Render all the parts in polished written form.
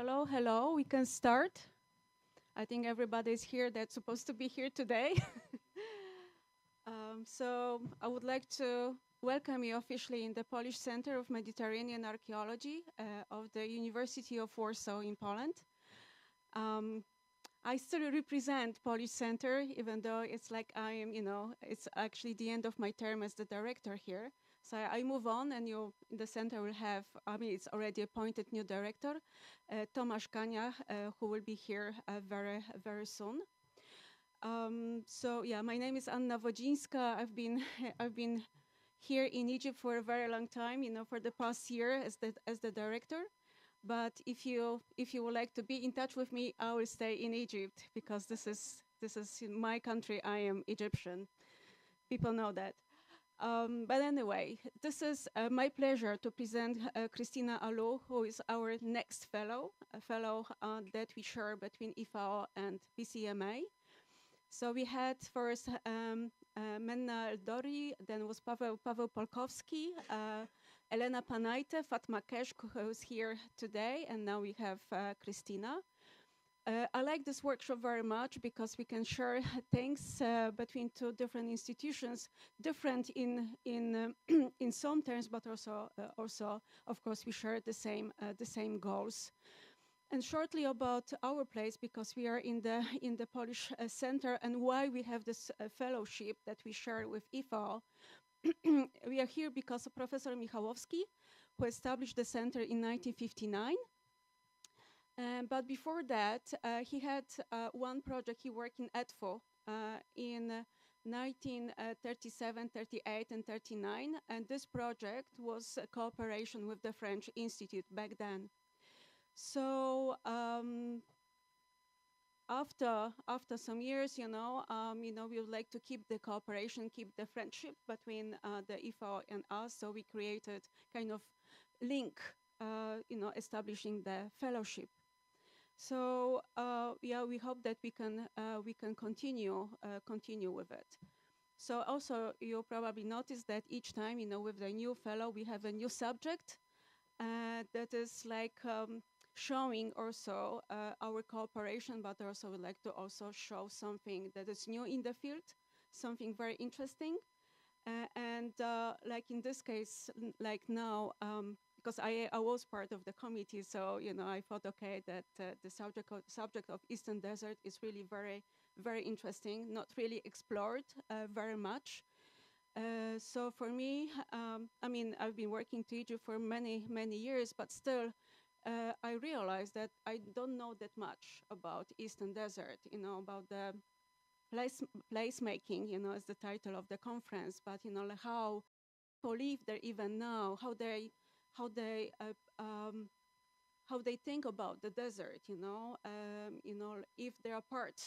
Hello, hello. We can start. I think everybody's here that's supposed to be here today. So I would like to welcome you officially in the Polish Center of Mediterranean Archaeology of the University of Warsaw in Poland. I still represent Polish Center, even though it's like I am, it's actually the end of my term as the director here. So I move on, and the center will have, it's already appointed new director, Tomasz Kania, who will be here very, very soon. So yeah, my name is Anna Wodzińska. I've been here in Egypt for a very long time, for the past year as the director. But if you would like to be in touch with me, I will stay in Egypt because this is my country. I am Egyptian. People know that. But anyway, this is my pleasure to present Christina Alou, who is our next fellow, a fellow that we share between Ifao and PCMA. So we had first Menna Eldori, then was Paweł Polkowski, Elena Panajte, Fatma Kesh, who is here today, and now we have Christina. I like this workshop very much because we can share things between two different institutions, different in in some terms, but also of course we share the same goals. And shortly about our place, because we are in the Polish Center, and why we have this fellowship that we share with Ifao. We are here because of Professor Michałowski, who established the center in 1959. But before that, he had one project. He worked in EDFO in 1937, 38, and 39. And this project was a cooperation with the French Institute back then. So after some years, we would like to keep the cooperation, keep the friendship between the Ifao and us. So we created kind of link, establishing the fellowship. So yeah, we hope that we can continue with it. So also you probably noticed that each time, with the new fellow, we have a new subject that is like showing also our cooperation, but also would like to also show something that is new in the field, something very interesting. And like in this case, like now, because I was part of the committee, so I thought, okay, that the subject of Eastern Desert is really very, very interesting, not really explored very much. So for me, I've been working to Egypt for many, many years, but still, I realized that I don't know that much about Eastern Desert, about the placemaking, as the title of the conference, but like how people live there even now, how they think about the desert, if they are part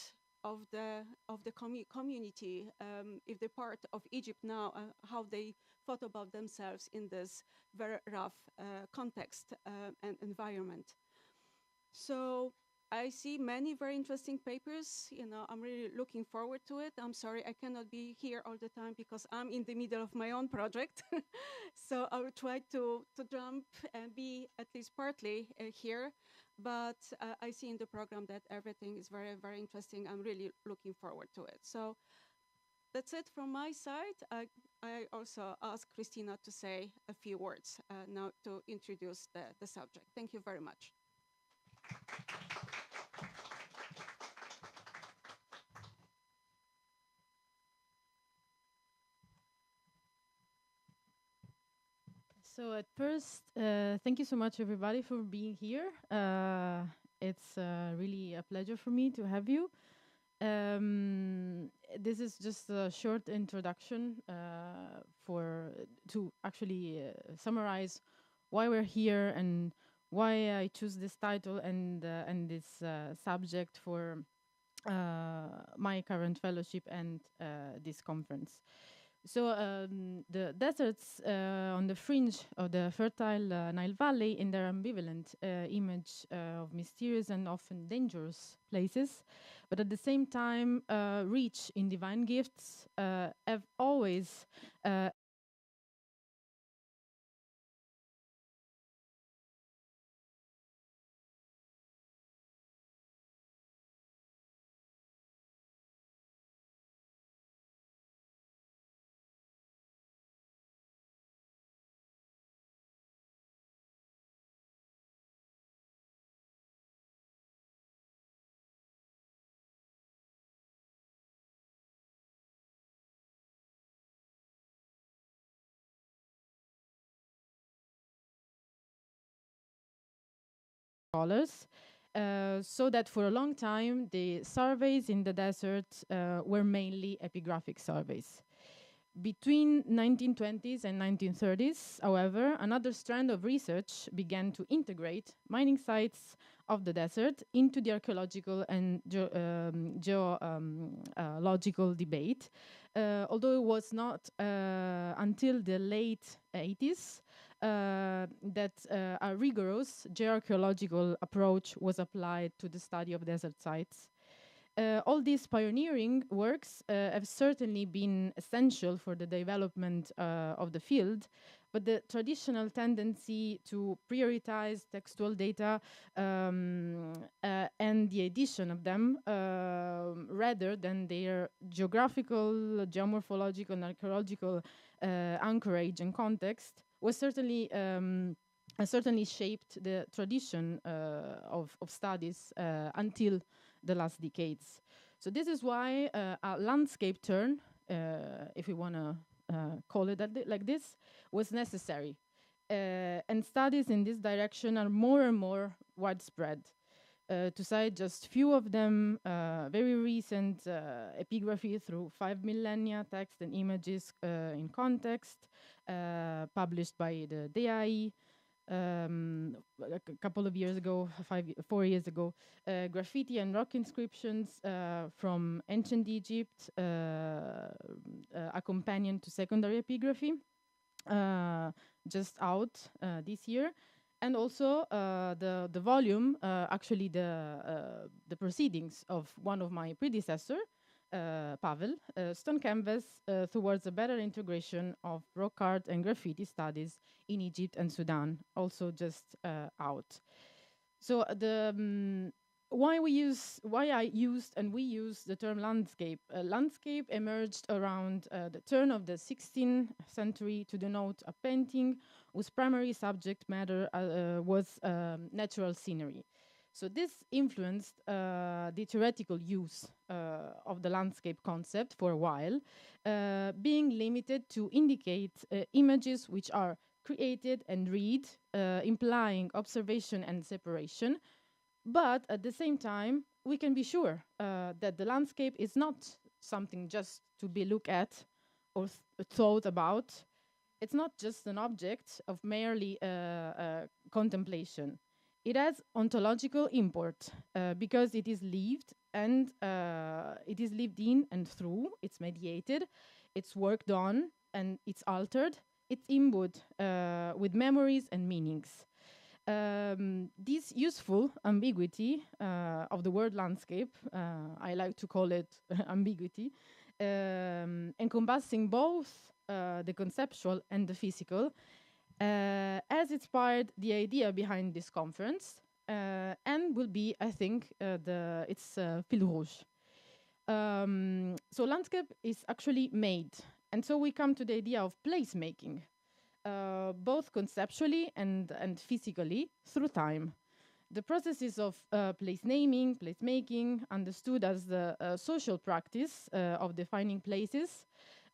of the community, if they're part of Egypt now, how they thought about themselves in this very rough context and environment. So I see many very interesting papers. I'm really looking forward to it. I'm sorry I cannot be here all the time because I'm in the middle of my own project. So I will try to jump and be at least partly here. But I see in the program that everything is very, very interesting. I'm really looking forward to it. So that's it from my side. I also ask Christina to say a few words now to introduce the subject. Thank you very much. So at first, thank you so much, everybody, for being here. It's really a pleasure for me to have you. This is just a short introduction to actually summarize why we're here and why I choose this title and this subject for my current fellowship and this conference. So the deserts on the fringe of the fertile Nile Valley, in their ambivalent image of mysterious and often dangerous places, but at the same time rich in divine gifts, have always scholars, so that for a long time, the surveys in the desert were mainly epigraphic surveys. Between 1920s and 1930s, however, another strand of research began to integrate mining sites of the desert into the archaeological and geological debate, although it was not until the late 80s that a rigorous geoarchaeological approach was applied to the study of desert sites. All these pioneering works have certainly been essential for the development of the field, but the traditional tendency to prioritize textual data and the addition of them rather than their geographical, geomorphological, and archaeological anchorage and context was certainly shaped the tradition of studies until the last decades. So this is why a landscape turn, if we want to call it like this, was necessary. And studies in this direction are more and more widespread. To cite just few of them, very recent epigraphy through 5 millennia, text and images in context, published by the DAI, a couple of years ago, 4 years ago, graffiti and rock inscriptions from ancient Egypt, a companion to secondary epigraphy, just out this year, and also the volume, actually the proceedings of one of my predecessor, Pavel, Stone Canvas towards a better integration of rock art and graffiti studies in Egypt and Sudan, also just out. So why I used and we use the term landscape. Landscape emerged around the turn of the 16th century to denote a painting whose primary subject matter was natural scenery. So this influenced the theoretical use of the landscape concept for a while, being limited to indicate images which are created and read, implying observation and separation. But at the same time, we can be sure that the landscape is not something just to be looked at or thought about. It's not just an object of merely contemplation. It has ontological import because it is lived and it is lived in and through, it's mediated, it's worked on and it's altered, it's imbued with memories and meanings. This useful ambiguity of the word landscape, I like to call it ambiguity, encompassing both the conceptual and the physical, has inspired the idea behind this conference and will be, I think, its fil rouge. So landscape is actually made. And so we come to the idea of placemaking, both conceptually and physically through time. The processes of place naming, placemaking, understood as the social practice of defining places,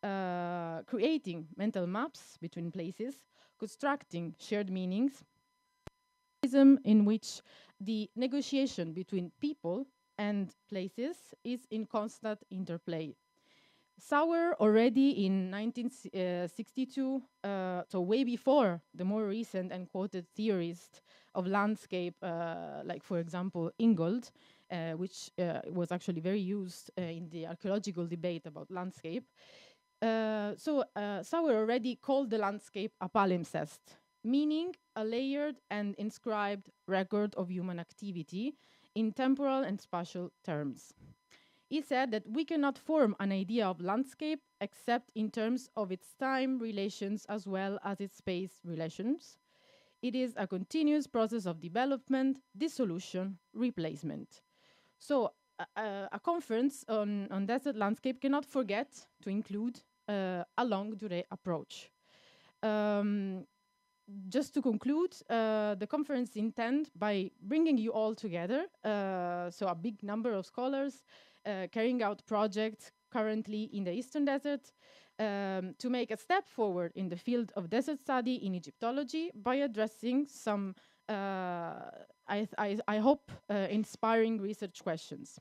creating mental maps between places, constructing shared meanings, in which the negotiation between people and places is in constant interplay. Sauer already in 1962, so way before the more recent and quoted theorist of landscape, like for example Ingold, which was actually very used in the archaeological debate about landscape. Sauer already called the landscape a palimpsest, meaning a layered and inscribed record of human activity in temporal and spatial terms. He said that we cannot form an idea of landscape except in terms of its time relations as well as its space relations. It is a continuous process of development, dissolution, replacement. So a conference on desert landscape cannot forget to include a longue durée approach. Just to conclude, the conference intends by bringing you all together, so a big number of scholars carrying out projects currently in the Eastern Desert, to make a step forward in the field of desert study in Egyptology by addressing some I hope, inspiring research questions.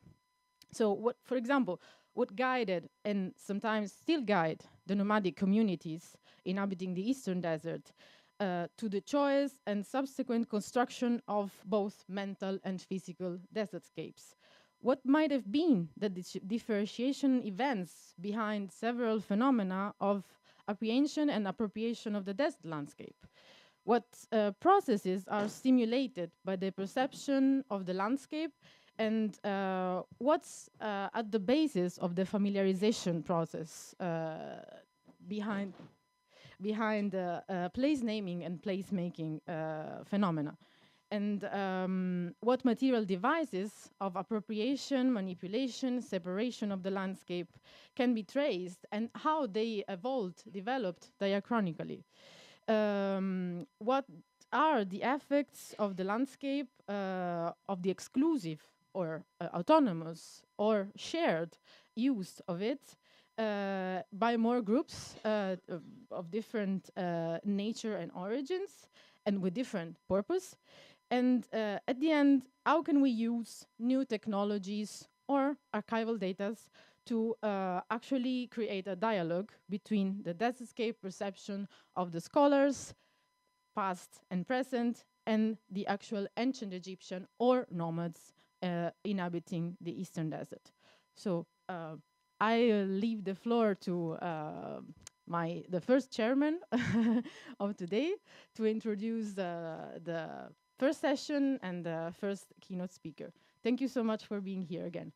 So what, for example, what guided and sometimes still guide the nomadic communities inhabiting the Eastern Desert to the choice and subsequent construction of both mental and physical desertscapes? What might have been the differentiation events behind several phenomena of apprehension and appropriation of the desert landscape? What processes are stimulated by the perception of the landscape, and what's at the basis of the familiarization process behind place naming and placemaking phenomena? And what material devices of appropriation, manipulation, separation of the landscape can be traced, and how they developed diachronically? What are the effects of the landscape of the exclusive or autonomous or shared use of it by more groups of different nature and origins and with different purpose? And at the end, how can we use new technologies or archival data to actually create a dialogue between the desertscape perception of the scholars, past and present, and the actual ancient Egyptian or nomads inhabiting the Eastern Desert? So I leave the floor to the first chairman of today to introduce the first session and the first keynote speaker. Thank you so much for being here again.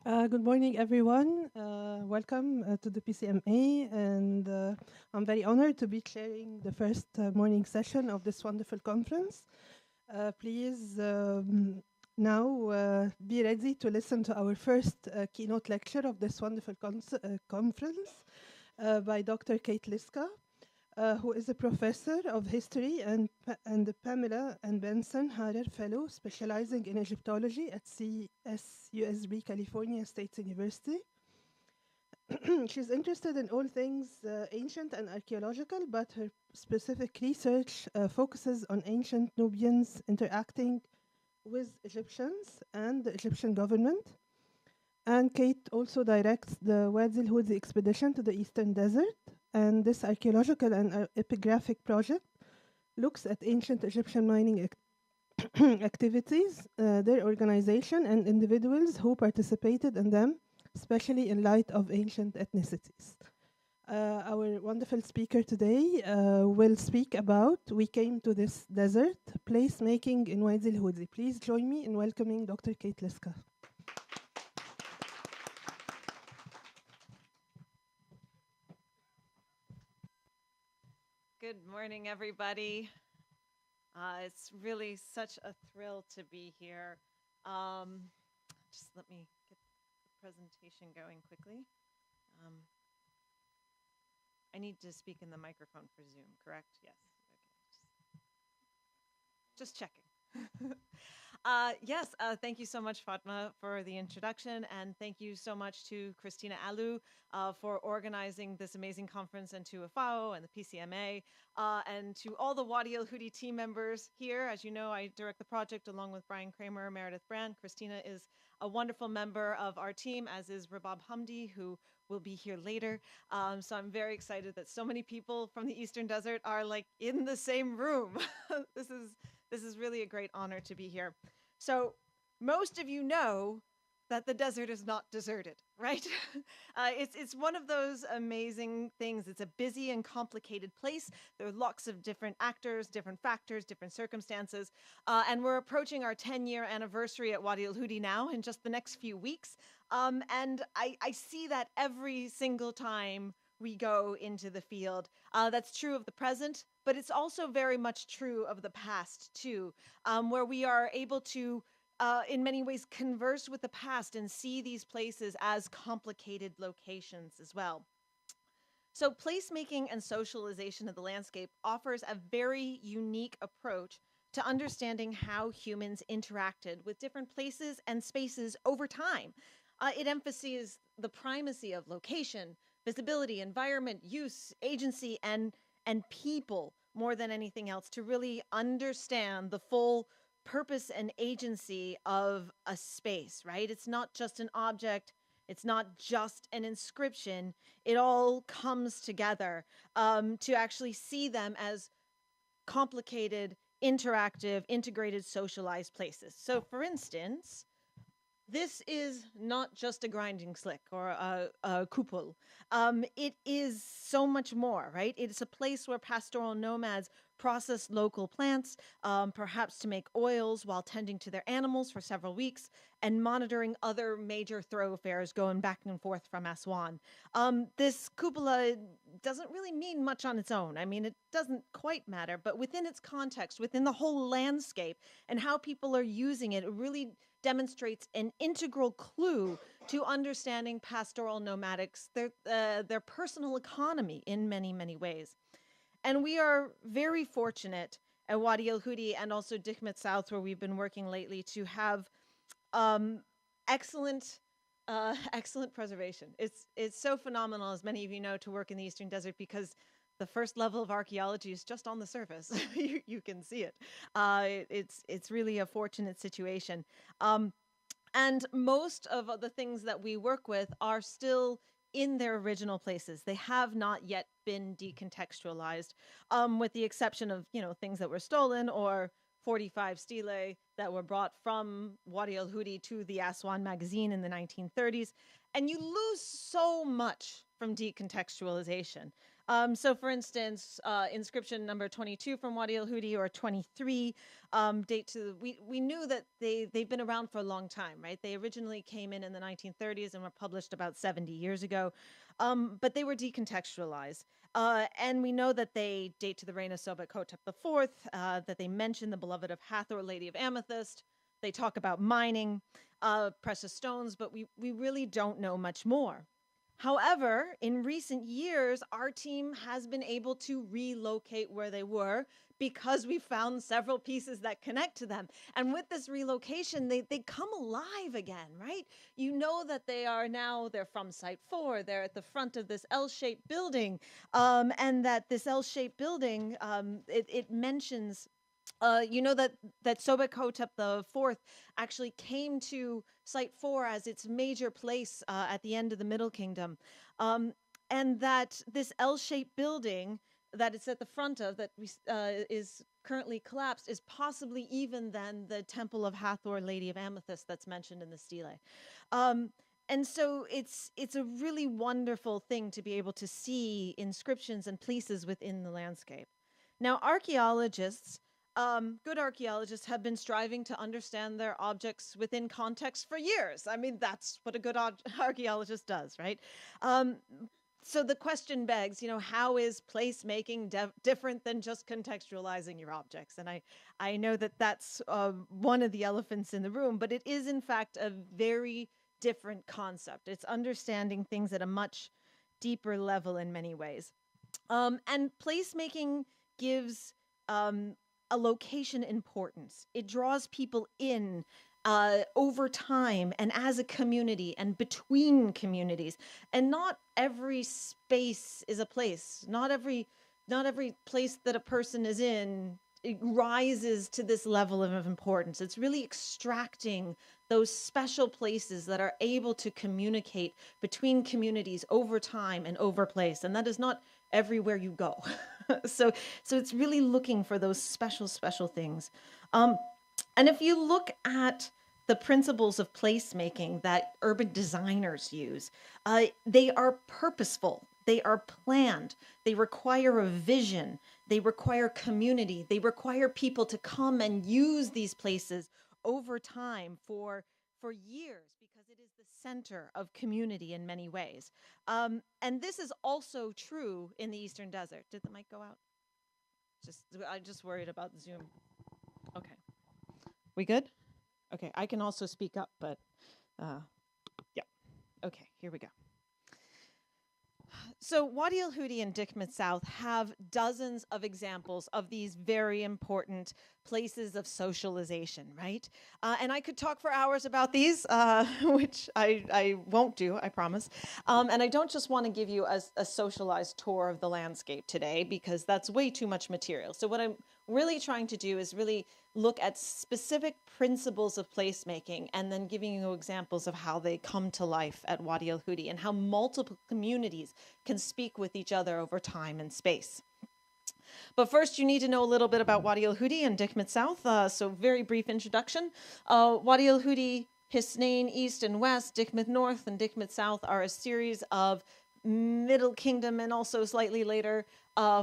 Good morning, everyone. Welcome to the PCMA, and I'm very honored to be chairing the first morning session of this wonderful conference. Please now be ready to listen to our first keynote lecture of this wonderful conference by Dr. Kate Liska, who is a professor of history and the Pamela and Benson Harrer Fellow, specializing in Egyptology at CSUSB California State University. She's interested in all things ancient and archaeological, but her specific research focuses on ancient Nubians interacting with Egyptians and the Egyptian government. And Kate also directs the Wadi al-Hudi expedition to the Eastern Desert. And this archaeological and epigraphic project looks at ancient Egyptian mining activities, their organization, and individuals who participated in them, especially in light of ancient ethnicities. Our wonderful speaker today will speak about We Came to This Desert, Placemaking in Wadi al-Hudi. Please join me in welcoming Dr. Kate Liska. Good morning, everybody. It's really such a thrill to be here. Just let me get the presentation going quickly. I need to speak in the microphone for Zoom, correct? Yes. Okay. Just checking. Yes, thank you so much, Fatma, for the introduction, and thank you so much to Christina Alou for organizing this amazing conference, and to Ifao and the PCMA, and to all the Wadi al-Hudi team members here. As you know, I direct the project along with Brian Kramer, Meredith Brand. Christina is a wonderful member of our team, as is Rabab Hamdi, who will be here later. So I'm very excited that so many people from the Eastern Desert are like in the same room. This is really a great honor to be here. So most of you know that the desert is not deserted, right? It's one of those amazing things. It's a busy and complicated place. There are lots of different actors, different factors, different circumstances. And we're approaching our 10-year anniversary at Wadi al-Hudi now in just the next few weeks. And I see that every single time we go into the field. That's true of the present, but it's also very much true of the past too, where we are able to, in many ways, converse with the past and see these places as complicated locations as well. So placemaking and socialization of the landscape offers a very unique approach to understanding how humans interacted with different places and spaces over time. It emphasizes the primacy of location, visibility, environment, use, agency, and people more than anything else to really understand the full purpose and agency of a space, right? It's not just an object. It's not just an inscription. It all comes together to actually see them as complicated, interactive, integrated, socialized places. So, for instance, this is not just a grinding slick or a kupul. It is so much more, right? It's a place where pastoral nomads process local plants, perhaps to make oils while tending to their animals for several weeks and monitoring other major thoroughfares going back and forth from Aswan. This cupola doesn't really mean much on its own. I mean, it doesn't quite matter, but within its context, within the whole landscape and how people are using it, it really demonstrates an integral clue to understanding pastoral nomadics, their personal economy in many, many ways. And we are very fortunate at Wadi El Hudi and also Dikmet South, where we've been working lately, to have excellent preservation. It's so phenomenal, as many of you know, to work in the Eastern Desert because the first level of archaeology is just on the surface. You can see it. It's really a fortunate situation. And most of the things that we work with are still in their original places. They have not yet been decontextualized, with the exception of, things that were stolen or 45 stelae that were brought from Wadi El Hudi to the Aswan magazine in the 1930s. And you lose so much from decontextualization. So, for instance, inscription number 22 from Wadi El Hudi or 23 date to, we knew that they've been around for a long time, right? They originally came in the 1930s and were published about 70 years ago, but they were decontextualized. And we know that they date to the reign of Sobek Hotep IV, that they mention the beloved of Hathor, Lady of Amethyst. They talk about mining, precious stones, but we really don't know much more. However, in recent years, our team has been able to relocate where they were because we found several pieces that connect to them. And with this relocation, they come alive again, right? You know that they're from Site 4. They're at the front of this L-shaped building. And that this L-shaped building, it mentions that Sobek Hotep IV actually came to Site 4 as its major place at the end of the Middle Kingdom. And that this L-shaped building that it's at the front of, that is currently collapsed, is possibly even then the Temple of Hathor, Lady of Amethyst, that's mentioned in the stele. And so it's a really wonderful thing to be able to see inscriptions and places within the landscape. Now, archaeologists, good archaeologists, have been striving to understand their objects within context for years. I mean, that's what a good archaeologist does, right? So the question begs, how is placemaking different than just contextualizing your objects? And I know that that's one of the elephants in the room, but it is in fact a very different concept. It's understanding things at a much deeper level in many ways. And placemaking gives a location importance. It draws people in over time and as a community and between communities. And not every space is a place. Not every place that a person is in, it rises to this level of importance. It's really extracting those special places that are able to communicate between communities over time and over place. And that is not everywhere you go. So it's really looking for those special things. And if you look at the principles of placemaking that urban designers use, they are purposeful. They are planned. They require a vision. They require community. They require people to come and use these places over time for years, because it is the center of community in many ways. And this is also true in the Eastern Desert. Did the mic go out? I'm just worried about Zoom. Okay. We good? Okay, I can also speak up, but yeah. Okay, here we go. So Wadi El Hudi and Dikmet South have dozens of examples of these very important places of socialization, right? And I could talk for hours about these, which I won't do, I promise. And I don't just want to give you a socialized tour of the landscape today, because that's way too much material. So what I'm really trying to do is really look at specific principles of placemaking, and then giving you examples of how they come to life at Wadi El Hudi, and how multiple communities can speak with each other over time and space. But first, you need to know a little bit about Wadi El Hudi and Dikmet South. So very brief introduction. Wadi El Hudi, Hisnain East and West, Dikmet North and Dikmet South are a series of Middle Kingdom and also slightly later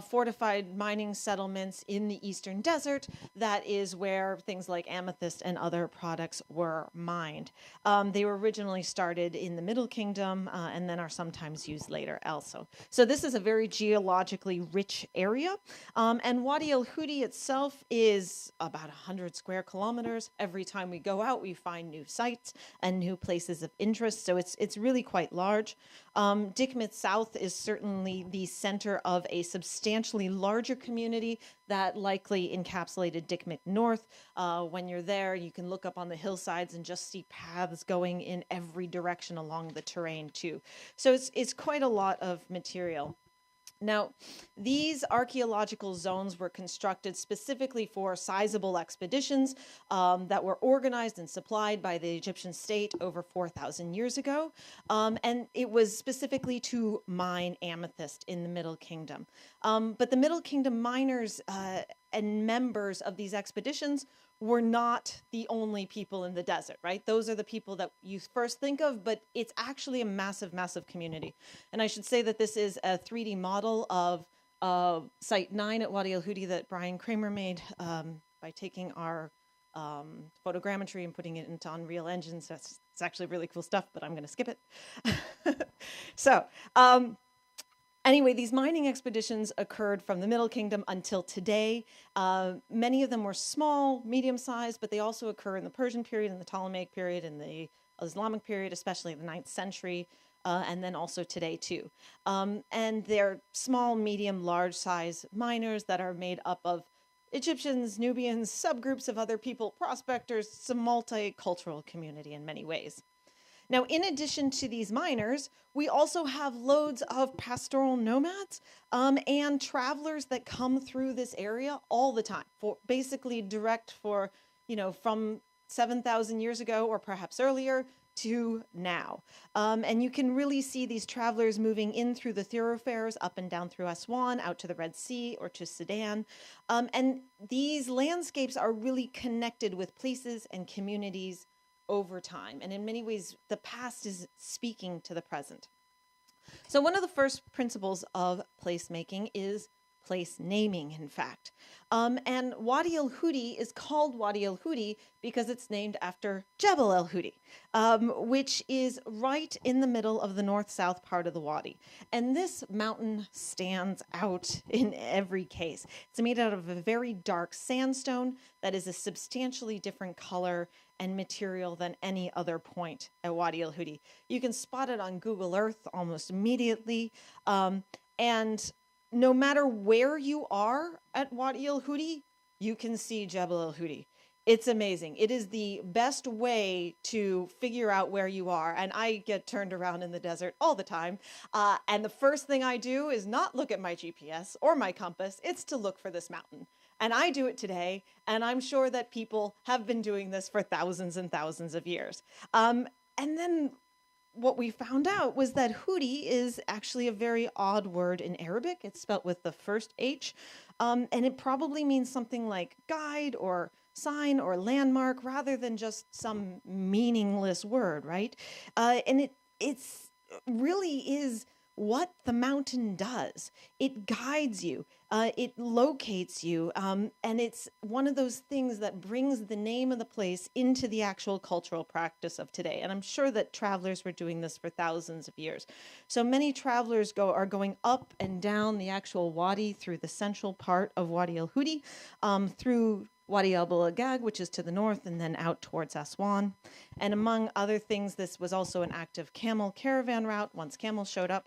fortified mining settlements in the Eastern Desert. That is where things like amethyst and other products were mined. They were originally started in the Middle Kingdom and then are sometimes used later also. So this is a very geologically rich area. And Wadi El Hudi itself is about 100 square kilometers. Every time we go out, we find new sites and new places of interest. So it's really quite large. Dikmet South is certainly the center of a substantially larger community that likely encapsulated Dikmet North. When you're there, you can look up on the hillsides and just see paths going in every direction along the terrain too. So it's quite a lot of material. Now, these archaeological zones were constructed specifically for sizable expeditions that were organized and supplied by the Egyptian state over 4,000 years ago. And it was specifically to mine amethyst in the Middle Kingdom. But the Middle Kingdom miners and members of these expeditions were not the only people in the desert, right? Those are the people that you first think of, but it's actually a massive, massive community. And I should say that this is a 3D model of Site 9 at Wadi El Hudi that Brian Kramer made by taking our photogrammetry and putting it into Unreal Engine. So it's actually really cool stuff, but I'm going to skip it. So, anyway, these mining expeditions occurred from the Middle Kingdom until today. Many of them were small, medium-sized, but they also occur in the Persian period, in the Ptolemaic period, in the Islamic period, especially in the 9th century, and then also today too. And they're small, medium, large-size miners that are made up of Egyptians, Nubians, subgroups of other people, prospectors. It's a multicultural community in many ways. Now, in addition to these miners, we also have loads of pastoral nomads and travelers that come through this area all the time, for basically direct for, from 7,000 years ago or perhaps earlier to now. And you can really see these travelers moving in through the thoroughfares up and down through Aswan, out to the Red Sea or to Sudan. And these landscapes are really connected with places and communities over time. And in many ways, the past is speaking to the present. So one of the first principles of placemaking is place naming, in fact. And Wadi El Hudi is called Wadi El Hudi because it's named after Jebel El Hudi, which is right in the middle of the north-south part of the wadi. And this mountain stands out in every case. It's made out of a very dark sandstone that is a substantially different color and material than any other point at Wadi El Hudi. You can spot it on Google Earth almost immediately. And no matter where you are at Wadi El Hudi, you can see Jebel El Hudi. It's amazing. It is the best way to figure out where you are. And I get turned around in the desert all the time. And the first thing I do is not look at my GPS or my compass. It's to look for this mountain. And I do it today. And I'm sure that people have been doing this for thousands and thousands of years. And then what we found out was that Hudi is actually a very odd word in Arabic. It's spelt with the first H. And it probably means something like guide or sign or landmark rather than just some meaningless word, right? And it's really is what the mountain does. It guides you. It locates you. And it's one of those things that brings the name of the place into the actual cultural practice of today. And I'm sure that travelers were doing this for thousands of years. So many travelers are going up and down the actual wadi through the central part of Wadi El Hudi, through Wadi El Bulagag, which is to the north, and then out towards Aswan. And among other things, this was also an active camel caravan route once camels showed up.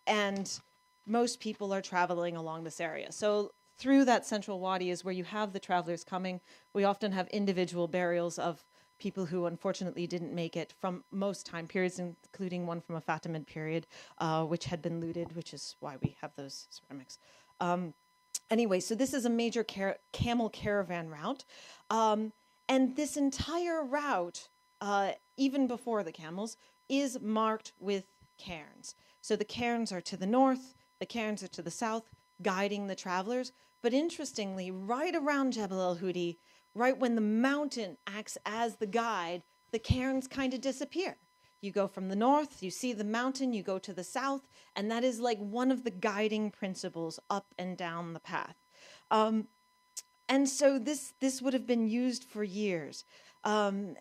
And most people are traveling along this area. So through that central wadi is where you have the travelers coming. We often have individual burials of people who unfortunately didn't make it from most time periods, including one from a Fatimid period, which had been looted, which is why we have those ceramics. Anyway, so this is a major camel caravan route. And this entire route, even before the camels, is marked with cairns. So the cairns are to the north, the cairns are to the south, guiding the travelers. But interestingly, right around Jebel el-Hudi, right when the mountain acts as the guide, the cairns kind of disappear. You go from the north, you see the mountain, you go to the south, and that is like one of the guiding principles up and down the path. And so this would have been used for years. And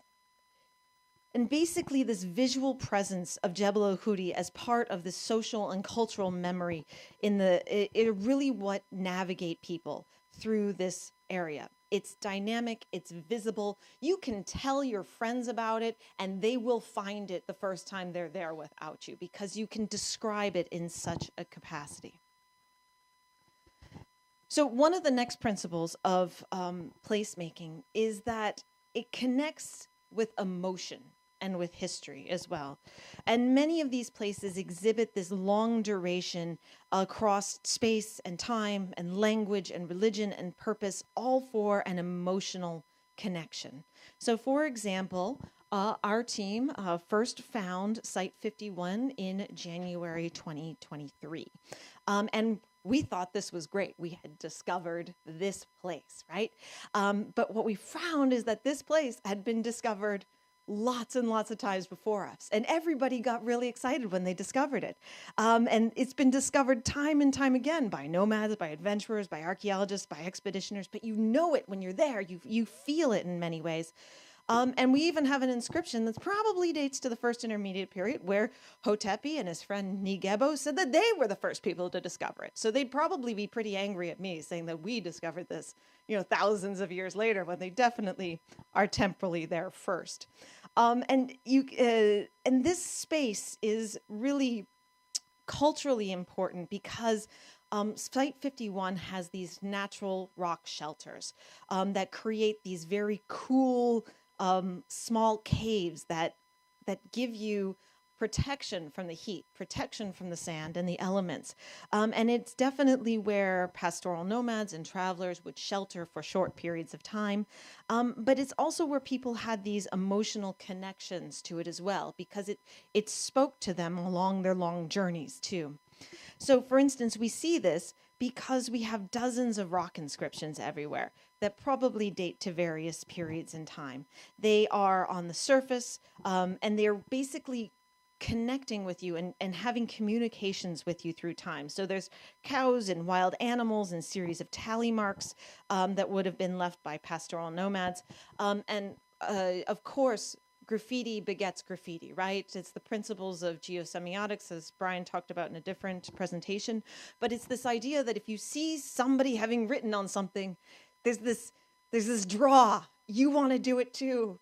basically this visual presence of Jebel el-Hudi as part of the social and cultural memory it really what navigate people through this area. It's dynamic, it's visible. You can tell your friends about it and they will find it the first time they're there without you because you can describe it in such a capacity. So one of the next principles of placemaking is that it connects with emotion and with history as well. And many of these places exhibit this long duration across space and time and language and religion and purpose, all for an emotional connection. So for example, our team first found Site 51 in January 2023. And we thought this was great. We had discovered this place, right? But what we found is that this place had been discovered lots and lots of times before us. And everybody got really excited when they discovered it. And it's been discovered time and time again by nomads, by adventurers, by archaeologists, by expeditioners, but you know it when you're there. You feel it in many ways. And we even have an inscription that probably dates to the first intermediate period where Hotepi and his friend Nigebo said that they were the first people to discover it. So they'd probably be pretty angry at me saying that we discovered this, thousands of years later when they definitely are temporally there first. And this space is really culturally important because Site 51 has these natural rock shelters that create these very cool small caves that give you protection from the heat, protection from the sand and the elements. And it's definitely where pastoral nomads and travelers would shelter for short periods of time. But it's also where people had these emotional connections to it as well, because it spoke to them along their long journeys too. So for instance, we see this because we have dozens of rock inscriptions everywhere that probably date to various periods in time. They are on the surface, and they're basically connecting with you and having communications with you through time. So there's cows and wild animals and series of tally marks that would have been left by pastoral nomads. Of course, graffiti begets graffiti, right? It's the principles of geosemiotics, as Brian talked about in a different presentation. But it's this idea that if you see somebody having written on something, there's this draw. You want to do it too.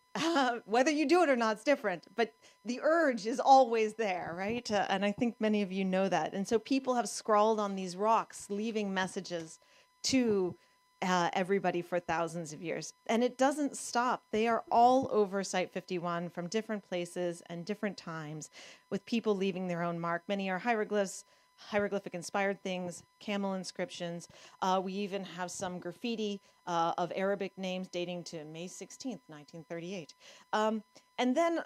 Whether you do it or not is different, but the urge is always there, right? And I think many of you know that. And so people have scrawled on these rocks, leaving messages to everybody for thousands of years. And it doesn't stop. They are all over Site 51 from different places and different times, with people leaving their own mark. Many are hieroglyphs, hieroglyphic-inspired things, camel inscriptions. We even have some graffiti of Arabic names dating to May 16th, 1938. And then,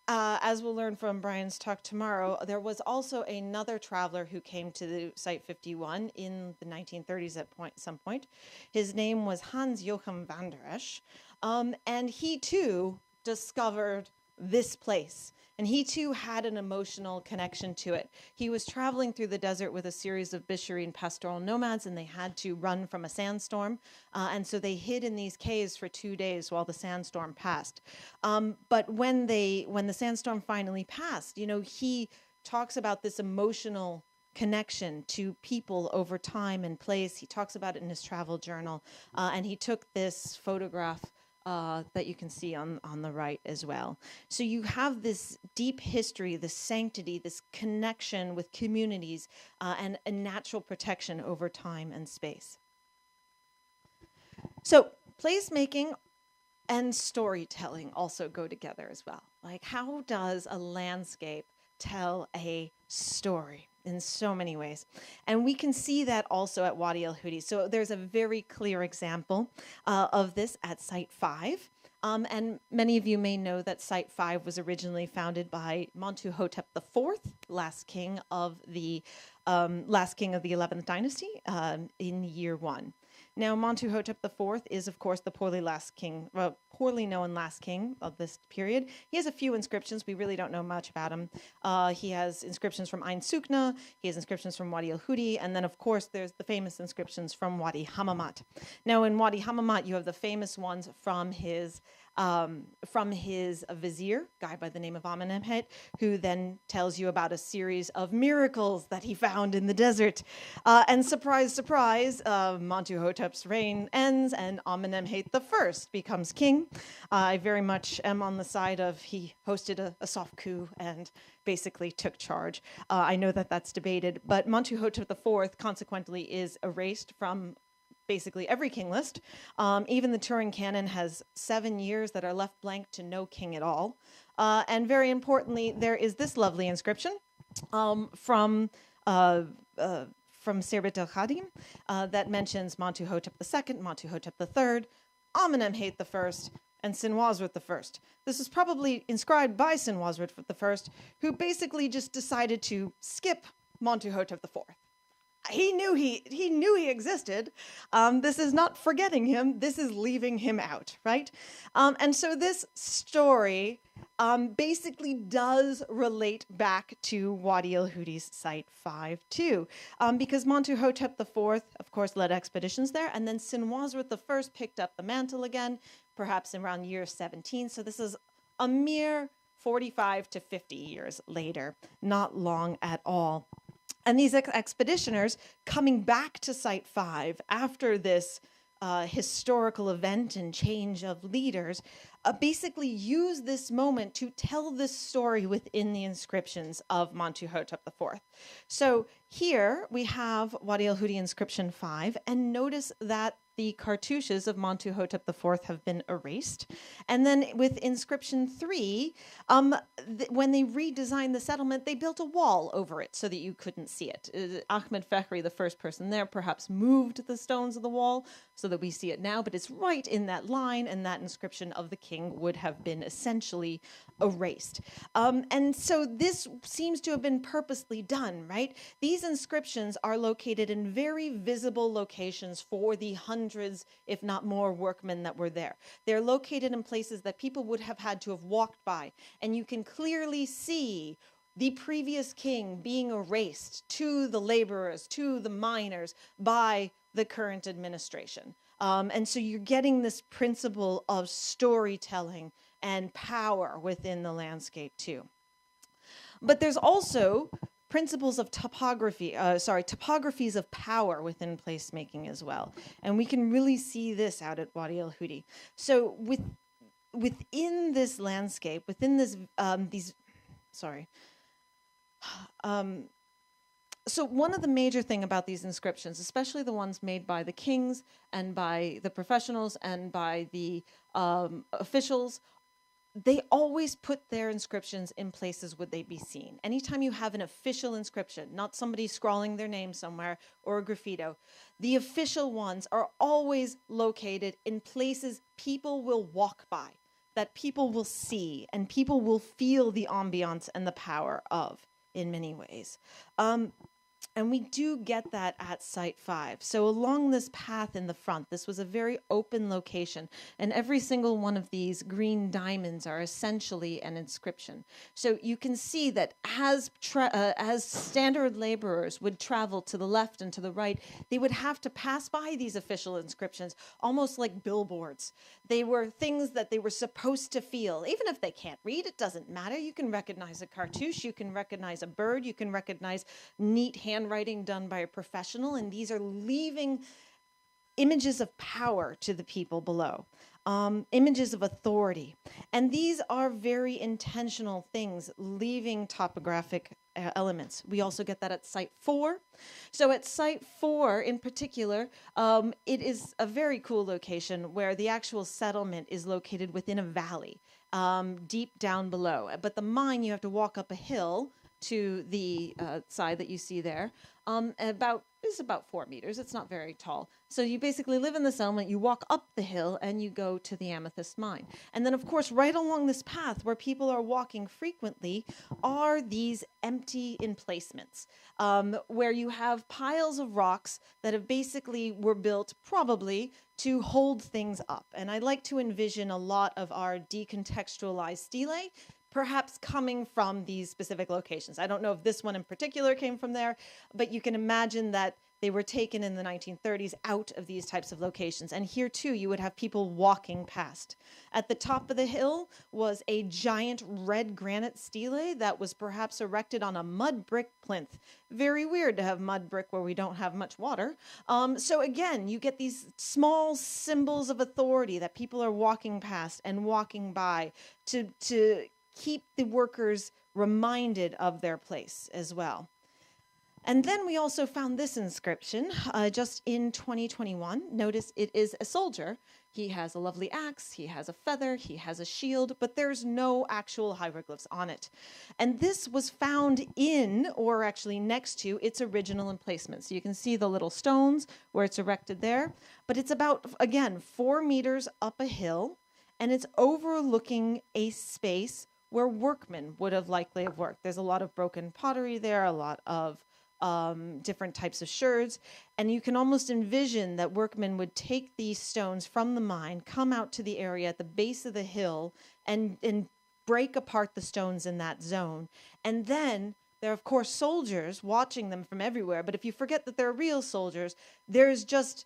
as we'll learn from Brian's talk tomorrow, there was also another traveler who came to the Site 51 in the 1930s at some point. His name was Hans Joachim van der Esch, and he too discovered this place. And he too had an emotional connection to it. He was traveling through the desert with a series of Bishareen pastoral nomads, and they had to run from a sandstorm. And so they hid in these caves for 2 days while the sandstorm passed. But when the sandstorm finally passed, he talks about this emotional connection to people over time and place. He talks about it in his travel journal. And he took this photograph that you can see on the right as well. So you have this deep history, this sanctity, this connection with communities, and a natural protection over time and space. So placemaking and storytelling also go together as well. Like, how does a landscape tell a story in so many ways? And we can see that also at Wadi El Hudi. So there's a very clear example of this at Site 5. And many of you may know that Site 5 was originally founded by Montuhotep IV, last king of the 11th dynasty, in year 1. Now, Montuhotep IV is, of course, the poorly known last king of this period. He has a few inscriptions. We really don't know much about him. He has inscriptions from Ain Sukna. He has inscriptions from Wadi El Hudi. And then, of course, there's the famous inscriptions from Wadi Hammamat. Now, in Wadi Hammamat, you have the famous ones from his vizier, guy by the name of Amenemhet, who then tells you about a series of miracles that he found in the desert. And surprise, surprise, Montuhotep's reign ends and Amenemhet I becomes king. I very much am on the side of he hosted a soft coup and basically took charge. I know that that's debated, but Montuhotep IV consequently is erased from basically every king list. Even the Turin canon has 7 years that are left blank to no king at all. And very importantly, there is this lovely inscription from Sirbit el-Khadim that mentions Montuhotep II, Montuhotep III, Amenemhet I, and Sinwazret I. This is probably inscribed by Sinwazret I, who basically just decided to skip Montuhotep IV. He knew he existed. This is not forgetting him. This is leaving him out, right? And so this story basically does relate back to Wadi El Hudi's Site 5 too, because Montuhotep IV, of course, led expeditions there, and then Sinwazret I picked up the mantle again, perhaps around year 17. So this is a mere 45 to 50 years later, not long at all. And these expeditioners coming back to Site 5 after this historical event and change of leaders basically use this moment to tell this story within the inscriptions of Montuhotep IV. So here we have Wadi El Hudi inscription 5, and notice that the cartouches of Montuhotep IV have been erased. And then with inscription 3, when they redesigned the settlement, they built a wall over it so that you couldn't see it. Ahmed Fakhri, the first person there, perhaps moved the stones of the wall so that we see it now, but it's right in that line, and that inscription of the king would have been essentially erased. And so this seems to have been purposely done, right? These inscriptions are located in very visible locations for the hundreds, if not more, workmen that were there. They're located in places that people would have had to have walked by, and you can clearly see the previous king being erased to the laborers, to the miners, by the current administration. And so you're getting this principle of storytelling and power within the landscape too. But there's also principles of topographies of power within placemaking as well. And we can really see this out at Wadi El Hudi. So within this landscape, within this, so one of the major thing about these inscriptions, especially the ones made by the kings and by the professionals and by the officials, they always put their inscriptions in places where they'd be seen. Anytime you have an official inscription, not somebody scrawling their name somewhere or a graffito, the official ones are always located in places people will walk by, that people will see, and people will feel the ambiance and the power of in many ways. And we do get that at Site 5. So along this path in the front, this was a very open location, and every single one of these green diamonds are essentially an inscription. So you can see that as standard laborers would travel to the left and to the right, they would have to pass by these official inscriptions, almost like billboards. They were things that they were supposed to feel. Even if they can't read, it doesn't matter. You can recognize a cartouche, you can recognize a bird, you can recognize neat handwriting done by a professional, and these are leaving images of power to the people below, images of authority. And these are very intentional things, leaving topographic elements. We also get that at Site 4. So at Site 4 in particular, it is a very cool location where the actual settlement is located within a valley, deep down below. But the mine, you have to walk up a hill to the side that you see there. It's about 4 meters. It's not very tall. So you basically live in the settlement, you walk up the hill, and you go to the amethyst mine. And then, of course, right along this path where people are walking frequently are these empty emplacements, where you have piles of rocks that have basically were built probably to hold things up. And I like to envision a lot of our decontextualized stelae perhaps coming from these specific locations. I don't know if this one in particular came from there, but you can imagine that they were taken in the 1930s out of these types of locations. And here too, you would have people walking past. At the top of the hill was a giant red granite stele that was perhaps erected on a mud brick plinth. Very weird to have mud brick where we don't have much water. So again, you get these small symbols of authority that people are walking past and walking by to keep the workers reminded of their place as well. And then we also found this inscription just in 2021. Notice it is a soldier. He has a lovely axe, he has a feather, he has a shield, but there's no actual hieroglyphs on it. And this was found in, or actually next to, its original emplacement. So you can see the little stones where it's erected there. But it's about, again, 4 meters up a hill, and it's overlooking a space where workmen would have likely have worked. There's a lot of broken pottery there, a lot of different types of sherds, and you can almost envision that workmen would take these stones from the mine, come out to the area at the base of the hill, and break apart the stones in that zone. And then there are, of course, soldiers watching them from everywhere, but if you forget that they're real soldiers, there's just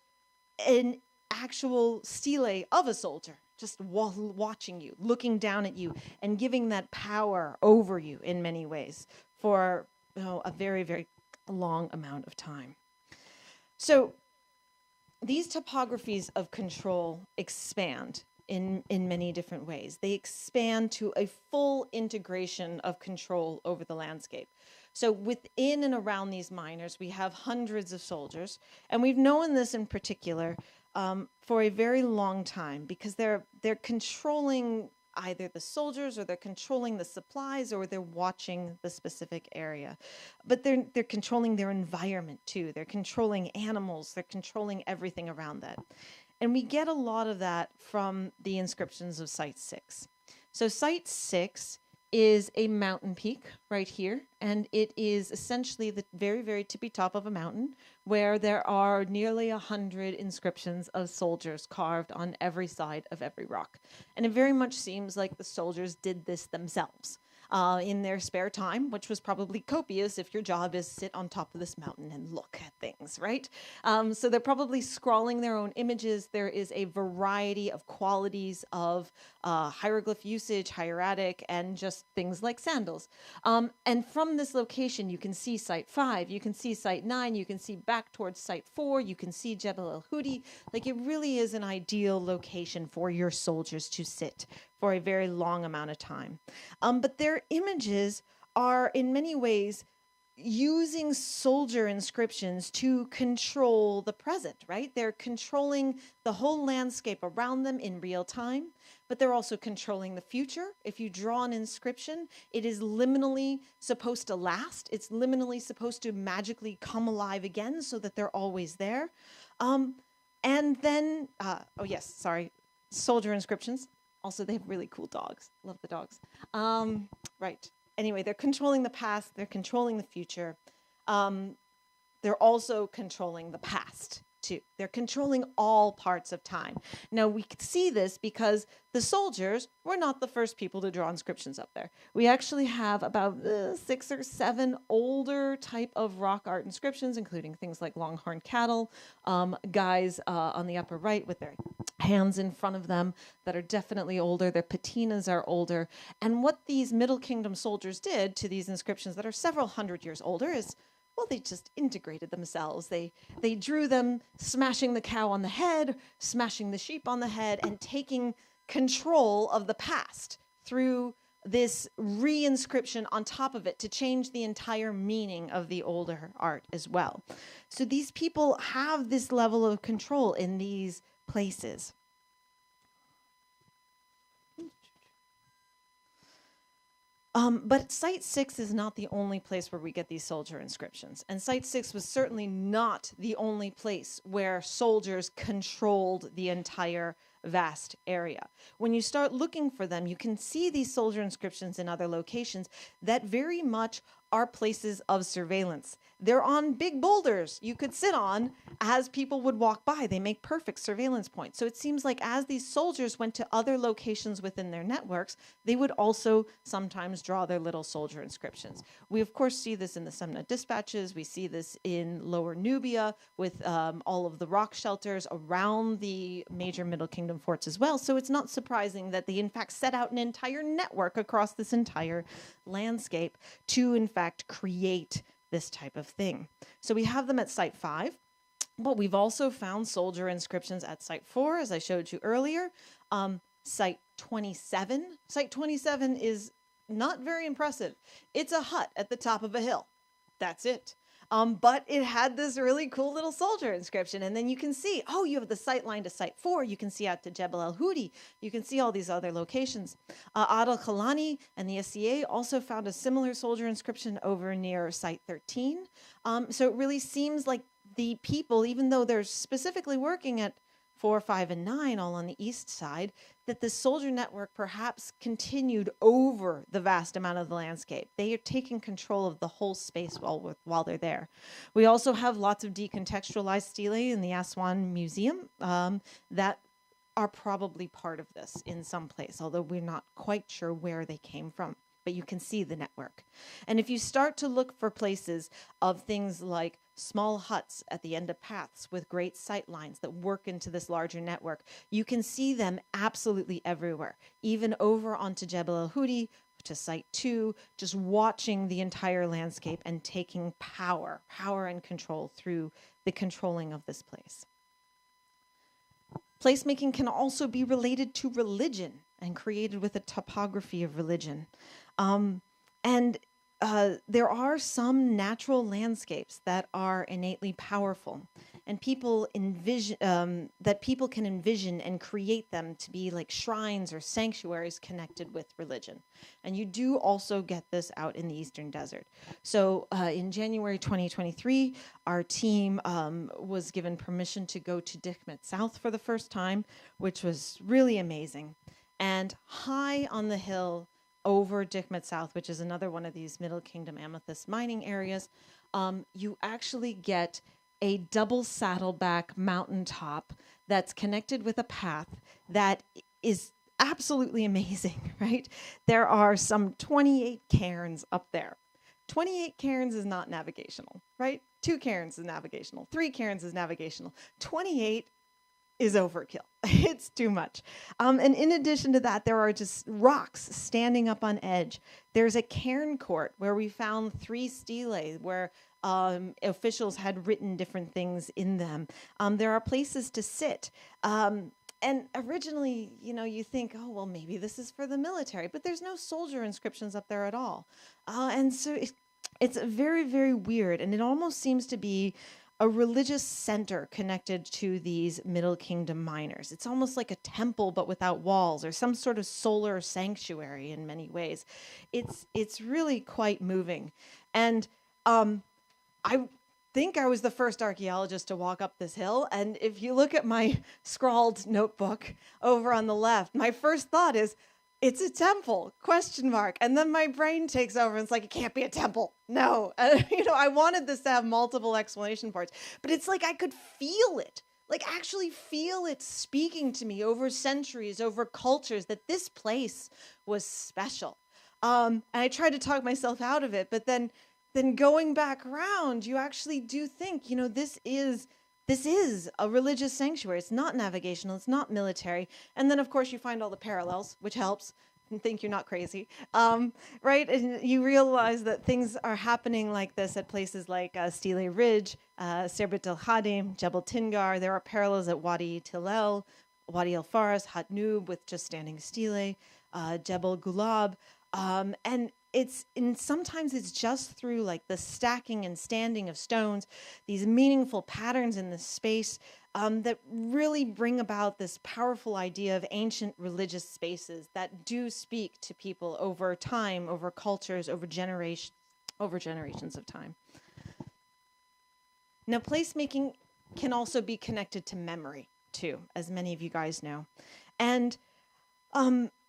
an actual stele of a soldier just watching you, looking down at you, and giving that power over you in many ways for a very, very long amount of time. So these topographies of control expand in many different ways. They expand to a full integration of control over the landscape. So within and around these miners, we have hundreds of soldiers, and we've known this in particular for a very long time because they're controlling either the soldiers, or they're controlling the supplies, or they're watching the specific area. But they're controlling their environment too. They're controlling animals. They're controlling everything around that. And we get a lot of that from the inscriptions of Site 6. So Site 6 is a mountain peak right here, and it is essentially the very, very tippy top of a mountain where there are nearly 100 inscriptions of soldiers carved on every side of every rock. And it very much seems like the soldiers did this themselves in their spare time, which was probably copious if your job is sit on top of this mountain and look at things, right? So they're probably scrawling their own images. There is a variety of qualities of hieroglyph usage, hieratic, and just things like sandals. And from this location, you can see Site 5, you can see Site 9, you can see back towards Site 4, you can see Jebel El Hudi. Like, it really is an ideal location for your soldiers to sit for a very long amount of time. But their images are in many ways using soldier inscriptions to control the present, right? They're controlling the whole landscape around them in real time, but they're also controlling the future. If you draw an inscription, it is liminally supposed to last. It's liminally supposed to magically come alive again so that they're always there. And then, soldier inscriptions. Also, they have really cool dogs. Love the dogs. Right. Anyway, they're controlling the past. They're controlling the future. They're also controlling the past, too. They're controlling all parts of time. Now, we could see this because the soldiers were not the first people to draw inscriptions up there. We actually have about 6 or 7 older type of rock art inscriptions, including things like longhorn cattle, guys on the upper right with their hands in front of them that are definitely older. Their patinas are older. And what these Middle Kingdom soldiers did to these inscriptions that are several hundred years older is, well, they just integrated themselves. They drew them smashing the cow on the head, smashing the sheep on the head, and taking control of the past through this re-inscription on top of it to change the entire meaning of the older art as well. So these people have this level of control in these places. But Site 6 is not the only place where we get these soldier inscriptions. And Site 6 was certainly not the only place where soldiers controlled the entire vast area. When you start looking for them, you can see these soldier inscriptions in other locations that very much are places of surveillance. They're on big boulders you could sit on as people would walk by. They make perfect surveillance points. So it seems like as these soldiers went to other locations within their networks, they would also sometimes draw their little soldier inscriptions. We, of course, see this in the Semna dispatches. We see this in Lower Nubia with all of the rock shelters around the major Middle Kingdom forts as well. So it's not surprising that they, in fact, set out an entire network across this entire landscape to, in fact, create this type of thing. So we have them at Site 5, but we've also found soldier inscriptions at Site 4, as I showed you earlier. Site 27. Site 27 is not very impressive. It's a hut at the top of a hill. That's it. But it had this really cool little soldier inscription. And then you can see, oh, you have the sight line to Site 4. You can see out to Jebel El Hudi. You can see all these other locations. Adel Khalani and the SCA also found a similar soldier inscription over near Site 13. So it really seems like the people, even though they're specifically working at 4, 5, and 9, all on the east side, that the soldier network perhaps continued over the vast amount of the landscape. They are taking control of the whole space while they're there. We also have lots of decontextualized stelae in the Aswan Museum that are probably part of this in some place, although we're not quite sure where they came from. But you can see the network. And if you start to look for places of things like small huts at the end of paths with great sight lines that work into this larger network, you can see them absolutely everywhere, even over onto Jebel El Hudi, to Site 2, just watching the entire landscape and taking power and control through the controlling of this place. Placemaking can also be related to religion and created with a topography of religion. There are some natural landscapes that are innately powerful, and people can envision and create them to be like shrines or sanctuaries connected with religion. And you do also get this out in the Eastern Desert. So in January 2023, our team was given permission to go to Dikmet South for the first time, which was really amazing. And high on the hill over Dikmet South, which is another one of these Middle Kingdom amethyst mining areas, you actually get a double saddleback mountaintop that's connected with a path that is absolutely amazing, right? There are some 28 cairns up there. 28 cairns is not navigational, right? 2 cairns is navigational. 3 cairns is navigational. 28 is overkill. It's too much. And in addition to that, there are just rocks standing up on edge. There's a cairn court where we found 3 stelae where officials had written different things in them. There are places to sit. And originally, you think, oh, well, maybe this is for the military, but there's no soldier inscriptions up there at all. And so it's very, very weird. And it almost seems to be a religious center connected to these Middle Kingdom miners. It's almost like a temple, but without walls, or some sort of solar sanctuary in many ways. It's really quite moving. And I think I was the first archaeologist to walk up this hill. And if you look at my scrawled notebook over on the left, my first thought is, it's a temple, ? And then my brain takes over and it's like, it can't be a temple. No. I wanted this to have multiple explanation parts, but it's like I could feel it, like actually feel it speaking to me over centuries, over cultures, that this place was special. And I tried to talk myself out of it, but then going back around, you actually do think, this is a religious sanctuary. It's not navigational. It's not military. And then, of course, you find all the parallels, which helps, and think you're not crazy, right? And you realize that things are happening like this at places like Stele Ridge, Serbet El Khadim, Jebel Tingar. There are parallels at Wadi Tilel, Wadi El Faras, Hat Nub with just standing stele, Jebel Gulab. And sometimes it's just through like the stacking and standing of stones, these meaningful patterns in the space that really bring about this powerful idea of ancient religious spaces that do speak to people over time, over cultures, over generations of time. Now, placemaking can also be connected to memory, too, as many of you guys know. And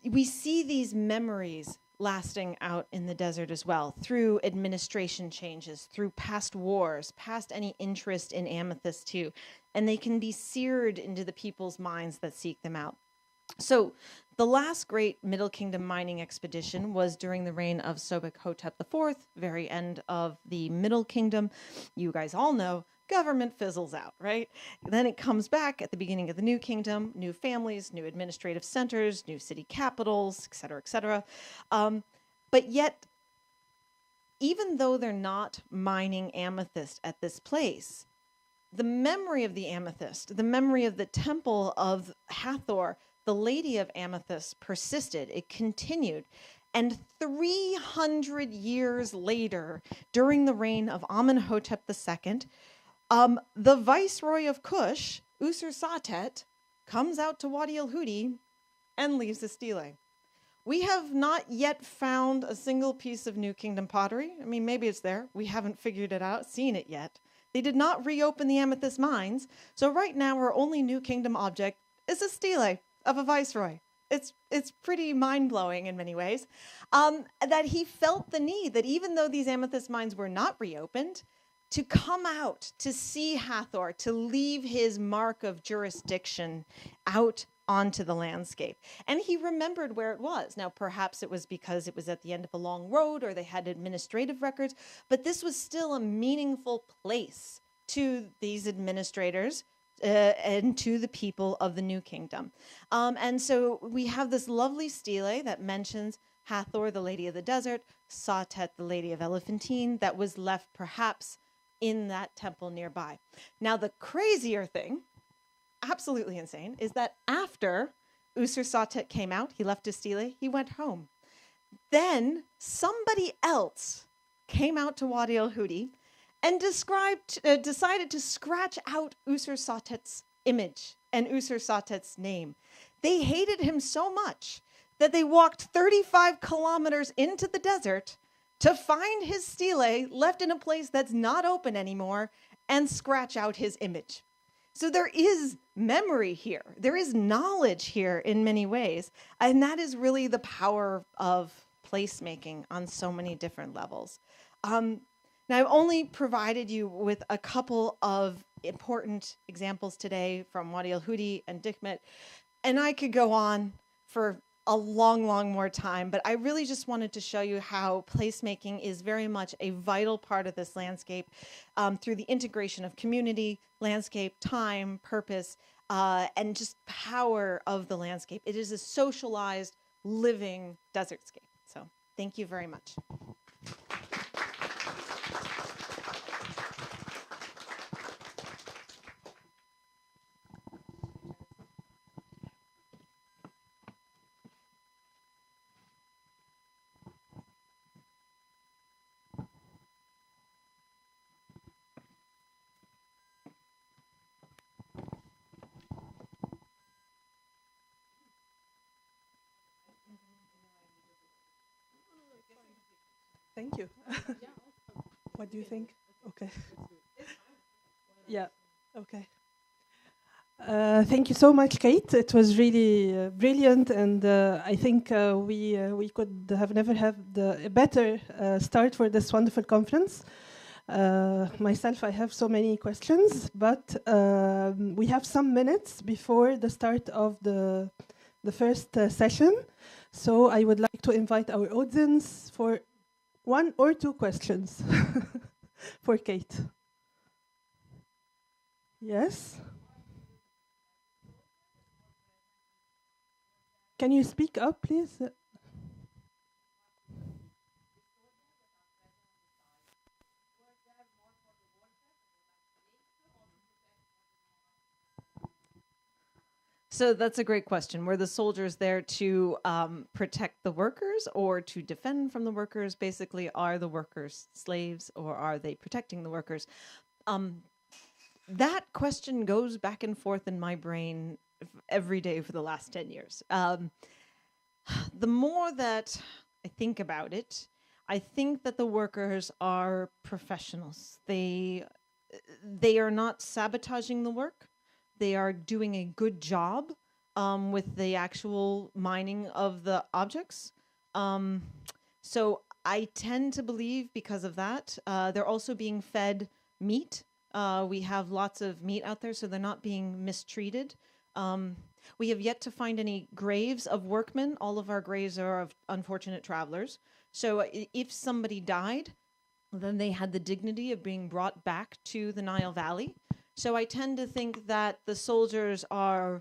we see these memories lasting out in the desert as well, through administration changes, through past wars, past any interest in amethyst, too. And they can be seared into the people's minds that seek them out. So the last great Middle Kingdom mining expedition was during the reign of Sobek-Hotep IV, very end of the Middle Kingdom. You guys all know government fizzles out, right? Then it comes back at the beginning of the New Kingdom, new families, new administrative centers, new city capitals, et cetera, et cetera. But yet, even though they're not mining amethyst at this place, the memory of the amethyst, the memory of the temple of Hathor, the Lady of Amethyst, persisted. It continued. And 300 years later, during the reign of Amenhotep II, the viceroy of Kush, Usersatet, comes out to Wadi el-Hudi and leaves a stele. We have not yet found a single piece of New Kingdom pottery. I mean, maybe it's there. We haven't figured it out, seen it yet. They did not reopen the amethyst mines. So right now, our only New Kingdom object is a stele of a viceroy. It's pretty mind-blowing in many ways, that he felt the need that even though these amethyst mines were not reopened, to come out, to see Hathor, to leave his mark of jurisdiction out onto the landscape. And he remembered where it was. Now, perhaps it was because it was at the end of a long road or they had administrative records, but this was still a meaningful place to these administrators and to the people of the New Kingdom. And so we have this lovely stele that mentions Hathor, the Lady of the Desert, Satet, the Lady of Elephantine, that was left perhaps in that temple nearby. Now, the crazier thing, absolutely insane, is that after Usersatet came out, he left his stele, he went home. Then somebody else came out to Wadi el-Hudi and decided to scratch out Usersatet's image and Usersatet's name. They hated him so much that they walked 35 kilometers into the desert to find his stele left in a place that's not open anymore and scratch out his image. So there is memory here. There is knowledge here in many ways. And that is really the power of placemaking on so many different levels. Now, I've only provided you with a couple of important examples today from Wadi el-Hudi and Dikmet, and I could go on for a long more time, but I really just wanted to show you how placemaking is very much a vital part of this landscape through the integration of community, landscape, time, purpose, and just power of the landscape. It is a socialized, living desertscape. So thank you very much. Thank you. What do you think? Okay. Yeah. Okay. Thank you so much, Kate. It was really brilliant, and I think we could have never had a better start for this wonderful conference. Myself, I have so many questions, but we have some minutes before the start of the first session. So I would like to invite our audience for 1 or 2 questions for Kate. Yes? Can you speak up, please? So that's a great question. Were the soldiers there to protect the workers or to defend from the workers? Basically, are the workers slaves or are they protecting the workers? That question goes back and forth in my brain every day for the last 10 years. The more that I think about it, I think that the workers are professionals. They are not sabotaging the work. They are doing a good job with the actual mining of the objects. So I tend to believe because of that. They're also being fed meat. We have lots of meat out there, so they're not being mistreated. We have yet to find any graves of workmen. All of our graves are of unfortunate travelers. So if somebody died, then they had the dignity of being brought back to the Nile Valley. So I tend to think that the soldiers are,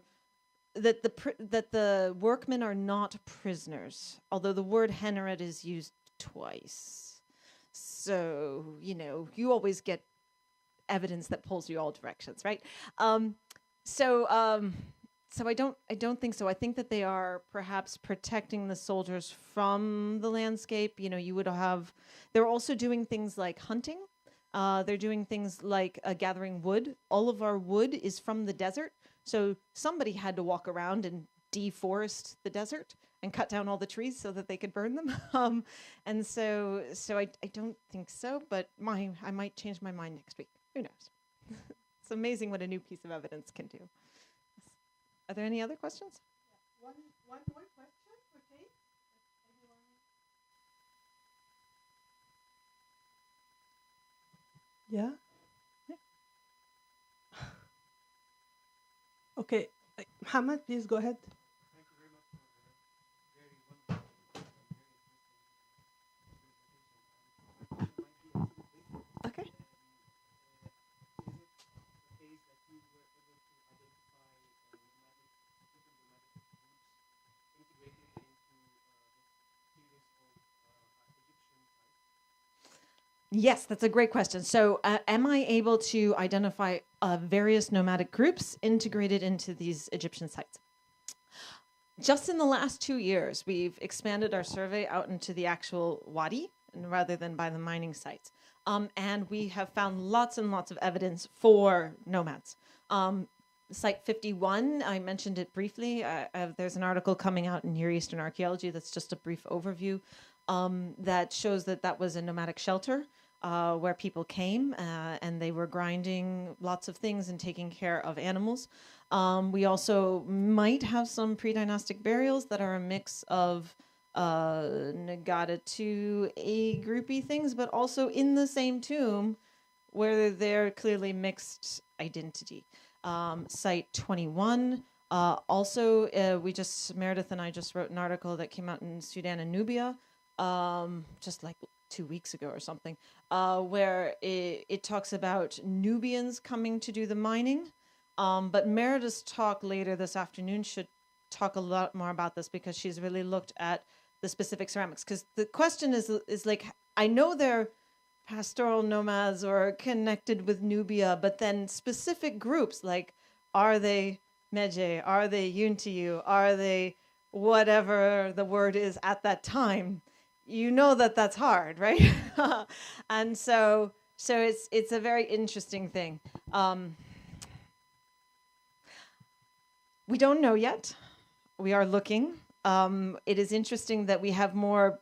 that the workmen are not prisoners, although the word heneret is used twice. So, you know, you always get evidence that pulls you all directions, right? So I don't think so. I think that they are perhaps protecting the soldiers from the landscape. You know, you would have, they're also doing things like hunting. They're doing things like gathering wood. All of our wood is from the desert. So somebody had to walk around and deforest the desert and cut down all the trees so that they could burn them. And so I don't think so, but I might change my mind next week. Who knows? It's amazing what a new piece of evidence can do. Are there any other questions? Yeah. One more question for Kate. Yeah. Okay, Muhammad, please go ahead. Thank you very much for the very wonderful presentation. Okay. Is it the case that you were able to identify different nomadic groups integrated into this series of Egyptian sites? Yes, that's a great question. So am I able to identify various nomadic groups integrated into these Egyptian sites? Just in the last 2 years, we've expanded our survey out into the actual wadi and rather than by the mining sites. And we have found lots and lots of evidence for nomads. Site 51, I mentioned it briefly. There's an article coming out in Near Eastern Archaeology that's just a brief overview that shows that that was a nomadic shelter where people came and they were grinding lots of things and taking care of animals. We also might have some pre-dynastic burials that are a mix of Nagata 2A groupie things, but also in the same tomb where they're clearly mixed identity. Site 21, also Meredith and I just wrote an article that came out in Sudan and Nubia just like 2 weeks ago or something, where it talks about Nubians coming to do the mining. But Meredith's talk later this afternoon should talk a lot more about this because she's really looked at the specific ceramics. Because the question is like, I know they're pastoral nomads or connected with Nubia, but then specific groups, like, are they Meje? Are they Yuntiyu? Are they whatever the word is at that time? You know that that's hard, right? And so it's a very interesting thing. We don't know yet. We are looking. It is interesting that we have more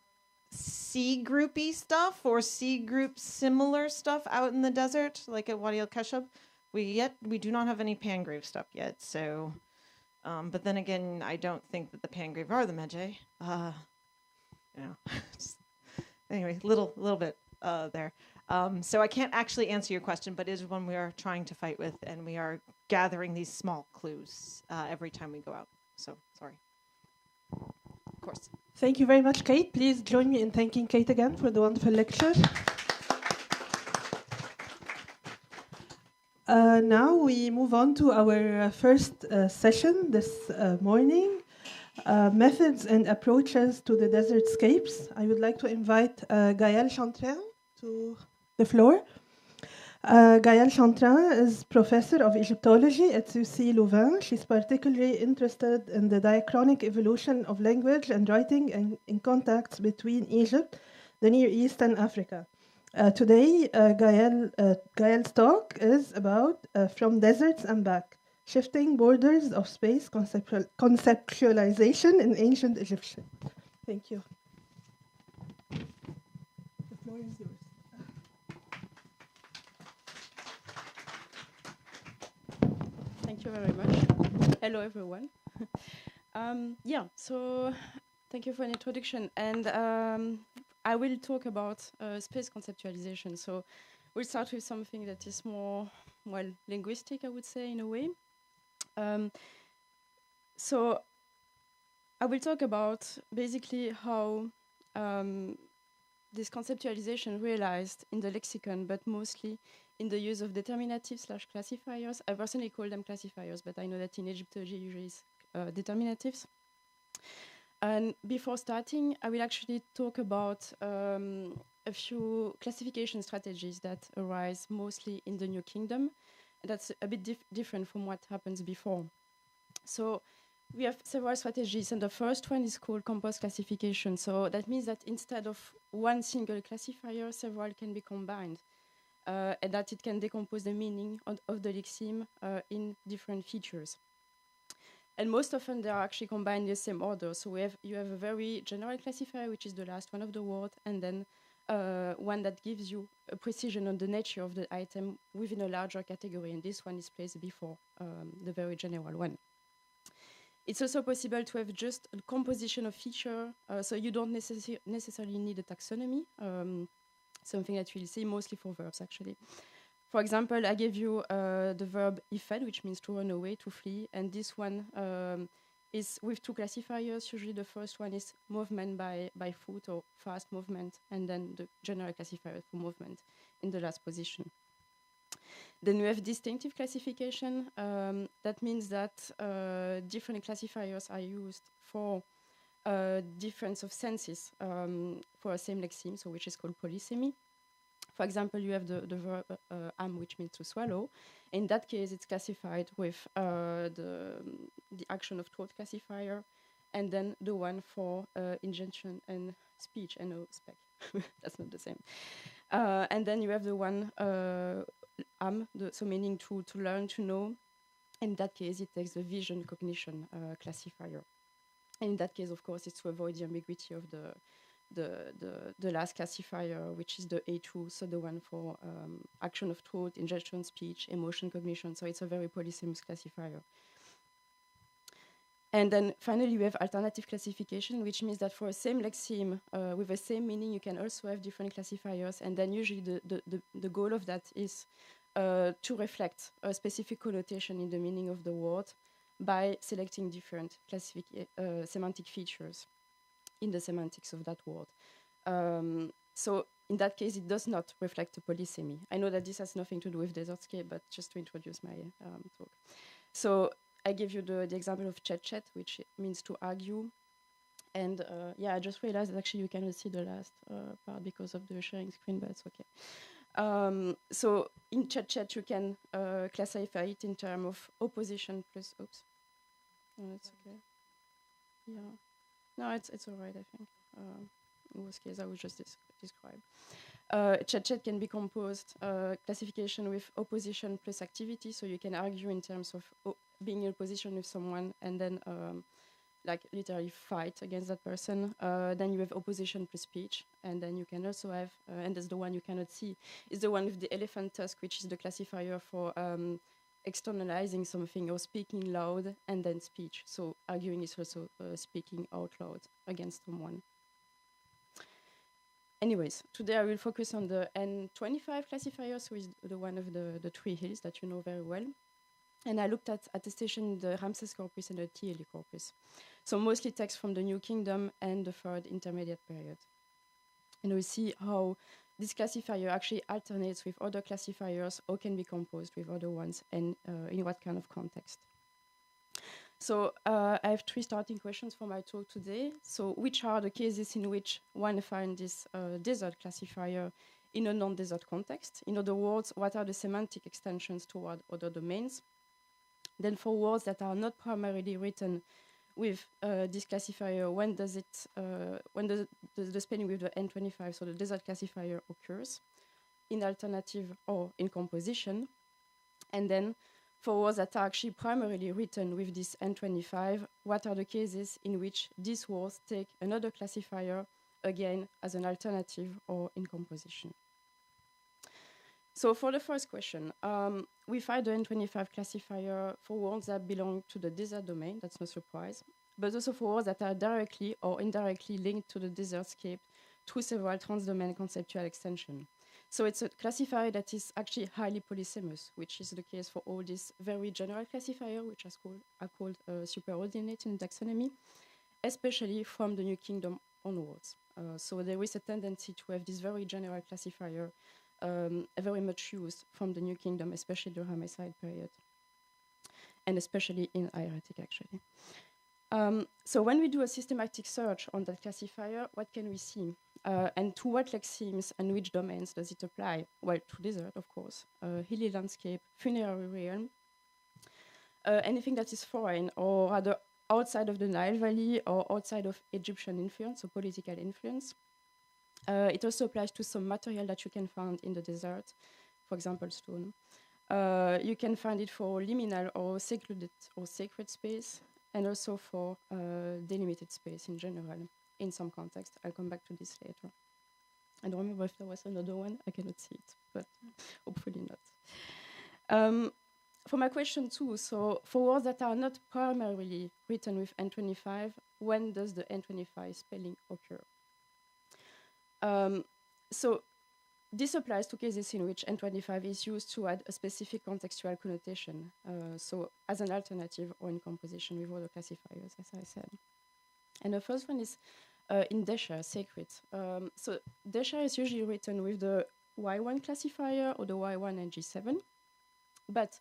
C groupy stuff or C group similar stuff out in the desert, like at Wadi al-Kashab. We do not have any Pangrave stuff yet. So, but then again, I don't think that the Pangrave are the Meje. Anyway, little bit there. So I can't actually answer your question, but it is one we are trying to fight with, and we are gathering these small clues every time we go out. So sorry. Of course. Thank you very much, Kate. Please join me in thanking Kate again for the wonderful lecture. Now we move on to our first session this morning, methods and approaches to the desertscapes. I would like to invite Gaëlle Chantrain to the floor. Gaëlle Chantrin is professor of Egyptology at UC Louvain. She's particularly interested in the diachronic evolution of language and writing and in contacts between Egypt, the Near East, and Africa. Today, Gaëlle's talk is about From Deserts and Back, Shifting Borders of Space Conceptualization in Ancient Egyptian. Thank you. The floor is yours. Thank you very much. Hello, everyone. Yeah, so thank you for an introduction. And I will talk about space conceptualization. So we'll start with something that is more, well, linguistic, I would say, in a way. So I will talk about basically how this conceptualization realized in the lexicon, but mostly in the use of determinatives / classifiers. I personally call them classifiers, but I know that in Egyptology usually it's determinatives. And before starting, I will actually talk about a few classification strategies that arise mostly in the New Kingdom. That's a bit different from what happens before. So we have several strategies, and the first one is called composed classification. So that means that instead of one single classifier, several can be combined. And that it can decompose the meaning of the lexeme in different features. And most often they are actually combined in the same order. So you have a very general classifier, which is the last one of the word, and then one that gives you a precision on the nature of the item within a larger category. And this one is placed before the very general one. It's also possible to have just a composition of feature, so you don't necessarily need a taxonomy. Something that we'll see mostly for verbs, actually. For example, I gave you the verb ifed, which means to run away, to flee, and this one is with two classifiers. Usually the first one is movement by foot or fast movement, and then the general classifier for movement in the last position. Then we have distinctive classification. That means that different classifiers are used for difference of senses for a same lexeme, so which is called polysemy. For example, you have the verb am, which means to swallow. In that case, it's classified with the action of thought classifier, and then the one for injunction and speech, and no spec. That's not the same. And then you have the one am, so meaning to learn, to know. In that case, it takes the vision cognition classifier. And in that case, of course, it's to avoid the ambiguity of the last classifier, which is the A2, so the one for action of thought, ingestion, speech, emotion, cognition. So it's a very polysemous classifier. And then finally, we have alternative classification, which means that for a same lexeme with the same meaning, you can also have different classifiers. And then usually the goal of that is to reflect a specific connotation in the meaning of the word by selecting different semantic features in the semantics of that word. So in that case, it does not reflect a polysemy. I know that this has nothing to do with desertscape, but just to introduce my talk. So I give you the example of chet, which means to argue. And yeah, I just realized that actually you cannot see the last part because of the sharing screen, but it's okay. So in chet, you can classify it in terms of opposition plus, oops. No, it's okay. Yeah. No, it's all right, I think. In most cases, I will just describe. Chet can be composed classification with opposition plus activity, so you can argue in terms of being in opposition with someone and then like literally fight against that person. Then you have opposition plus speech, and then you can also have, and that's the one you cannot see, is the one with the elephant tusk, which is the classifier for externalizing something or speaking loud and then speech. So arguing is also speaking out loud against someone. Anyways, today I will focus on the N25 classifier, so is the one of the three hills that you know very well. And I looked at attestation in the Ramses corpus and the Tieli corpus. So mostly text from the New Kingdom and the third intermediate period. And we see how this classifier actually alternates with other classifiers or can be composed with other ones and in what kind of context. So I have three starting questions for my talk today. So which are the cases in which one finds this desert classifier in a non-desert context. In other words, what are the semantic extensions toward other domains? Then for words that are not primarily written with this classifier, when does the spelling with the N25, so the desert classifier, occurs in alternative or in composition? And then for words that are actually primarily written with this N25, what are the cases in which these words take another classifier, again, as an alternative or in composition? So for the first question, we find the N25 classifier for words that belong to the desert domain, that's no surprise, but also for words that are directly or indirectly linked to the desertscape through several transdomain conceptual extensions. So it's a classifier that is actually highly polysemous, which is the case for all these very general classifiers, which are called superordinate in taxonomy, especially from the New Kingdom onwards. So there is a tendency to have this very general classifier very much used from the New Kingdom, especially the Ramesside period, and especially in hieratic, actually. So when we do a systematic search on that classifier, what can we see? And to what lexemes and which domains does it apply? Well, to desert, of course, hilly landscape, funerary realm, anything that is foreign or rather outside of the Nile Valley or outside of Egyptian influence or political influence. It also applies to some material that you can find in the desert, for example, stone. You can find it for liminal or secluded or sacred space, and also for delimited space in general, in some context. I'll come back to this later. I don't remember if there was another one. I cannot see it, but hopefully not. For my question too, so for words that are not primarily written with N25, when does the N25 spelling occur? So this applies to cases in which N25 is used to add a specific contextual connotation, so as an alternative or in composition with other classifiers, as I said. And the first one is in Desher, sacred. So Desher is usually written with the Y1 classifier or the Y1 and G7, but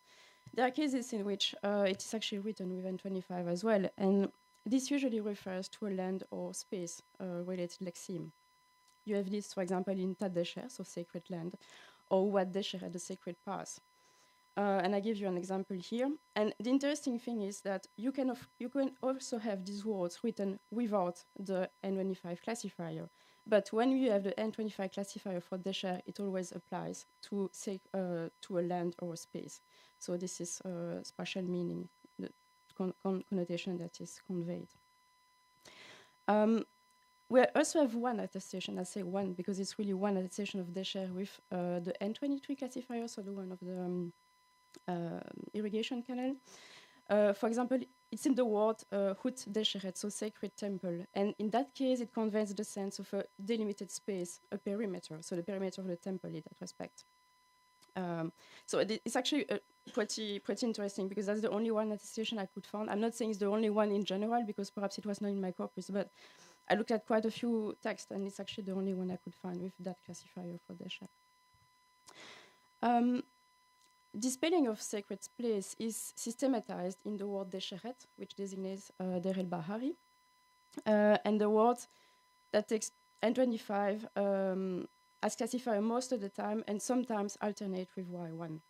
there are cases in which it is actually written with N25 as well, and this usually refers to a land or space related lexeme. You have this, for example, in Tat Desher, so sacred land, or Wat Desher, the sacred path. And I give you an example here. And the interesting thing is that you can also have these words written without the N25 classifier. But when you have the N25 classifier for Desher, it always applies to a land or a space. So this is spatial meaning, the connotation that is conveyed. We also have one attestation. I say one because it's really one attestation of Desher with the N23 classifier, so the one of the irrigation canal. For example, it's in the word Hut Desheret, so sacred temple. And in that case, it conveys the sense of a delimited space, a perimeter, so the perimeter of the temple in that respect. So it's actually pretty interesting because that's the only one attestation I could find. I'm not saying it's the only one in general because perhaps it was not in my corpus, but I looked at quite a few texts and it's actually the only one I could find with that classifier for Desher. The spelling of sacred place is systematized in the word Desheret, which designates Der el Bahari, and the word that takes N25 as classifier most of the time and sometimes alternate with Y1.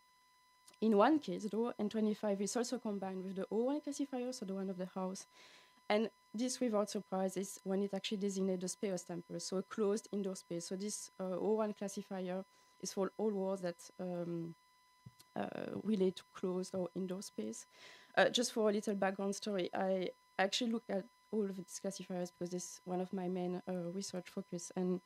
In one case, though, N25 is also combined with the O1 classifier, so the one of the house, and this, without surprise, is when it actually designates the speos temple, so a closed indoor space. So this O1 classifier is for all words that relate to closed or indoor space. Just for a little background story, I actually looked at all of these classifiers because this is one of my main research focus, and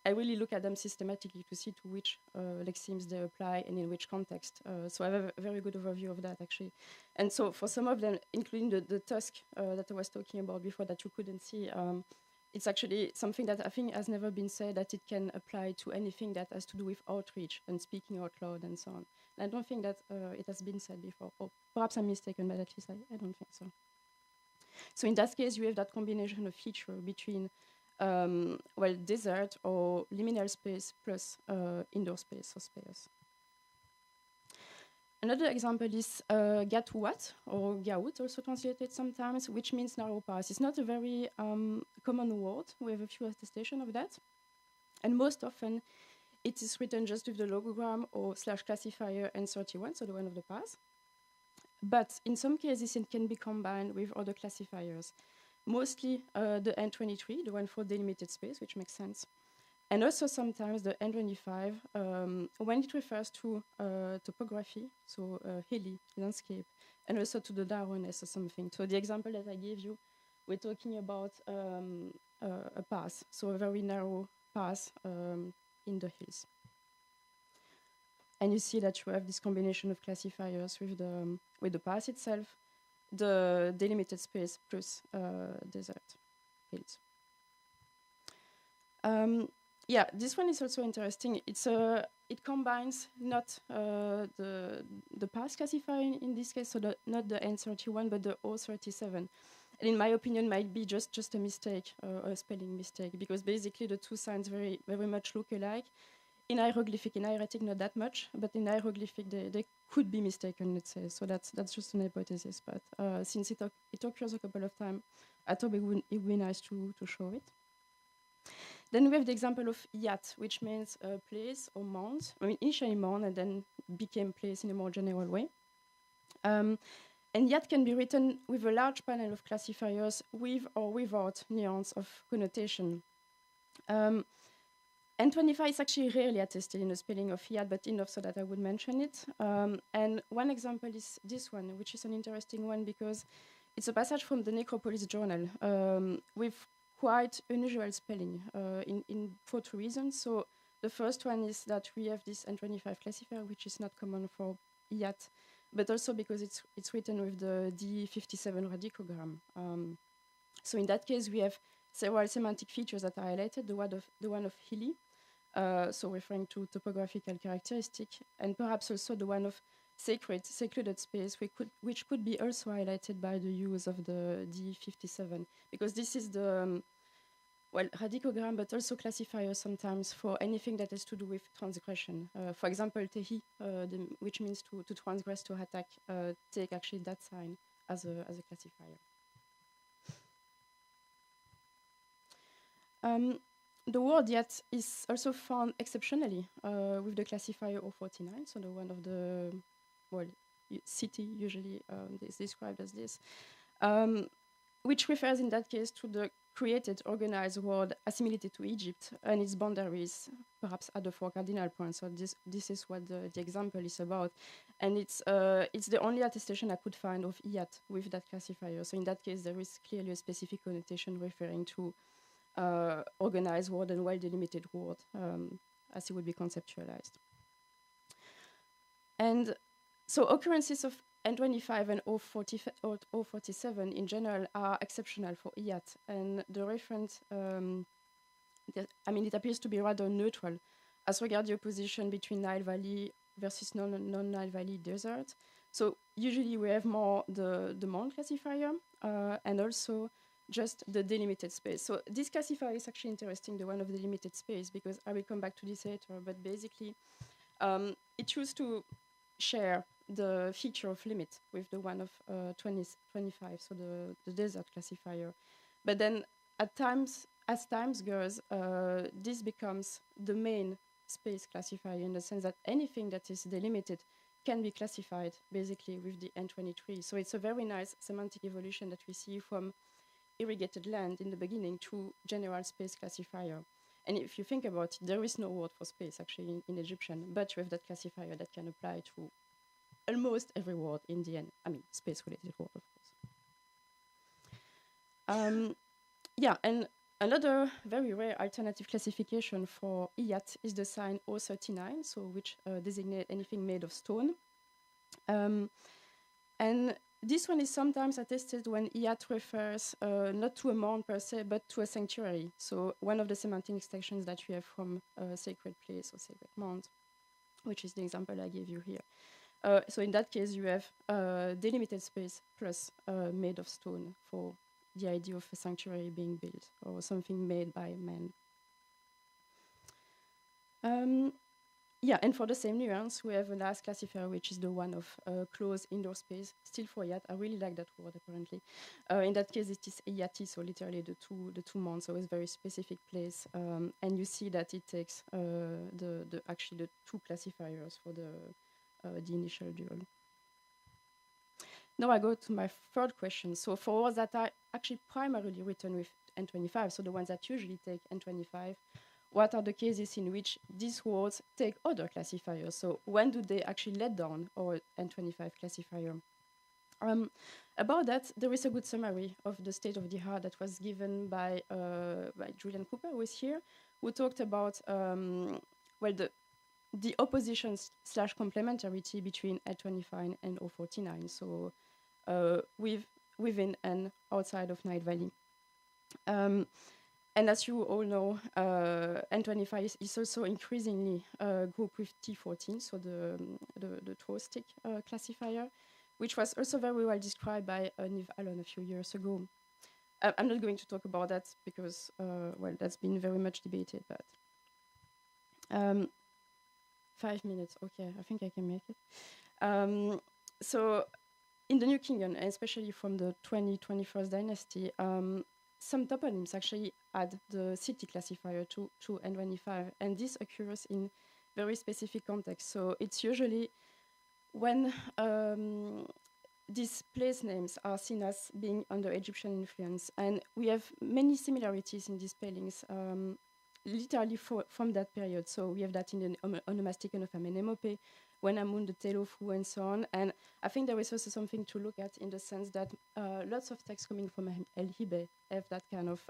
I really look at them systematically to see to which lexemes they apply and in which context. So I have a very good overview of that, actually. And so for some of them, including the tusk that I was talking about before that you couldn't see, it's actually something that I think has never been said, that it can apply to anything that has to do with outreach and speaking out loud and so on. And I don't think that it has been said before. Or perhaps I'm mistaken, but at least I don't think so. So in that case, you have that combination of feature between well, desert or liminal space plus indoor space or space. Another example is Gatuat or Gaut, also translated sometimes, which means narrow pass. It's not a very common word. We have a few attestations of that. And most often, it is written just with the logogram or / classifier N31, so the one of the path. But in some cases, it can be combined with other classifiers, mostly the N23, the one for delimited space, which makes sense. And also sometimes the N25, when it refers to topography, so hilly landscape, and also to the narrowness or something. So the example that I gave you, we're talking about a pass, so a very narrow pass in the hills. And you see that you have this combination of classifiers with the pass itself, the delimited space plus desert hills. Yeah, this one is also interesting. It combines not the pass classifier in this case, so not the N31, but the O37. And in my opinion, might be just a mistake, a spelling mistake, because basically the two signs very much look alike. In hieroglyphic, in hieratic, not that much, but in hieroglyphic, they could be mistaken, let's say. So that's just an hypothesis. But since it occurs a couple of times, I thought it would be nice to show it. Then we have the example of yat, which means place or mound. I mean, initially mound and then became place in a more general way. And yat can be written with a large panel of classifiers with or without nuance of connotation. N25 is actually rarely attested in the spelling of yat, but enough so that I would mention it. And one example is this one, which is an interesting one because it's a passage from the Necropolis Journal with quite unusual spelling for two reasons. So the first one is that we have this N25 classifier, which is not common for yat, but also because it's written with the D57 radicogram. So in that case, we have several semantic features that are highlighted, the one of hilly, so referring to topographical characteristic, and perhaps also the one of secluded space, which could be also highlighted by the use of the D57, because this is the radicogram, but also classifier sometimes for anything that has to do with transgression. For example, tehi, which means to transgress, to attack, take actually that sign as a classifier. The word yet is also found exceptionally with the classifier 049, so the one of the city usually is described as this, which refers in that case to the created, organized world assimilated to Egypt and its boundaries, perhaps at the 4 cardinal points. So this is what the example is about, and it's the only attestation I could find of yat with that classifier. So in that case, there is clearly a specific connotation referring to organized world and well-delimited world, as it would be conceptualized. And so occurrences of N25 and 047 in general are exceptional for IAT, and the reference, it appears to be rather neutral as regards the opposition between Nile Valley versus non-Nile Valley desert. So usually we have more the mound classifier and also just the delimited space. So this classifier is actually interesting, the one of the delimited space, because I will come back to this later, but basically it chose to share the feature of limit with the one of 25, so the desert classifier. But then at times, as times goes, this becomes the main space classifier in the sense that anything that is delimited can be classified basically with the N23. So it's a very nice semantic evolution that we see from irrigated land in the beginning to general space classifier. And if you think about it, there is no word for space actually in Egyptian, but you have that classifier that can apply to almost every word in the end. I mean, space-related word, of course. Yeah, and another very rare alternative classification for IAT is the sign 039, so which designate anything made of stone. And this one is sometimes attested when IAT refers not to a mound per se, but to a sanctuary. So one of the semantic extensions that we have from a sacred place or sacred mound, which is the example I gave you here. So in that case, you have delimited space plus made of stone for the idea of a sanctuary being built or something made by man. Yeah, and for the same nuance, we have a last classifier, which is the one of closed indoor space, still for yat. I really like that word, apparently. In that case, it is yati, so literally the two months, so it's a very specific place. And you see that it takes actually the two classifiers for the initial dual. Now I go to my third question. So for words that are actually primarily written with N25, so the ones that usually take N25, what are the cases in which these words take other classifiers? So when do they actually let down our N25 classifier? About that, there is a good summary of the state of the art that was given by Julian Cooper, who is here, who talked about the opposition / complementarity between N25 and O49. So within and outside of Nile Valley. And as you all know, N25 is also increasingly grouped with T14, so the Trostick classifier, which was also very well described by Niv Allen a few years ago. I'm not going to talk about that because, well, that's been very much debated, but 5 minutes, okay, I think I can make it. So in the New Kingdom, and especially from the 21st dynasty, some toponyms actually add the city classifier to N25, and this occurs in very specific contexts. So it's usually when these place names are seen as being under Egyptian influence, and we have many similarities in these spellings, literally from that period. So we have that in the onomastic of Amenemope, when Amun, the Telofu, and so on. And I think there is also something to look at in the sense that lots of texts coming from El Hibe have that kind of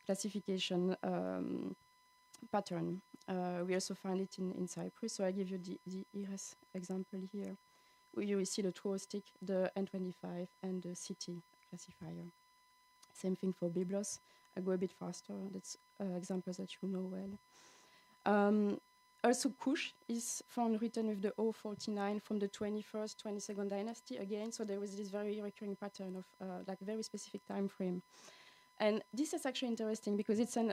classification pattern. We also find it in Cyprus. So I give you the Iris example here, where you will see the Trostick, the N25, and the city classifier. Same thing for Byblos. I go a bit faster. That's examples that you know well. Also, Kush is found written with the O49 from the 21st, 22nd dynasty again. So there was this very recurring pattern of like very specific time frame. And this is actually interesting because it's an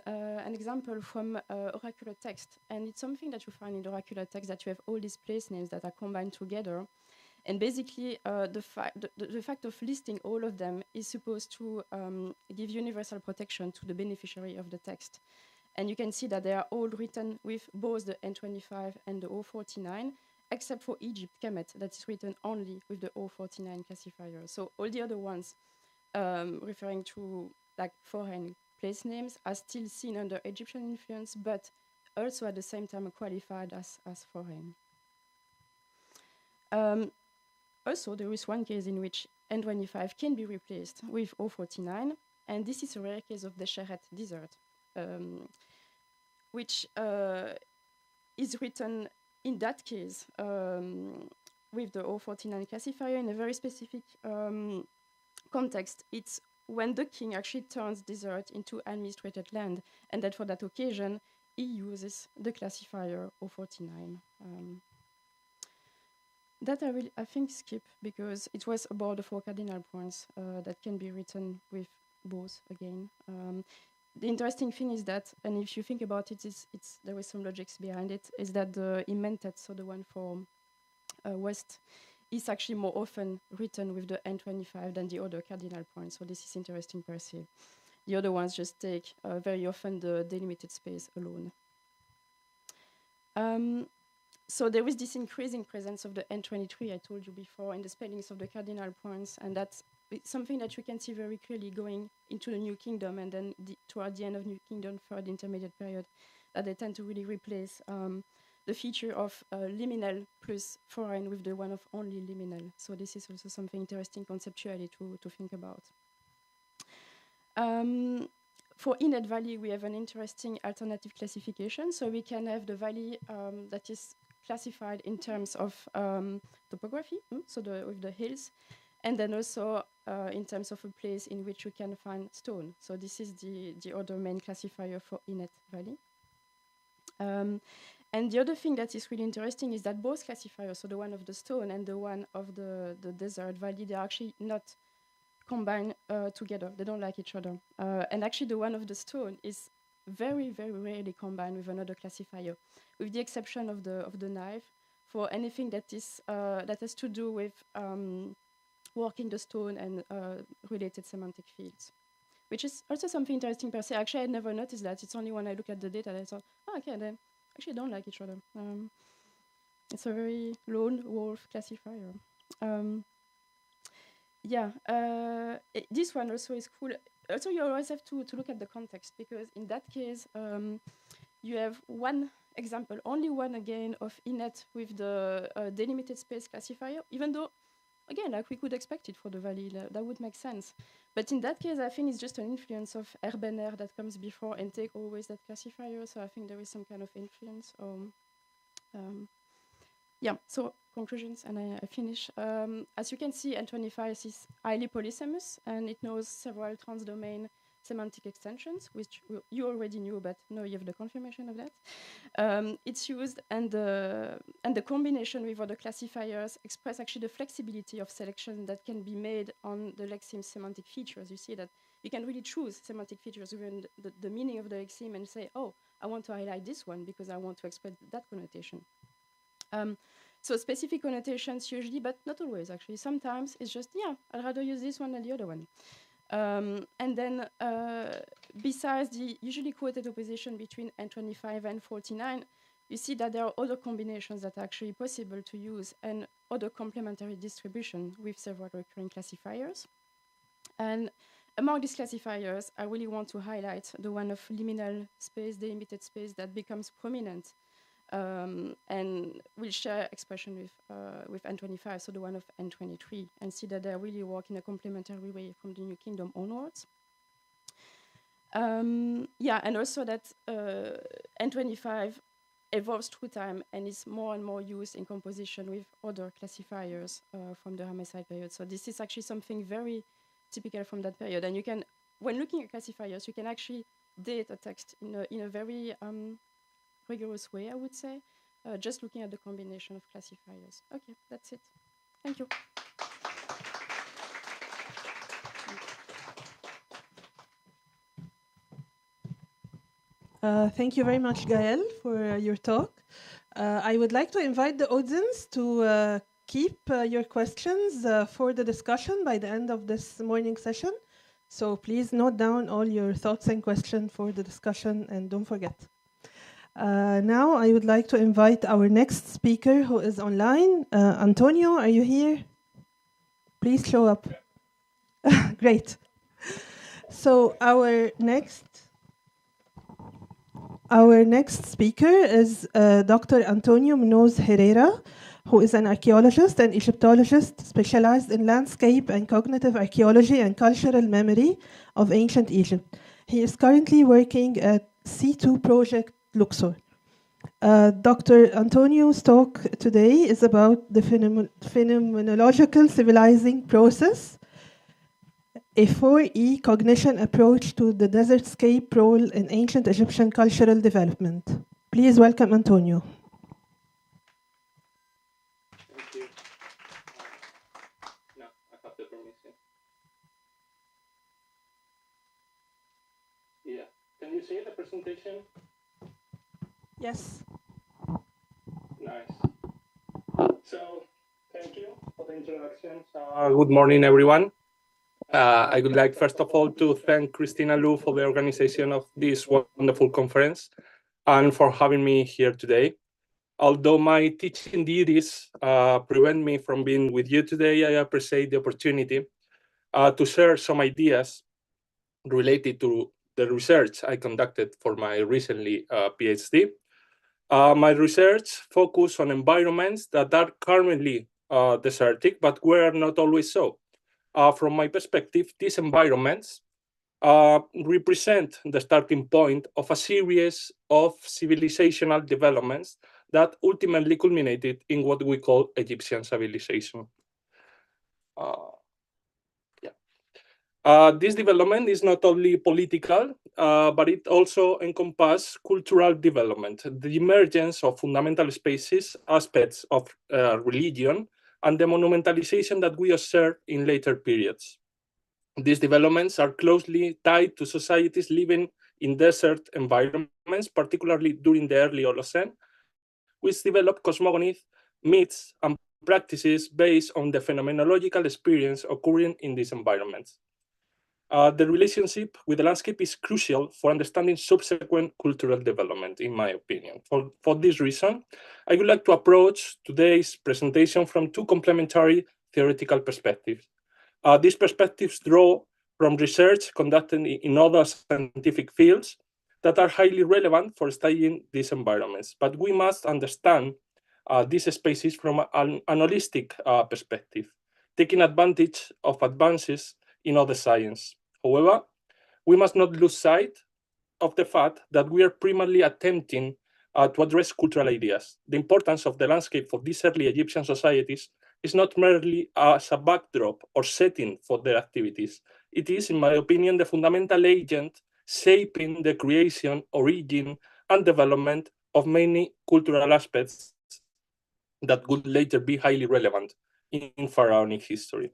example from oracular text. And it's something that you find in the oracular text, that you have all these place names that are combined together. And basically, the fact of listing all of them is supposed to give universal protection to the beneficiary of the text. And you can see that they are all written with both the N25 and the O49, except for Egypt, Kemet, that is written only with the O49 classifier. So all the other ones referring to like foreign place names are still seen under Egyptian influence, but also at the same time qualified as foreign. Also, there is one case in which N25 can be replaced with O49, and this is a rare case of the Sheret Desert, which is written in that case with the O49 classifier in a very specific context. It's when the king actually turns desert into administrated land, and that for that occasion, he uses the classifier O49. That I will, I think, skip because it was about the 4 cardinal points that can be written with both again. The interesting thing is that, and if you think about it, there is some logics behind it, is that the Immentet, so the one for West, is actually more often written with the N25 than the other cardinal points. So this is interesting per se. The other ones just take very often the delimited space alone. So there is this increasing presence of the N23 I told you before in the spellings of the cardinal points, and that's something that you can see very clearly going into the New Kingdom, and then toward the end of New Kingdom, third intermediate period, that they tend to really replace the feature of liminal plus foreign with the one of only liminal. So this is also something interesting conceptually to think about. For Inet Valley, we have an interesting alternative classification. So we can have the valley that is classified in terms of topography, so with the hills, and then also in terms of a place in which you can find stone. So this is the other main classifier for Inet Valley. And the other thing that is really interesting is that both classifiers, so the one of the stone and the one of the desert valley, they are actually not combined together. They don't like each other. And actually the one of the stone is very, very rarely combined with another classifier, with the exception of the knife, for anything that is that has to do with working the stone and related semantic fields, which is also something interesting per se. Actually, I never noticed that. It's only when I look at the data that I thought, oh, okay, they actually don't like each other. It's a very lone wolf classifier. This one also is cool. Also, you always have to look at the context, because in that case, you have one example, only one again, of INET with the delimited space classifier, even though, again, like we could expect it for the valley, that would make sense. But in that case, I think it's just an influence of Erbener that comes before and take always that classifier. So I think there is some kind of influence. So conclusions, and I finish. As you can see, N25 is highly polysemous, and it knows several transdomain semantic extensions, which you already knew, but now you have the confirmation of that. It's used, and the combination with other classifiers express actually the flexibility of selection that can be made on the lexeme semantic features. You see that you can really choose semantic features within the meaning of the lexeme and say, oh, I want to highlight this one because I want to express that connotation. So specific connotations usually, but not always actually. Sometimes it's just, yeah, I'd rather use this one than the other one. And then besides the usually quoted opposition between N25 and 49, you see that there are other combinations that are actually possible to use and other complementary distribution with several recurring classifiers. And among these classifiers, I really want to highlight the one of liminal space, delimited space, that becomes prominent and will share expression with N25, so the one of N23, and see that they really work in a complementary way from the New Kingdom onwards. And also that N25 evolves through time and is more and more used in composition with other classifiers from the Ramesside period. So this is actually something very typical from that period. And you can, when looking at classifiers, you can actually date a text in a very rigorous way, I would say, just looking at the combination of classifiers. Okay, that's it. Thank you. Thank you very much, Gael, for your talk. I would like to invite the audience to keep your questions for the discussion by the end of this morning session. So please note down all your thoughts and questions for the discussion, and don't forget. Now I would like to invite our next speaker who is online. Antonio, are you here? Please show up. Great. So our next speaker is Dr. Antonio Munoz Herrera, who is an archaeologist and Egyptologist specialized in landscape and cognitive archaeology and cultural memory of ancient Egypt. He is currently working at C2 Project Luxor. Dr. Antonio's talk today is about the phenomenological civilizing process, a 4E cognition approach to the desertscape role in ancient Egyptian cultural development. Please welcome Antonio. Thank you. No, I have the permission. Yeah. Can you see the presentation? Yes. Nice. So, thank you for the introduction. Good morning, everyone. I would like, first of all, to thank Christina Lu for the organization of this wonderful conference and for having me here today. Although my teaching duties prevent me from being with you today, I appreciate the opportunity to share some ideas related to the research I conducted for my recently PhD. My research focused on environments that are currently desertic, but were not always so. From my perspective, these environments represent the starting point of a series of civilizational developments that ultimately culminated in what we call Egyptian civilization. This development is not only political, but it also encompasses cultural development, the emergence of fundamental spaces, aspects of religion, and the monumentalization that we observe in later periods. These developments are closely tied to societies living in desert environments, particularly during the early Holocene, which developed cosmogonies, myths, and practices based on the phenomenological experience occurring in these environments. The relationship with the landscape is crucial for understanding subsequent cultural development, in my opinion. For this reason, I would like to approach today's presentation from two complementary theoretical perspectives. These perspectives draw from research conducted in other scientific fields that are highly relevant for studying these environments, but we must understand these spaces from an holistic perspective, taking advantage of advances in other science. However, we must not lose sight of the fact that we are primarily attempting to address cultural ideas. The importance of the landscape for these early Egyptian societies is not merely as a backdrop or setting for their activities. It is, in my opinion, the fundamental agent shaping the creation, origin, and development of many cultural aspects that would later be highly relevant in pharaonic history.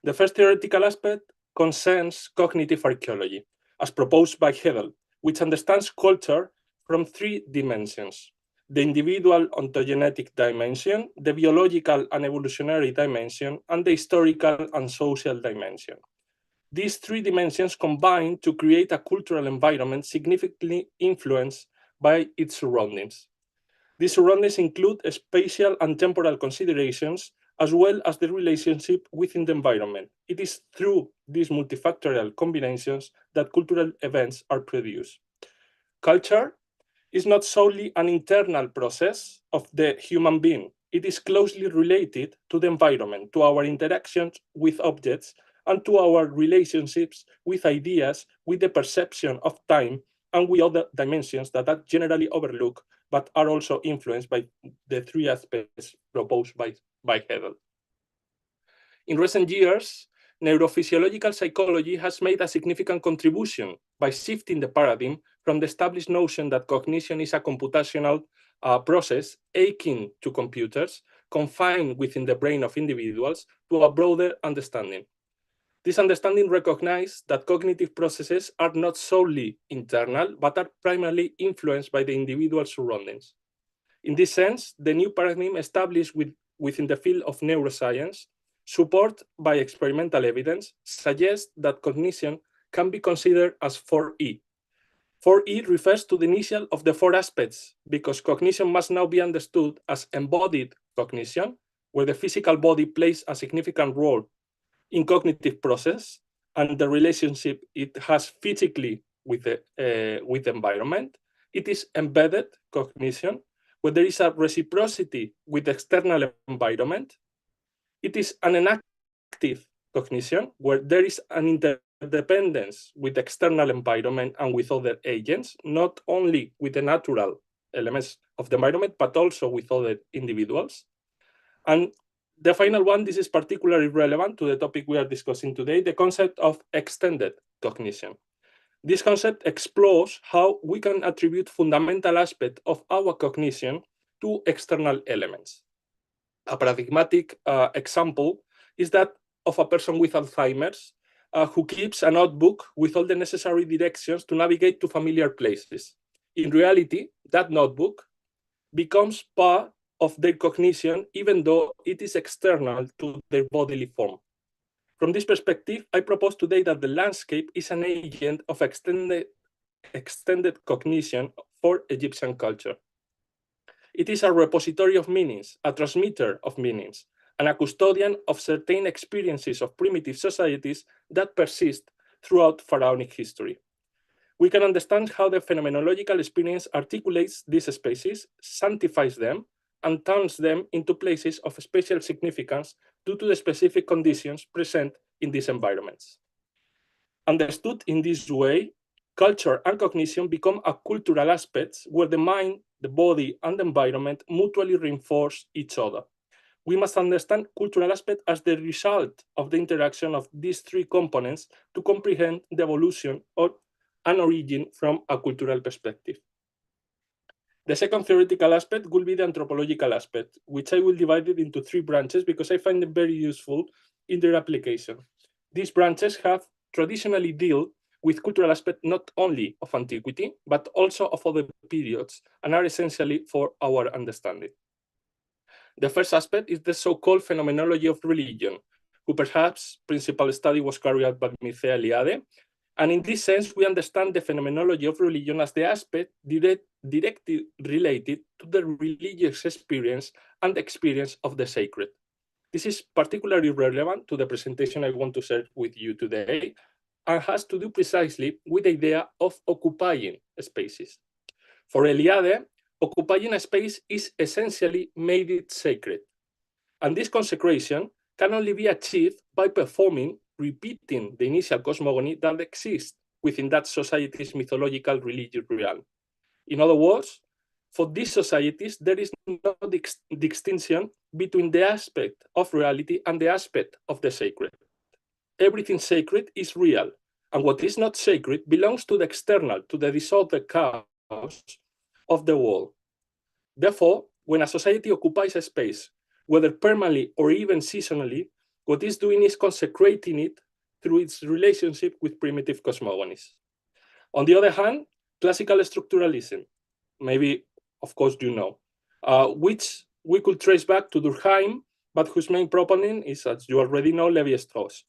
The first theoretical aspect concerns cognitive archaeology, as proposed by Hegel, which understands culture from three dimensions: the individual ontogenetic dimension, the biological and evolutionary dimension, and the historical and social dimension. These three dimensions combine to create a cultural environment significantly influenced by its surroundings. These surroundings include spatial and temporal considerations, as well as the relationship within the environment. It is through these multifactorial combinations that cultural events are produced. Culture is not solely an internal process of the human being. It is closely related to the environment, to our interactions with objects, and to our relationships with ideas, with the perception of time, and with other dimensions that are generally overlooked, but are also influenced by the three aspects proposed by Hegel. In recent years, neurophysiological psychology has made a significant contribution by shifting the paradigm from the established notion that cognition is a computational process akin to computers, confined within the brain of individuals, to a broader understanding. This understanding recognizes that cognitive processes are not solely internal, but are primarily influenced by the individual surroundings. In this sense, the new paradigm established within the field of neuroscience, supported by experimental evidence, suggests that cognition can be considered as 4E. 4E refers to the initial of the four aspects, because cognition must now be understood as embodied cognition, where the physical body plays a significant role in cognitive process and the relationship it has physically with the environment. It is embedded cognition, where there is a reciprocity with the external environment. It is an enactive cognition, where there is an interdependence with the external environment and with other agents, not only with the natural elements of the environment, but also with other individuals. And the final one, this is particularly relevant to the topic we are discussing today, the concept of extended cognition. This concept explores how we can attribute fundamental aspects of our cognition to external elements. A paradigmatic example is that of a person with Alzheimer's who keeps a notebook with all the necessary directions to navigate to familiar places. In reality, that notebook becomes part of their cognition, even though it is external to their bodily form. From this perspective, I propose today that the landscape is an agent of extended cognition for Egyptian culture. It is a repository of meanings, a transmitter of meanings, and a custodian of certain experiences of primitive societies that persist throughout pharaonic history. We can understand how the phenomenological experience articulates these spaces, sanctifies them, and turns them into places of special significance due to the specific conditions present in these environments. Understood in this way, culture and cognition become a cultural aspects where the mind, the body, and the environment mutually reinforce each other. We must understand cultural aspect as the result of the interaction of these three components to comprehend the evolution of an origin from a cultural perspective. The second theoretical aspect will be the anthropological aspect, which I will divide it into three branches because I find them very useful in their application. These branches have traditionally dealt with cultural aspect not only of antiquity, but also of other periods, and are essentially for our understanding. The first aspect is the so-called phenomenology of religion, whose perhaps principal study was carried out by Mircea Eliade. And in this sense, we understand the phenomenology of religion as the aspect directly related to the religious experience and experience of the sacred. This is particularly relevant to the presentation I want to share with you today, and has to do precisely with the idea of occupying spaces. For Eliade, occupying a space is essentially made it sacred. And this consecration can only be achieved by performing, repeating the initial cosmogony that exists within that society's mythological religious realm. In other words, for these societies, there is no distinction between the aspect of reality and the aspect of the sacred. Everything sacred is real, and what is not sacred belongs to the external, to the disordered chaos of the world. Therefore, when a society occupies a space, whether permanently or even seasonally, what it's doing is consecrating it through its relationship with primitive cosmogonies. On the other hand, classical structuralism, maybe, of course, you know, which we could trace back to Durkheim, but whose main proponent is, as you already know, Lévi-Strauss,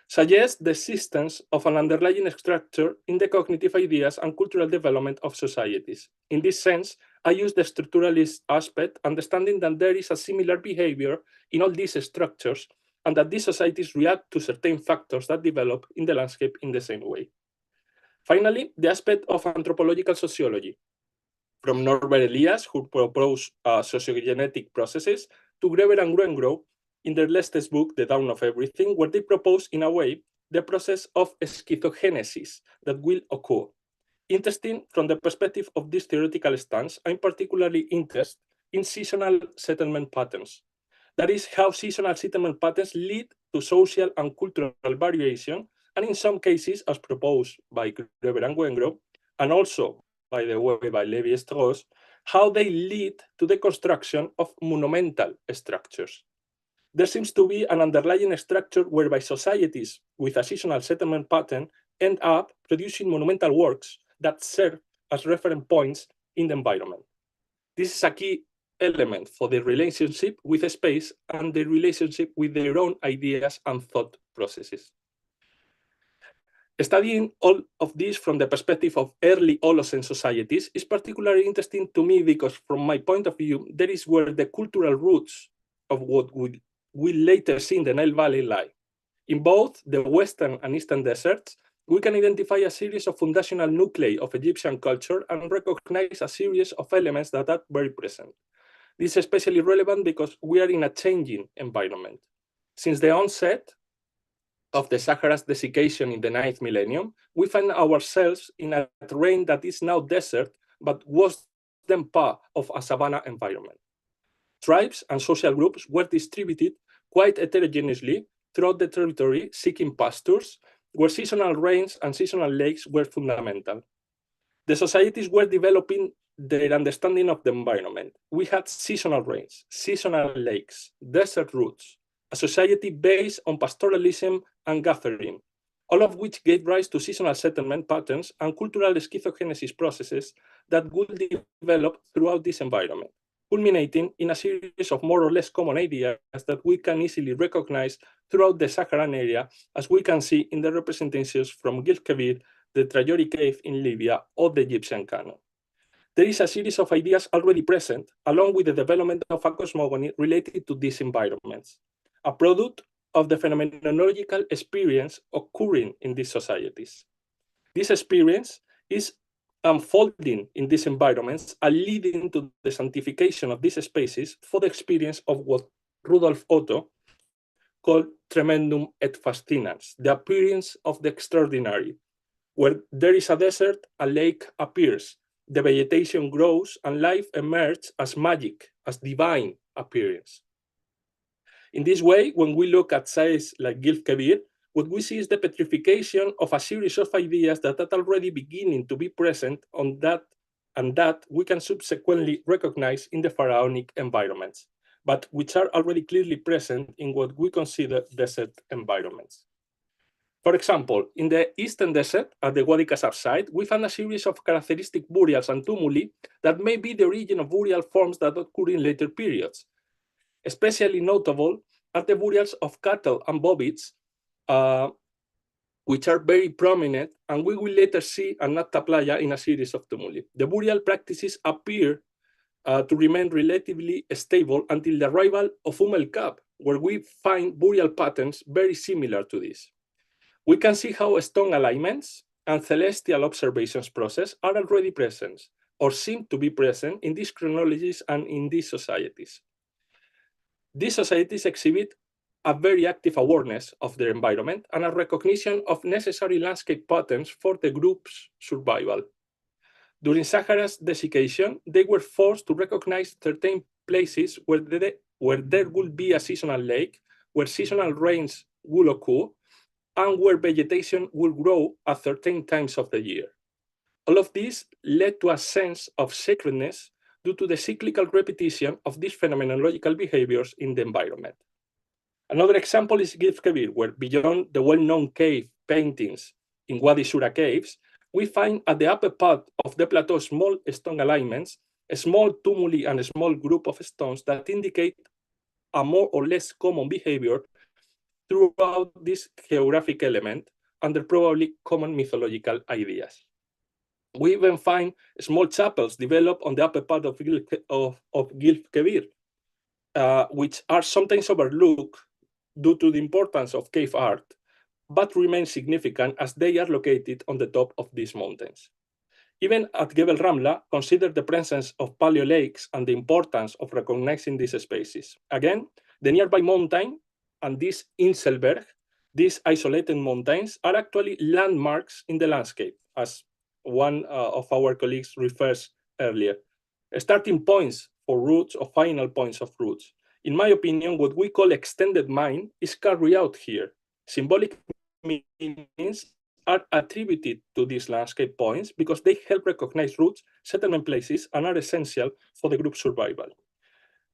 suggests the existence of an underlying structure in the cognitive ideas and cultural development of societies. In this sense, I use the structuralist aspect, understanding that there is a similar behavior in all these structures, and that these societies react to certain factors that develop in the landscape in the same way. Finally, the aspect of anthropological sociology, from Norbert Elias, who proposed sociogenetic processes, to Greber and Gruengrove in their latest book, The Dawn of Everything, where they propose, in a way, the process of schizogenesis that will occur. Interesting from the perspective of this theoretical stance, I'm particularly interested in seasonal settlement patterns. That is, how seasonal settlement patterns lead to social and cultural variation, and in some cases, as proposed by Greber and Gruengrove, and also, by the way, by Lévi-Strauss, how they lead to the construction of monumental structures. There seems to be an underlying structure whereby societies with a seasonal settlement pattern end up producing monumental works that serve as reference points in the environment. This is a key element for the relationship with space and the relationship with their own ideas and thought processes. Studying all of this from the perspective of early Holocene societies is particularly interesting to me because, from my point of view, that is where the cultural roots of what we later see in the Nile Valley lie. In both the Western and Eastern deserts, we can identify a series of foundational nuclei of Egyptian culture and recognize a series of elements that are very present. This is especially relevant because we are in a changing environment. Since the onset of the Sahara's desiccation in the 9th millennium, we find ourselves in a terrain that is now desert, but was then part of a savanna environment. Tribes and social groups were distributed quite heterogeneously throughout the territory, seeking pastures, where seasonal rains and seasonal lakes were fundamental. The societies were developing their understanding of the environment. We had seasonal rains, seasonal lakes, desert routes, a society based on pastoralism and gathering, all of which gave rise to seasonal settlement patterns and cultural schizogenesis processes that would develop throughout this environment, culminating in a series of more or less common ideas that we can easily recognize throughout the Saharan area, as we can see in the representations from Gilf Kebir, the Trajori Cave in Libya, or the Egyptian canon. There is a series of ideas already present, along with the development of a cosmogony related to these environments, a product of the phenomenological experience occurring in these societies. This experience is unfolding in these environments and leading to the sanctification of these spaces for the experience of what Rudolf Otto called tremendum et fascinans, the appearance of the extraordinary. Where there is a desert, a lake appears, the vegetation grows, and life emerges as magic, as divine appearance. In this way, when we look at sites like Gilf Kebir, what we see is the petrification of a series of ideas that are already beginning to be present on that, and that we can subsequently recognize in the pharaonic environments, but which are already clearly present in what we consider desert environments. For example, in the Eastern Desert, at the Wadi Kasab site, we found a series of characteristic burials and tumuli that may be the origin of burial forms that occur in later periods. Especially notable are the burials of cattle and bovines, which are very prominent, and we will later see at Natta Playa in a series of tumuli. The burial practices appear to remain relatively stable until the arrival of El Kab, where we find burial patterns very similar to this. We can see how stone alignments and celestial observations process are already present, or seem to be present, in these chronologies and in these societies. These societies exhibit a very active awareness of their environment and a recognition of necessary landscape patterns for the group's survival. During Sahara's desiccation, they were forced to recognize certain places where there would be a seasonal lake, where seasonal rains will occur, and where vegetation will grow at certain times of the year. All of this led to a sense of sacredness due to the cyclical repetition of these phenomenological behaviors in the environment. Another example is Gilf Kebir, where beyond the well-known cave paintings in Wadi Shura caves, we find at the upper part of the plateau small stone alignments, a small tumuli and a small group of stones that indicate a more or less common behavior throughout this geographic element under probably common mythological ideas. We even find small chapels developed on the upper part of Gilf Kebir, which are sometimes overlooked due to the importance of cave art, but remain significant as they are located on the top of these mountains. Even at Gebel Ramla, consider the presence of paleo lakes and the importance of recognizing these spaces. Again, the nearby mountain and this Inselberg, these isolated mountains, are actually landmarks in the landscape, as one of our colleagues refers earlier. Starting points for routes or final points of routes. In my opinion, what we call extended mind is carried out here. Symbolic meanings are attributed to these landscape points because they help recognize routes, settlement places, and are essential for the group's survival.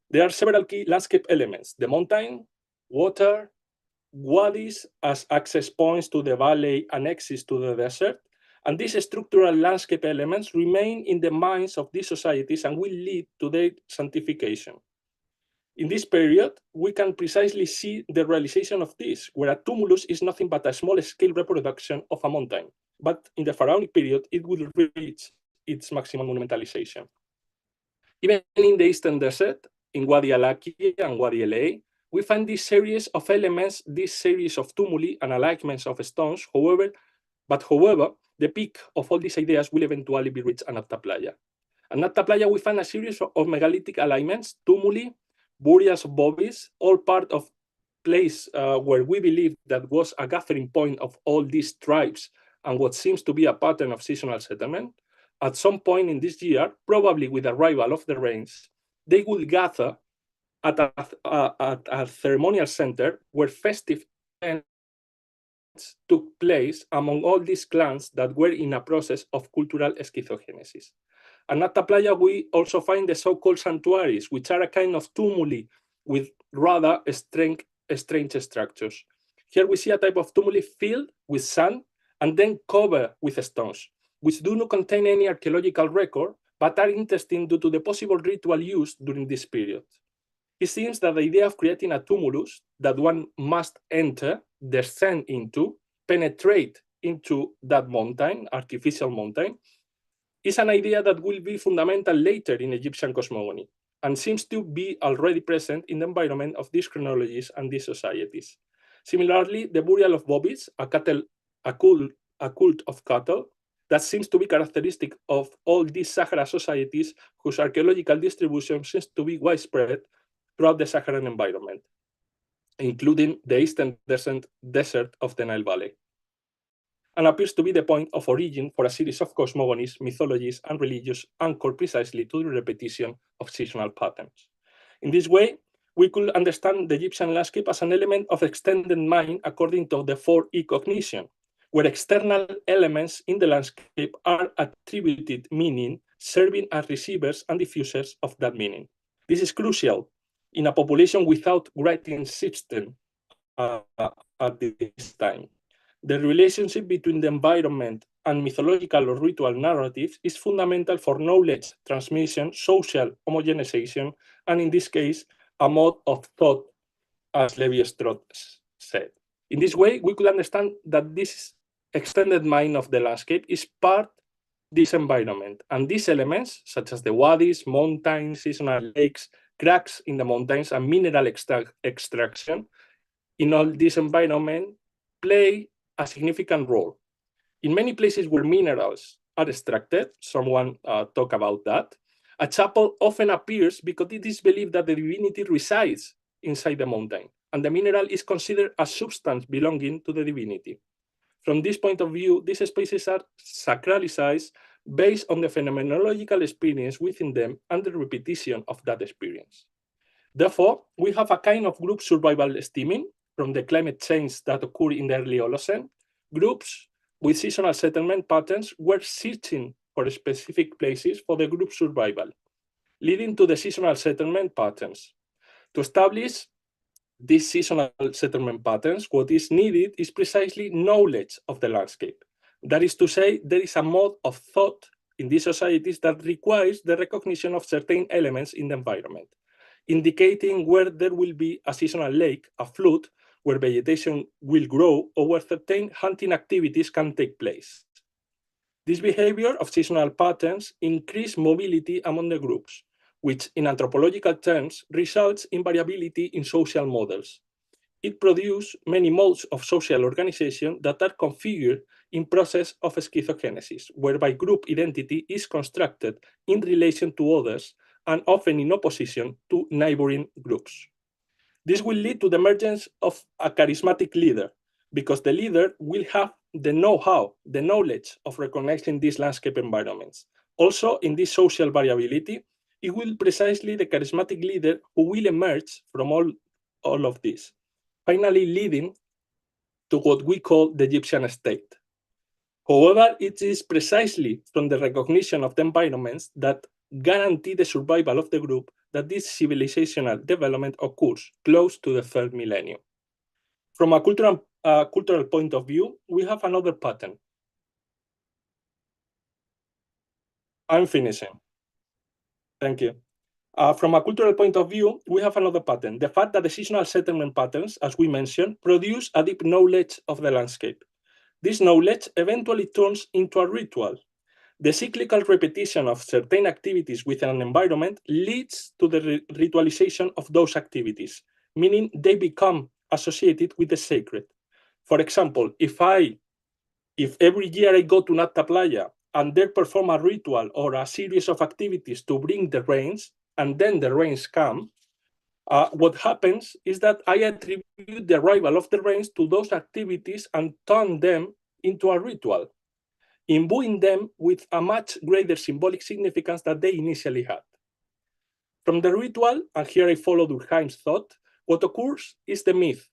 There are several key landscape elements: the mountain, water, wadis as access points to the valley and exits to the desert, and these structural landscape elements remain in the minds of these societies and will lead to their sanctification. In this period, we can precisely see the realization of this, where a tumulus is nothing but a small-scale reproduction of a mountain, but in the pharaonic period, it will reach its maximum monumentalization. Even in the Eastern Desert, in Wadi al-Aki and Wadi al-A, we find this series of elements, this series of tumuli and alignments of stones. However, the peak of all these ideas will eventually be reached at Natta Playa. At Natta Playa, we find a series of megalithic alignments, tumuli, burials of bodies, all part of place where we believe that was a gathering point of all these tribes and what seems to be a pattern of seasonal settlement. At some point in this year, probably with the arrival of the rains, they will gather at a ceremonial center where festive events took place among all these clans that were in a process of cultural schizogenesis. At Natta Playa, we also find the so-called sanctuaries, which are a kind of tumuli with rather strange structures. Here we see a type of tumuli filled with sand and then covered with stones, which do not contain any archaeological record, but are interesting due to the possible ritual used during this period. It seems that the idea of creating a tumulus that one must enter, descend into, penetrate into that mountain, artificial mountain, is an idea that will be fundamental later in Egyptian cosmogony and seems to be already present in the environment of these chronologies and these societies. Similarly, the burial of bobbies, a cult of cattle, that seems to be characteristic of all these Sahara societies whose archaeological distribution seems to be widespread throughout the Saharan environment, including the Eastern Desert of the Nile Valley, and appears to be the point of origin for a series of cosmogonies, mythologies, and religions anchored precisely to the repetition of seasonal patterns. In this way, we could understand the Egyptian landscape as an element of extended mind according to the 4E cognition, where external elements in the landscape are attributed meaning, serving as receivers and diffusers of that meaning. This is crucial in a population without writing system at this time. The relationship between the environment and mythological or ritual narratives is fundamental for knowledge transmission, social homogenization, and in this case, a mode of thought, as Levi-Strauss said. In this way, we could understand that this extended mind of the landscape is part this environment, and these elements, such as the wadis, mountains, seasonal lakes, cracks in the mountains, and mineral extraction, in all this environment, play a significant role. In many places where minerals are extracted, someone talked about that, a chapel often appears because it is believed that the divinity resides inside the mountain, and the mineral is considered a substance belonging to the divinity. From this point of view, these spaces are sacralized based on the phenomenological experience within them and the repetition of that experience. Therefore, we have a kind of group survival stemming from the climate change that occurred in the early Holocene. Groups with seasonal settlement patterns were searching for specific places for the group survival, leading to the seasonal settlement patterns. To establish these seasonal settlement patterns, what is needed is precisely knowledge of the landscape. That is to say, there is a mode of thought in these societies that requires the recognition of certain elements in the environment, indicating where there will be a seasonal lake, a flood, where vegetation will grow, or where certain hunting activities can take place. This behavior of seasonal patterns increase mobility among the groups, which in anthropological terms results in variability in social models. It produces many modes of social organization that are configured in process of schizogenesis, whereby group identity is constructed in relation to others and often in opposition to neighboring groups. This will lead to the emergence of a charismatic leader, because the leader will have the know-how, the knowledge of recognizing these landscape environments. Also, in this social variability, it will precisely the charismatic leader who will emerge from all of this, finally leading to what we call the Egyptian state. However, it is precisely from the recognition of the environments that guarantee the survival of the group that this civilizational development occurs close to the third millennium. From a cultural point of view, we have another pattern. I'm finishing. Thank you. From a cultural point of view, we have another pattern. The fact that the seasonal settlement patterns, as we mentioned, produce a deep knowledge of the landscape. This knowledge eventually turns into a ritual. The cyclical repetition of certain activities within an environment leads to the ritualization of those activities, meaning they become associated with the sacred. For example, if every year I go to Nata Playa and there perform a ritual or a series of activities to bring the rains, and then the rains come, what happens is that I attribute the arrival of the rains to those activities and turn them into a ritual, imbuing them with a much greater symbolic significance than they initially had. From the ritual, and here I follow Durkheim's thought, what occurs is the myth.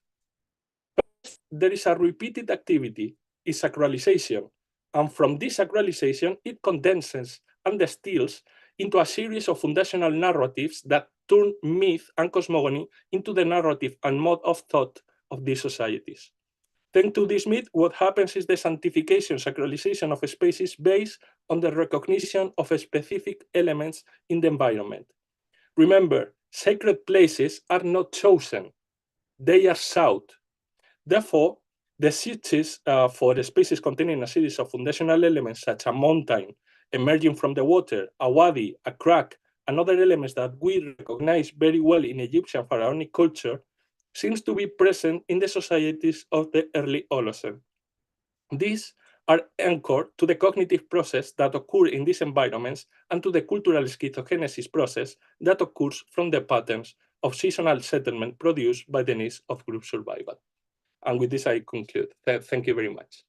First, there is a repeated activity, is sacralization, and from this sacralization, it condenses and distills into a series of foundational narratives that turn myth and cosmogony into the narrative and mode of thought of these societies. Thanks to this myth, what happens is the sanctification, sacralization of spaces based on the recognition of specific elements in the environment. Remember, sacred places are not chosen, they are sought. Therefore, the searches for the spaces containing a series of foundational elements such as a mountain emerging from the water, a wadi, a crack, and other elements that we recognize very well in Egyptian pharaonic culture seems to be present in the societies of the early Holocene. These are anchored to the cognitive process that occurs in these environments and to the cultural schizogenesis process that occurs from the patterns of seasonal settlement produced by the needs of group survival. And with this, I conclude. Thank you very much.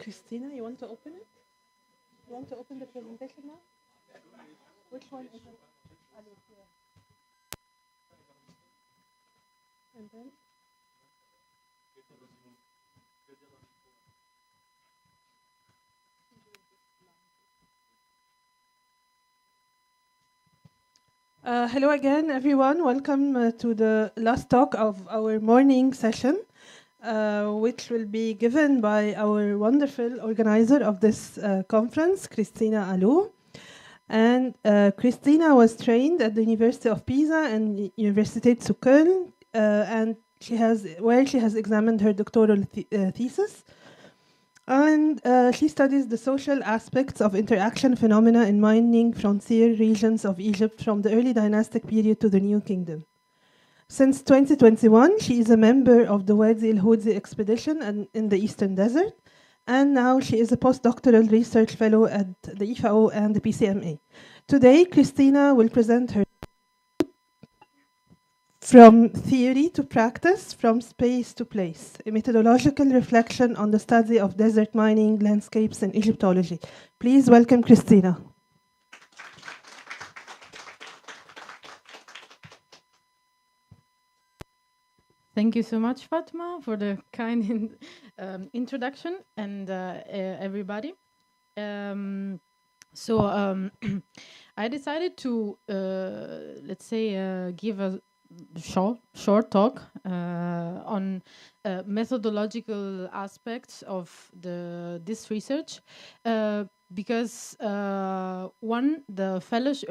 Christina, you want to open it? You want to open the presentation now? Which one is it? And then? Hello again, everyone. Welcome to the last talk of our morning session, which will be given by our wonderful organizer of this conference, Christina Alou. And Christina was trained at the University of Pisa and Universität zu Köln, and she has examined her doctoral thesis. And she studies the social aspects of interaction phenomena in mining frontier regions of Egypt from the early dynastic period to the New Kingdom. Since 2021, she is a member of the Wadi al-Hudzi expedition in the Eastern Desert, and now she is a postdoctoral research fellow at the Ifao and the PCMA. Today, Christina will present her From Theory to Practice, From Space to Place, a methodological reflection on the study of desert mining, landscapes, and Egyptology. Please welcome Christina. Thank you so much, Fatma, for the kind introduction, and everybody. I decided to, let's say, give a short talk on methodological aspects of this research, because the fellowship,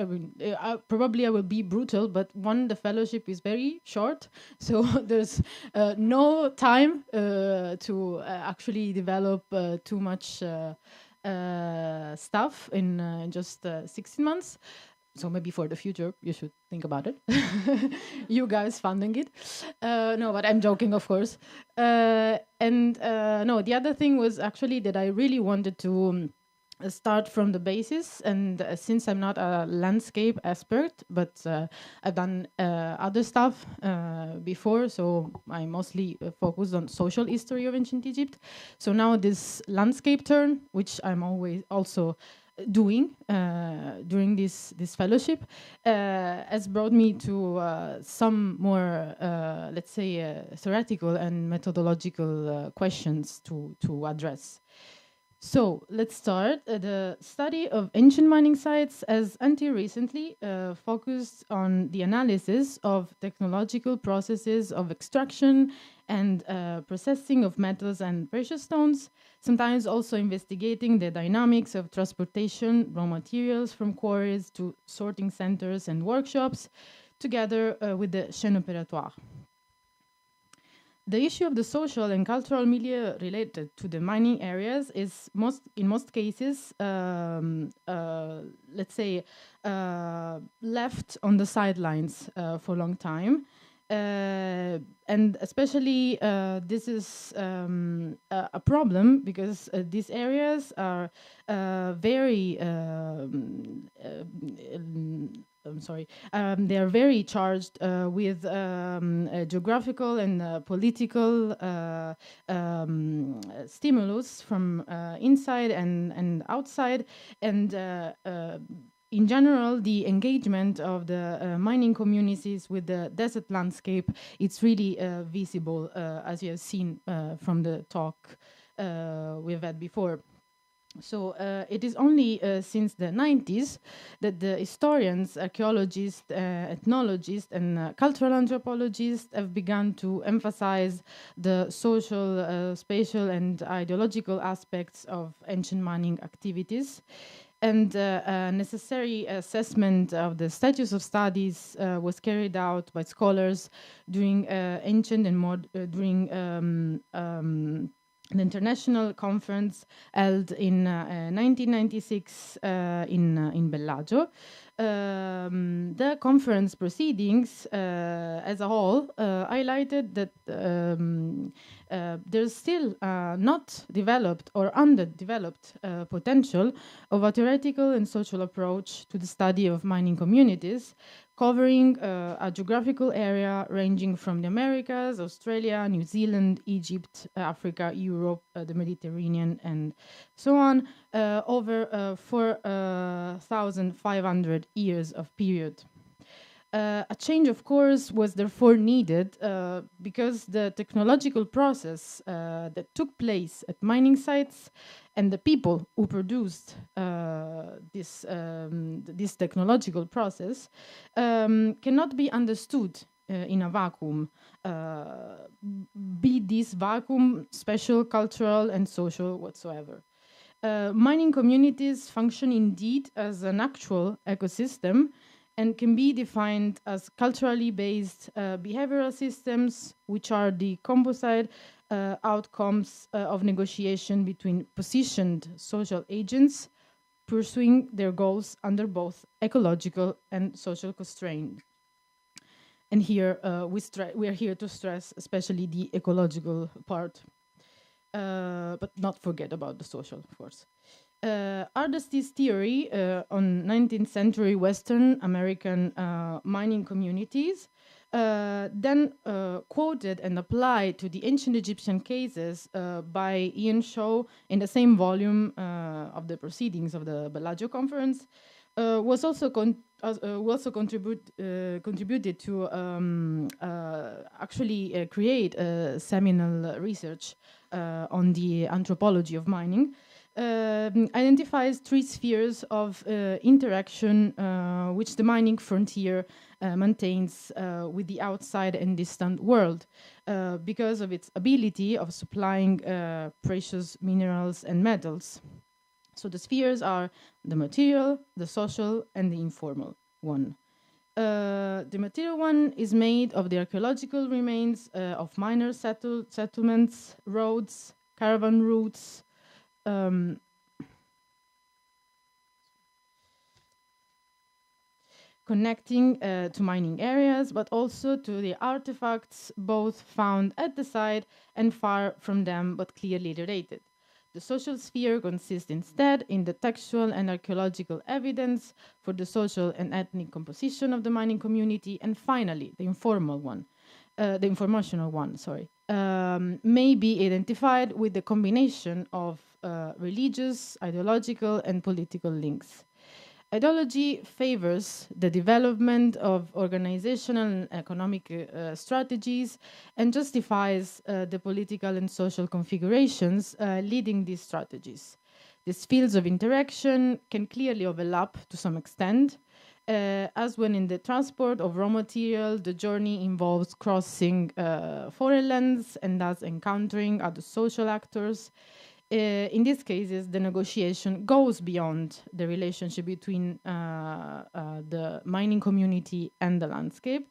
probably I will be brutal, but the fellowship is very short, so there's no time to actually develop too much stuff in just 16 months. So maybe for the future, you should think about it. You guys funding it. No, but I'm joking, of course. No, the other thing was actually that I really wanted to start from the basis. And since I'm not a landscape expert, but I've done other stuff before, so I mostly focused on social history of ancient Egypt. So now this landscape turn, which I'm always also doing during this fellowship, has brought me to some more, let's say, theoretical and methodological questions to address. So let's start. The study of ancient mining sites has until recently focused on the analysis of technological processes of extraction and processing of metals and precious stones, sometimes also investigating the dynamics of transportation, raw materials from quarries to sorting centers and workshops, together with the chaîne opératoire. The issue of the social and cultural milieu related to the mining areas is in most cases, let's say, left on the sidelines for a long time. And especially this is a problem because these areas are very they are very charged with geographical and political stimulus from inside and outside, and in general, the engagement of the mining communities with the desert landscape, it's really visible, as you have seen from the talk we've had before. So it is only since the 90s that the historians, archaeologists, ethnologists, and cultural anthropologists have begun to emphasize the social, spatial, and ideological aspects of ancient mining activities. And a necessary assessment of the status of studies was carried out by scholars during ancient and during an international conference held in 1996 in Bellagio. The conference proceedings as a whole highlighted that there's still not developed or underdeveloped potential of a theoretical and social approach to the study of mining communities, covering a geographical area ranging from the Americas, Australia, New Zealand, Egypt, Africa, Europe, the Mediterranean, and so on, over 4,500 years of period. A change, of course, was therefore needed because the technological process that took place at mining sites and the people who produced this technological process cannot be understood in a vacuum, be this vacuum special, cultural, and social whatsoever. Mining communities function indeed as an actual ecosystem and can be defined as culturally based behavioral systems, which are the composite outcomes of negotiation between positioned social agents pursuing their goals under both ecological and social constraint. And here we are here to stress especially the ecological part, but not forget about the social, of course. Ardesti's theory on 19th century Western American mining communities then quoted and applied to the ancient Egyptian cases by Ian Shaw in the same volume of the proceedings of the Bellagio conference was also contributed to actually create seminal research on the anthropology of mining. Identifies three spheres of interaction which the mining frontier maintains with the outside and distant world because of its ability of supplying precious minerals and metals. So the spheres are the material, the social, and the informal one. The material one is made of the archaeological remains of minor settlements, roads, caravan routes, connecting to mining areas, but also to the artifacts both found at the site and far from them, but clearly related. The social sphere consists instead in the textual and archaeological evidence for the social and ethnic composition of the mining community, and finally, the informal one, the informational one, may be identified with the combination of religious, ideological, and political links. Ideology favors the development of organizational and economic strategies and justifies the political and social configurations leading these strategies. These fields of interaction can clearly overlap to some extent, as when in the transport of raw material, the journey involves crossing foreign lands and thus encountering other social actors. In these cases, the negotiation goes beyond the relationship between the mining community and the landscape,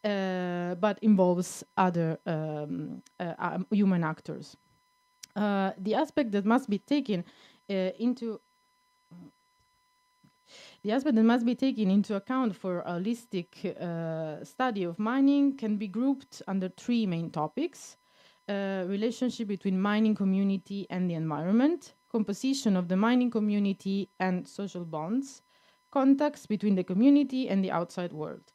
but involves other human actors. The aspect that must be taken into account for a holistic study of mining can be grouped under three main topics: relationship between mining community and the environment, composition of the mining community and social bonds, contacts between the community and the outside world.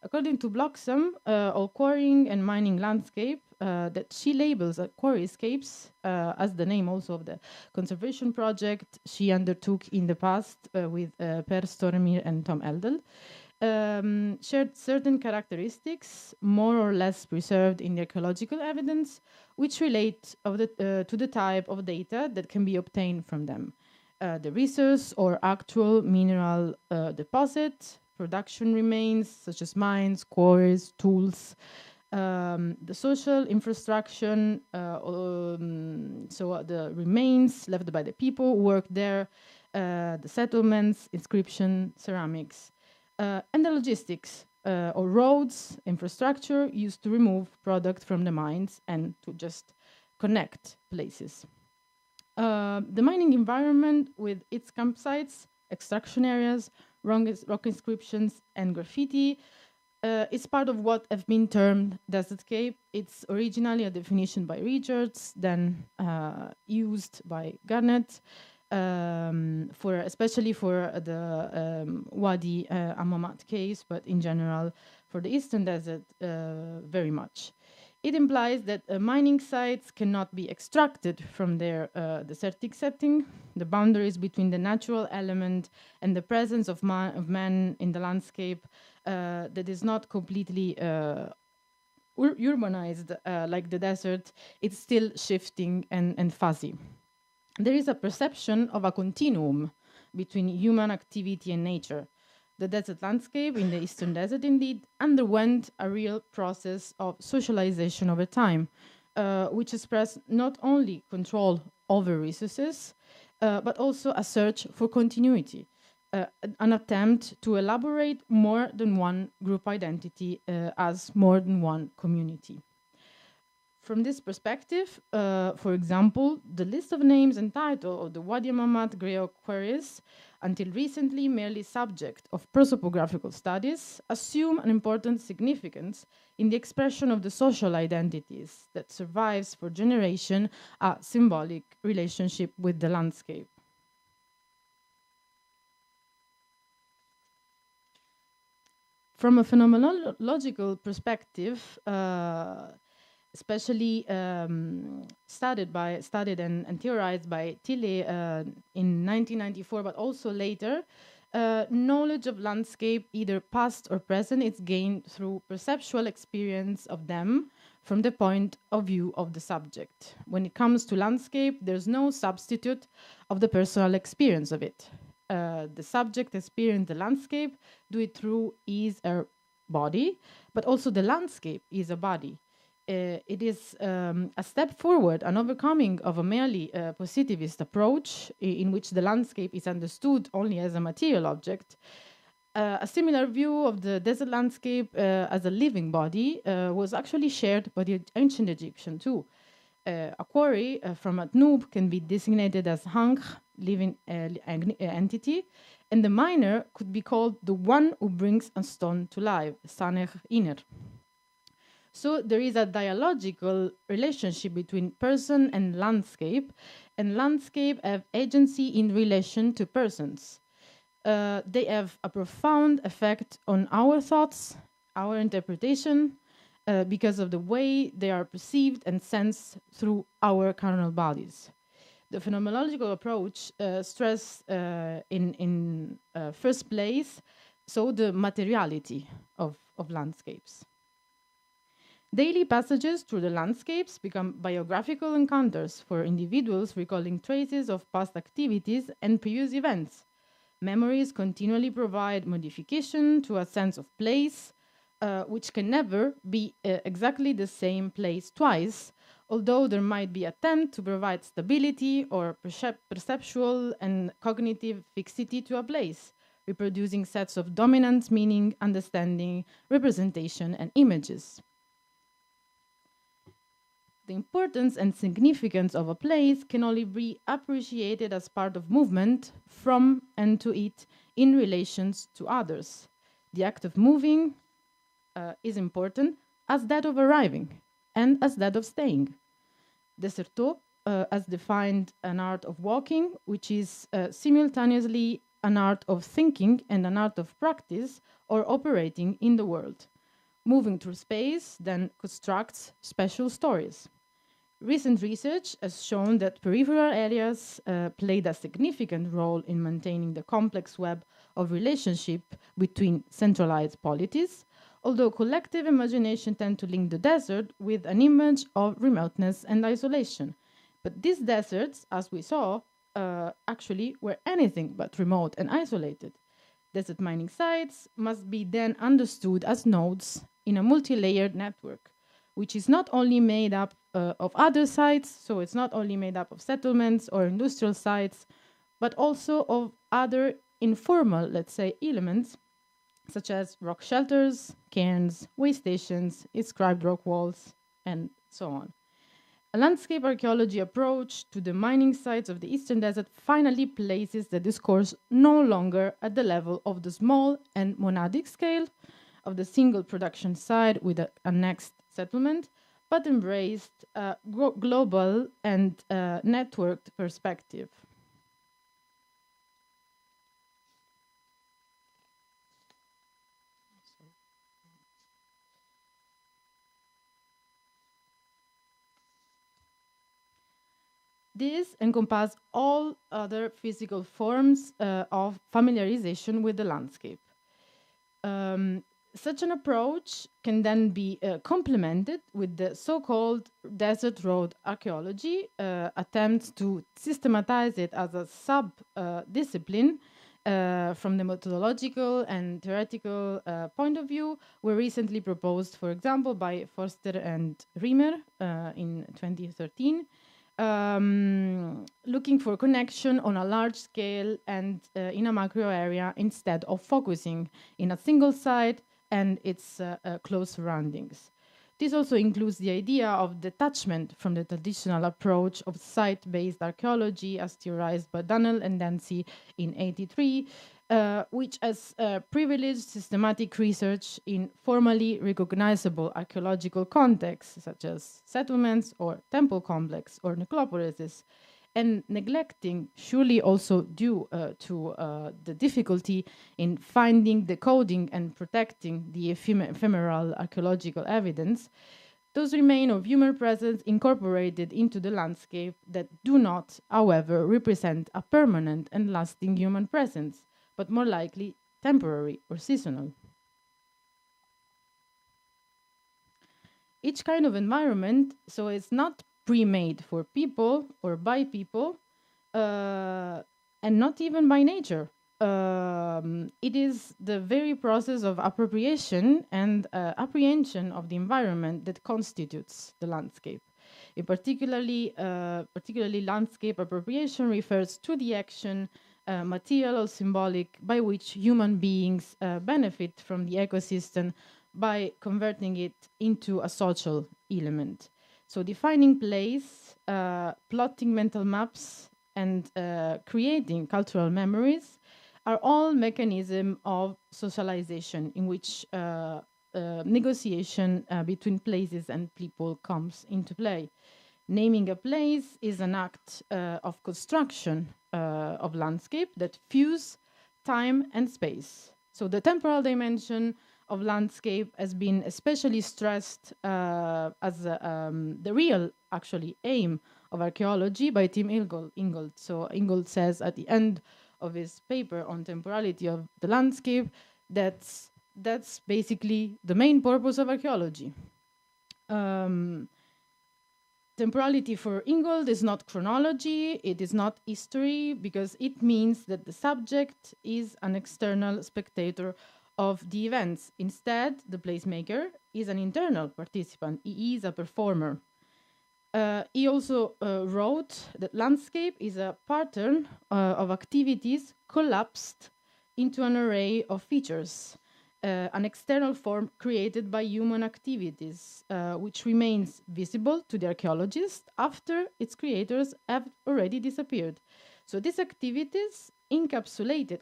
According to Bloxham, all quarrying and mining landscape that she labels as quarryscapes, as the name also of the conservation project she undertook in the past with Per Stormir and Tom Eldel, shared certain characteristics, more or less preserved in the archaeological evidence, which relate to the type of data that can be obtained from them. The resource or actual mineral deposit, production remains such as mines, quarries, tools, the social infrastructure, so the remains left by the people who work there, the settlements, inscription, ceramics, and the logistics or roads, infrastructure used to remove product from the mines and to just connect places. The mining environment with its campsites, extraction areas, rock inscriptions, and graffiti is part of what have been termed desertscape. It's originally a definition by Richards, then used by Garnett, especially for the Wadi Amamat case, but in general for the Eastern Desert very much. It implies that mining sites cannot be extracted from their desertic setting. The boundaries between the natural element and the presence of man in the landscape that is not completely urbanized like the desert, it's still shifting and fuzzy. There is a perception of a continuum between human activity and nature. The desert landscape in the Eastern Desert indeed underwent a real process of socialization over time, which expressed not only control over resources, but also a search for continuity, an attempt to elaborate more than one group identity as more than one community. From this perspective, for example, the list of names and title of the Wadi Amamat Griot quarries, until recently merely subject of prosopographical studies, assume an important significance in the expression of the social identities that survives for generation a symbolic relationship with the landscape. From a phenomenological perspective, especially studied and theorized by Tilly in 1994, but also later, knowledge of landscape, either past or present, is gained through perceptual experience of them from the point of view of the subject. When it comes to landscape, there's no substitute of the personal experience of it. The subject experience the landscape, do it through his or body, but also the landscape is a body. It is a step forward, an overcoming of a merely positivist approach in which the landscape is understood only as a material object. A similar view of the desert landscape as a living body was actually shared by the ancient Egyptian too. A quarry from Atnub can be designated as Hank, living entity, and the miner could be called the one who brings a stone to life, Sanech Iner. So there is a dialogical relationship between person and landscape have agency in relation to persons. They have a profound effect on our thoughts, our interpretation, because of the way they are perceived and sensed through our carnal bodies. The phenomenological approach stress in first place, so the materiality of landscapes. Daily passages through the landscapes become biographical encounters for individuals recalling traces of past activities and previous events. Memories continually provide modification to a sense of place, which can never be exactly the same place twice, although there might be attempt to provide stability or perceptual and cognitive fixity to a place, reproducing sets of dominant meaning, understanding, representation, and images. The importance and significance of a place can only be appreciated as part of movement from and to it in relations to others. The act of moving is important as that of arriving and as that of staying. Deserto has defined an art of walking, which is simultaneously an art of thinking and an art of practice or operating in the world. Moving through space then constructs special stories. Recent research has shown that peripheral areas played a significant role in maintaining the complex web of relationship between centralized polities, although collective imagination tend to link the desert with an image of remoteness and isolation. But these deserts, as we saw, actually were anything but remote and isolated. Desert mining sites must be then understood as nodes in a multi-layered network, which is not only made up of other sites, so it's not only made up of settlements or industrial sites, but also of other informal, let's say, elements, such as rock shelters, cairns, waystations, inscribed rock walls, and so on. A landscape archaeology approach to the mining sites of the Eastern Desert finally places the discourse no longer at the level of the small and monadic scale of the single production site with a annexed settlement, but embraced a global and networked perspective. This encompasses all other physical forms of familiarization with the landscape. Such an approach can then be complemented with the so-called desert road archaeology, attempts to systematize it as a sub-discipline from the methodological and theoretical point of view, were recently proposed, for example, by Forster and Riemer in 2013. Looking for connection on a large scale and in a macro area instead of focusing in a single site and its close surroundings. This also includes the idea of detachment from the traditional approach of site-based archaeology as theorized by Dunnell and Dancy in 1983, which has privileged systematic research in formally recognizable archaeological contexts, such as settlements or temple complex or necropolises, and neglecting, surely also due to the difficulty in finding, decoding, and protecting the ephemeral archaeological evidence, those remain of human presence incorporated into the landscape that do not, however, represent a permanent and lasting human presence, but more likely temporary or seasonal. Each kind of environment, so it's not pre-made for people or by people, and not even by nature. It is the very process of appropriation and apprehension of the environment that constitutes the landscape. Particularly landscape appropriation refers to the action, material or symbolic, by which human beings benefit from the ecosystem by converting it into a social element. So defining place, plotting mental maps, and creating cultural memories are all mechanisms of socialization in which negotiation between places and people comes into play. Naming a place is an act of construction of landscape that fuse time and space. So the temporal dimension of landscape has been especially stressed as the real, actually, aim of archaeology by Tim Ingold. So Ingold says at the end of his paper on temporality of the landscape, that's basically the main purpose of archaeology. Temporality for Ingold is not chronology, it is not history, because it means that the subject is an external spectator of the events. Instead, the placemaker is an internal participant. He is a performer. He also wrote that landscape is a pattern of activities collapsed into an array of features, an external form created by human activities, which remains visible to the archaeologist after its creators have already disappeared. So these activities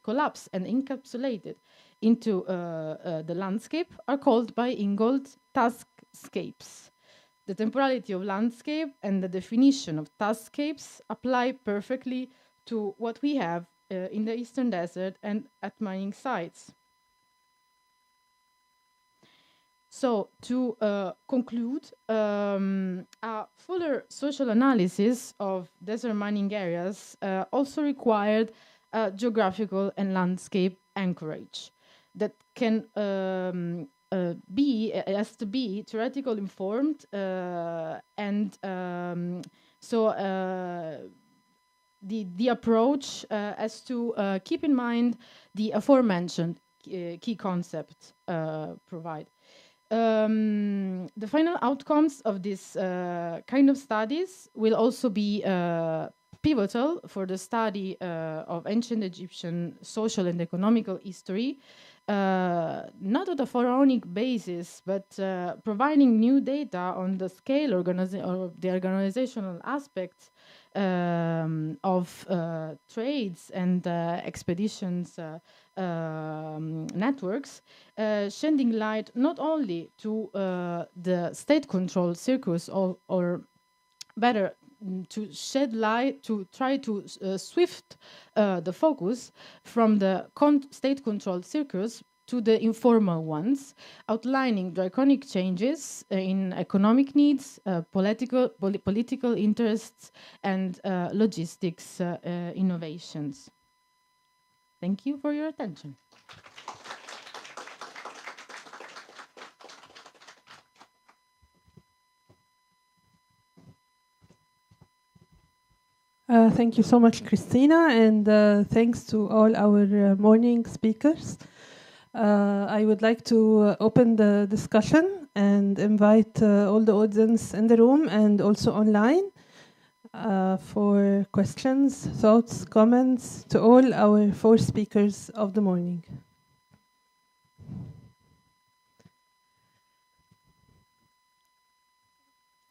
collapsed and encapsulated into the landscape are called by Ingold taskscapes. The temporality of landscape and the definition of taskscapes apply perfectly to what we have in the Eastern Desert and at mining sites. So to conclude, a fuller social analysis of desert mining areas also required geographical and landscape anchorage that can has to be theoretical informed and so the approach has to keep in mind the aforementioned key concept provide. The final outcomes of this kind of studies will also be pivotal for the study of ancient Egyptian social and economical history, not on a pharaonic basis, but providing new data on the scale or the organizational aspects of trades and expeditions networks, shedding light not only to the state-controlled circus or better to shed light to try to swift the focus from the state-controlled circus to the informal ones, outlining draconic changes in economic needs, political interests, and logistics innovations. Thank you for your attention. Thank you so much, Christina, and thanks to all our morning speakers. I would like to open the discussion and invite all the audience in the room and also online for questions, thoughts, comments to all our 4 speakers of the morning.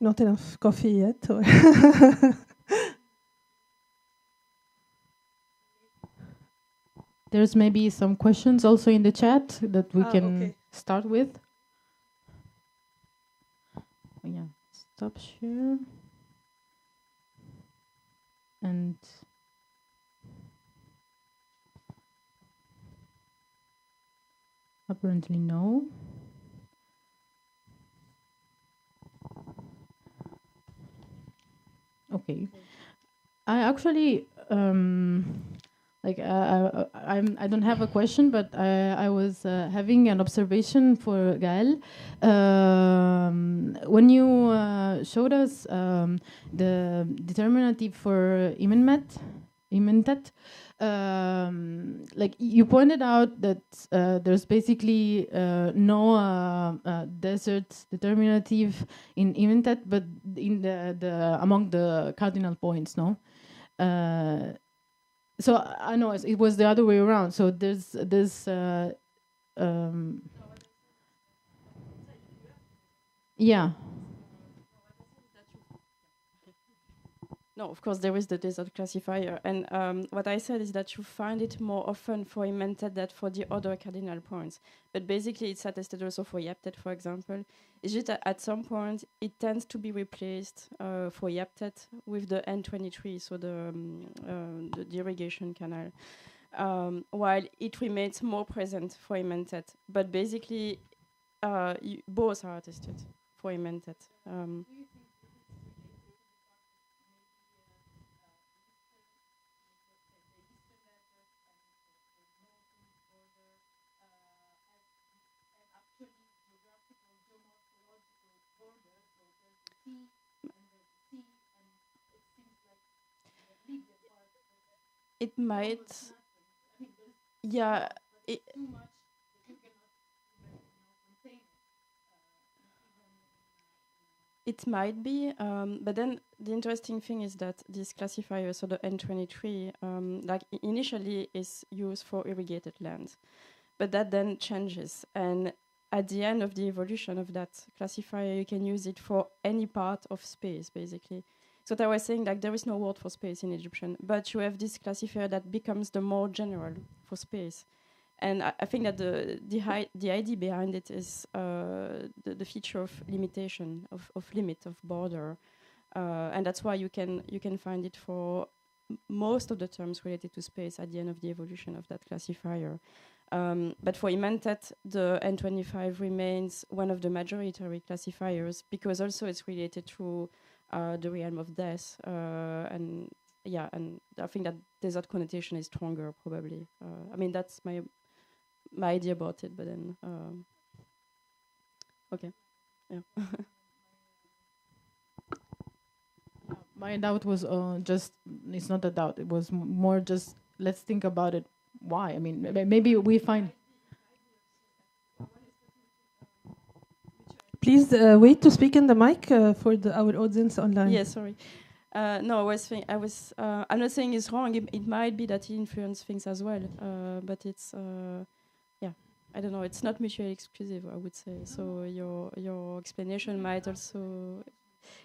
Not enough coffee yet? Or There's maybe some questions also in the chat that we can start with. Yeah, stop share. And apparently no. Okay. I actually I don't have a question, but I was having an observation for Gael. When you showed us the determinative for immentat, like you pointed out that there's basically no desert determinative in immentat, but in the among the cardinal points, no. So I know it was the other way around. So there's yeah. No, of course there is the desert classifier, and what I said is that you find it more often for immentat than for the other cardinal points. But basically, it's attested also for Yaptet, for example. It's just that at some point it tends to be replaced for Yaptet with the N23, so the irrigation canal, while it remains more present for immentat. But basically, both are attested for immentat. It might, yeah. It might be, but then the interesting thing is that this classifier, so the N23, like initially is used for irrigated land, but that then changes. And at the end of the evolution of that classifier, you can use it for any part of space, basically. So I was saying, like, there is no word for space in Egyptian, but you have this classifier that becomes the more general for space. And I think that the idea behind it is the feature of limitation, of limit, of border. And that's why you can find it for most of the terms related to space at the end of the evolution of that classifier. But for immentat, the N25 remains one of the majoritary classifiers because also it's related to the realm of death, and yeah, and I think that desert connotation is stronger probably. I mean, that's my idea about it, but then okay, yeah. My doubt was just, it's not a doubt, it was more just, let's think about it. Why? I mean, maybe we find. Please wait to speak in the mic for our audience online. Yeah, sorry. No, I'm not saying it's wrong. It might be that he influenced things as well, but it's, yeah, I don't know. It's not mutually exclusive, I would say. So your explanation might also.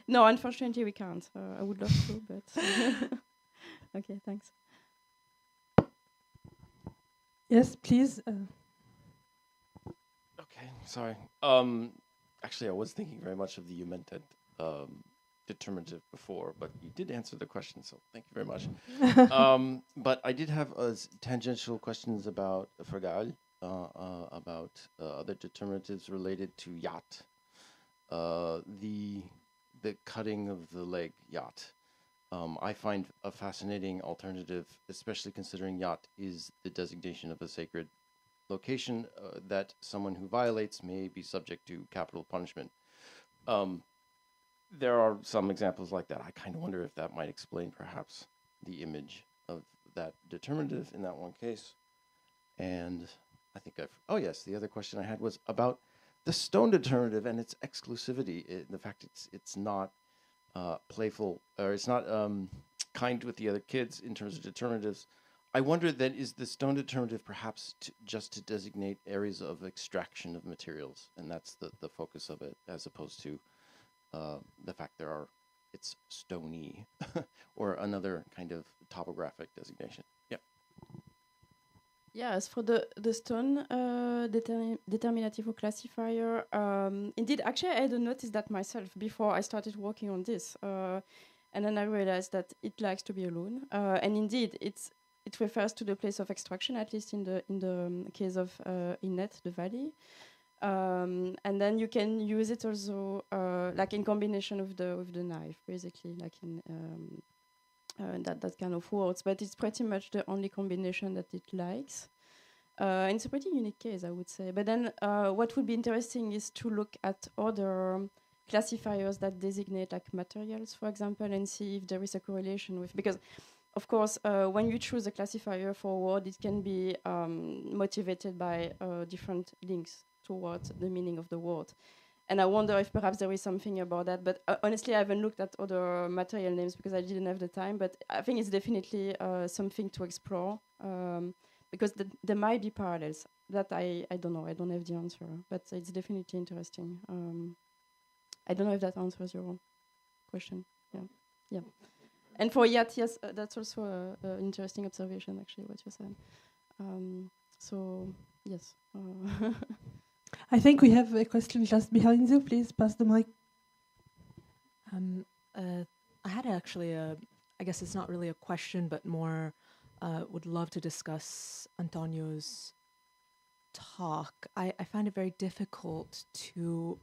No, unfortunately, we can't. I would love to, but okay, thanks. Yes, please. Okay, sorry. Actually, I was thinking very much of the Jumented determinative before, but you did answer the question, so thank you very much. But I did have tangential questions about Fragal, about other determinatives related to yacht, the cutting of the leg yacht. I find a fascinating alternative, especially considering yacht is the designation of a sacred location that someone who violates may be subject to capital punishment. There are some examples like that. I kind of wonder if that might explain perhaps the image of that determinative in that one case. And I think oh yes, the other question I had was about the stone determinative and its exclusivity. The fact it's not playful, or it's not kind with the other kids in terms of determinatives. I wonder then, is the stone determinative perhaps just to designate areas of extraction of materials, and that's the focus of it, as opposed to the fact it's stony or another kind of topographic designation. Yeah. Yes, for the stone determinative or classifier, indeed, actually, I hadn't noticed that myself before I started working on this. And then I realized that it likes to be alone. And indeed, it refers to the place of extraction, at least in the case of Innet, the valley. And then you can use it also like in combination with the knife, basically, like in that kind of words. But it's pretty much the only combination that it likes. And it's a pretty unique case, I would say. But then what would be interesting is to look at other classifiers that designate like materials, for example, and see if there is a correlation with, because of course, when you choose a classifier for a word, it can be motivated by different links towards the meaning of the word. And I wonder if perhaps there is something about that. But honestly, I haven't looked at other material names because I didn't have the time. But I think it's definitely something to explore because there might be parallels. That I don't know. I don't have the answer. But it's definitely interesting. I don't know if that answers your question. Yeah. Yeah. And for yacht, yes, that's also an interesting observation, actually, what you said. So, yes. I think we have a question just behind you. Please pass the mic. I had actually I guess it's not really a question, but more would love to discuss Antonio's talk. I find it very difficult to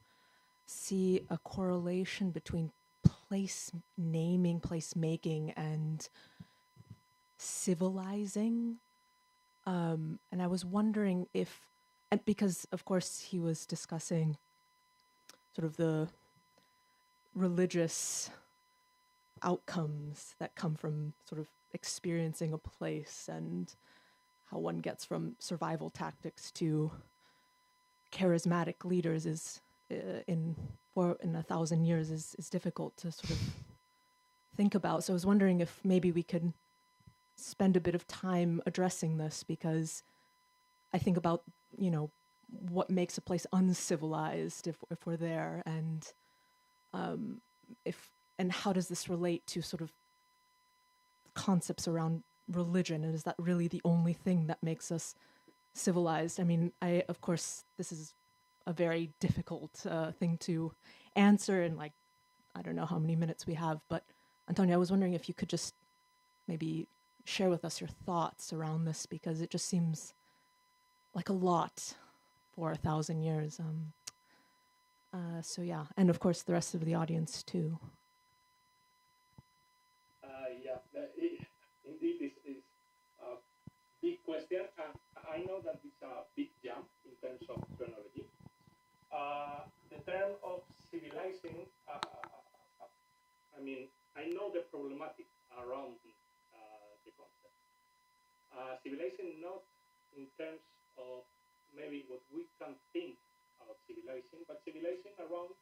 see a correlation between place naming, place making, and civilizing. And I was wondering if, and because of course he was discussing sort of the religious outcomes that come from sort of experiencing a place and how one gets from survival tactics to charismatic leaders is in 1,000 years is difficult to sort of think about. So I was wondering if maybe we could spend a bit of time addressing this, because I think about, you know, what makes a place uncivilized if we're there, and and how does this relate to sort of concepts around religion, and is that really the only thing that makes us civilized? I mean, of course, this is a very difficult thing to answer in, like, I don't know how many minutes we have, but Antonia, I was wondering if you could just maybe share with us your thoughts around this, because it just seems like a lot for 1,000 years. So yeah, and of course the rest of the audience too. Yeah, indeed, this is a big question. I know that it's a big jump in terms of chronology. The term of civilizing, I mean, I know the problematic around the concept. Civilizing not in terms of maybe what we can think about civilizing, but civilizing around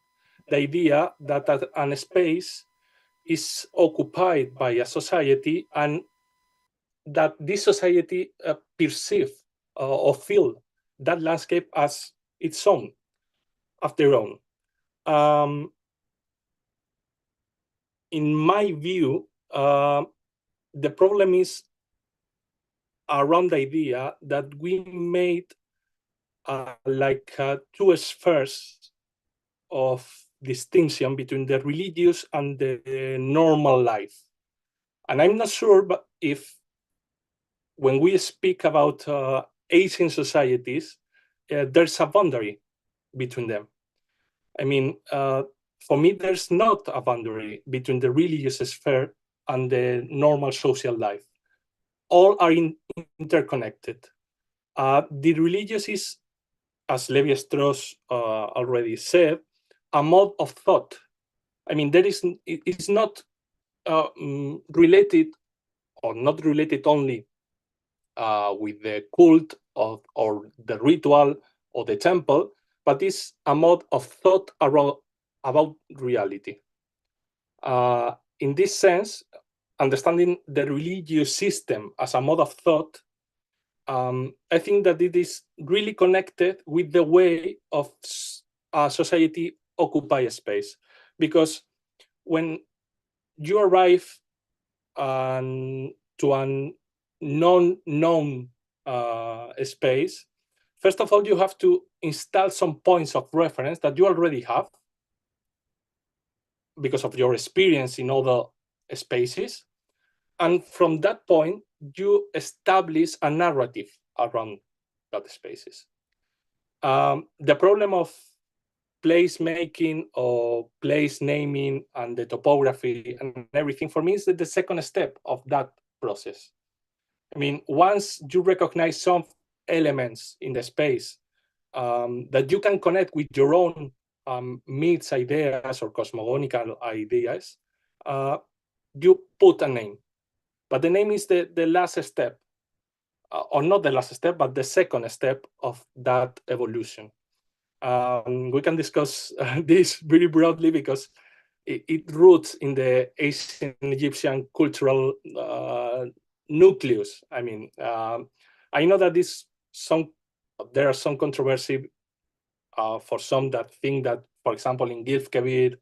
the idea that a space is occupied by a society, and that this society perceive or feel that landscape as its own, of their own. In my view, the problem is around the idea that we made like two spheres of distinction between the religious and the normal life. And I'm not sure but if when we speak about Asian societies, there's a boundary between them. I mean, for me, there's not a boundary between the religious sphere and the normal social life. All are interconnected. The religious is, as Levi-Strauss already said, a mode of thought. I mean, it's not related, or not related only with the cult or the ritual or the temple, but it's a mode of thought about reality. In this sense, understanding the religious system as a mode of thought, I think that it is really connected with the way of society occupy space. Because when you arrive to an non-known space, first of all, you have to install some points of reference that you already have because of your experience in other spaces. And from that point, you establish a narrative around that spaces. The problem of place making or place naming and the topography and everything for me is the second step of that process. I mean, once you recognize some elements in the space that you can connect with your own myths, ideas, or cosmogonical ideas, you put a name. But the name is the last step, or not the last step, but the second step of that evolution. We can discuss this very broadly because it roots in the ancient Egyptian cultural nucleus. I mean, I know that there are some controversy for some that think that, for example, in Gilf Kebir,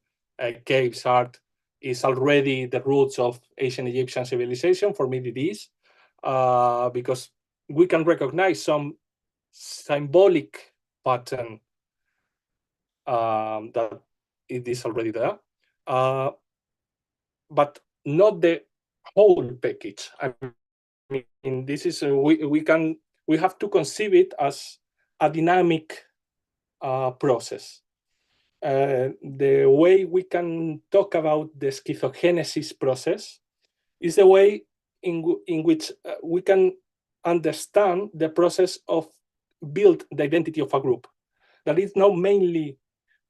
caves art is already the roots of ancient Egyptian civilization. For me, it is, because we can recognize some symbolic pattern that it is already there, but not the whole package. I mean, this is we have to conceive it as a dynamic process. The way we can talk about the schizogenesis process is the way in which we can understand the process of build the identity of a group. That is not mainly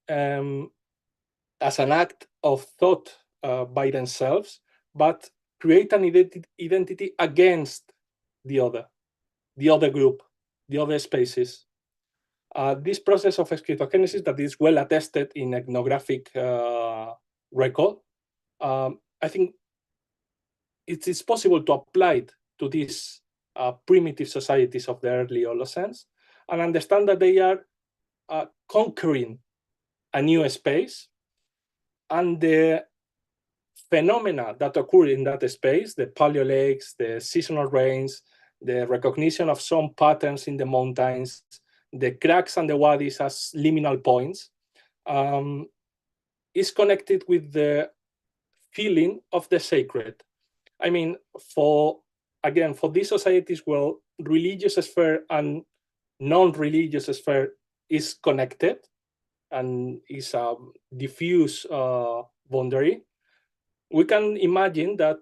as an act of thought by themselves, but create an identity against the other group, the other spaces. This process of schizogenesis that is well attested in ethnographic record, I think it is possible to apply it to these primitive societies of the early Holocene and understand that they are conquering a new space, and the phenomena that occur in that space, the paleo lakes, the seasonal rains, the recognition of some patterns in the mountains, the cracks and the wadis as liminal points, is connected with the feeling of the sacred. I mean, for these societies where religious sphere and non-religious sphere is connected and is a diffuse boundary, we can imagine that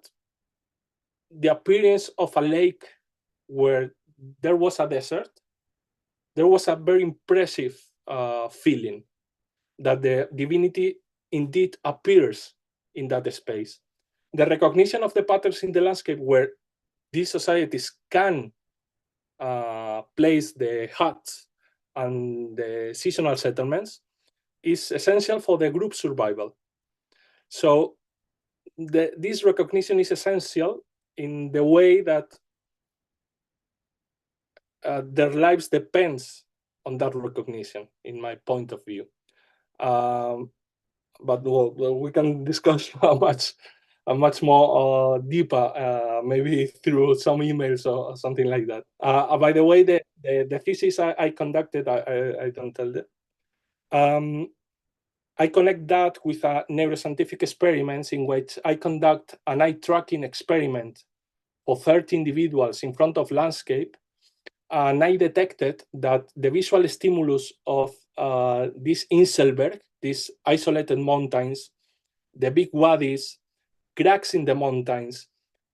the appearance of a lake where there was a desert, there was a very impressive feeling that the divinity indeed appears in that space. The recognition of the patterns in the landscape where these societies can place the huts and the seasonal settlements is essential for the group survival. So this recognition is essential in the way that their lives depends on that recognition, in my point of view. But well, we can discuss a much more deeper, maybe through some emails or something like that. By the way, the thesis I conducted, I don't tell that. I connect that with a neuroscientific experiments in which I conduct an eye tracking experiment for 30 individuals in front of landscape. And I detected that the visual stimulus of this Inselberg, these isolated mountains, the big wadis, cracks in the mountains,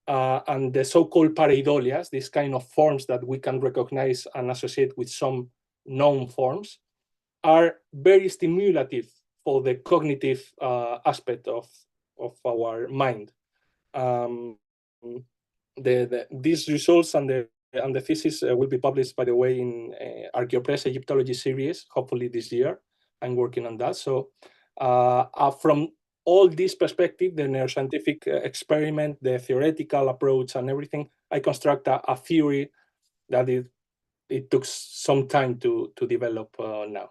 and the so-called pareidolias, these kind of forms that we can recognize and associate with some known forms, are very stimulative for the cognitive aspect of our mind. These results and the thesis will be published, by the way, in Archaeopress Egyptology series, hopefully this year. I'm working on that. So from all this perspective, the neuroscientific experiment, the theoretical approach and everything, I construct a theory that it took some time to develop now.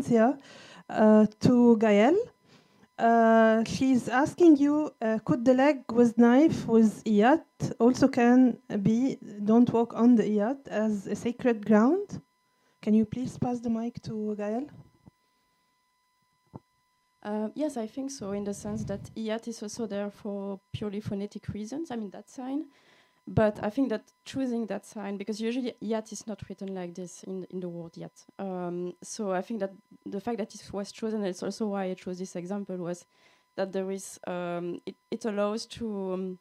Here to Gael. She's asking you, could the leg with knife with iyat also can be don't walk on the iyat as a sacred ground? Can you please pass the mic to Gael? Yes, I think so, in the sense that iyat is also there for purely phonetic reasons, I mean that sign. But I think that choosing that sign, because usually iyat is not written like this in the word yat. So I think that the fact that it was chosen, and it's also why I chose this example, was that there is, it allows to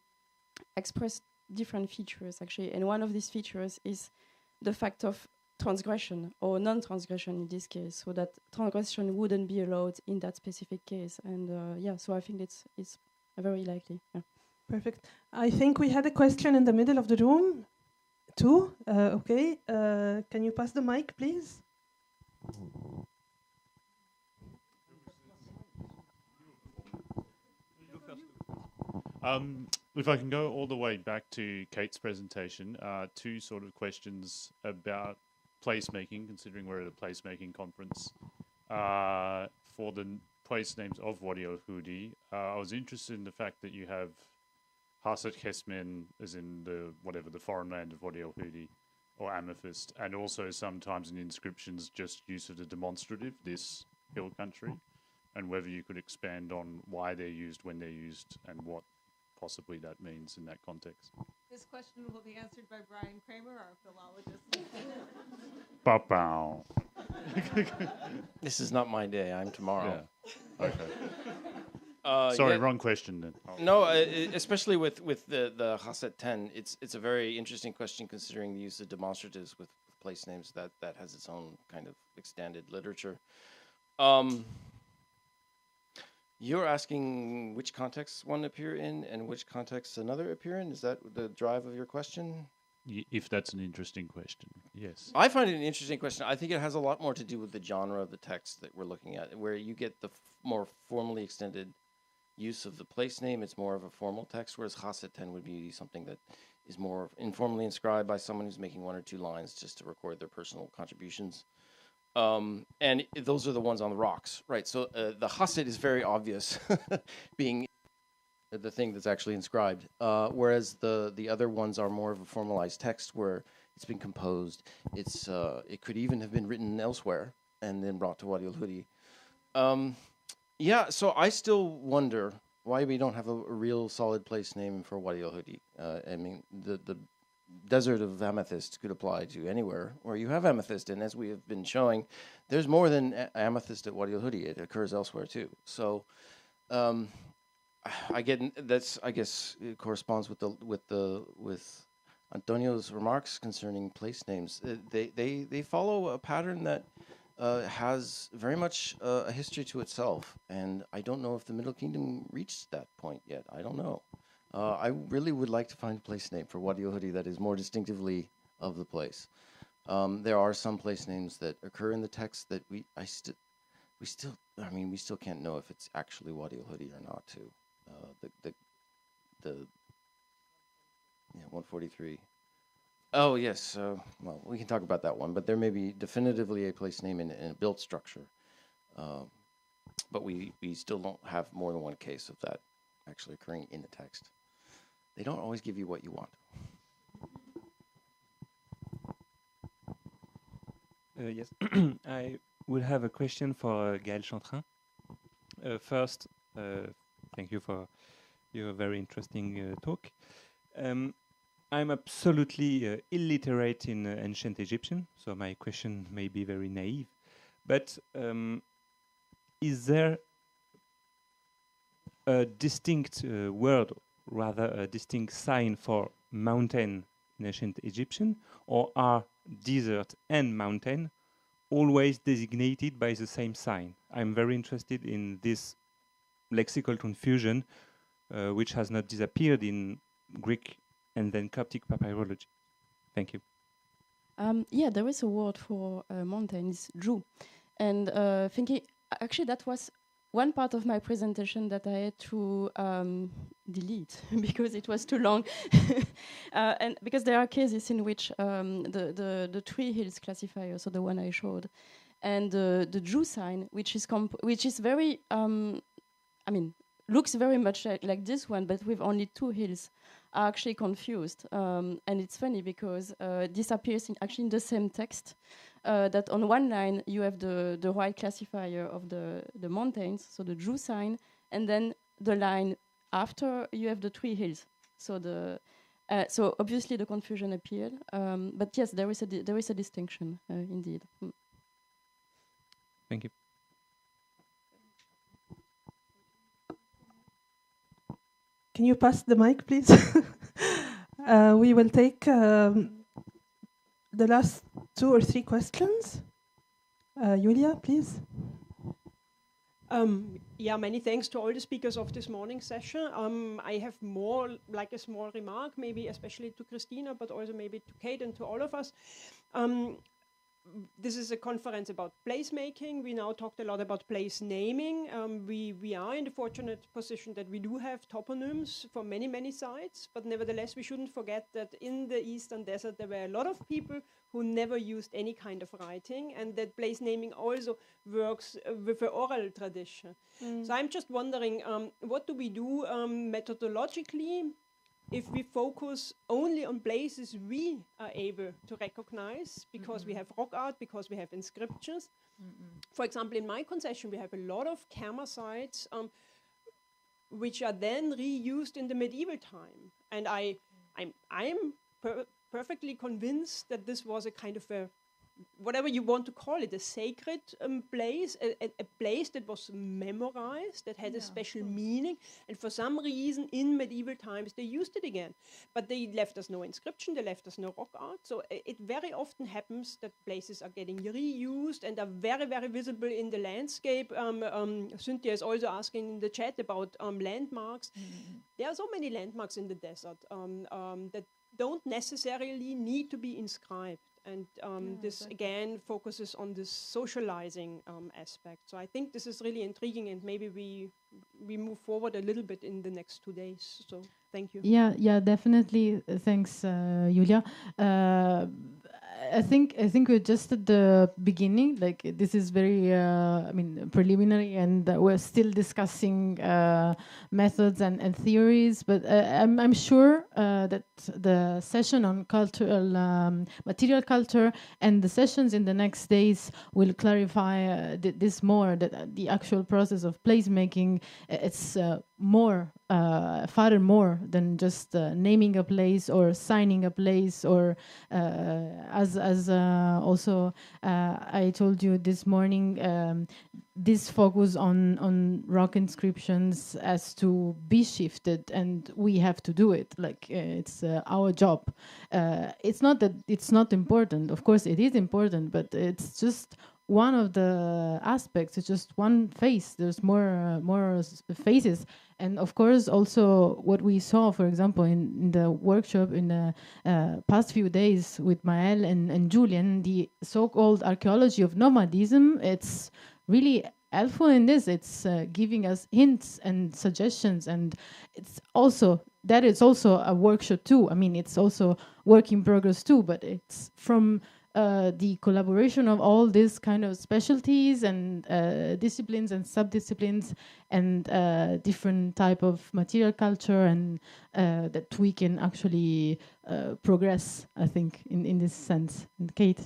express different features actually. And one of these features is the fact of transgression or non-transgression in this case, so that transgression wouldn't be allowed in that specific case. And yeah, so I think it's very likely. Yeah. Perfect. I think we had a question in the middle of the room, too. Okay. Can you pass the mic, please? If I can go all the way back to Kate's presentation, two sort of questions about placemaking, considering we're at a placemaking conference. For the place names of Wadi al-Hudi, I was interested in the fact that you have Hasat Kesmen, as in the foreign land of Wadi al-Hudi, or amethyst, and also sometimes in inscriptions just use of the demonstrative, this hill country, and whether you could expand on why they're used, when they're used, and what possibly that means in that context. This question will be answered by Brian Kramer, our philologist. Ba-bow. This is not my day. I'm tomorrow. Yeah. Okay. Sorry, yeah. wrong question then. No, especially with the Haset 10, it's a very interesting question considering the use of demonstratives with place names that has its own kind of extended literature. You're asking which context one appear in and which context another appear in? Is that the drive of your question? If that's an interesting question, yes. I find it an interesting question. I think it has a lot more to do with the genre of the text that we're looking at, where you get the more formally extended use of the place name. It's more of a formal text, whereas Haset 10 would be something that is more informally inscribed by someone who's making one or two lines just to record their personal contributions. And those are the ones on the rocks, right? So the Haset is very obvious, being the thing that's actually inscribed, whereas the other ones are more of a formalized text where it's been composed. It could even have been written elsewhere and then brought to Wadi al-Hudi. Yeah, so I still wonder why we don't have a real solid place name for Wadi al-Hudi. I mean, the desert of amethyst could apply to anywhere where you have amethyst, and as we have been showing, there's more than amethyst at Wadi al-Hudi. It occurs elsewhere too. So, I guess it corresponds with Antonio's remarks concerning place names. They follow a pattern that has very much a history to itself, and I don't know if the Middle Kingdom reached that point yet. I don't know. I really would like to find a place name for Wadi al-Hudi that is more distinctively of the place. There are some place names that occur in the text that we still I mean, we still can't know if it's actually Wadi al-Hudi or not, too. The 143. Oh, yes. Well, we can talk about that one, but there may be definitively a place name in a built structure. But we still don't have more than one case of that actually occurring in the text. They don't always give you what you want. Yes, I would have a question for Gaël Chantrin. First, thank you for your very interesting talk. I'm absolutely illiterate in ancient Egyptian, so my question may be very naive. But is there a distinct word, rather a distinct sign for mountain in ancient Egyptian, or are desert and mountain always designated by the same sign? I'm very interested in this lexical confusion, which has not disappeared in Greek and then Coptic papyrology. Thank you. Yeah, there is a word for mountains, Ju. And thinking, actually, that was one part of my presentation that I had to delete because it was too long. And because there are cases in which the three hills classifier, so the one I showed, and the Ju sign, which is very, I mean, looks very much like this one, but with only two hills, are actually confused. And it's funny because this appears actually in the same text. That on one line you have the right classifier of the mountains, so the Ju sign, and then the line after you have the three hills. So so obviously the confusion appeared, but yes, there is a distinction indeed. Thank you. Can you pass the mic, please? We will take the last 2 or 3 questions. Julia, please. Yeah, many thanks to all the speakers of this morning session. I have more like a small remark, maybe especially to Christina, but also maybe to Kate and to all of us. This is a conference about placemaking. We now talked a lot about place naming. We are in the fortunate position that we do have toponyms for many, many sites, but nevertheless, we shouldn't forget that in the Eastern Desert, there were a lot of people who never used any kind of writing, and that place naming also works with an oral tradition. So I'm just wondering, what do we do methodologically if we focus only on places we are able to recognize, because we have rock art, because we have inscriptions? For example, in my concession, we have a lot of camera sites which are then reused in the medieval time. And I'm perfectly convinced that this was a kind of a, whatever you want to call it, a sacred place, a place that was memorized, that had a special meaning, and for some reason in medieval times they used it again. But they left us no inscription, they left us no rock art, so it very often happens that places are getting reused and are very, very visible in the landscape. Cynthia is also asking in the chat about landmarks. There are so many landmarks in the desert that don't necessarily need to be inscribed. And this, again, focuses on this socializing aspect. So I think this is really intriguing, and maybe we move forward a little bit in the next 2 days. So thank you. Yeah, definitely. Thanks, Julia. I think we're just at the beginning. Like, this is very, preliminary, and we're still discussing methods and theories. But I'm sure that the session on cultural material culture and the sessions in the next days will clarify this more. That the actual process of placemaking, it's more, far more than just naming a place or signing a place, or as also I told you this morning, this focus on rock inscriptions has to be shifted, and we have to do it. Like, it's our job. It's not that it's not important. Of course, it is important, but it's just one of the aspects. It's just one face. There's more faces. And of course, also what we saw, for example, in the workshop in the past few days with Maël and Julian, the so-called archaeology of nomadism, it's really helpful in this. It's giving us hints and suggestions, and it's also a workshop too. I mean, it's also work in progress too, but it's from the collaboration of all these kind of specialties and disciplines and sub-disciplines and different type of material culture, and that we can actually progress, I think, in this sense. And Kate?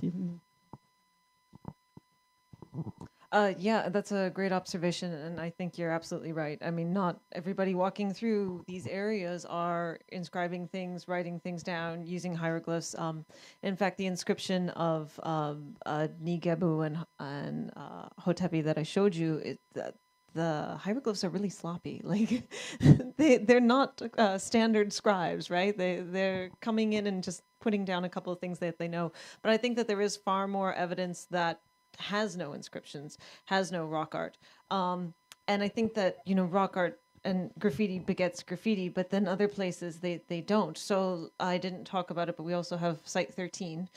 Yeah, that's a great observation, and I think you're absolutely right. I mean, not everybody walking through these areas are inscribing things, writing things down, using hieroglyphs. In fact, the inscription of Nigebu and Hotepi that I showed you, the hieroglyphs are really sloppy. Like, they're not standard scribes, right? They're coming in and just putting down a couple of things that they know. But I think that there is far more evidence that has no inscriptions, has no rock art. And I think that, rock art and graffiti begets graffiti, but then other places they don't. So I didn't talk about it, but we also have Site 13.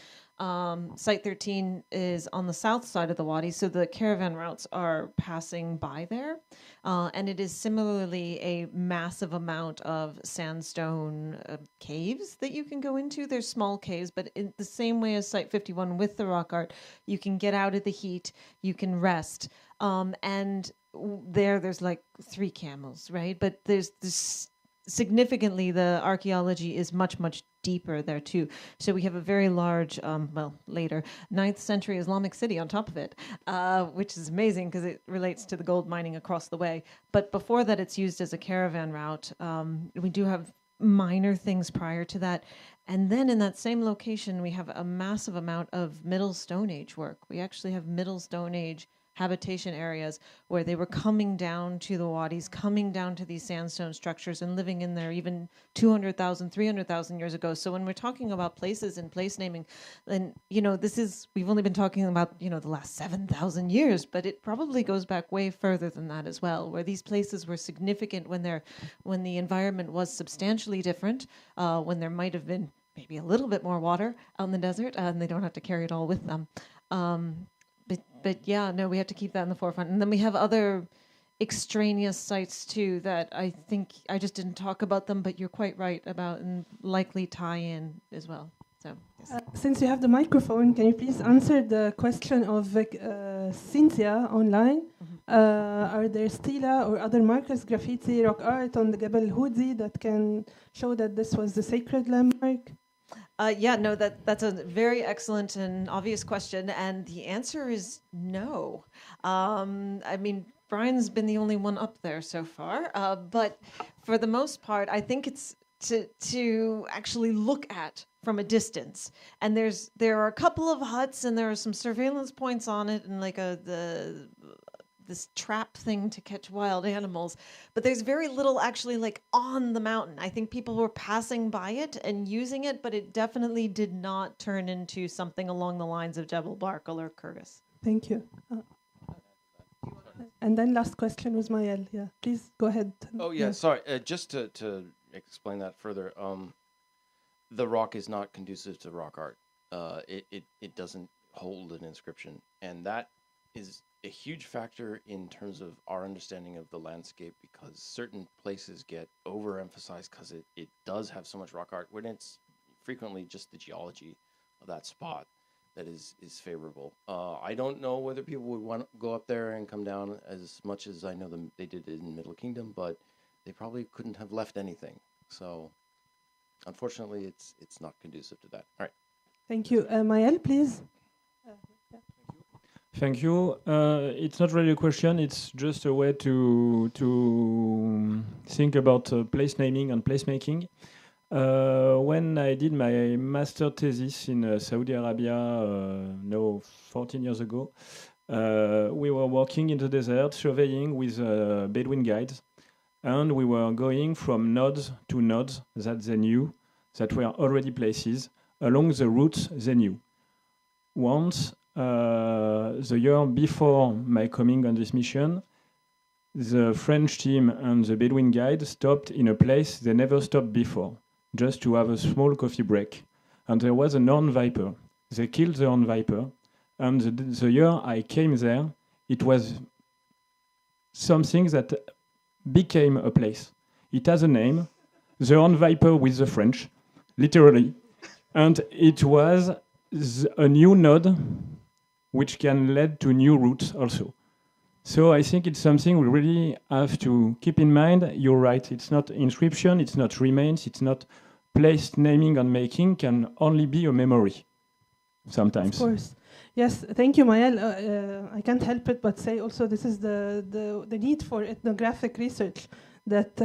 Site 13 is on the south side of the wadi, so the caravan routes are passing by there. And it is similarly a massive amount of sandstone caves that you can go into. There's small caves, but in the same way as Site 51 with the rock art, you can get out of the heat, you can rest. And there's like 3 camels, right? But there's this significantly, the archaeology is much, much deeper there too. So we have a very large, later 9th century Islamic city on top of it, which is amazing because it relates to the gold mining across the way. But before that, it's used as a caravan route. We do have minor things prior to that. And then in that same location, we have a massive amount of Middle Stone Age work. We actually have Middle Stone Age habitation areas where they were coming down to the wadis, coming down to these sandstone structures and living in there even 200,000, 300,000 years ago. So when we're talking about places and place naming, then, we've only been talking about, the last 7,000 years, but it probably goes back way further than that as well, where these places were significant when the environment was substantially different, when there might have been maybe a little bit more water out in the desert, and they don't have to carry it all with them. But yeah, no, we have to keep that in the forefront. And then we have other extraneous sites too that I think I just didn't talk about them, but you're quite right about, and likely tie in as well. So yes. Since you have the microphone, can you please answer the question of Cynthia online? Are there stela or other markers, graffiti, rock art on the Jebel Hudi that can show that this was the sacred landmark? That's a very excellent and obvious question, and the answer is no. I mean, Brian's been the only one up there so far, but for the most part, I think it's to actually look at from a distance. And there are a couple of huts, and there are some surveillance points on it, and like this trap thing to catch wild animals, but there's very little actually like on the mountain. I think people were passing by it and using it, but it definitely did not turn into something along the lines of Jebel Barkal or Kyrgyz. Thank you. And then last question was Maël. Yeah, please go ahead. Oh yeah, sorry. Just to explain that further, the rock is not conducive to rock art. It doesn't hold an inscription, and that is a huge factor in terms of our understanding of the landscape, because certain places get overemphasized because it does have so much rock art, when it's frequently just the geology of that spot that is favorable. I don't know whether people would want to go up there and come down as much as I know they did in the Middle Kingdom, but they probably couldn't have left anything. So unfortunately, it's not conducive to that. All right. Thank you. Maël, please. Thank you. It's not really a question. It's just a way to think about place naming and placemaking. When I did my master thesis in Saudi Arabia, 14 years ago, we were working in the desert, surveying with Bedouin guides, and we were going from nodes to nodes that they knew, that were already places, along the routes they knew. Once, the year before my coming on this mission, the French team and the Bedouin guide stopped in a place they never stopped before, just to have a small coffee break. And there was an horned viper. They killed the horned viper. And the year I came there, it was something that became a place. It has a name, the horned viper with the French, literally. And it was a new node which can lead to new routes also. So I think it's something we really have to keep in mind. You're right, it's not inscription, it's not remains, it's not place naming and making, can only be a memory sometimes. Of course. Yes, thank you, Maël. I can't help it but say also this is the need for ethnographic research that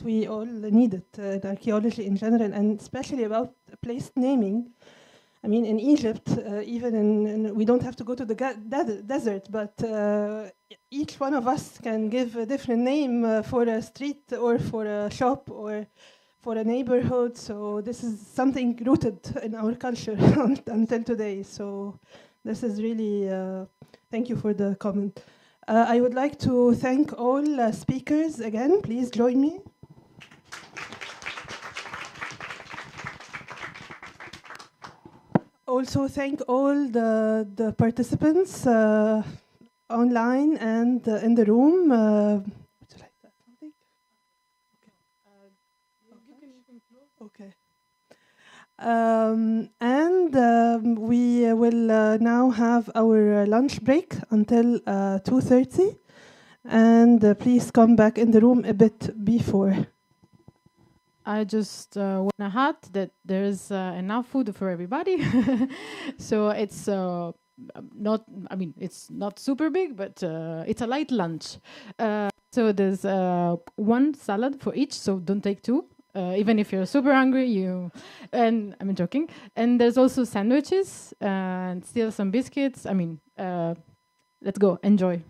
we all needed in archaeology in general, and especially about place naming. I mean, in Egypt, even in we don't have to go to the desert, but each one of us can give a different name for a street or for a shop or for a neighborhood. So this is something rooted in our culture until today. So this is really, thank you for the comment. I would like to thank all speakers again. Please join me. Also thank all the participants online and in the room. Would you like that? Okay. And we will now have our lunch break until 2:30. And please come back in the room a bit before. I just want to add that there is enough food for everybody. So it's not, I mean, it's not super big, but it's a light lunch. So there's one salad for each, so don't take two. Even if you're super hungry, and I'm joking. And there's also sandwiches and still some biscuits. I mean, let's go, enjoy.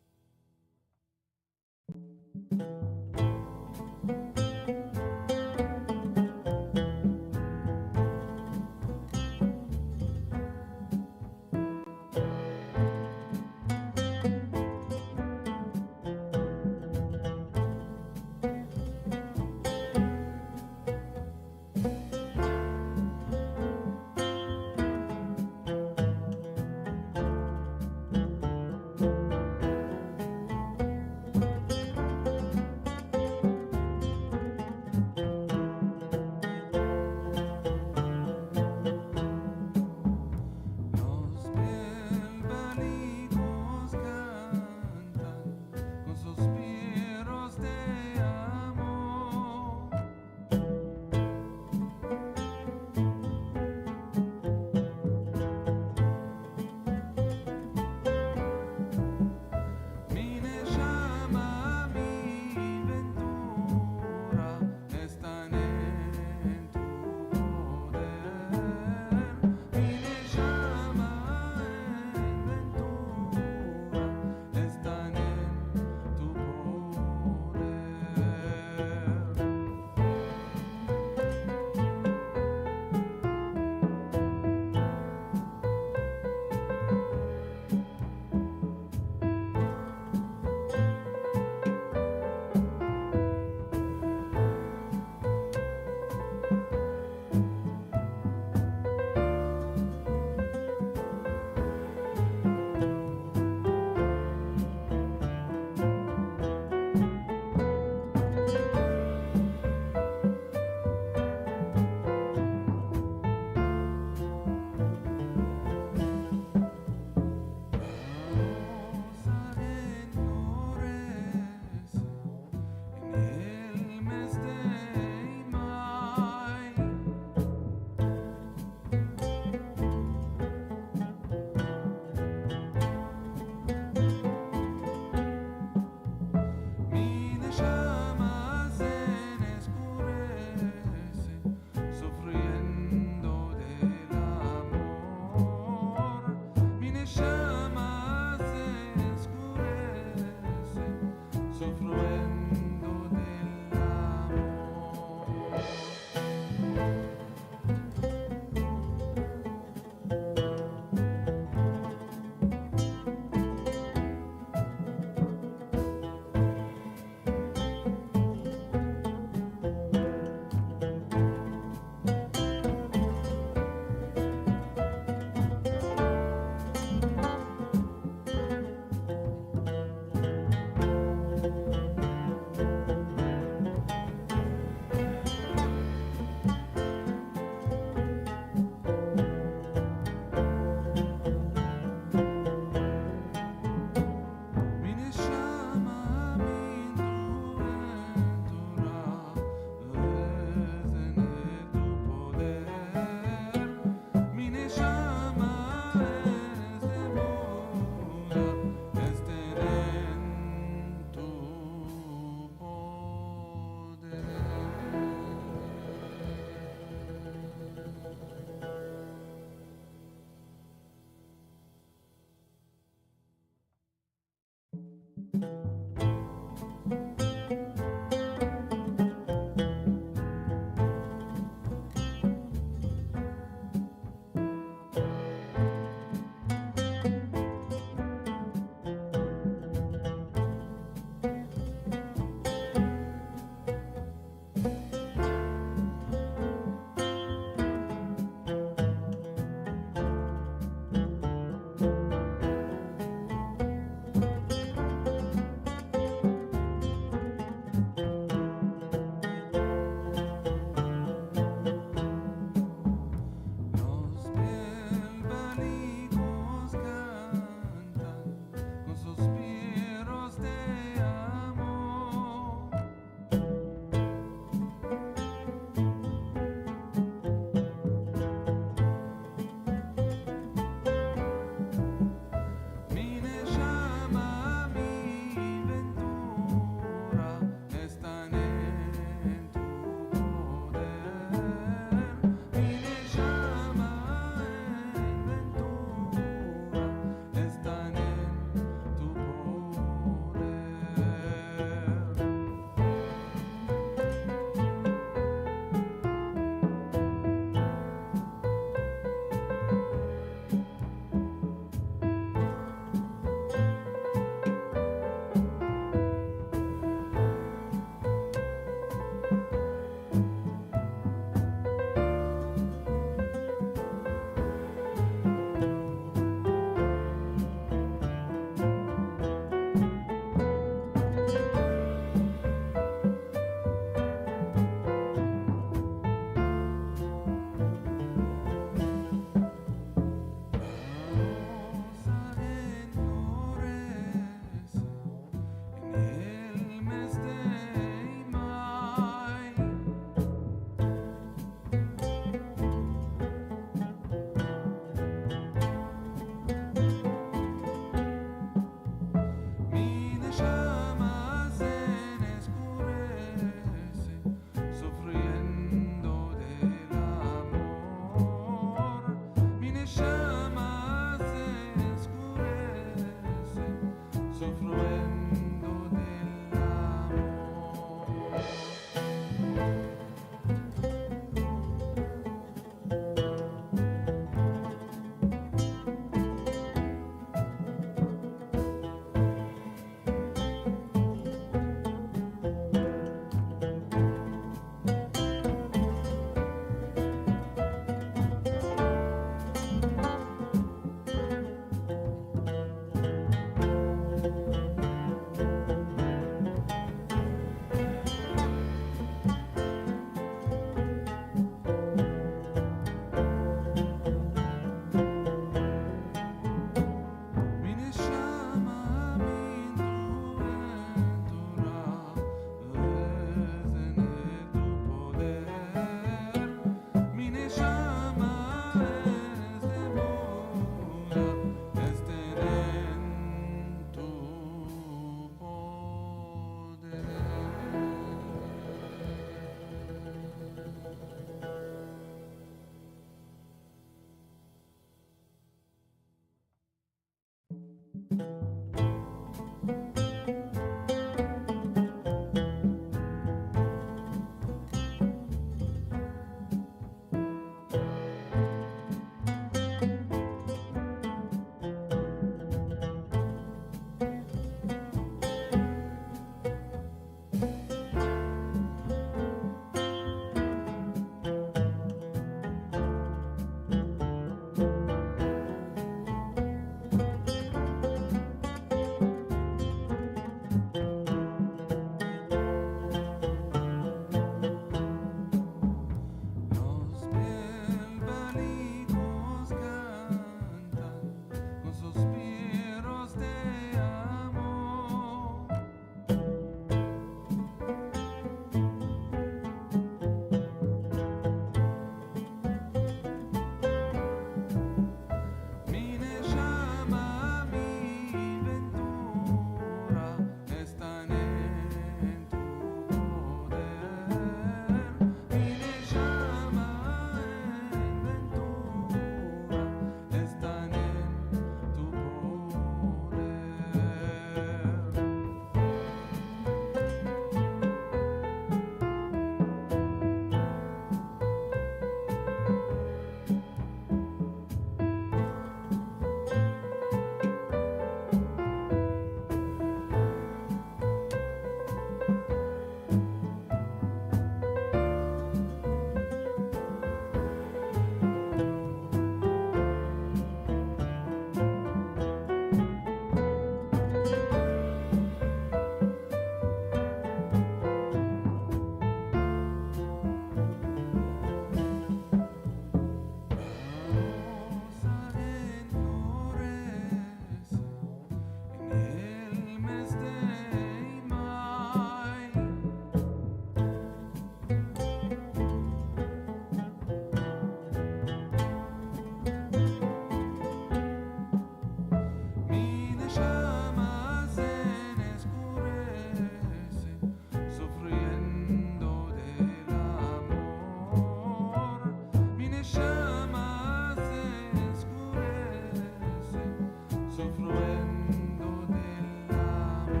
usufruendo del amor.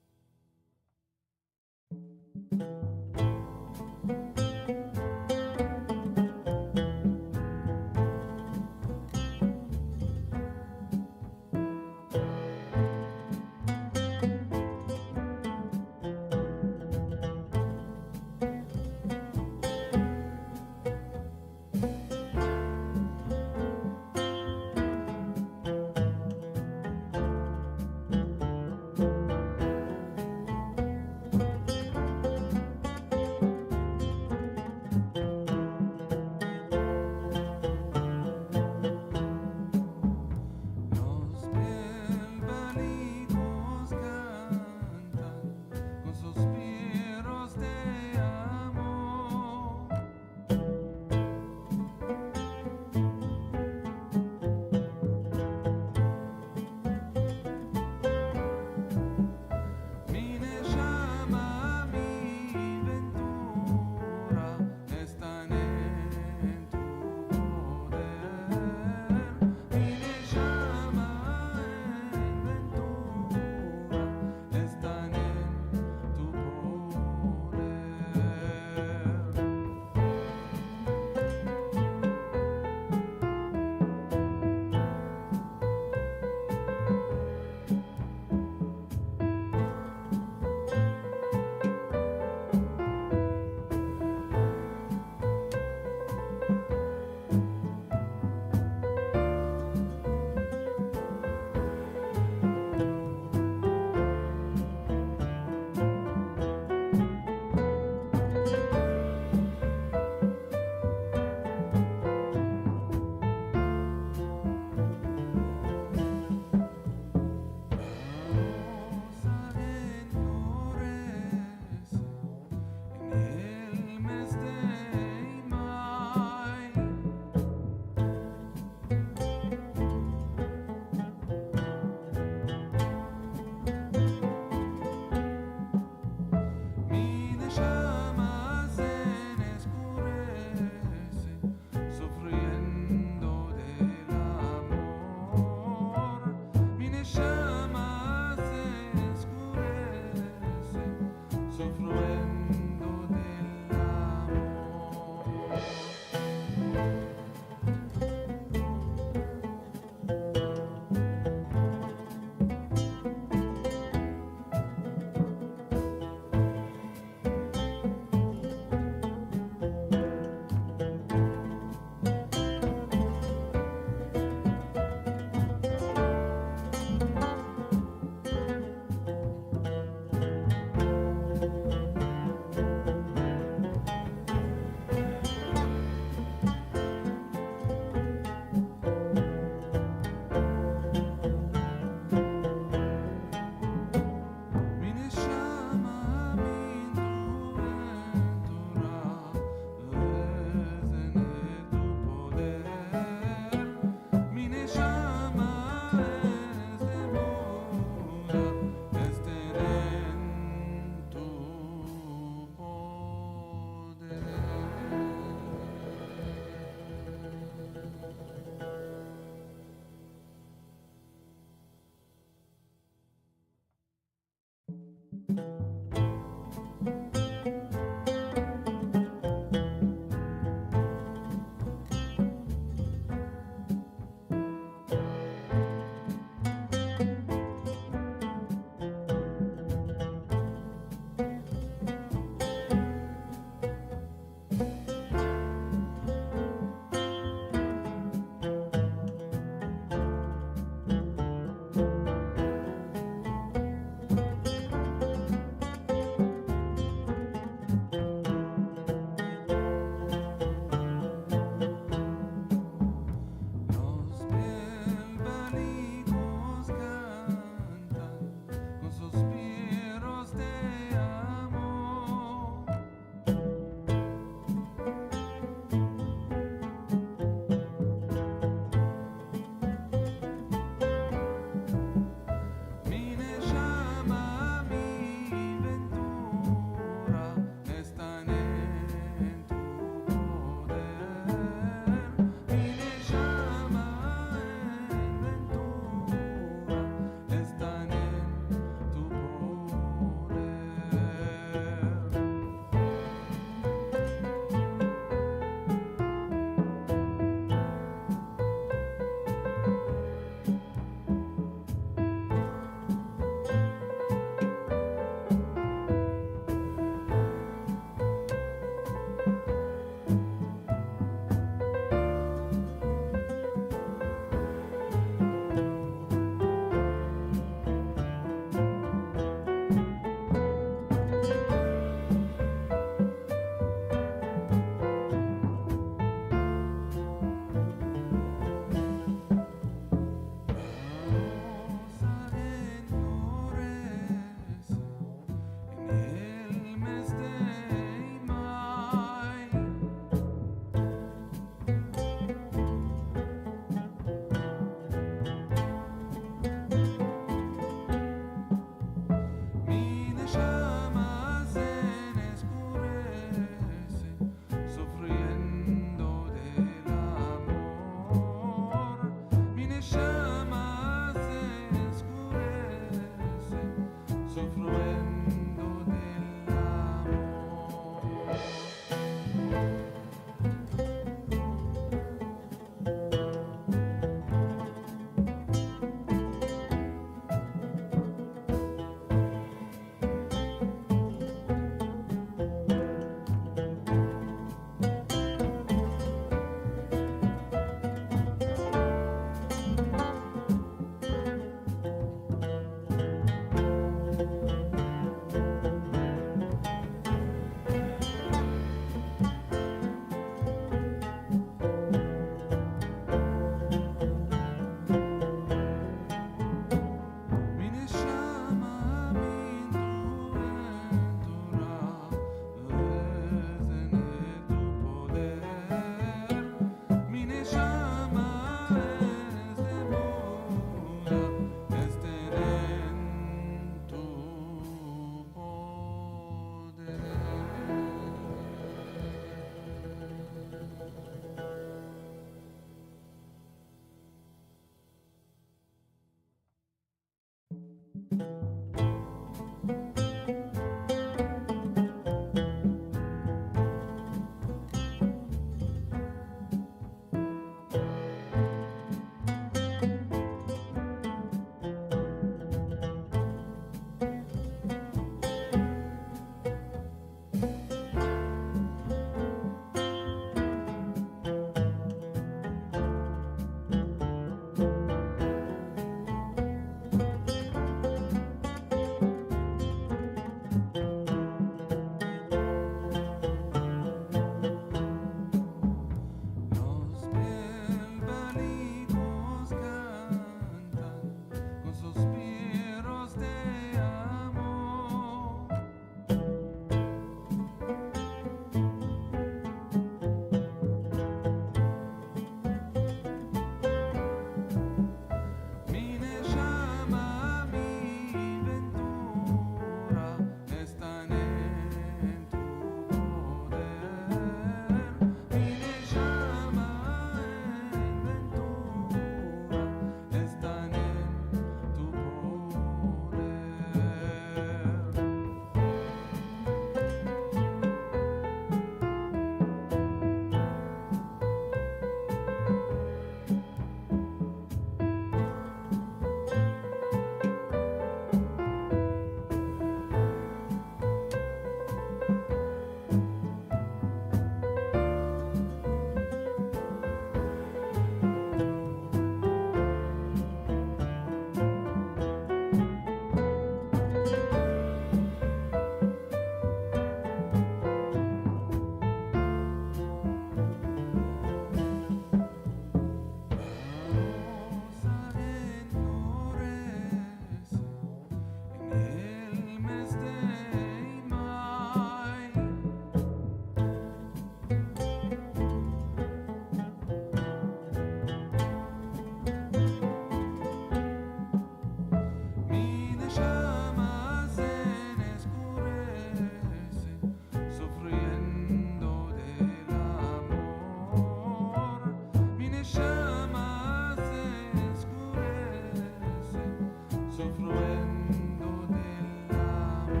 usufruendo dell'amore.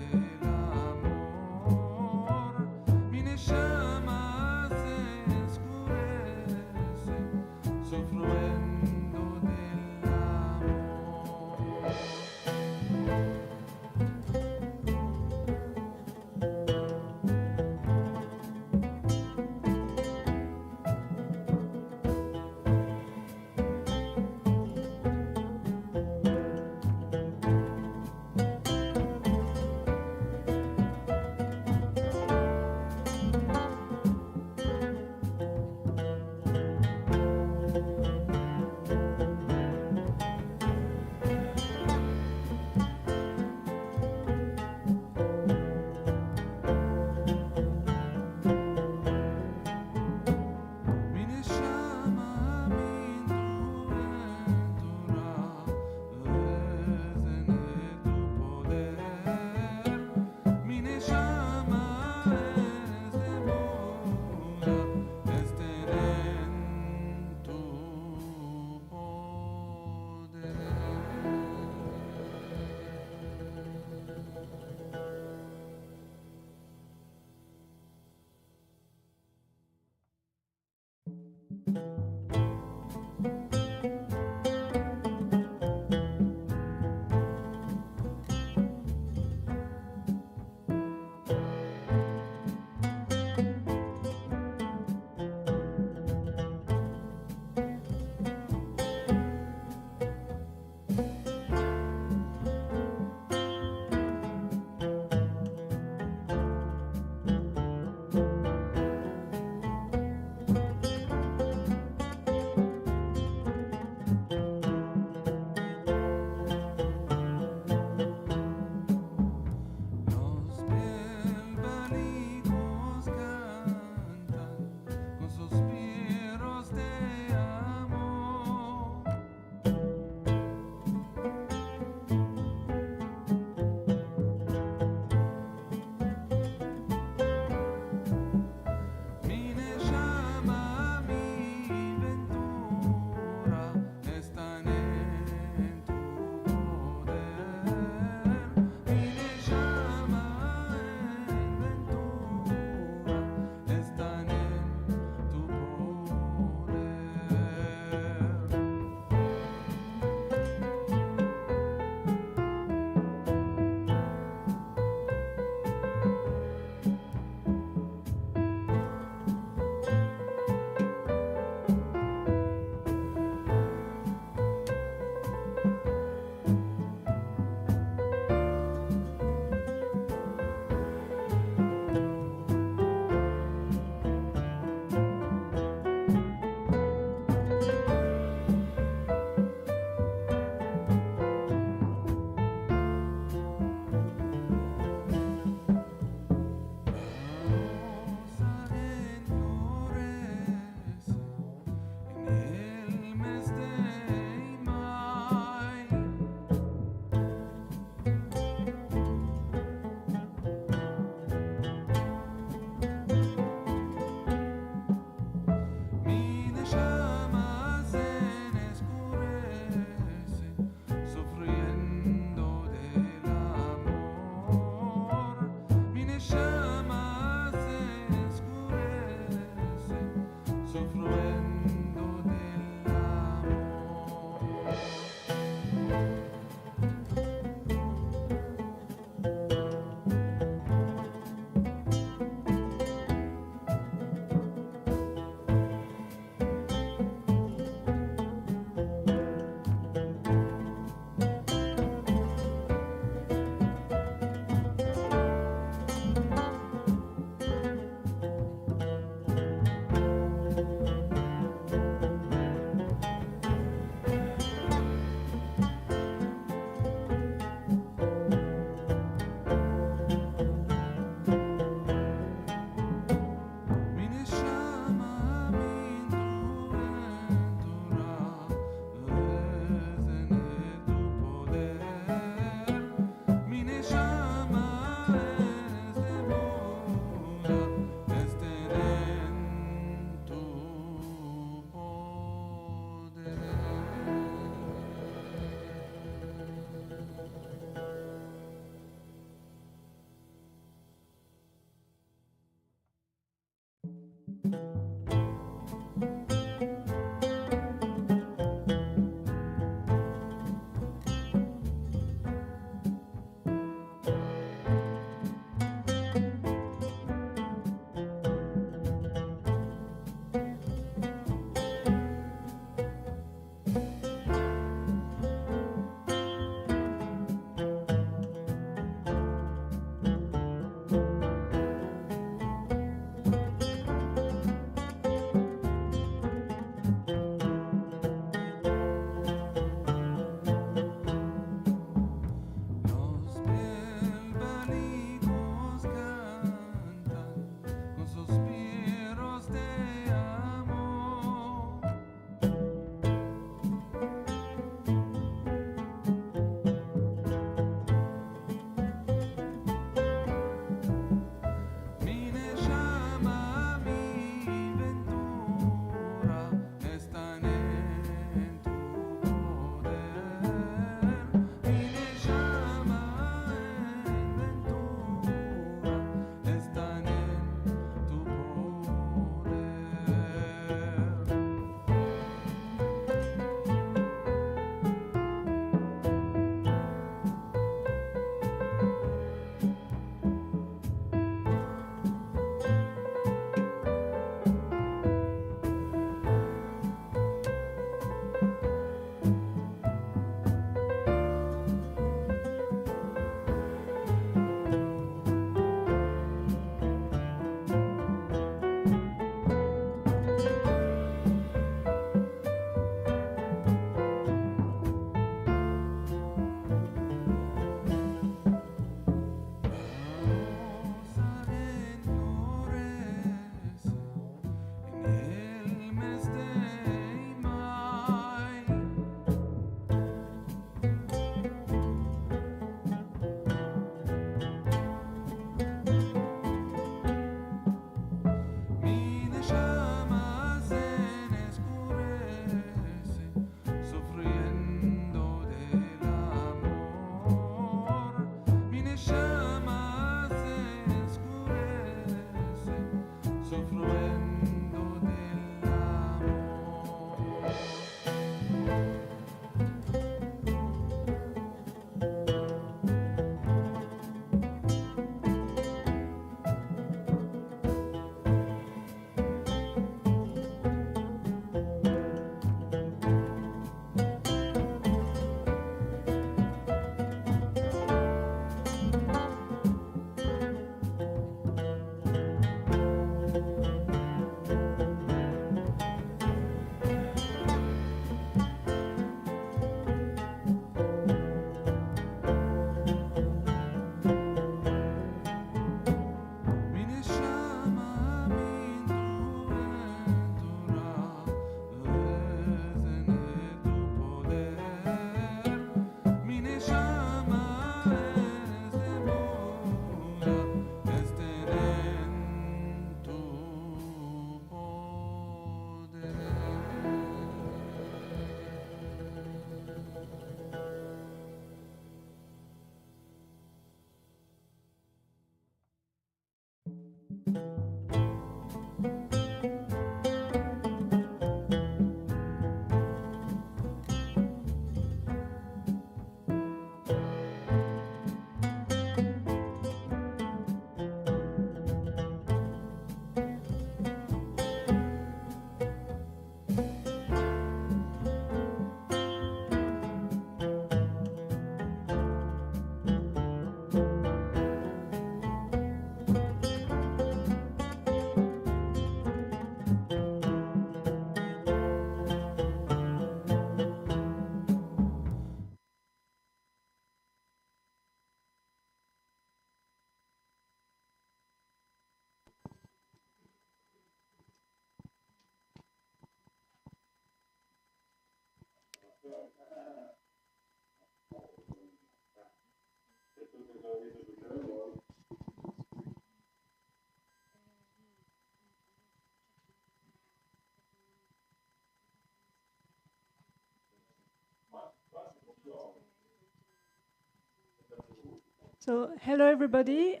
So, hello everybody.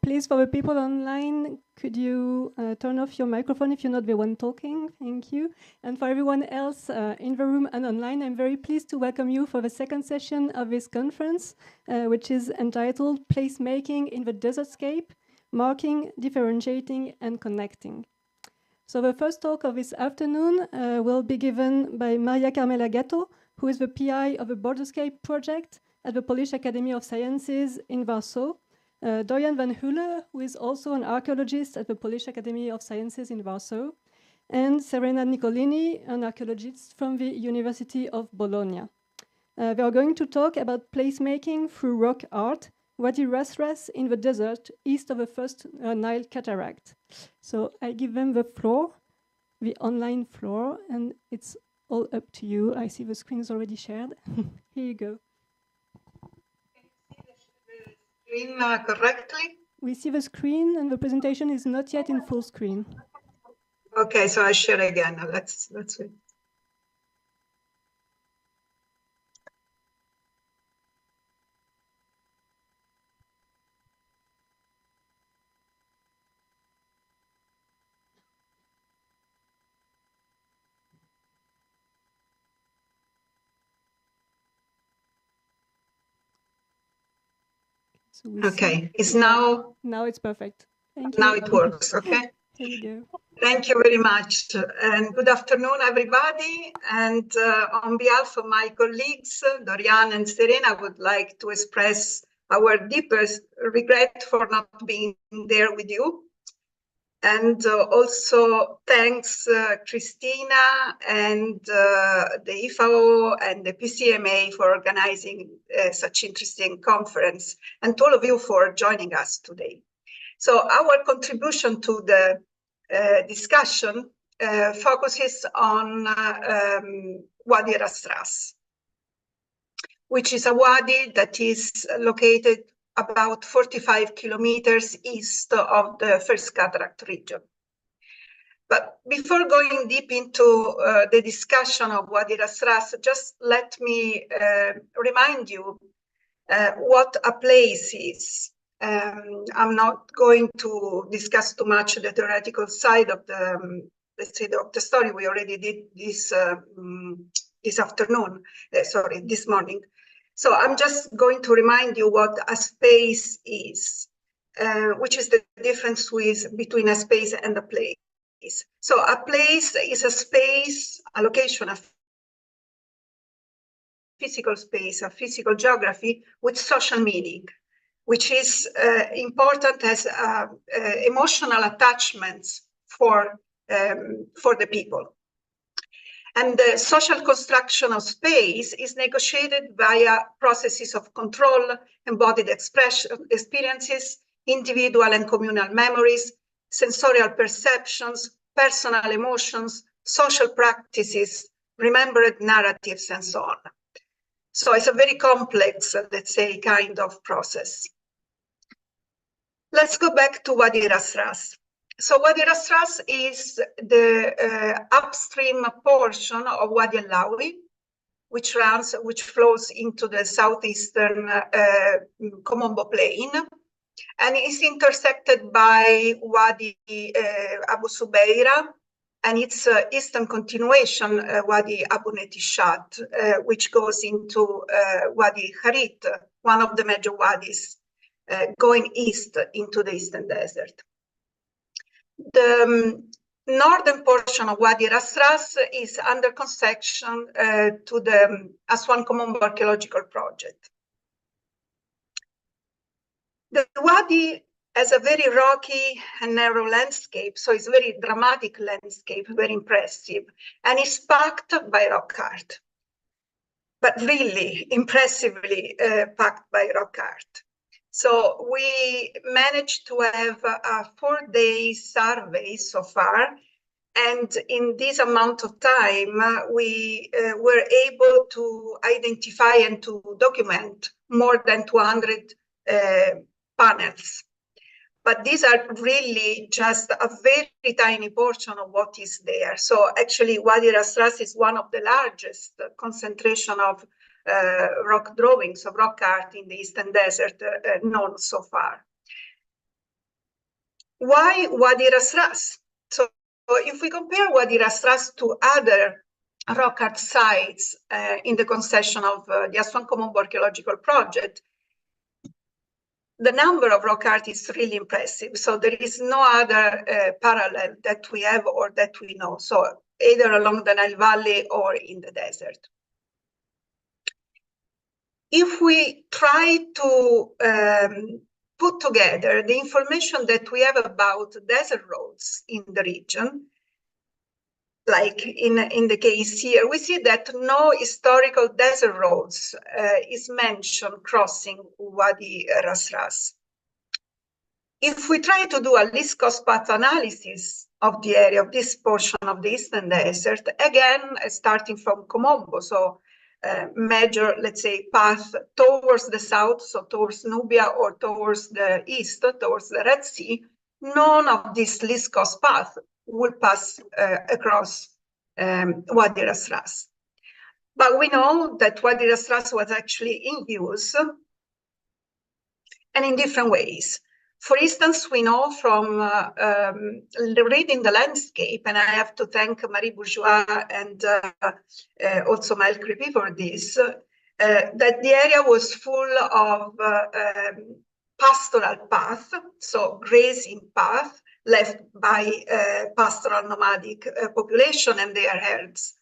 Please, for the people online, could you turn off your microphone if you're not the one talking? Thank you. And for everyone else in the room and online, I'm very pleased to welcome you for the second session of this conference, which is entitled Placemaking in the Desertscape, Marking, Differentiating and Connecting. So the first talk of this afternoon will be given by Maria Carmela Gatto, who is the PI of the Borderscape project at the Polish Academy of Sciences in Warsaw. Dorian van Hulle, who is also an archaeologist at the Polish Academy of Sciences in Warsaw, and Serena Nicolini, an archaeologist from the University of Bologna. They are going to talk about placemaking through rock art, Wadi Ras Ras in the desert east of the first Nile cataract. So I give them the floor, the online floor, and it's all up to you. I see the screen is already shared. Here you go. Screen correctly? We see the screen and the presentation is not yet in full screen. Okay, so I share again. Let's see. So okay, it's now. Now it's perfect. Thank you. Now it works. Okay. Here you go. Thank you very much, and good afternoon, everybody. And on behalf of my colleagues, Dorian and Serena, I would like to express our deepest regret for not being there with you. And also thanks Christina and the Ifao and the PCMA for organizing such interesting conference, and to all of you for joining us today. So our contribution to the discussion focuses on Wadi Ras Ras, which is a wadi that is located about 45 kilometers east of the First Cataract region. But before going deep into the discussion of Wadi Ras Ras, just let me remind you what a place is. I'm not going to discuss too much the theoretical side of the, let's say, of the story. We already did this this afternoon, this morning. So I'm just going to remind you what a space is, which is the difference between a space and a place. So a place is a space, a location, a physical space, a physical geography with social meaning, which is important as emotional attachments for the people. And the social construction of space is negotiated via processes of control, embodied experiences, individual and communal memories, sensorial perceptions, personal emotions, social practices, remembered narratives, and so on. So it's a very complex, let's say, kind of process. Let's go back to Wadi Ras Ras. So Wadi Ras Ras is the upstream portion of Wadi al-Lawi, which flows into the southeastern Komombo Plain, and is intersected by Wadi Abu Subeira and its eastern continuation, Wadi Abu Netishat, which goes into Wadi Harit, one of the major wadis going east into the Eastern Desert. The northern portion of Wadi Ras Ras is under concession to the Aswan Komombo Archaeological Project. The wadi has a very rocky and narrow landscape, so it's a very dramatic landscape, very impressive, and it's packed by rock art, but really impressively packed by rock art. So we managed to have a 4-day survey so far, And in this amount of time, we were able to identify and to document more than 200 panels. But these are really just a very tiny portion of what is there. So actually, Wadi Ras Ras is one of the largest concentration of rock drawings, of rock art in the Eastern Desert known so far. Why Wadi Ras Ras? So if we compare Wadi Ras Ras to other rock art sites in the concession of the Aswan Komombo Archaeological Project, the number of rock art is really impressive. So there is no other parallel that we have or that we know. So either along the Nile Valley or in the desert. If we try to put together the information that we have about desert roads in the region, like in the case here, we see that no historical desert roads is mentioned crossing Wadi Ras Ras. If we try to do a least cost path analysis of the area of this portion of the Eastern Desert, again, starting from Komombo, so major, let's say, path towards the south, so towards Nubia, or towards the east, towards the Red Sea, none of this least cost path will pass across Wadi Ras Ras. But we know that Wadi Ras Ras was actually in use and in different ways. For instance, we know from reading the landscape, and I have to thank Marie Bourgeois and also Maël Crépy for this, that the area was full of pastoral path, so grazing path left by pastoral nomadic population and their herds.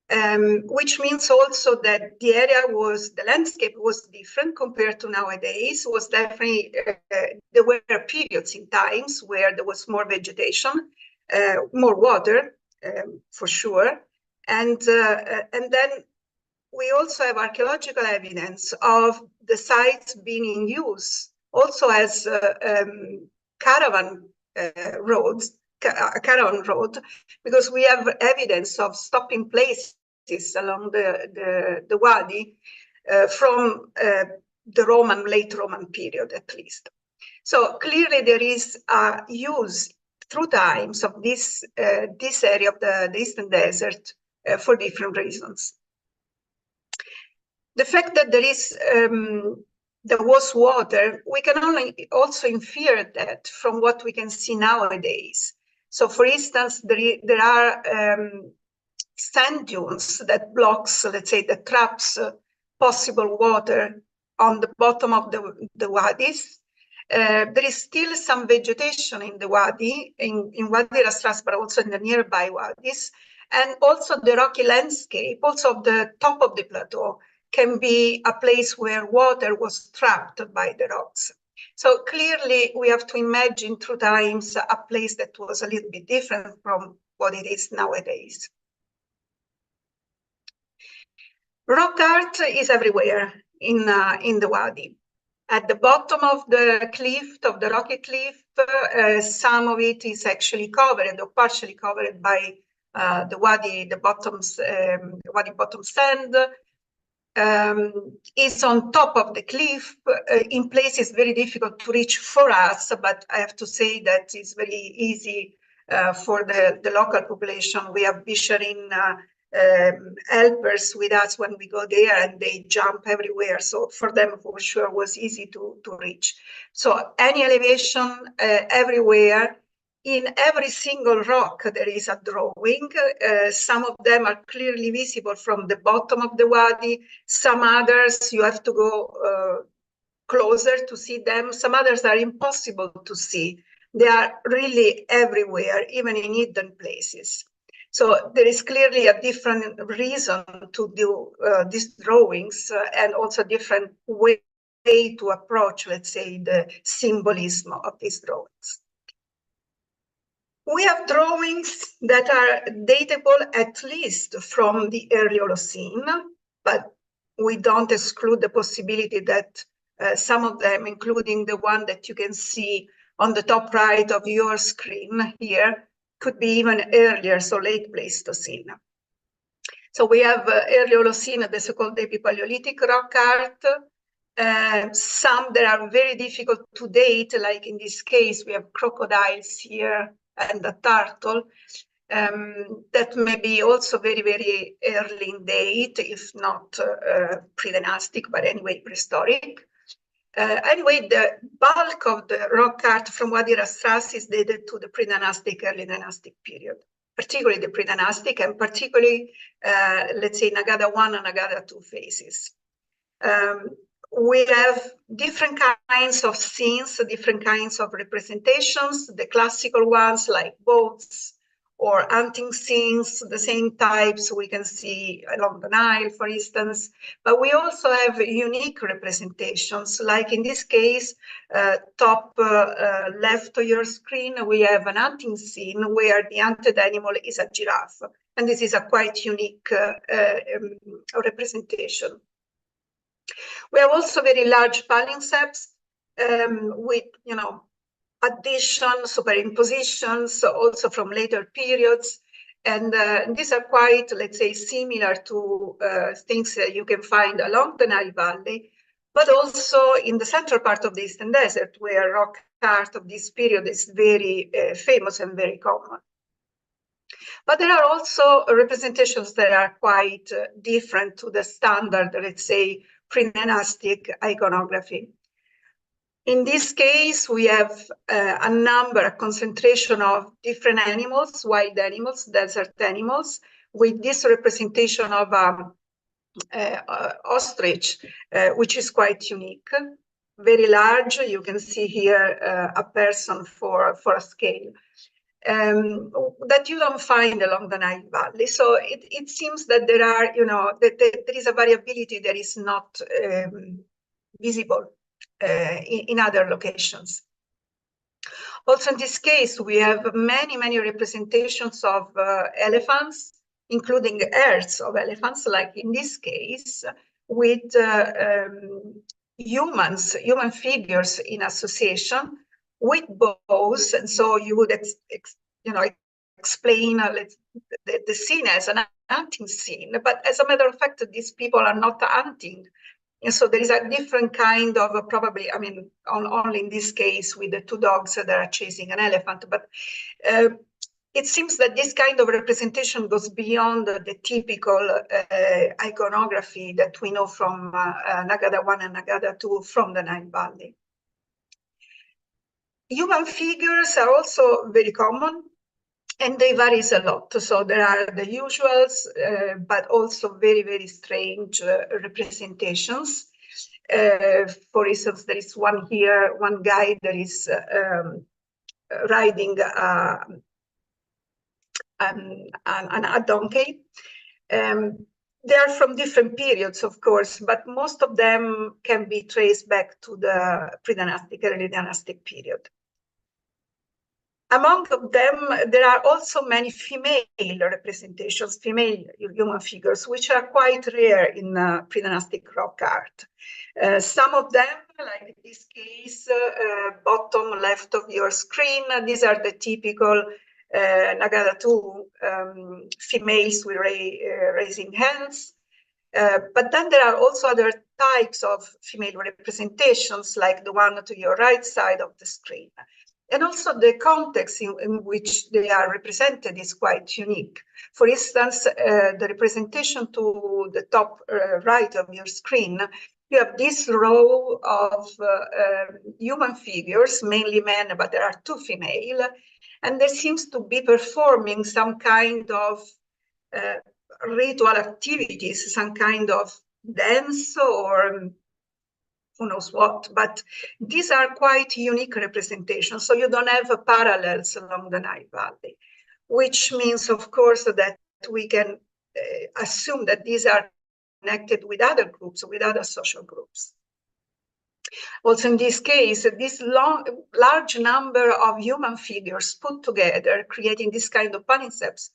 Which means also that the area was, the landscape was different compared to nowadays. Was definitely, there were periods in times where there was more vegetation, more water, for sure. And then we also have archaeological evidence of the sites being in use also as caravan roads, a caravan road, because we have evidence of stopping places along the Wadi from the late Roman period, at least. So clearly there is a use through times of this area of the Eastern Desert for different reasons. The fact that there was water, we can only also infer that from what we can see nowadays. So for instance, there are sand dunes that blocks, let's say, that traps possible water on the bottom of the wadis. There is still some vegetation in the wadi, in Wadi Ras Ras, but also in the nearby wadis. And also the rocky landscape, also the top of the plateau, can be a place where water was trapped by the rocks. So clearly we have to imagine through times a place that was a little bit different from what it is nowadays. Rock art is everywhere in the Wadi. At the bottom of the cliff, of the rocky cliff, some of it is actually covered or partially covered by the Wadi bottom sand. Is on top of the cliff. In places very difficult to reach for us, but I have to say that it's very easy for the local population. We have fishermen helpers with us when we go there, and they jump everywhere. So for them, for sure, was easy to reach. So any elevation everywhere. In every single rock, there is a drawing. Some of them are clearly visible from the bottom of the wadi. Some others, you have to go closer to see them. Some others are impossible to see. They are really everywhere, even in hidden places. So there is clearly a different reason to do these drawings and also a different way to approach, let's say, the symbolism of these drawings. We have drawings that are datable at least from the early Holocene, but we don't exclude the possibility that some of them, including the one that you can see on the top right of your screen here, could be even earlier, so late Pleistocene. So we have early Holocene, the so-called Epipaleolithic rock art. Some that are very difficult to date, like in this case, we have crocodiles here and a turtle. That may be also very, very early in date, if not pre-dynastic, but anyway, prehistoric. Anyway, the bulk of the rock art from Wadi Ras Strass is dated to the pre-dynastic, early dynastic period, particularly the pre-dynastic and particularly, let's say, Nagada 1 and Nagada 2 phases. We have different kinds of scenes, different kinds of representations, the classical ones like boats or hunting scenes, the same types we can see along the Nile, for instance. But we also have unique representations, like in this case, top left of your screen, we have an hunting scene where the hunted animal is a giraffe. And this is a quite unique representation. We have also very large palimpsests with, addition, superimpositions, also from later periods. And these are quite, let's say, similar to things that you can find along the Nile Valley, but also in the central part of the Eastern Desert, where rock art of this period is very famous and very common. But there are also representations that are quite different to the standard, let's say, pre-dynastic iconography. In this case, we have a concentration of different animals, wild animals, desert animals, with this representation of ostrich, which is quite unique, very large. You can see here a person for a scale. That you don't find along the Nile Valley. So it seems that there are, that there is a variability that is not visible in other locations. Also in this case, we have many, many representations of elephants, including herds of elephants, like in this case, with human figures in association with bows, and so you would explain the scene as an hunting scene. But as a matter of fact, these people are not hunting, and so there is a different kind of probably. I mean, only in this case with the two dogs that are chasing an elephant. But it seems that this kind of representation goes beyond the typical iconography that we know from Nagada 1 and Nagada 2 from the Nile Valley. Human figures are also very common, and they vary a lot. So there are the usuals, but also very, very strange representations. For instance, there is one here, one guy that is riding a donkey. They are from different periods, of course, but most of them can be traced back to the pre-dynastic, early dynastic period. Among them, there are also many female representations, female human figures, which are quite rare in pre-dynastic rock art. Some of them, like in this case, bottom left of your screen, these are the typical Nagada 2 females with raising hands. But then there are also other types of female representations, like the one to your right side of the screen. And also the context in which they are represented is quite unique. For instance, the representation to the top right of your screen, you have this row of human figures, mainly men, but there are two female, and there seems to be performing some kind of ritual activities, some kind of dance or who knows what, but these are quite unique representations. So you don't have parallels along the Nile Valley, which means, of course, that we can assume that these are connected with other groups, with other social groups. Also in this case, this large number of human figures put together, creating this kind of palimpsests,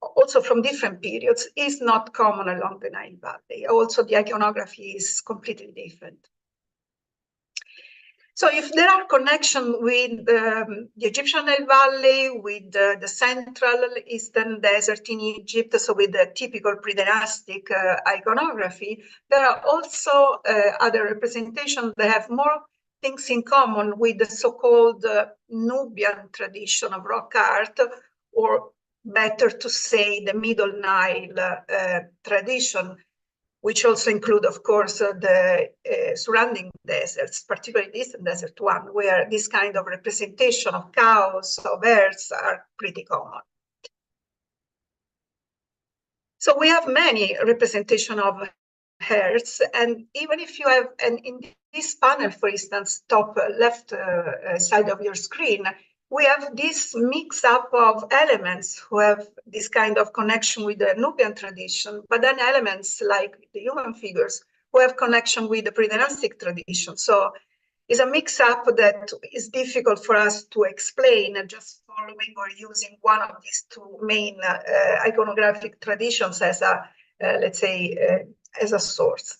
also from different periods, is not common along the Nile Valley. Also, the iconography is completely different. So if there are connections with the Egyptian Nile Valley, with the central Eastern Desert in Egypt, so with the typical pre-dynastic iconography, there are also other representations that have more things in common with the so-called Nubian tradition of rock art, or better to say the Middle Nile tradition, which also include, of course, the surrounding deserts, particularly the Eastern Desert one, where this kind of representation of cows, of herds are pretty common. So we have many representation of herds, and even if you have, and in this panel, for instance, top left side of your screen, we have this mix up of elements who have this kind of connection with the Nubian tradition, but then elements like the human figures who have connection with the pre-dynastic tradition. So it's a mix up that is difficult for us to explain just following or using one of these two main iconographic traditions as a, let's say, as a source.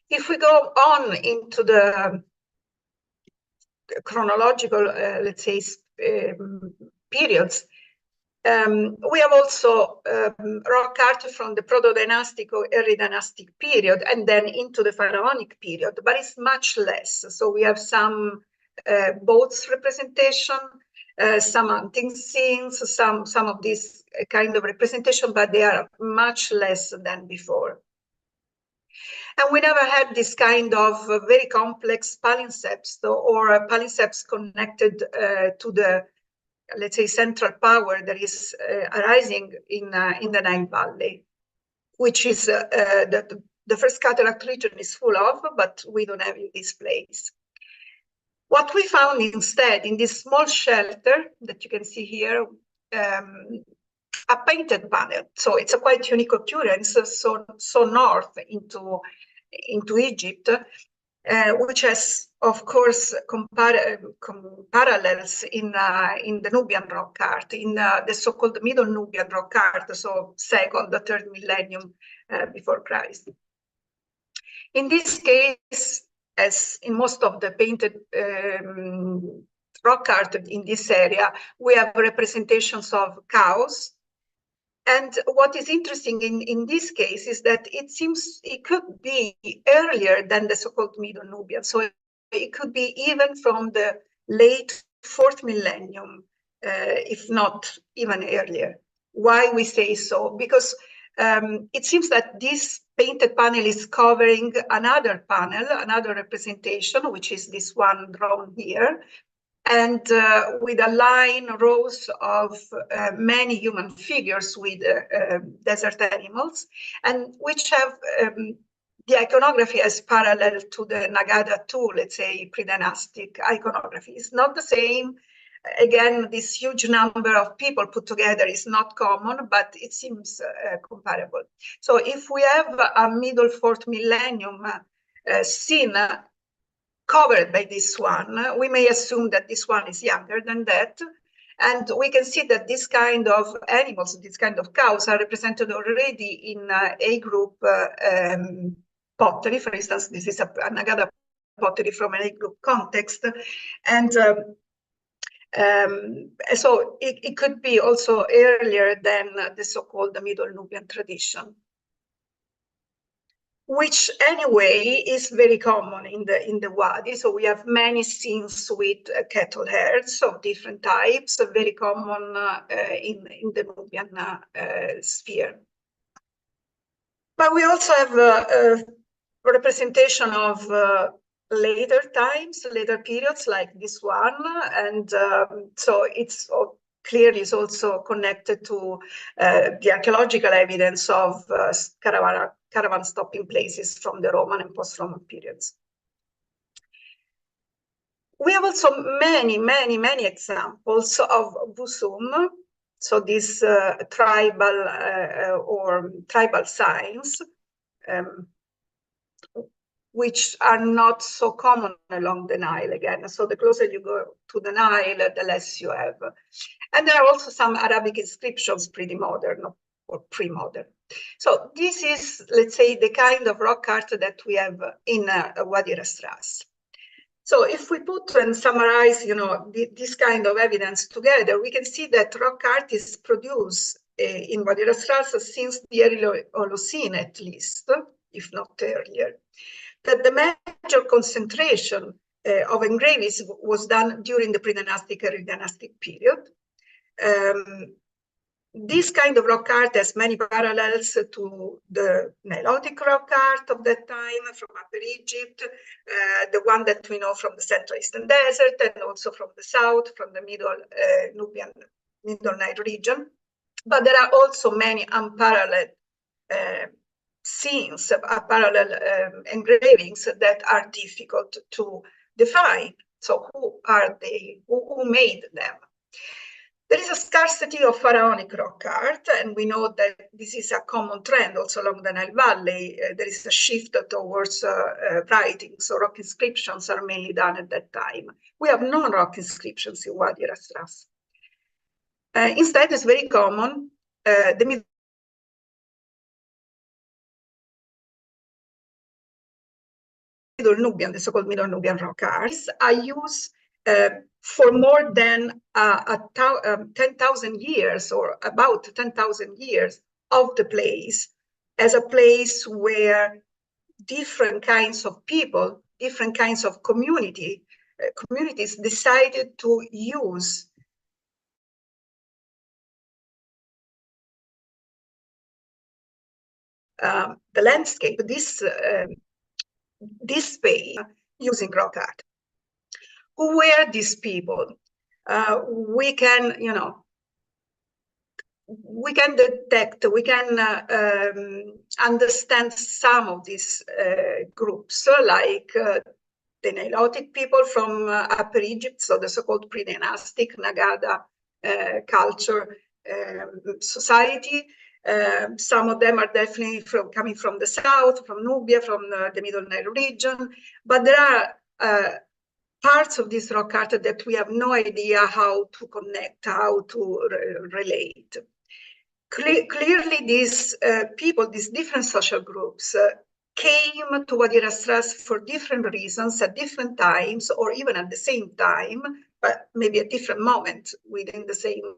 If we go on into the chronological, let's say, periods, we have also rock art from the proto-dynastic or early dynastic period, and then into the pharaonic period, but it's much less. So we have some boats representation, some hunting scenes, some of this kind of representation, but they are much less than before. And we never had this kind of very complex palimpsests or palimpsests connected to the, let's say, central power that is arising in the Nile Valley, which is the first cataract region is full of, but we don't have in this place. What we found instead in this small shelter that you can see here, a painted panel. So it's a quite unique occurrence, so north into Egypt, which has, of course, parallels in the Nubian rock art, in the so-called Middle Nubian rock art, so second, the third millennium before Christ. In this case, as in most of the painted rock art in this area, we have representations of cows. And what is interesting in this case is that it seems it could be earlier than the so-called Middle Nubian. So it could be even from the late 4th millennium, if not even earlier. Why we say so? Because it seems that this painted panel is covering another panel, another representation, which is this one drawn here, and with a line, rows of many human figures with desert animals, and which have the iconography as parallel to the Nagada II, let's say, pre-dynastic iconography. It's not the same. Again, this huge number of people put together is not common, but it seems comparable. So if we have a middle 4th millennium scene covered by this one, we may assume that this one is younger than that. And we can see that this kind of animals, this kind of cows are represented already in A group pottery. For instance, this is a Nagada pottery from an A group context. And so it could be also earlier than the so-called Middle Nubian tradition, which anyway is very common in the Wadi. So we have many scenes with cattle herds of different types, very common in the Nubian sphere. But we also have a representation of later times, later periods like this one, and so it's clearly is also connected to the archaeological evidence of caravan stopping places from the Roman and post-Roman periods. We have also many examples of Busum, so these tribal signs, which are not so common along the Nile again. So the closer you go to the Nile, the less you have. And there are also some Arabic inscriptions, pretty modern or pre-modern. So this is, let's say, the kind of rock art that we have in Wadi Ras Ras. So if we put and summarize, this kind of evidence together, we can see that rock art is produced in Wadi Ras Ras since the early Holocene, at least, if not earlier. That the major concentration of engravings was done during the pre-dynastic and dynastic period. This kind of rock art has many parallels to the Nilotic rock art of that time from Upper Egypt, the one that we know from the Central Eastern Desert, and also from the south, from the Middle Nile region. But there are also many unparalleled scenes, parallel engravings that are difficult to define. So who are they? Who made them? There is a scarcity of pharaonic rock art, and we know that this is a common trend also along the Nile Valley. There is a shift towards writing, so rock inscriptions are mainly done at that time. We have non-rock inscriptions in Wadi Ras Ras. Instead, it's very common, the Middle Nubian, the so-called Middle Nubian rock arts, are used for more than 10,000 years, or about 10,000 years of the place, as a place where different kinds of people, different kinds of communities decided to use the landscape, this space, using rock art. Who were these people? We can, we can detect, we can understand some of these groups, like the Nilotic people from Upper Egypt, so the so-called pre-dynastic Nagada culture society. Some of them are definitely coming from the south, from Nubia, from the Middle Nile region, but there are parts of this rock art that we have no idea how to connect, how to relate. Clearly, these people, these different social groups, came to Wadi Ras Ras for different reasons at different times, or even at the same time, but maybe at different moments within the same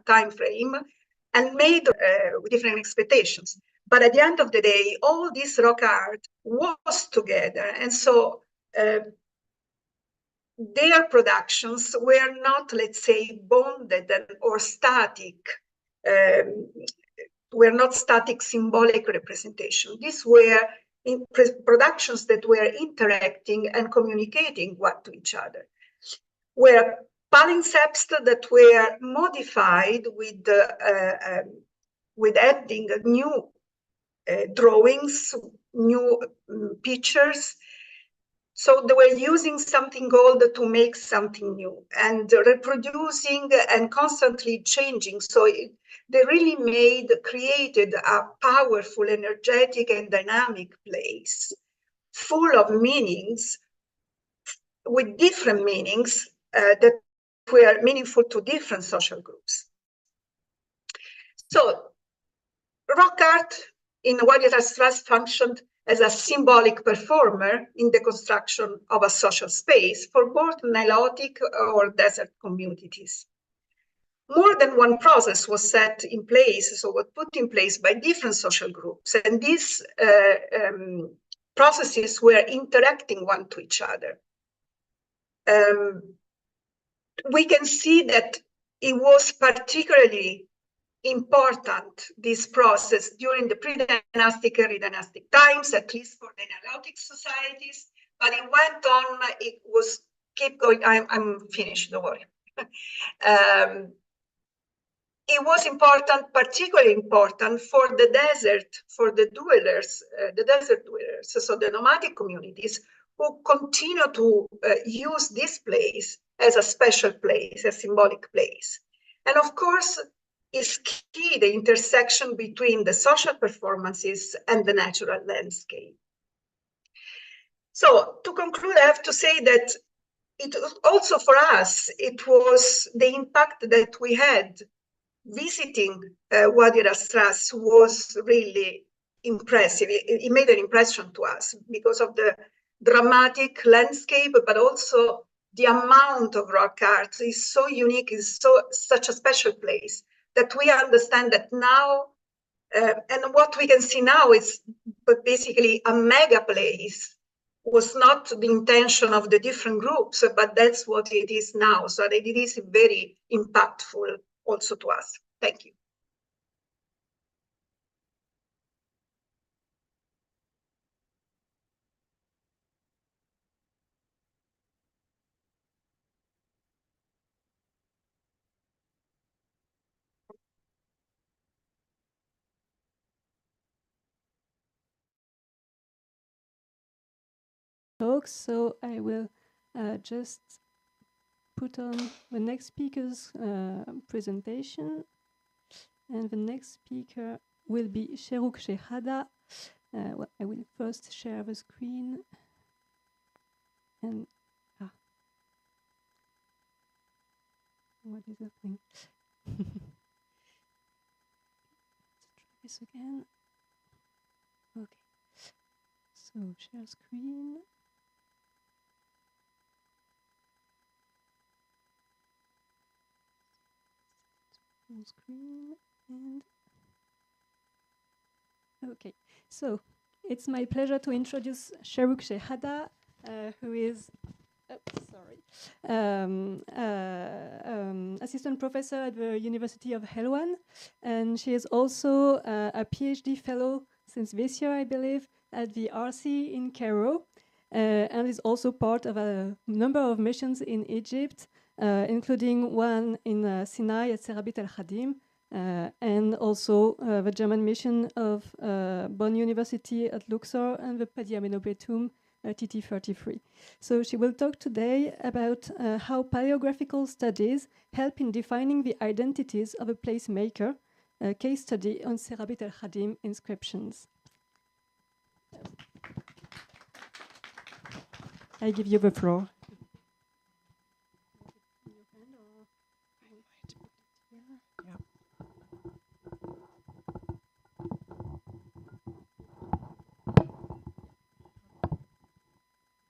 time frame, and made with different expectations. But at the end of the day, all this rock art was together, and so their productions were not, let's say, bonded or static, were not static symbolic representation. These were productions that were interacting and communicating one to each other, were palimpsests that were modified with adding new drawings, new pictures. So they were using something old to make something new, and reproducing and constantly changing. So they really created a powerful, energetic, and dynamic place, full of meanings, with different meanings that were meaningful to different social groups. So rock art in Wadi Ras Ras functioned as a symbolic performer in the construction of a social space for both Nilotic or desert communities. More than one process was set in place, so was put in place by different social groups, and these processes were interacting one to each other. We can see that it was particularly important, this process, during the pre-dynastic and dynastic times, at least for the Nilotic societies, but it went on, it was keep going. I'm finished, don't worry. It was important, particularly important for the desert, for the dwellers, the desert dwellers, so the nomadic communities who continue to use this place as a special place, a symbolic place. And of course, is key the intersection between the social performances and the natural landscape. So to conclude, I have to say that it also for us, it was the impact that we had visiting Wadi Ras Ras was really impressive. It made an impression to us because of the dramatic landscape, but also the amount of rock art is so unique, is such a special place that we understand that now, and what we can see now is basically a mega place was not the intention of the different groups, but that's what it is now. So that it is very impactful also to us. Thank you. Talk, so I will just put on the next speaker's presentation, and the next speaker will be Sherouk Shehada. Well, I will first share the screen, and what is happening? Let's try this again. Okay, so share screen. Full screen, and okay, so it's my pleasure to introduce Sherouk Shehada, who is assistant professor at the University of Helwan, and she is also a PhD fellow since this year, I believe, at the RC in Cairo, and is also part of a number of missions in Egypt, including one in Sinai at Serabit al-Khadim, and also the German mission of Bonn University at Luxor and the Padiameno Betum TT33. So she will talk today about how paleographical studies help in defining the identities of a placemaker, a case study on Serabit al-Khadim inscriptions. I give you the floor.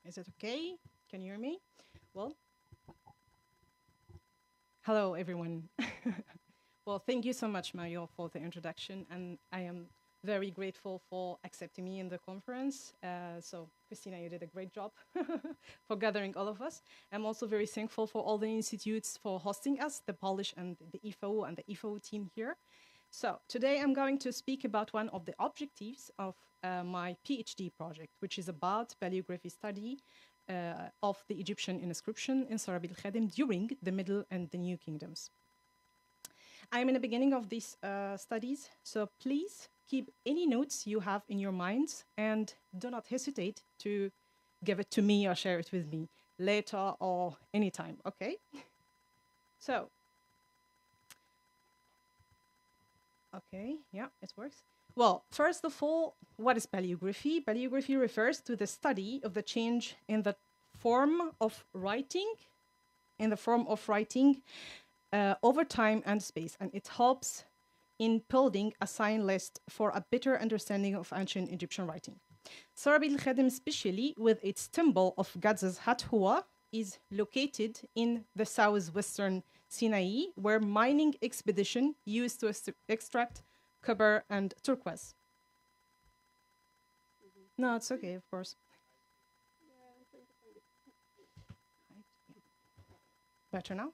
Is it okay? Can you hear me? Well, hello everyone. Well, thank you so much, Mario, for the introduction, and I am very grateful for accepting me in the conference. So, Christina, you did a great job for gathering all of us. I'm also very thankful for all the institutes for hosting us, the Polish and the Ifao and the Ifao team here. So, today I'm going to speak about one of the objectives of my PhD project, which is about paleography study of the Egyptian inscription in Serabit al-Khadim during the Middle and the New Kingdoms. I'm in the beginning of these studies, so please keep any notes you have in your minds and do not hesitate to give it to me or share it with me later or anytime, okay? So, okay, yeah, it works. Well, first of all, what is paleography? Paleography refers to the study of the change in the form of writing, over time and space, and it helps in building a sign list for a better understanding of ancient Egyptian writing. Serabit al-Khadim, especially with its temple of goddess Hathor, is located in the southwestern Sinai, where mining expedition used to extract copper and turquoise. No, it's okay, of course. Better now?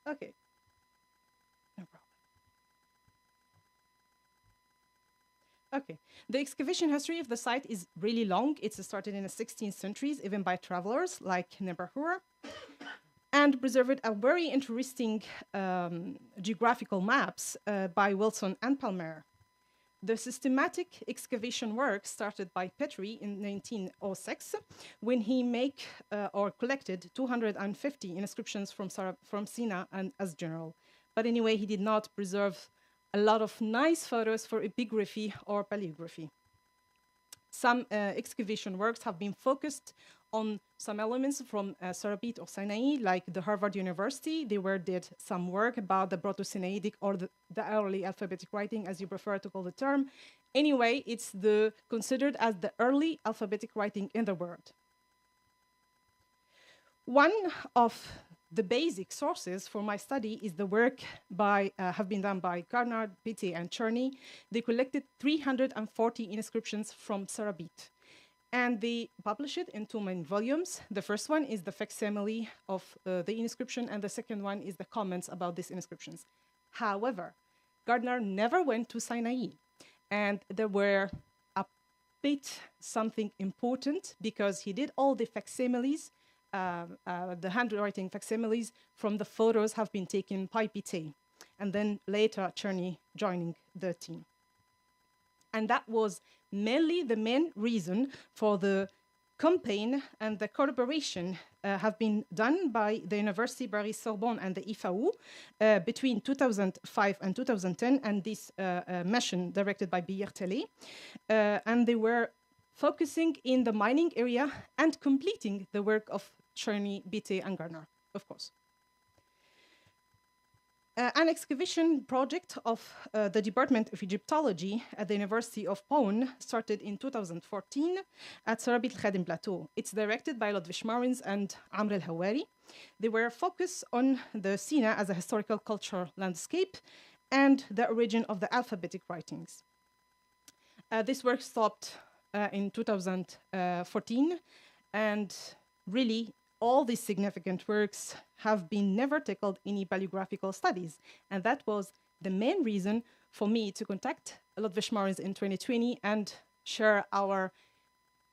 Okay. No problem. Okay. The excavation history of the site is really long. It's started in the 16th centuries, even by travelers like Nebuchadnezzar, and preserved a very interesting geographical maps by Wilson and Palmer. The systematic excavation work started by Petrie in 1906, when he collected 250 inscriptions from Sina and as general. But anyway, he did not preserve a lot of nice photos for epigraphy or paleography. Some excavation works have been focused on some elements from Sarabit or Sinai, like the Harvard University. They did some work about the Proto-Sinaitic or the early alphabetic writing, as you prefer to call the term. Anyway, it's considered as the early alphabetic writing in the world. One of the basic sources for my study is the work have been done by Gardner, Pitte, and Cherney. They collected 340 inscriptions from Sarabit, and they published it in 2 main volumes. The first one is the facsimile of the inscription, and the second one is the comments about these inscriptions. However, Gardner never went to Sinai, and there were a bit something important because he did all the facsimiles. The handwriting facsimiles from the photos have been taken by Pitte, and then later Cherney joining the team. And that was mainly the main reason for the campaign and the collaboration have been done by the University Paris-Sorbonne and the Ifao between 2005 and 2010, and this mission directed by Orientale, and they were focusing in the mining area and completing the work of Cherney, Pitte, and Gardner, of course. An excavation project of the Department of Egyptology at the University of Bonn started in 2014 at Sarabit al-Khadim Plateau. It's directed by Ludwig Marins and Amr el-Hawari. They were focused on the Sina as a historical cultural landscape and the origin of the alphabetic writings. This work stopped in 2014, and really all these significant works have been never tackled in paleographical studies, and that was the main reason for me to contact Ludwig Marins in 2020 and share our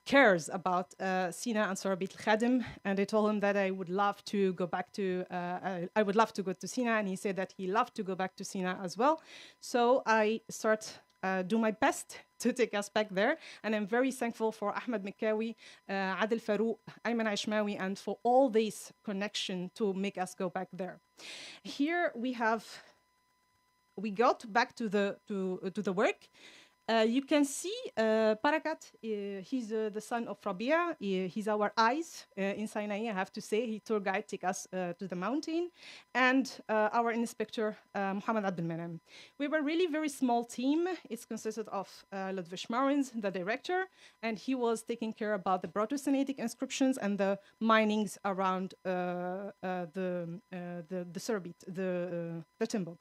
cares about Sina and Sarabit al-Khadim, and I told him that I would love to go back to I would love to go to Sina, and he said that he loved to go back to Sina as well. So I do my best to take us back there, and I'm very thankful for Ahmed Mekawi, Adel Farouk, Ayman Aishmawi, and for all this connection to make us go back there. Here we got back to the work. You can see Barakat, he's the son of Rabia. He's our eyes in Sinai, I have to say. He tour guide take us to the mountain. And our inspector, Muhammad Abdel Menem. We were really very small team. It's consisted of Ludwig Marins, the director, and he was taking care about the Proto-Sinaitic inscriptions and the minings around the Sarabit, the temple.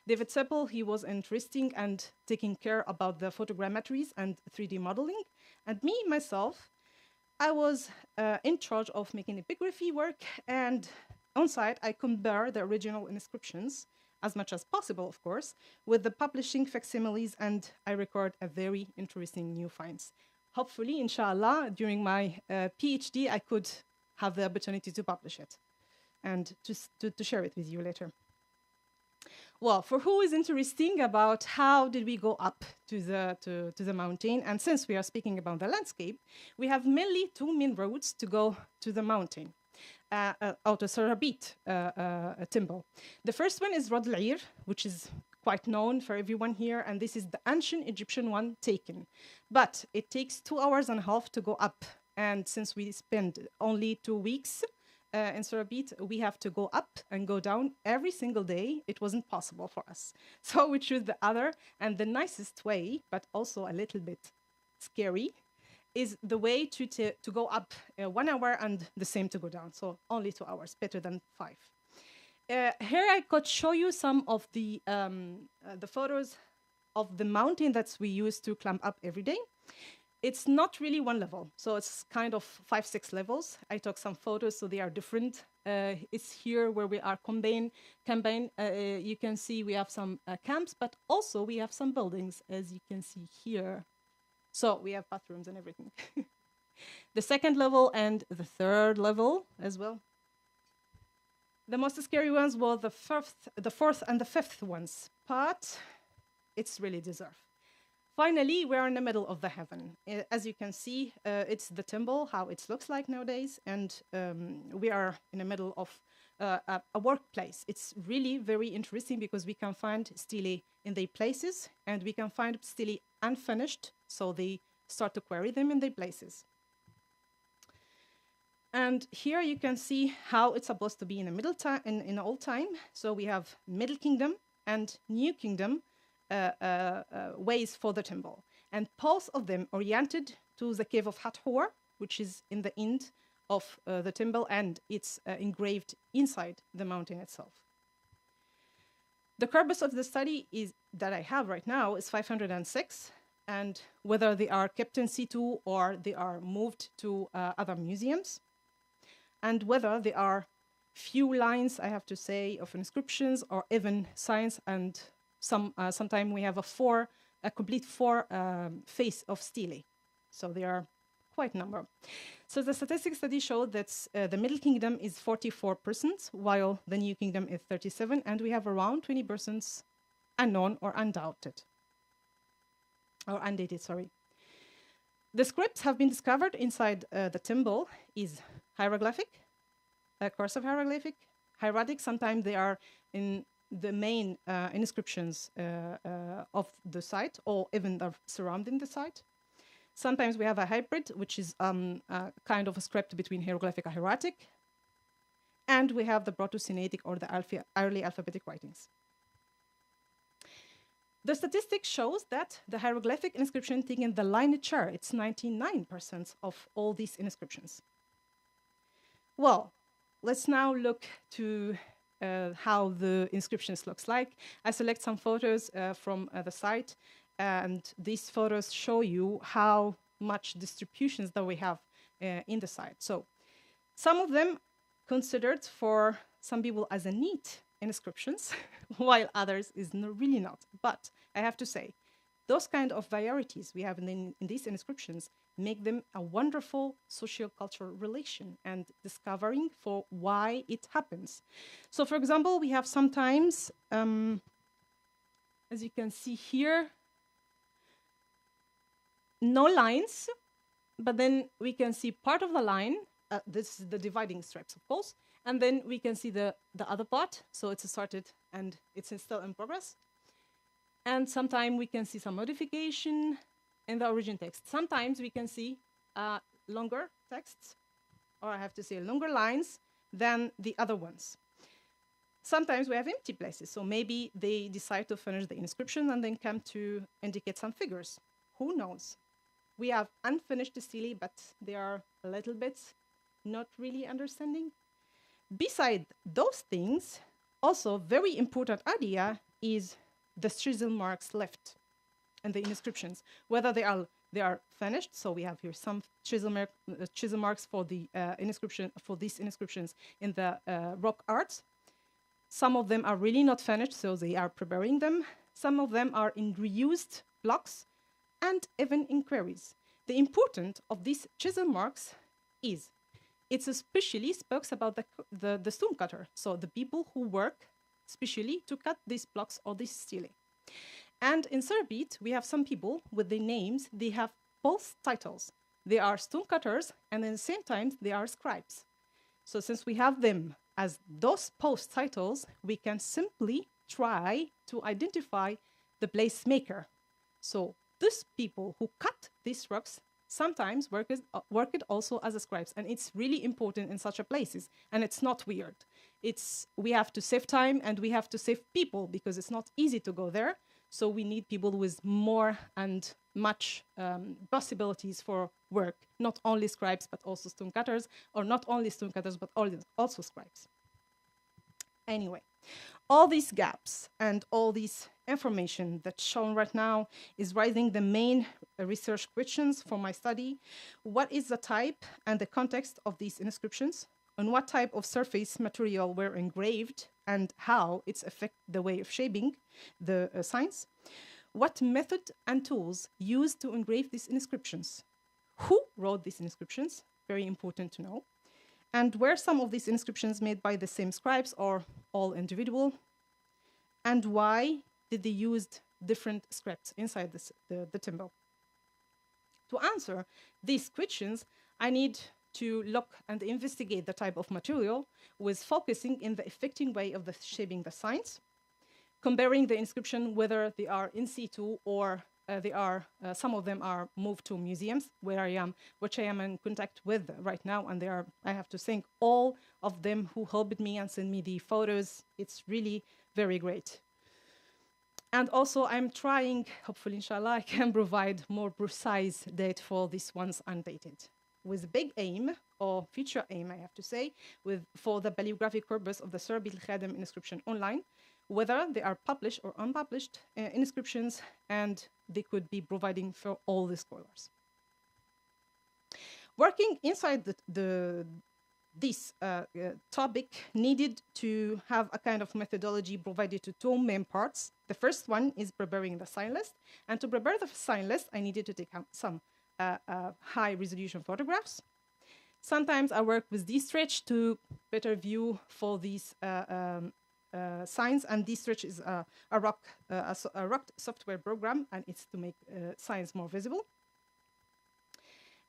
David Seppel, he was interesting and taking care about the photogrammetries and 3D modeling. And me, myself, I was in charge of making epigraphy work, and on site, I compare the original inscriptions, as much as possible, of course, with the publishing facsimiles, and I record a very interesting new finds. Hopefully, inshallah, during my PhD, I could have the opportunity to publish it and to share it with you later. Well, for who is interesting about how did we go up to the mountain, and since we are speaking about the landscape, we have mainly 2 main roads to go to the mountain, out of Sarabit temple. The first one is Rod al-Ir, which is quite known for everyone here, and this is the ancient Egyptian one taken. But it takes 2.5 hours to go up, and since we spend only 2 weeks, in Sarabit, we have to go up and go down every single day. It wasn't possible for us. So we choose the other, and the nicest way, but also a little bit scary, is the way to go up 1 hour and the same to go down. So only 2 hours, better than 5. Here I could show you some of the photos of the mountain that we use to climb up every day. It's not really one level, so it's kind of 5-6 levels. I took some photos, so they are different. It's here where we are campaign. You can see we have some camps, but also we have some buildings, as you can see here. So we have bathrooms and everything. The second level and the third level as well. The most scary ones were the fourth and the fifth ones, but it's really deserved. Finally, we are in the middle of the heaven. As you can see, it's the temple, how it looks like nowadays, and we are in the middle of a workplace. It's really very interesting because we can find stele in their places, and we can find stele unfinished, so they start to quarry them in their places. And here you can see how it's supposed to be in the middle time, in old time. So we have Middle Kingdom and New Kingdom ways for the temple. And both of them oriented to the cave of Hathor, which is in the end of the temple, and it's engraved inside the mountain itself. The purpose of the study is that I have right now is 506, and whether they are kept in situ or they are moved to other museums, and whether there are few lines, I have to say, of inscriptions or even signs, and sometimes we have a complete four face of stele. So they are quite a number. So the statistics study showed that the Middle Kingdom is 44%, while the New Kingdom is 37%, and we have around 20% unknown or undoubted, or undated, sorry. The scripts have been discovered inside the temple is hieroglyphic, cursive hieroglyphic, hieratic. Sometimes they are in the main inscriptions of the site or even surrounding the site. Sometimes we have a hybrid, which is a kind of a script between hieroglyphic and hieratic. And we have the Proto-Sinaitic or the early alphabetic writings. The statistics shows that the hieroglyphic inscription taking the lineage, it's 99% of all these inscriptions. Well, let's now look to how the inscriptions looks like. I select some photos from the site, and these photos show you how much distributions that we have in the site. So some of them considered for some people as a neat inscriptions, while others is really not. But I have to say, those kind of varieties we have in these inscriptions make them a wonderful socio-cultural relation and discovering for why it happens. So for example, we have sometimes, as you can see here, no lines, but then we can see part of the line. This is the dividing stripes, of course. And then we can see the other part. So it's started and it's still in progress. And sometimes we can see some modification in the origin text. Sometimes we can see longer texts, or I have to say longer lines than the other ones. Sometimes we have empty places. So maybe they decide to finish the inscription and then come to indicate some figures. Who knows? We have unfinished stele, but they are a little bit not really understanding. Beside those things, also very important idea is the chisel marks left in the inscriptions, whether they are finished. So we have here some chisel marks for the inscription for these inscriptions in the rock art. Some of them are really not finished, so they are preparing them. Some of them are in reused blocks, and even in quarries. The importance of these chisel marks is it especially speaks about the stone cutter, so the people who work specially to cut these blocks or this stele. And in Serbit, we have some people with their names, they have both titles. They are stone cutters, and at the same time, they are scribes. So since we have them as those post titles, we can simply try to identify the placemaker. So these people who cut these rocks sometimes work it also as a scribes, and it's really important in such a places, and it's not weird. We have to save time and we have to save people because it's not easy to go there. So we need people with more and much possibilities for work, not only scribes but also stone cutters, or not only stone cutters but also scribes. Anyway, all these gaps and all this information that's shown right now is raising the main research questions for my study. What is the type and the context of these inscriptions? On what type of surface material were engraved and how it's affect the way of shaping the signs? What method and tools used to engrave these inscriptions? Who wrote these inscriptions? Very important to know. And were some of these inscriptions made by the same scribes or all individual? And why did they use different scripts inside the temple? To answer these questions, I need to look and investigate the type of material with focusing in the affecting way of the shaping the signs, comparing the inscription whether they are in situ or some of them are moved to museums which I am in contact with right now, and I have to thank all of them who helped me and sent me the photos. It's really very great. And also I'm trying, hopefully inshallah, I can provide more precise date for these ones undated, with big aim, or future aim, I have to say, for the paleographic purpose of the Serbi al-Khadim inscription online, whether they are published or unpublished inscriptions, and they could be providing for all the scholars. Working inside this topic needed to have a kind of methodology provided to two main parts. The first one is preparing the sign list. And to prepare the sign list, I needed to take out some high resolution photographs. Sometimes I work with D-Stretch to better view for these signs. And D-Stretch is a rock software program, and it's to make signs more visible.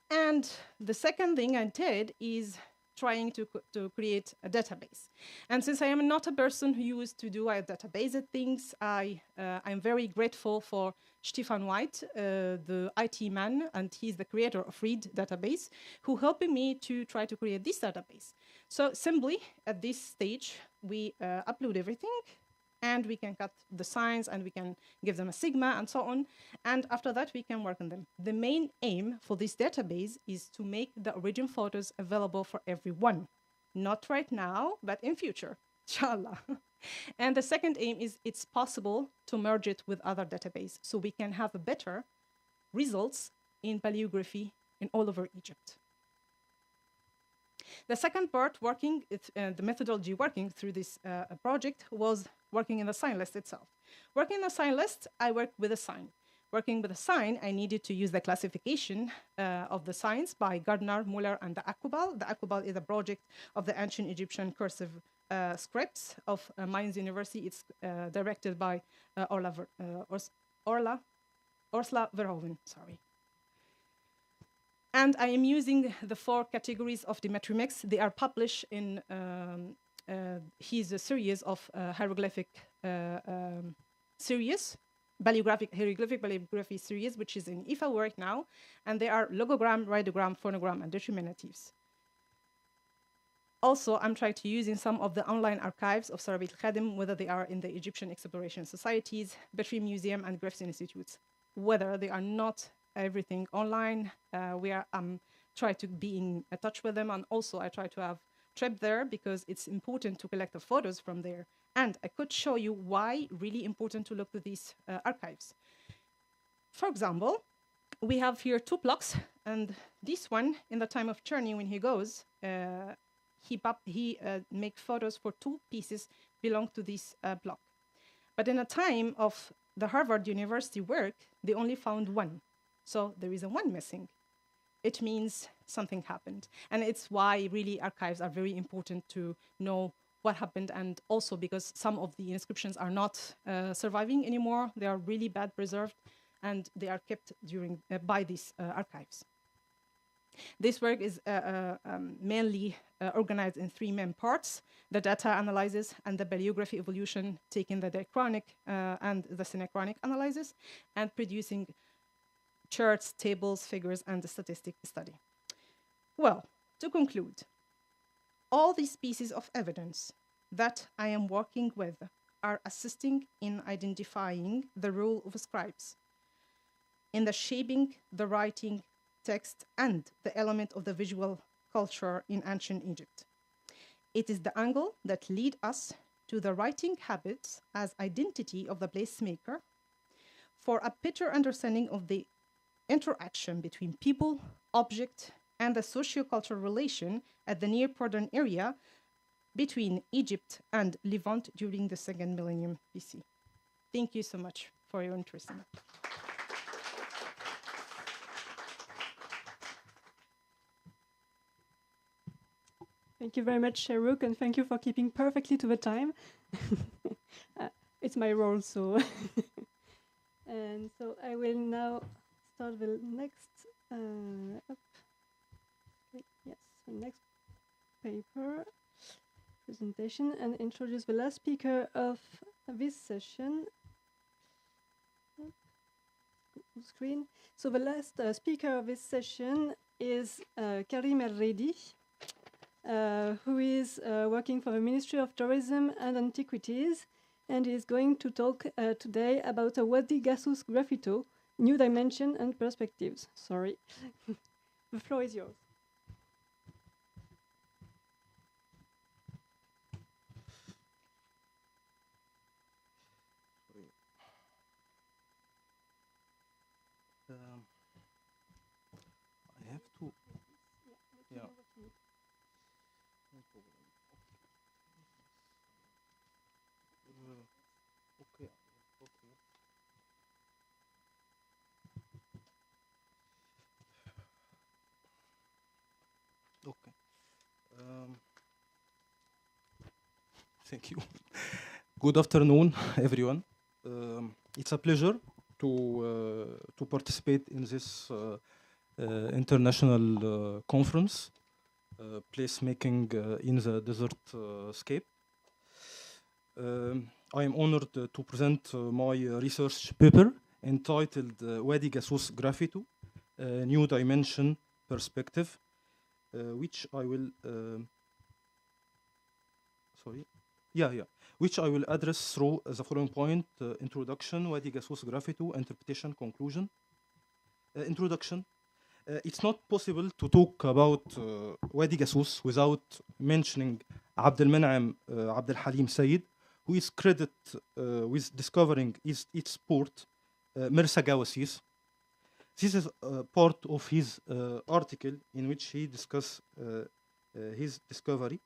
And the second thing I did is trying to create a database. And since I am not a person who used to do database things, I'm very grateful for Stefan White, the IT man, and he's the creator of Read database, who helped me to try to create this database. So simply, at this stage, we upload everything, and we can cut the signs, and we can give them a sigma, and so on. And after that, we can work on them. The main aim for this database is to make the original photos available for everyone. Not right now, but in future, inshallah. And the second aim is it's possible to merge it with other databases, so we can have better results in paleography in all over Egypt. The second part, the methodology working through this project, was working in the sign list itself. Working in the sign list, I worked with a sign. Working with a sign, I needed to use the classification of the signs by Gardner, Muller, and the Akubal. The Akubal is a project of the ancient Egyptian cursive scripts of Mainz University. It's directed by Ursula Verhoeven, sorry. And I am using the 4 categories of the Metrimex. They are published in his series of hieroglyphic series, hieroglyphic paleography series, which is in Ifao right now. And they are logogram, radiograph, phonogram, and determinatives. Also, I'm trying to use in some of the online archives of Sarabit al-Khadim, whether they are in the Egyptian Exploration Societies, Petri Museum, and Graffiti Institutes, whether they are not everything online. Try to be in touch with them, and also I try to have trip there because it's important to collect the photos from there. And I could show you why really important to look to these archives. For example, we have here 2 blocks, and this one, in the time of journey when he goes, he make photos for 2 pieces belong to this block. But in the time of the Harvard University work, they only found 1. So there is a 1 missing. It means something happened. And it's why really archives are very important to know what happened, and also because some of the inscriptions are not surviving anymore. They are really bad preserved, and they are kept by these archives. This work is mainly organized in 3 main parts: the data analysis and the paleography evolution, taking the diachronic and the synachronic analysis, and producing charts, tables, figures, and the statistic study. Well, to conclude, all these pieces of evidence that I am working with are assisting in identifying the role of scribes in the shaping, the writing, text, and the element of the visual culture in ancient Egypt. It is the angle that lead us to the writing habits as identity of the placemaker, for a better understanding of the interaction between people, object, and the socio-cultural relation at the near-modern area between Egypt and Levant during the 2nd millennium BC. Thank you so much for your interest in it. Thank you very much, Sheruk, and thank you for keeping perfectly to the time. It's my role, so. And so I will now start the next, yes, the next paper presentation and introduce the last speaker of this session. full screen. So the last speaker of this session is Karim El-Redi, who is working for the Ministry of Tourism and Antiquities, and is going to talk today about a Wadi Gassus graffito, new dimension and perspectives. Sorry. The floor is yours. I have to. Yeah. No problem. Okay. Okay. Okay. Thank you. Good afternoon, everyone. It's a pleasure to participate in this international conference, placemaking in the desert scape. I am honored to present my research paper entitled Wadi Gassus Graffito, New Dimension Perspective, which I will which I will address through the following point: introduction, Wadi Gassus Graffito, interpretation, conclusion. Introduction. It's not possible to talk about Wadi Gassus without mentioning Abd al-Man'am Abd al-Halim Sayyid, who is credited with discovering its port, Mirsa Gawasis. This is part of his article in which he discusses his discovery.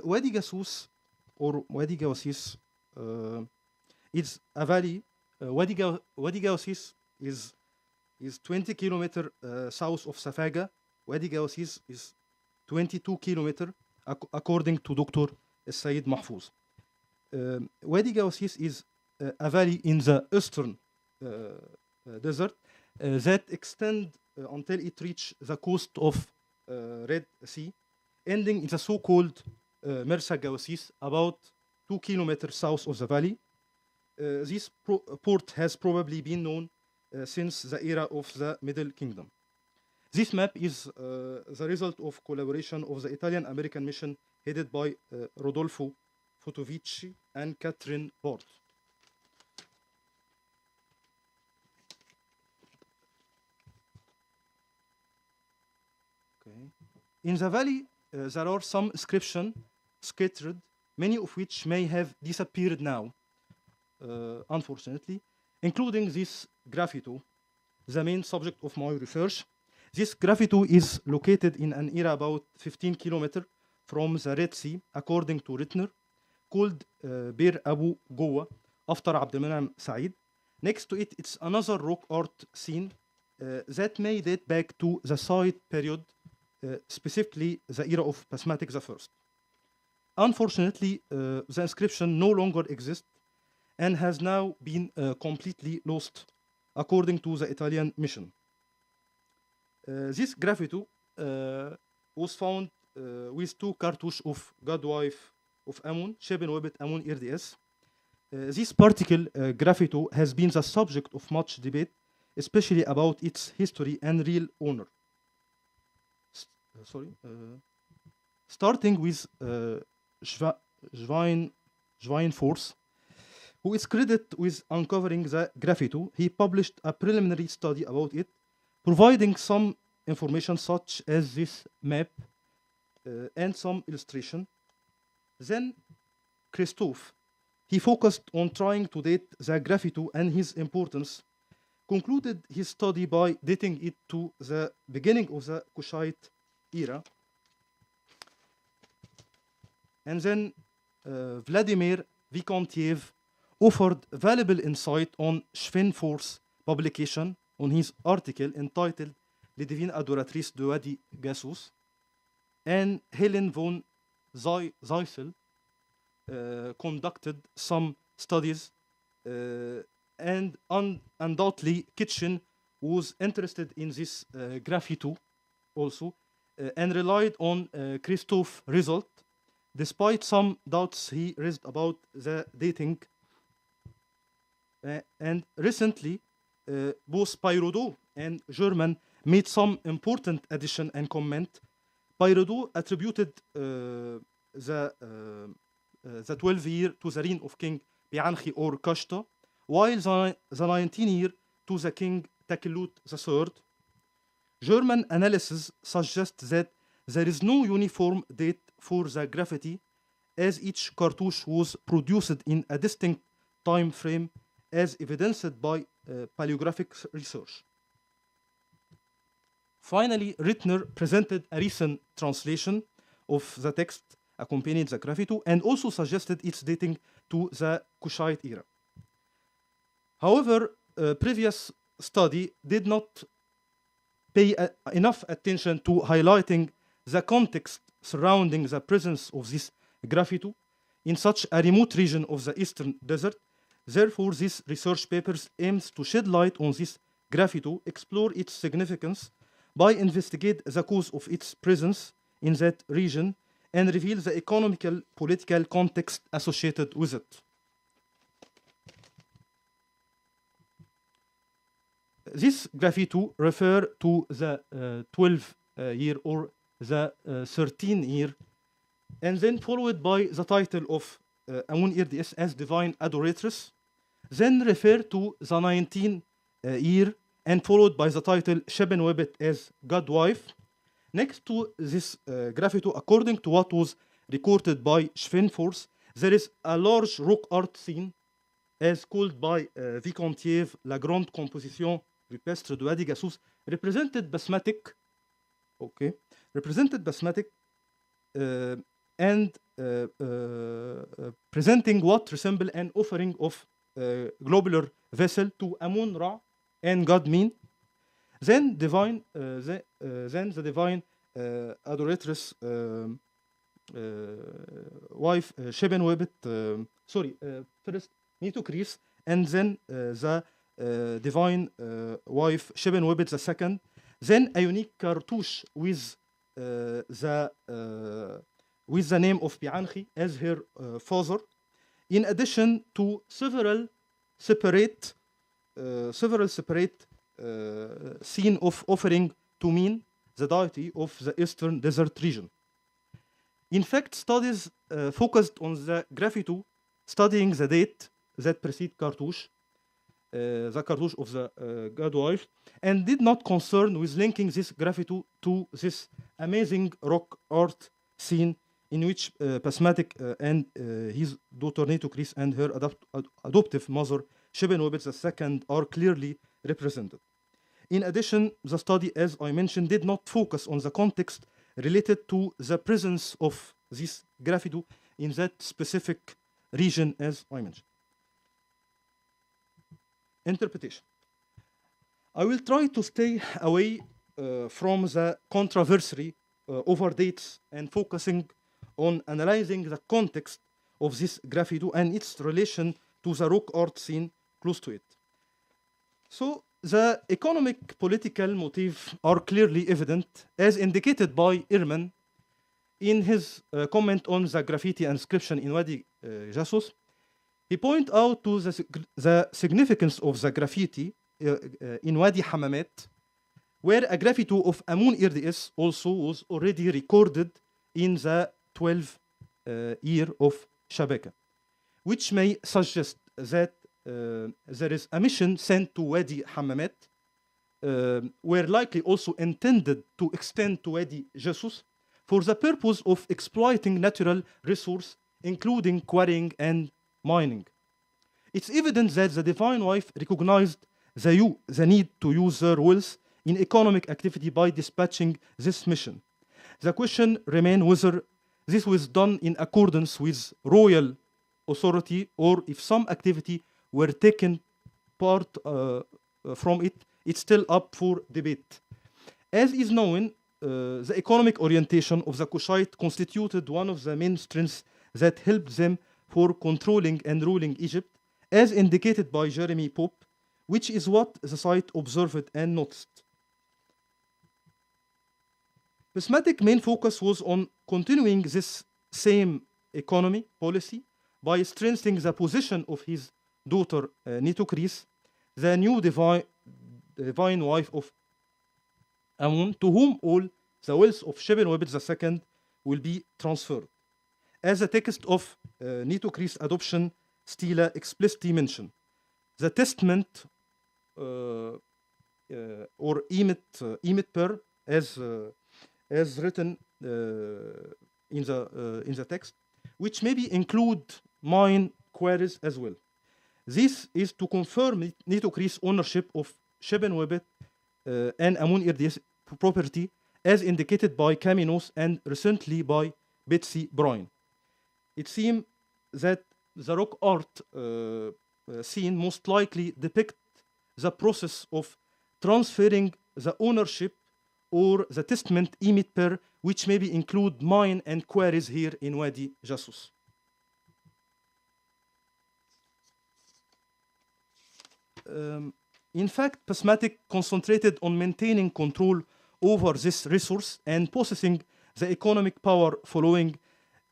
Wadi Gassus or Wadi Gawasis is a valley. Wadi Gawasis is 20 kilometers south of Safaga. Wadi Gawasis is 22 kilometers according to Dr. Sayyid Mahfouz. Wadi Gawasis is a valley in the eastern desert that extends until it reaches the coast of Red Sea, ending in the so-called Mirsa Gawasis, about 2 kilometers south of the valley. This port has probably been known since the era of the Middle Kingdom. This map is the result of collaboration of the Italian-American mission headed by Rodolfo Fotovici and Catherine Bort. Okay. In the valley, there are some inscriptions scattered, many of which may have disappeared now, unfortunately, including this graffito, the main subject of my research. This graffito is located in an area about 15 kilometers from the Red Sea, according to Rittner, called Bir Abu Gowa, after Abd al-Man'am Said. Next to it, it's another rock art scene that may date back to the Said period, specifically the era of Basmatic I. Unfortunately, the inscription no longer exists and has now been completely lost, according to the Italian mission. This graffito was found with 2 cartouches of Godwife of Amun, Sheben Webet Amun RDS. This particle graffito has been the subject of much debate, especially about its history and real owner. Starting with Schweinfors, who is credited with uncovering the graffito. He published a preliminary study about it, providing some information such as this map and some illustration. Then Christophe, he focused on trying to date the graffito, and his importance concluded his study by dating it to the beginning of the Kushite era. And then Vladimir Vikantiev offered valuable insight on Schweinfors' publication on his article entitled Les Divines Adoratrices de Wadi Gassus, and Helen von Zeissel conducted some studies, and undoubtedly Kitchen was interested in this graffito also, and relied on Christophe's result, despite some doubts he raised about the dating. And recently, both Peyrodeau and German made some important addition and comment. Peyrodeau attributed the 12 year to the reign of King Bianchi or Kashta, while the 19 year to the King Takelut III. German analysis suggests that there is no uniform date for the graffiti, as each cartouche was produced in a distinct time frame, as evidenced by paleographic research. Finally, Rittner presented a recent translation of the text accompanying the graffiti and also suggested its dating to the Kushite era. However, previous study did not pay enough attention to highlighting the context surrounding the presence of this graffiti in such a remote region of the Eastern Desert. Therefore, this research paper aims to shed light on this graffiti, explore its significance by investigate the cause of its presence in that region, and reveal the economical, political context associated with it. This graffiti refer to the 12 year or the 13 year, and then followed by the title of Amun Irds as Divine Adoratress, then refer to the 19 year and followed by the title Sheben Webet as Godwife. Next to this graffiti, according to what was recorded by Schwenfors, there is a large rock art scene as called by Vicomtiev La Grande Composition Rupestre de Wadi Gassous, represented basmatic, and presenting what resemble an offering of globular vessel to Amun Ra and God Min. Then the divine adoratress wife Sheben Webet, first Nitocris, and then the divine wife Sheben Webet the second. Then a unique cartouche with the name of Bianchi as her father, in addition to several separate scene of offering to Min, the deity of the Eastern Desert region. In fact, studies focused on the graffiti, studying the date that precede cartouche, the cartouche of the godwife, and did not concern with linking this graffiti to this amazing rock art scene in which Pasmatic and his daughter Nitocris and her adoptive mother Sheben Webet II are clearly represented. In addition, the study, as I mentioned, did not focus on the context related to the presence of this graffiti in that specific region, as I mentioned. Interpretation. I will try to stay away from the controversy over dates and focusing on analyzing the context of this graffiti and its relation to the rock art scene close to it. So the economic political motifs are clearly evident, as indicated by Irman in his comment on the graffiti inscription in Wadi Jasus. He pointed out to the significance of the graffiti in Wadi Hamamet, where a graffiti of Amun Irds also was already recorded in the 12 year of Shabaka, which may suggest that there is a mission sent to Wadi Hamamet, were likely also intended to extend to Wadi Jasus for the purpose of exploiting natural resource, including quarrying and mining. It's evident that the divine wife recognized the need to use their wealth in economic activity by dispatching this mission. The question remains whether this was done in accordance with royal authority or if some activity were taken part from it. It's still up for debate. As is known, the economic orientation of the Kushite constituted one of the main strengths that helped them for controlling and ruling Egypt, as indicated by Jeremy Pope, which is what the site observed and noticed. Prismatic main focus was on continuing this same economy policy by strengthening the position of his daughter Nitocris, the new divine wife of Amun, to whom all the wealth of Shebenwebet II will be transferred. As the text of Nitocris' adoption stela explicitly mentioned, the testament or emit per, as written in the text, which maybe include mine quarries as well. This is to confirm Nitocris' ownership of Shebenwebet and Amun Irdi's property, as indicated by Kaminos and recently by Betsy Bryan. It seems that the rock art scene most likely depict the process of transferring the ownership or the testament emit per, which maybe include mine and quarries here in Wadi Jassus. In fact, Pasmatic concentrated on maintaining control over this resource and possessing the economic power following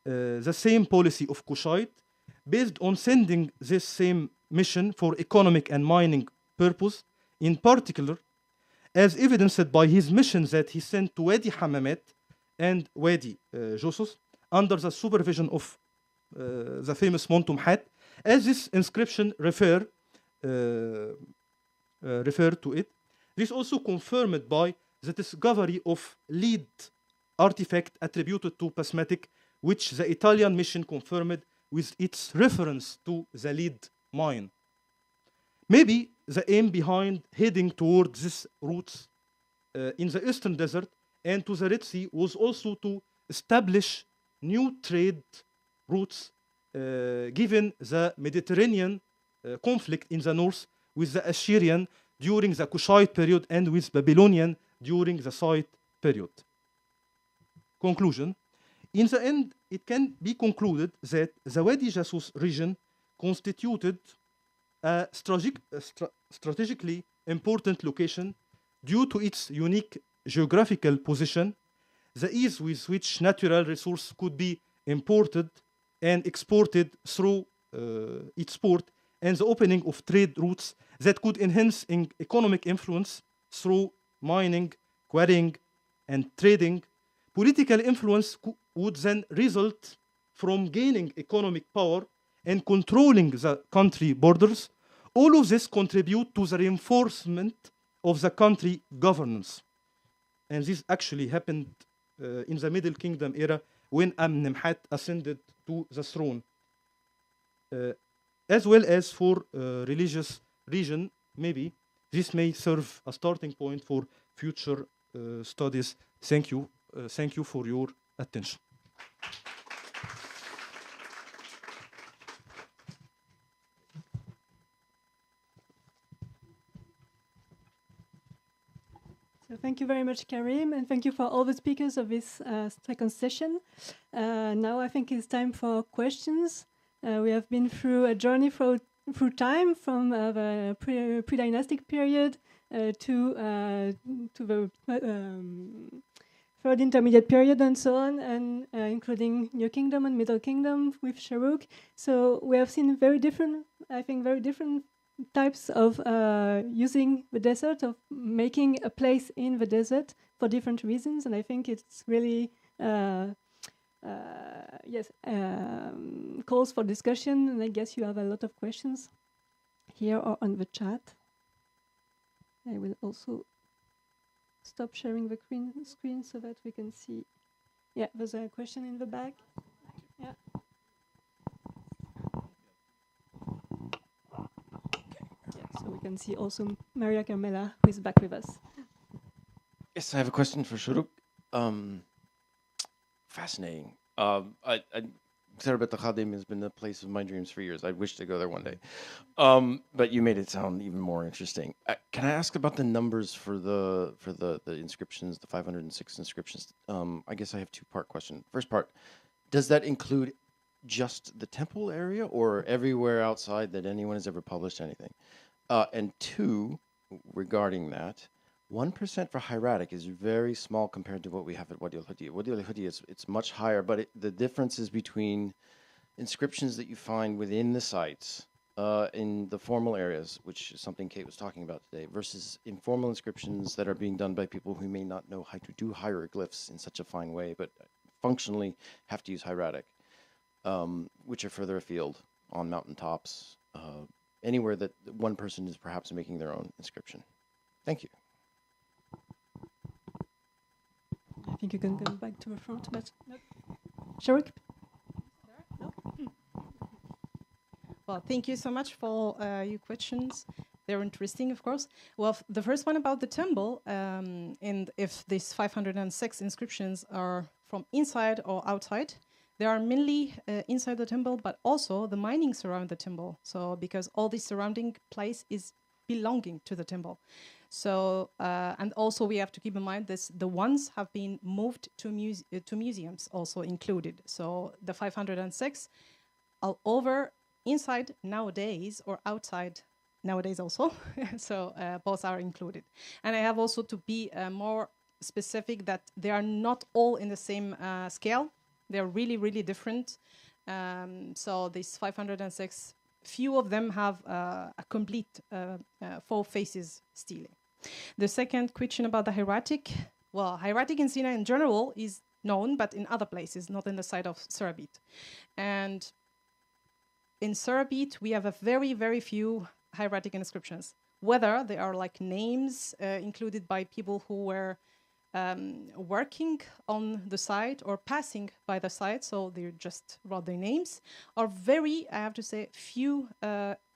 the same policy of Kushite, based on sending this same mission for economic and mining purpose, in particular, as evidenced by his missions that he sent to Wadi Hamamet and Wadi Josus under the supervision of the famous Montumhat, as this inscription refer to it. This also confirmed by the discovery of lead artifact attributed to Pasmatic, which the Italian mission confirmed with its reference to the lead mine. Maybe the aim behind heading towards these routes in the Eastern Desert and to the Red Sea was also to establish new trade routes given the Mediterranean conflict in the north with the Assyrian during the Kushite period and with Babylonian during the Scythe period. Conclusion. In the end, it can be concluded that the Wadi Jassus region constituted a strategically important location due to its unique geographical position, the ease with which natural resources could be imported and exported through its port, and the opening of trade routes that could enhance economic influence through mining, quarrying, and trading. Political influence would then result from gaining economic power and controlling the country borders. All of this contribute to the reinforcement of the country governance. And this actually happened in the Middle Kingdom era when Amenemhat ascended to the throne. As well as for religious region, maybe this may serve a starting point for future studies. Thank you. Thank you for your attention. So thank you very much, Karim, and thank you for all the speakers of this second session. Now I think it's time for questions. We have been through a journey through time from the pre-dynastic period to the third intermediate period and so on, and including New Kingdom and Middle Kingdom with Sharuk. So we have seen very different types of using the desert, of making a place in the desert for different reasons, and I think it's really calls for discussion, and I guess you have a lot of questions here or on the chat. I will also stop sharing the screen so that we can see. Yeah, there's a question in the back. Yeah. Yeah, so we can see also Maria Carmela, who is back with us. Yes, I have a question for Shuruk. Fascinating. Serbet al-Khadim has been the place of my dreams for years. I wish to go there one day. But you made it sound even more interesting. Can I ask about the numbers for the inscriptions, the 506 inscriptions? I guess I have two-part question. First part, does that include just the temple area or everywhere outside that anyone has ever published anything? And two, regarding that, 1% for hieratic is very small compared to what we have at Wadi al-Hudi. Wadi al-Hudi it's much higher, but the differences between inscriptions that you find within the sites in the formal areas, which is something Kate was talking about today, versus informal inscriptions that are being done by people who may not know how to do hieroglyphs in such a fine way, but functionally have to use hieratic, which are further afield on mountaintops, anywhere that one person is perhaps making their own inscription. Thank you. I think you can go back to the front, but no. Sharik? Well, thank you so much for your questions. They're interesting, of course. Well, the first one about the temple, and if these 506 inscriptions are from inside or outside, they are mainly inside the temple, but also the mining surround the temple. So because all the surrounding place is belonging to the temple. So, and also we have to keep in mind this, the ones have been moved to museums also included. So the 506 all over inside nowadays or outside nowadays also. So both are included. And I have also to be more specific that they are not all in the same scale. They're really, really different. So these 506, few of them have a complete 4 faces stealing. The second question about the hieratic. Well, hieratic in Sinai in general is known, but in other places, not in the site of Serabit. And in Serabit, we have a very, very few hieratic inscriptions. Whether they are like names included by people who were working on the site or passing by the site, so they just wrote their names, are very, I have to say, few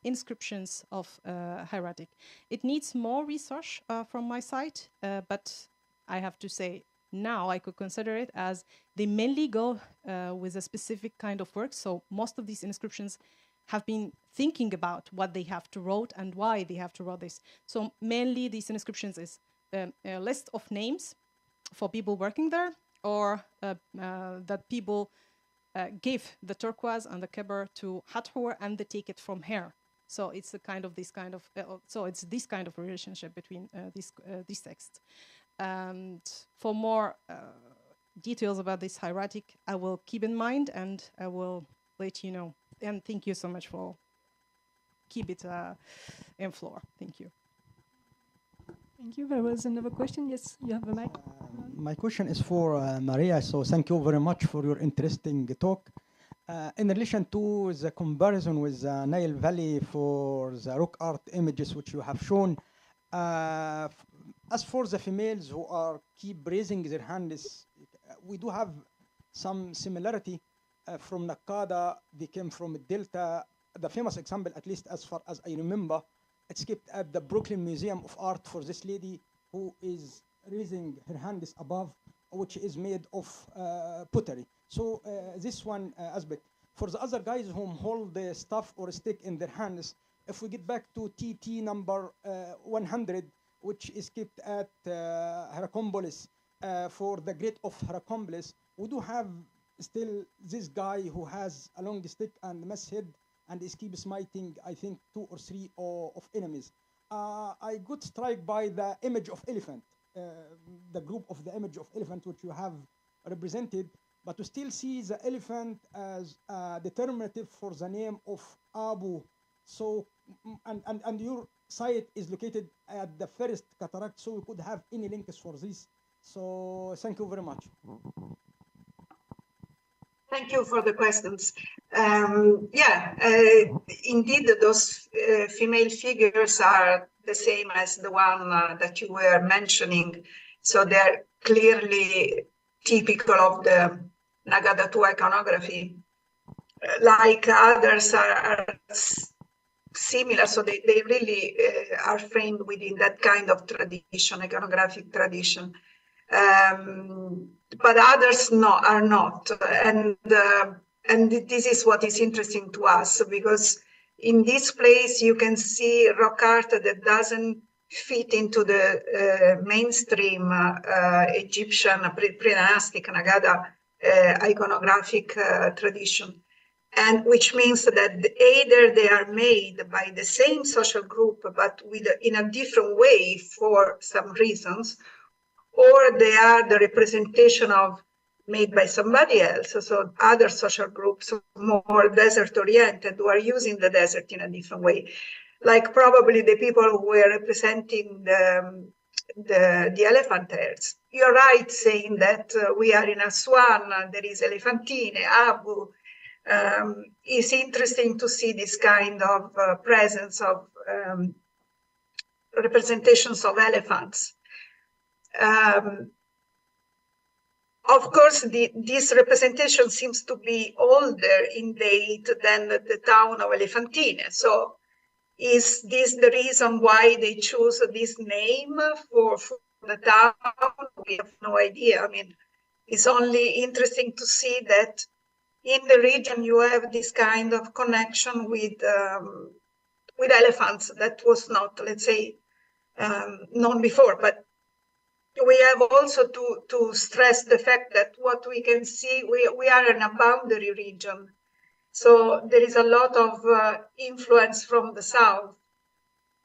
inscriptions of hieratic. It needs more research from my side, but I have to say now I could consider it as they mainly go with a specific kind of work. So most of these inscriptions have been thinking about what they have to write and why they have to write this. So mainly these inscriptions is a list of names for people working there, or that people give the turquoise and the keber to Hathor and they take it from here. So it's a kind of this kind of so it's this kind of relationship between these texts. And for more details about this hieratic, I will keep in mind and I will let you know. And thank you so much for keep it in floor. Thank you. Thank you. There was another question. Yes, you have a mic. My question is for Maria. So thank you very much for your interesting talk. In relation to the comparison with the Nile Valley for the rock art images which you have shown, as for the females who are keep raising their hands, we do have some similarity from Nakada. They came from Delta. The famous example, at least as far as I remember, it's kept at the Brooklyn Museum of Art for this lady who is raising her hands above, which is made of pottery. So this one aspect. For the other guys who hold the staff or stick in their hands, if we get back to TT number 100, which is kept at Heracompolis for the Great of Heracompolis, we do have still this guy who has a long stick and mass head and is keep smiting, I think, 2 or 3 of enemies. I got struck by the image of elephant, the group of the image of elephant which you have represented, but to still see the elephant as a determinative for the name of Abu. So, and your site is located at the first cataract, so we could have any links for this. So thank you very much. Thank you for the questions. Indeed, those female figures are the same as the one that you were mentioning. So they're clearly typical of the Nagada-2 iconography. Like others are similar, so they really are framed within that kind of tradition, iconographic tradition. But others are not, and this is what is interesting to us, because in this place you can see rock art that doesn't fit into the mainstream Egyptian pre-dynastic Nagada iconographic tradition, and which means that either they are made by the same social group but in a different way for some reasons, or they are the representation of made by somebody else. So other social groups, more desert-oriented, who are using the desert in a different way. Like probably the people who were representing the elephant herds. You're right saying that we are in Aswan, there is Elephantine, Abu. It's interesting to see this kind of presence of representations of elephants. Of course, this representation seems to be older in date than the town of Elephantine. So is this the reason why they choose this name for the town? We have no idea. I mean, it's only interesting to see that in the region you have this kind of connection with elephants that was not, let's say, known before. But we have also to stress the fact that what we can see, we are in a boundary region. So there is a lot of influence from the south.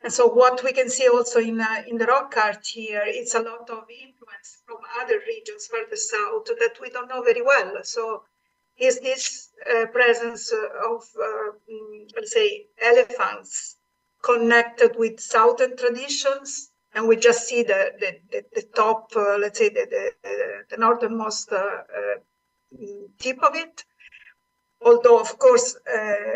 And so what we can see also in the rock art here, it's a lot of influence from other regions further south that we don't know very well. So is this presence of, let's say, elephants connected with southern traditions? And we just see the top, let's say, the northernmost tip of it. Although, of course,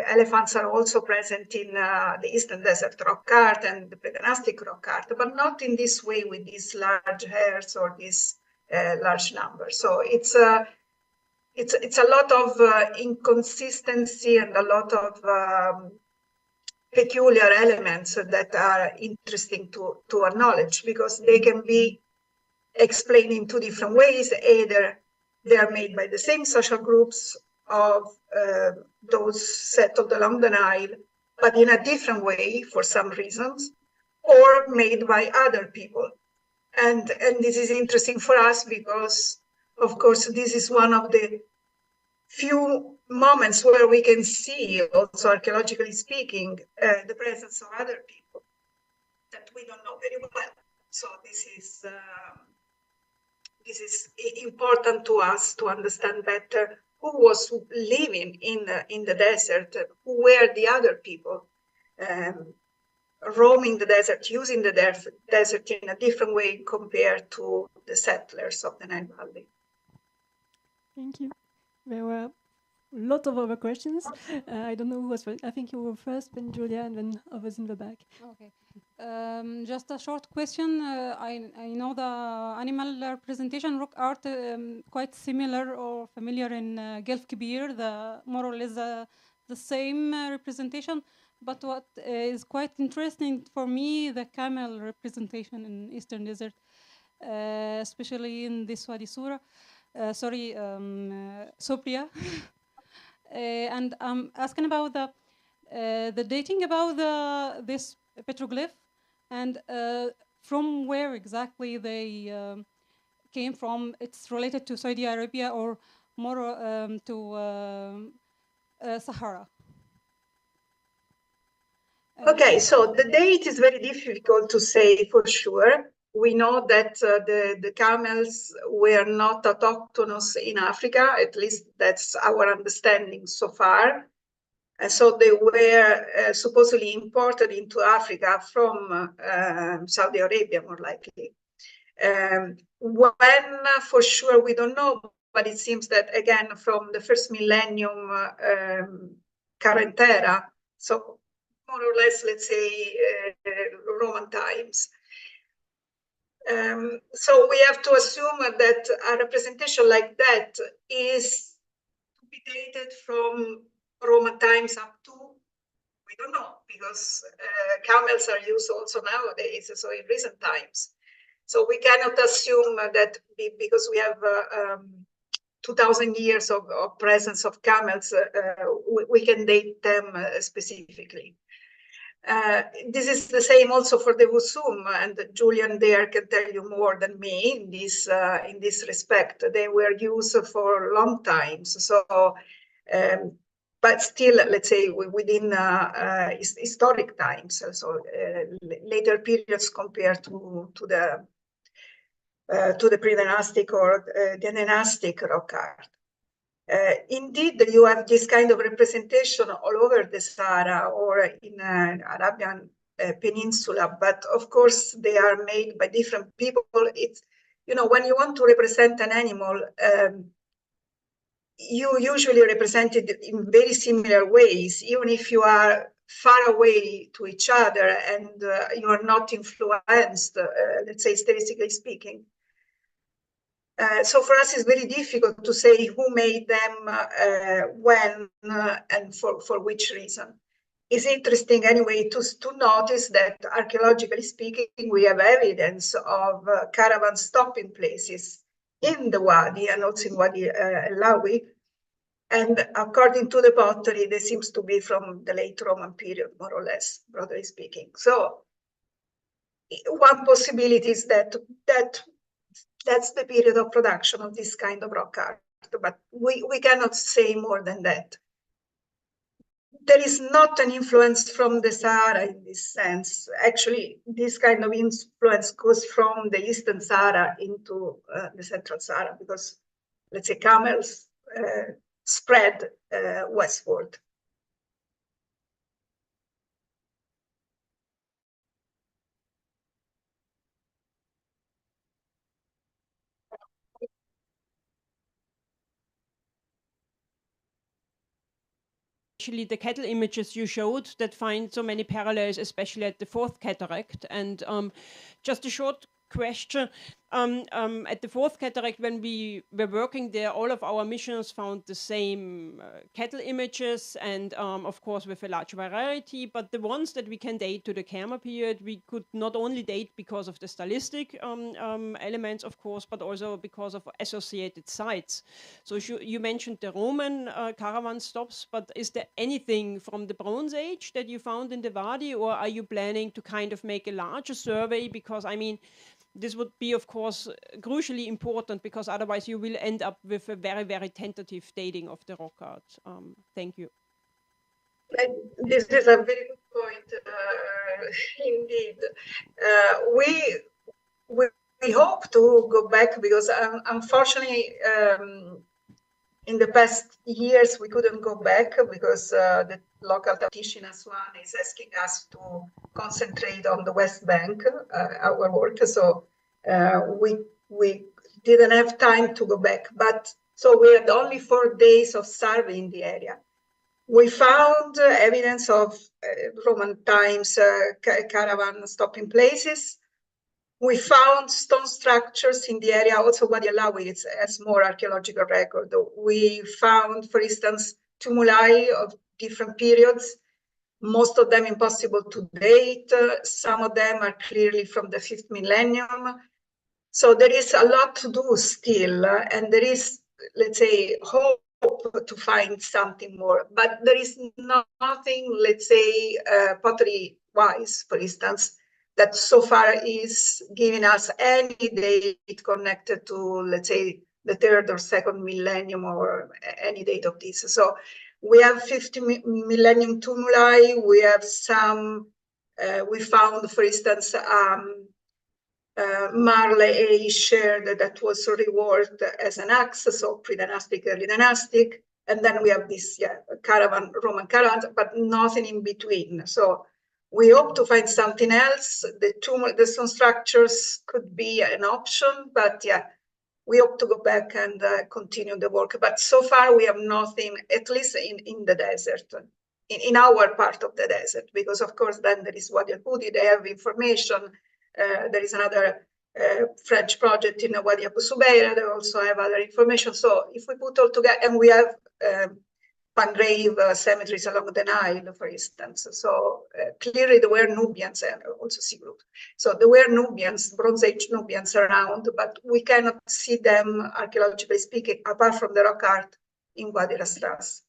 elephants are also present in the Eastern Desert rock art and the pre-dynastic rock art, but not in this way with these large hairs or these large numbers. So it's a lot of inconsistency and a lot of peculiar elements that are interesting to acknowledge, because they can be explained in two different ways. Either they are made by the same social groups of those settled along the Nile, but in a different way for some reasons, or made by other people. And this is interesting for us because, of course, this is one of the few moments where we can see, also archaeologically speaking, the presence of other people that we don't know very well. So this is important to us to understand better who was living in the desert, who were the other people roaming the desert, using the desert in a different way compared to the settlers of the Nile Valley. Thank you. There were a lot of other questions. I don't know who was first. I think you were first, then Julia, and then others in the back. Okay. Just a short question. I know the animal representation rock art quite similar or familiar in Gulf Kibir, more or less the same representation. But what is quite interesting for me, the camel representation in Eastern Desert, especially in this Wadi Sura. Sopria. And I'm asking about the dating about this petroglyph, and from where exactly they came from. It's related to Saudi Arabia or more to Sahara. Okay, so the date is very difficult to say for sure. We know that the camels were not autochthonous in Africa, at least that's our understanding so far. And so they were supposedly imported into Africa from Saudi Arabia, more likely. When for sure, we don't know, but it seems that again, from the first millennium current era, so more or less, let's say, Roman times. So we have to assume that a representation like that is to be dated from Roman times up to, we don't know, because camels are used also nowadays, so in recent times. So we cannot assume that because we have 2,000 years of presence of camels, we can date them specifically. This is the same also for the Wusum, and Julian there can tell you more than me in this respect. They were used for long times. So, but still, let's say within historic times, so later periods compared to the to the pre-dynastic or the dynastic rock art. Indeed, you have this kind of representation all over the Sahara or in Arabian Peninsula, but of course they are made by different people. It's, you know, when you want to represent an animal, you usually represent it in very similar ways, even if you are far away to each other and you are not influenced, let's say, statistically speaking. So for us, it's very difficult to say who made them, when, and for which reason. It's interesting anyway to notice that archaeologically speaking, we have evidence of caravan stopping places in the Wadi and also in Wadi Lawi. And according to the pottery, there seems to be from the late Roman period, more or less, broadly speaking. So one possibility is that that's the period of production of this kind of rock art, but we cannot say more than that. There is not an influence from the Sahara in this sense. Actually, this kind of influence goes from the Eastern Sahara into the Central Sahara because, let's say, camels spread westward. Actually, the cattle images you showed that find so many parallels, especially at the fourth cataract. And just a short question. At the fourth cataract, when we were working there, all of our missions found the same cattle images and, of course, with a large variety. But the ones that we can date to the Kerma period, we could not only date because of the stylistic elements, of course, but also because of associated sites. So you mentioned the Roman caravan stops, but is there anything from the Bronze Age that you found in the Wadi, or are you planning to kind of make a larger survey? Because, I mean, this would be, of course, crucially important because otherwise you will end up with a very, very tentative dating of the rock art. Thank you. This is a very good point, indeed. We hope to go back because unfortunately, in the past years, we couldn't go back because the local tactician Aswan is asking us to concentrate on the West Bank, our work. So we didn't have time to go back. But so we had only 4 days of surveying the area. We found evidence of Roman times caravan stopping places. We found stone structures in the area, also Wadi Alawi has more archaeological record. We found, for instance, tumuli of different periods, most of them impossible to date. Some of them are clearly from the 5th millennium. So there is a lot to do still, and there is, let's say, hope to find something more. But there is nothing, let's say, pottery-wise, for instance, that so far is giving us any date connected to, let's say, the 3rd or 2nd millennium or any date of this. So we have 50 millennium tumuli. We have some, we found, for instance, Marley A shared that was reworked as an axe, so pre-dynastic, early dynastic. And then we have this caravan, Roman caravans, but nothing in between. So we hope to find something else. The stone structures could be an option, but yeah, we hope to go back and continue the work. But so far we have nothing, at least in the desert, in our part of the desert, because of course then there is Wadi al-Hudi, they have information. There is another French project in Wadi Abu Subeira, they also have other information. So if we put all together, and we have Pangrave cemeteries along the Nile, for instance. So clearly there were Nubians and also Sea group. So there were Nubians, Bronze Age Nubians around, but we cannot see them, archaeologically speaking, apart from the rock art in Wadi Ras.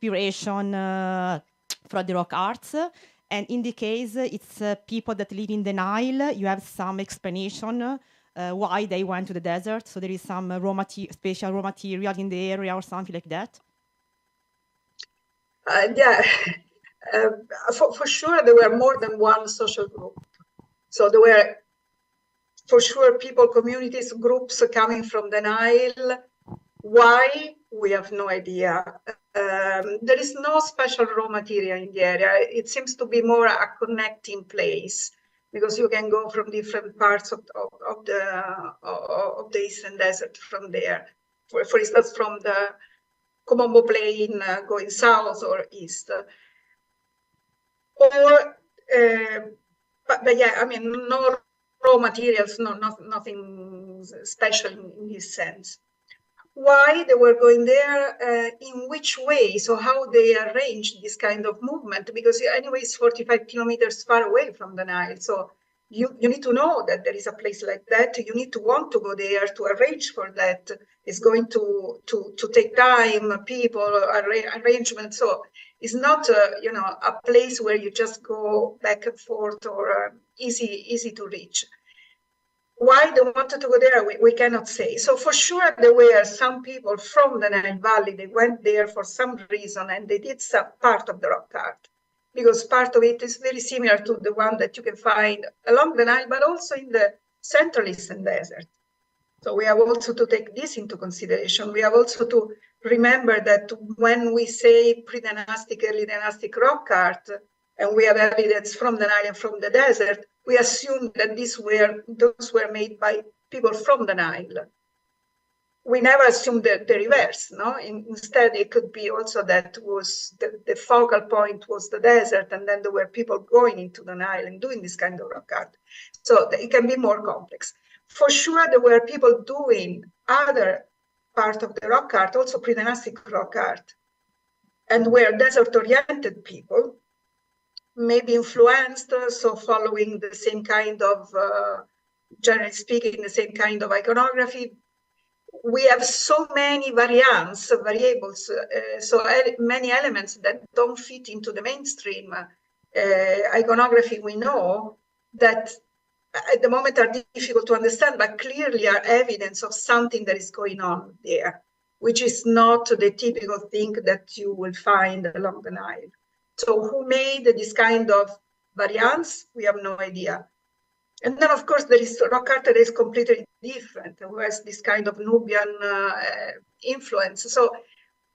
inspiration from the rock arts. And in the case, it's people that live in the Nile. You have some explanation why they went to the desert. So there is some special raw material in the area or something like that. Yeah, for sure there were more than one social group. So there were, for sure, people, communities, groups coming from the Nile. Why? We have no idea. There is no special raw material in the area. It seems to be more a connecting place because you can go from different parts of the Eastern Desert from there. For instance, from the Komombo Plain going south or east. Or, but yeah, I mean, no raw materials, nothing special in this sense. Why they were going there, in which way, so how they arranged this kind of movement, because anyway, it's 45 kilometers far away from the Nile. So you need to know that there is a place like that. You need to want to go there to arrange for that. It's going to take time, people, arrangement. So it's not, a place where you just go back and forth or easy to reach. Why they wanted to go there, we cannot say. So for sure, there were some people from the Nile Valley, they went there for some reason and they did some part of the rock art, because part of it is very similar to the one that you can find along the Nile, but also in the Central Eastern Desert. So we have also to take this into consideration. We have also to remember that when we say pre-dynastic, early dynastic rock art, and we have evidence from the Nile and from the desert, we assume that those were made by people from the Nile. We never assumed the reverse, no? Instead, it could be also that was the focal point was the desert, and then there were people going into the Nile and doing this kind of rock art. So it can be more complex. For sure, there were people doing other part of the rock art, also pre-dynastic rock art, and were desert-oriented people, maybe influenced, so following the same kind of, generally speaking, the same kind of iconography. We have so many variables, so many elements that don't fit into the mainstream iconography we know, that at the moment are difficult to understand, but clearly are evidence of something that is going on there, which is not the typical thing that you will find along the Nile. So who made this kind of variance? We have no idea. And then, of course, there is rock art that is completely different, who has this kind of Nubian influence. So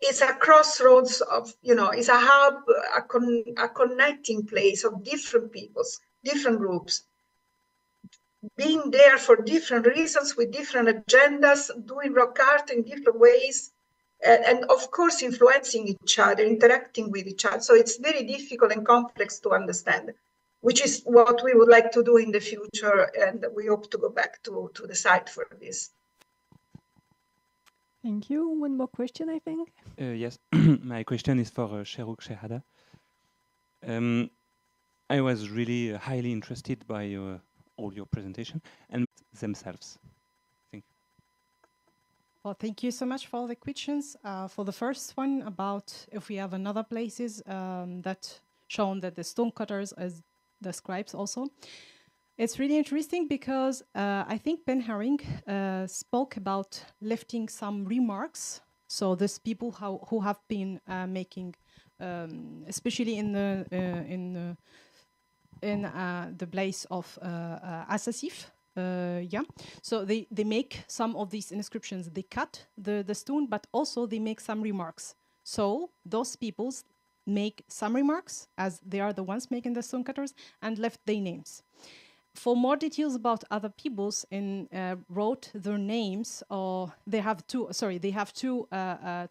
it's a crossroads of, it's a hub, a connecting place of different peoples, different groups, being there for different reasons, with different agendas, doing rock art in different ways, and of course, influencing each other, interacting with each other. So it's very difficult and complex to understand, which is what we would like to do in the future, and we hope to go back to the site for this. Thank you. One more question, I think. Yes, my question is for Sherouk Shehada. I was really highly interested by all your presentation and themselves. Thank you. Well, thank you so much for all the questions. For the first one about if we have another places that shown that the stonecutters as the scribes also. It's really interesting because I think Ben Haring spoke about lifting some remarks. So these people who have been making, especially in the place of Asasif, so they make some of these inscriptions. They cut the stone, but also they make some remarks. So those peoples make some remarks, as they are the ones making the stonecutters, and left their names. For more details about other peoples and wrote their names, or they have two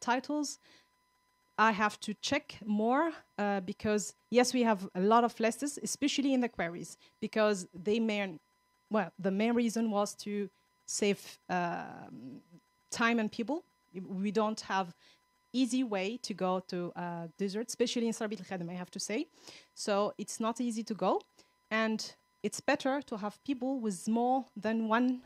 titles. I have to check more because yes, we have a lot of lists, especially in the quarries, because the main reason was to save time and people. We don't have easy way to go to desert, especially in Sarbit al-Khadem, I have to say. So it's not easy to go, and it's better to have people with more than one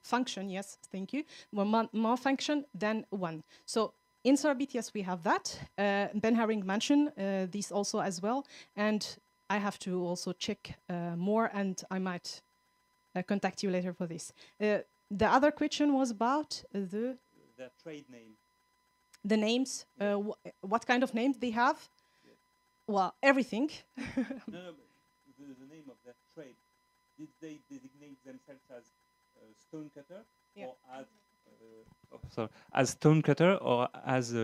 function. Yes, thank you. More function than one. So in Sarbit, yes, we have that. Ben Haring mentioned these also as well. And I have to also check more, and I might contact you later for this. The other question was about the trade name. The names, what kind of names they have? Well, everything. No, the name of that trade. Did they designate themselves as stonecutter or as as stonecutter or as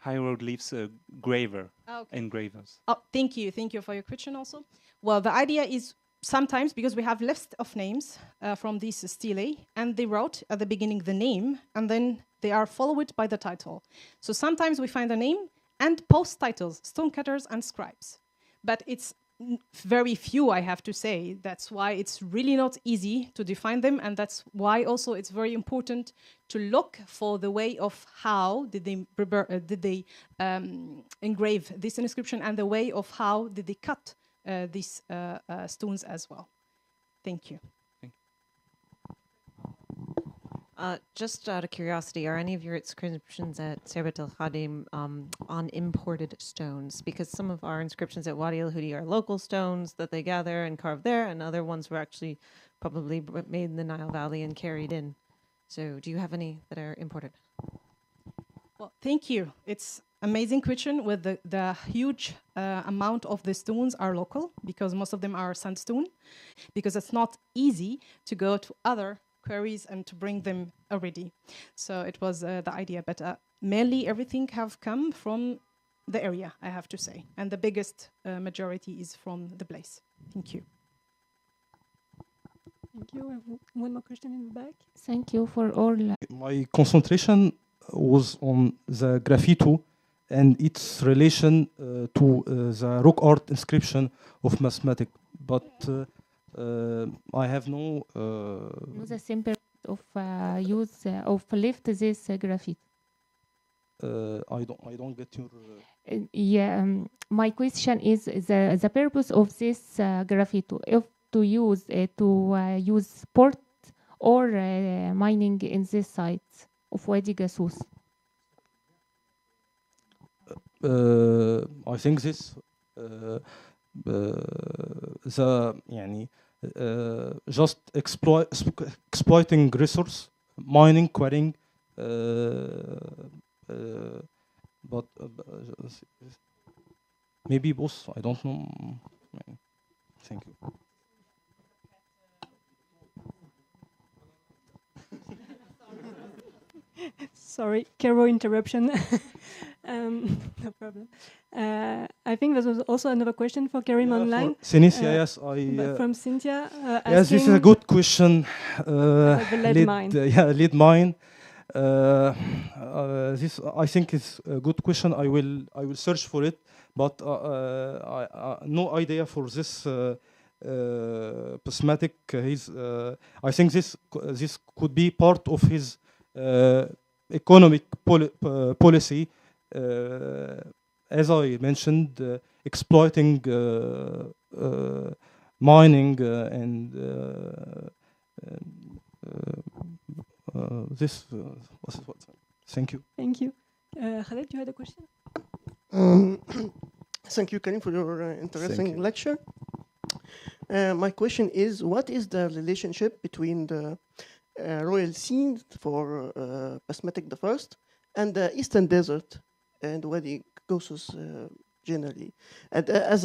hieroglyphs graver, engravers? Oh, thank you for your question also. Well, the idea is sometimes because we have list of names from these stelae, and they wrote at the beginning the name, and then they are followed by the title. So sometimes we find a name and post titles, stonecutters and scribes. But it's very few, I have to say. That's why it's really not easy to define them, and that's why also it's very important to look for the way of how did they engrave this inscription, and the way of how did they cut these stones as well. Thank you. Just out of curiosity, are any of your inscriptions at Serbat el-Khadim on imported stones? Because some of our inscriptions at Wadi el-Hudi are local stones that they gather and carve there, and other ones were actually probably made in the Nile Valley and carried in. So do you have any that are imported? Well, thank you. It's amazing question. With the huge amount of the stones are local, because most of them are sandstone, because it's not easy to go to other quarries and to bring them already. So it was the idea, but mainly everything have come from the area, I have to say, and the biggest majority is from the place. Thank you. Thank you. I have one more question in the back. Thank you for all. My concentration was on the graffiti and its relation to the rock art inscription of mathematics, but I have no. The same purpose of use of left this graffiti. I don't get your. Yeah, my question is the purpose of this graffiti. If to use use sport or mining in this site of Wadi Gasus. I think this the يعني just exploiting resource, mining, quarrying, but maybe both. I don't know. Thank you. Sorry, Cairo interruption. No problem. I think there was also another question for Karim online. Cynthia, yes, from Cynthia. Yes, this is a good question. The lead mine. Lead mine. This I think is a good question. I will search for it, but no idea for this prismatic. I think this could be part of his economic policy. As I mentioned, exploiting mining and this. Thank you. Thank you. Khaled, you had a question? Thank you, Karim, for your interesting lecture. My question is, what is the relationship between the royal scene for Basmatic I and the Eastern Desert and Wadi Gasus generally? And as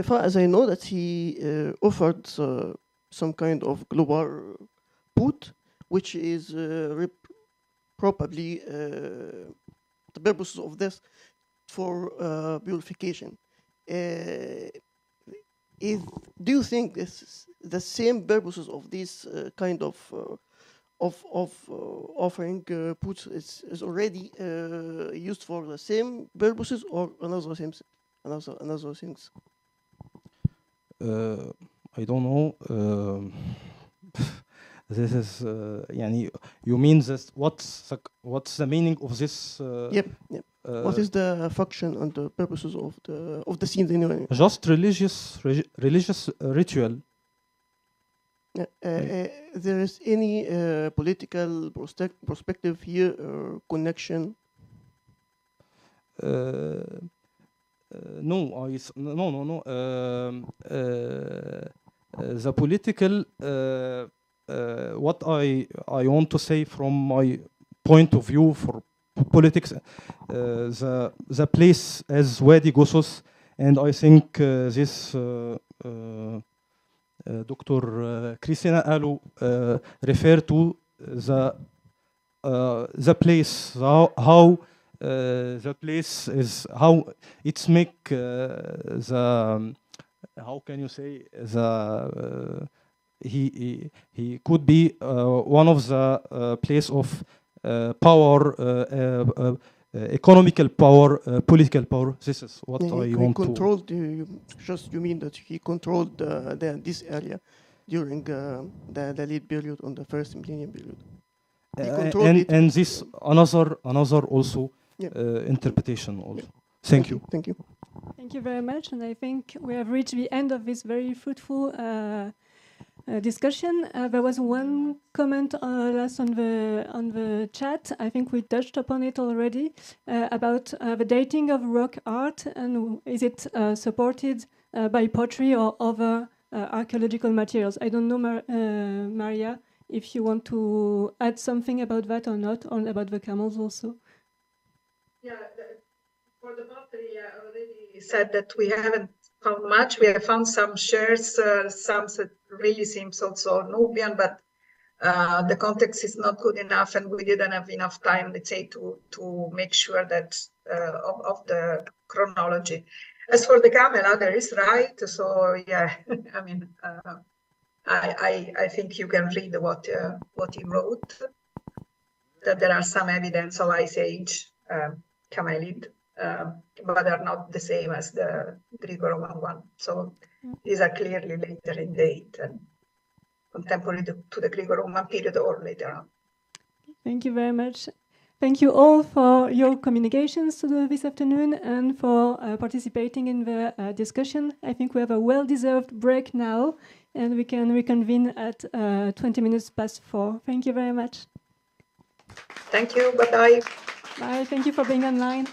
far as I know, that he offered some kind of global put, which is probably the purpose of this for purification. Do you think this is the same purposes of this kind of offering puts is already used for the same purposes or another things? I don't know. This is يعني you mean this what's the meaning of this? Yep. What is the function and the purposes of the scenes anyway? Just religious ritual. There is any political perspective here or connection? no, no. The political, what I want to say from my point of view for politics, the place as Wadi Gosos, and I think this Dr. Christina Alu referred to the place, how the place is, how it's make the, how can you say, the he could be one of the place of power, economical power, political power. This is what I want to. Controlled. You mean that he controlled this area during the late period on the first millennium period. And this another also interpretation also. Thank you. Thank you. Thank you very much, and I think we have reached the end of this very fruitful discussion. There was one comment last on the chat. I think we touched upon it already about the dating of rock art, and is it supported by pottery or other archaeological materials? I don't know, Maria, if you want to add something about that or not, or about the camels also. Yeah, for the pottery, I already said that we haven't found much. We have found some shards, some that really seems also Nubian, but the context is not good enough, and we didn't have enough time, let's say, to make sure that of the chronology. As for the camel, there is right. So yeah, I mean, I think you can read what he wrote. That there are some evidence of Ice Age camelid, but are not the same as the Greco-Roman one. So these are clearly later in date and contemporary to the Greco-Roman period or later on. Thank you very much. Thank you all for your communications this afternoon and for participating in the discussion. I think we have a well-deserved break now, and we can reconvene at 20 minutes past 4. Thank you very much. Thank you. Bye-bye. Bye. Thank you for being online.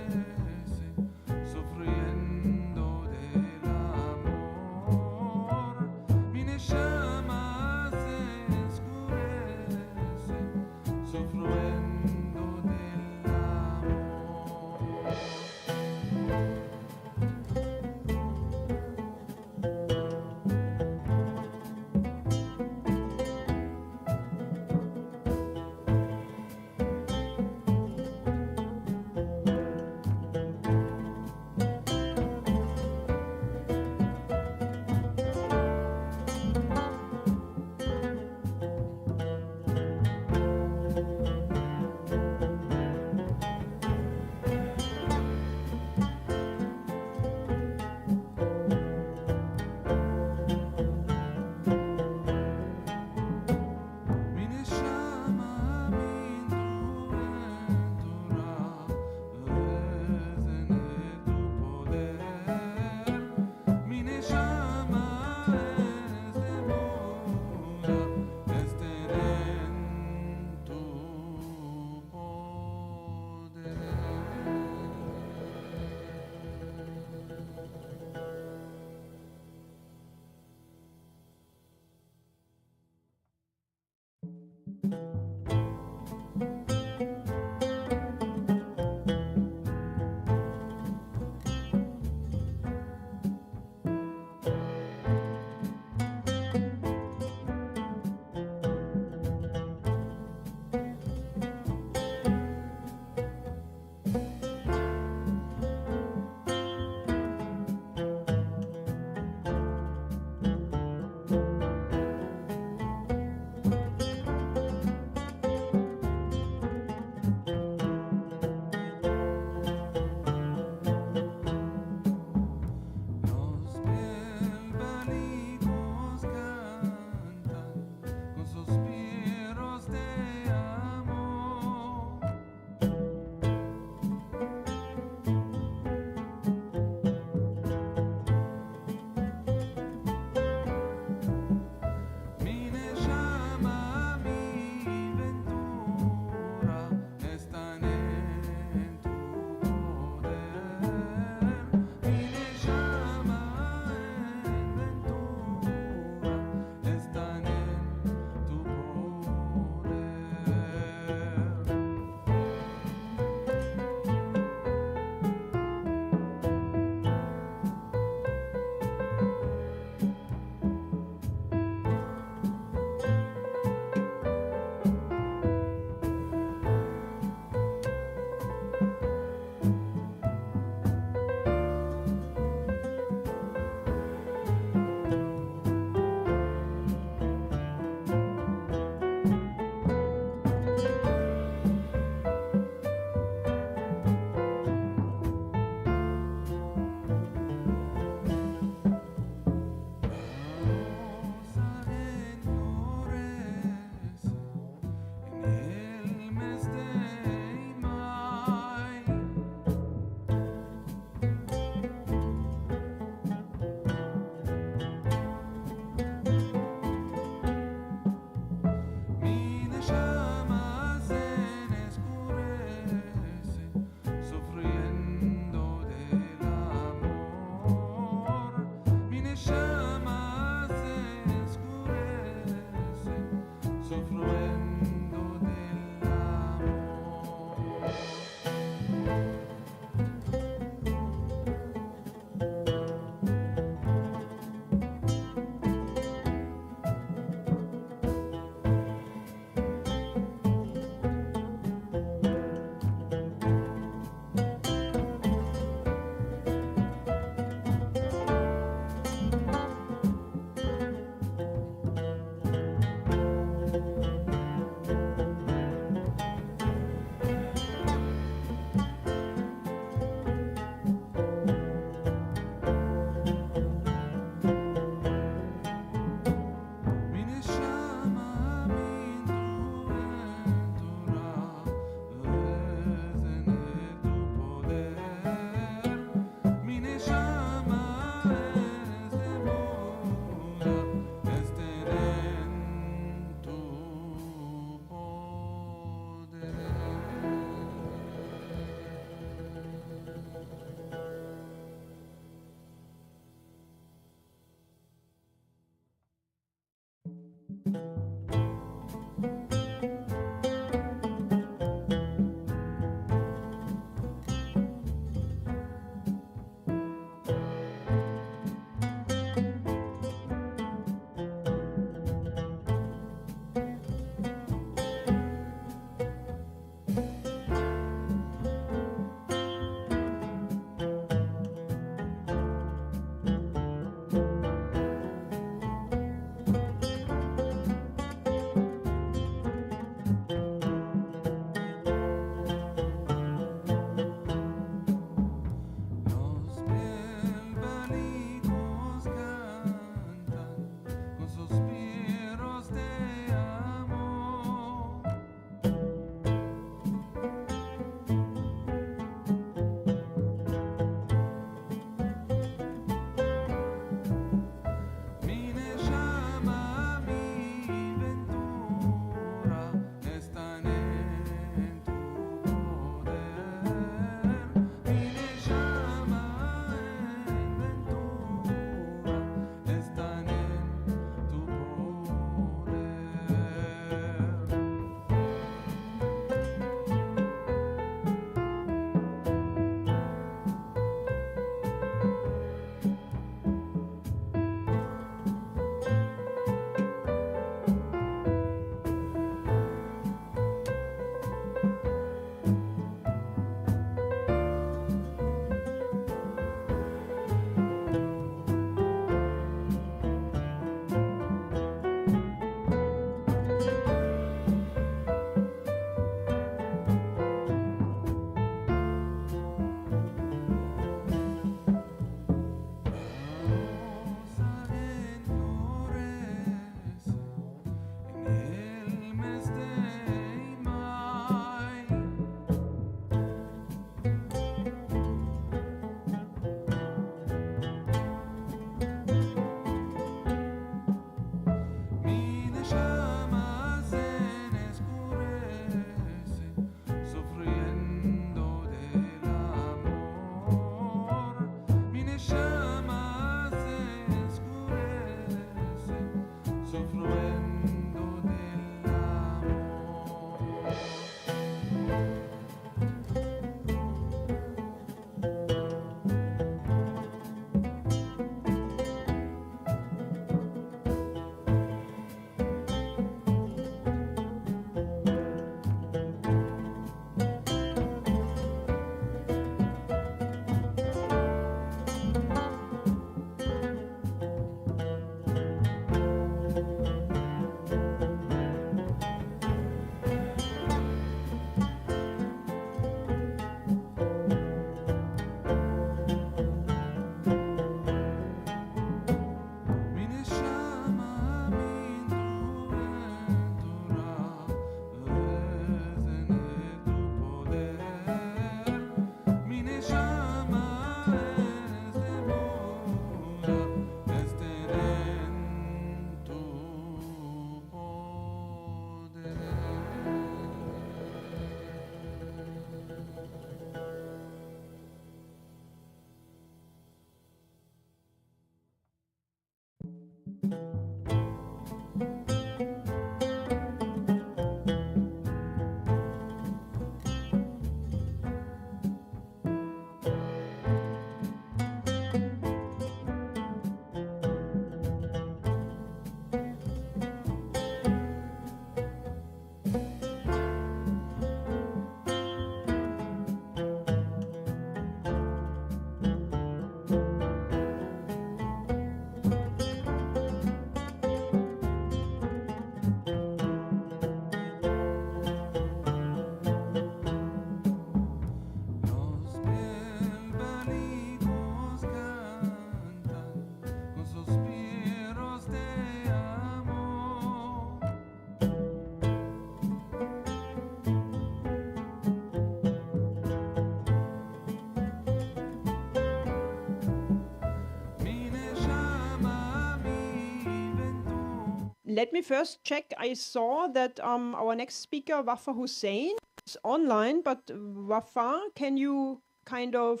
Let me first check. I saw that our next speaker, Wafa Hussein, is online, but Wafa, can you kind of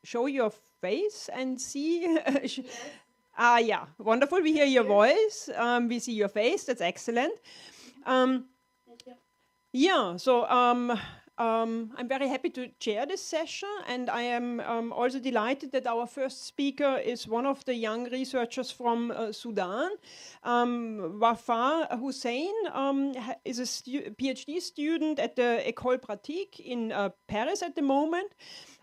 show your face and see? Yes. Yeah, wonderful. We hear your voice. We see your face. That's excellent. Thank you. Yeah, so I'm very happy to chair this session, and I am also delighted that our first speaker is one of the young researchers from Sudan. Wafa Hussein is a PhD student at the École Pratique in Paris at the moment,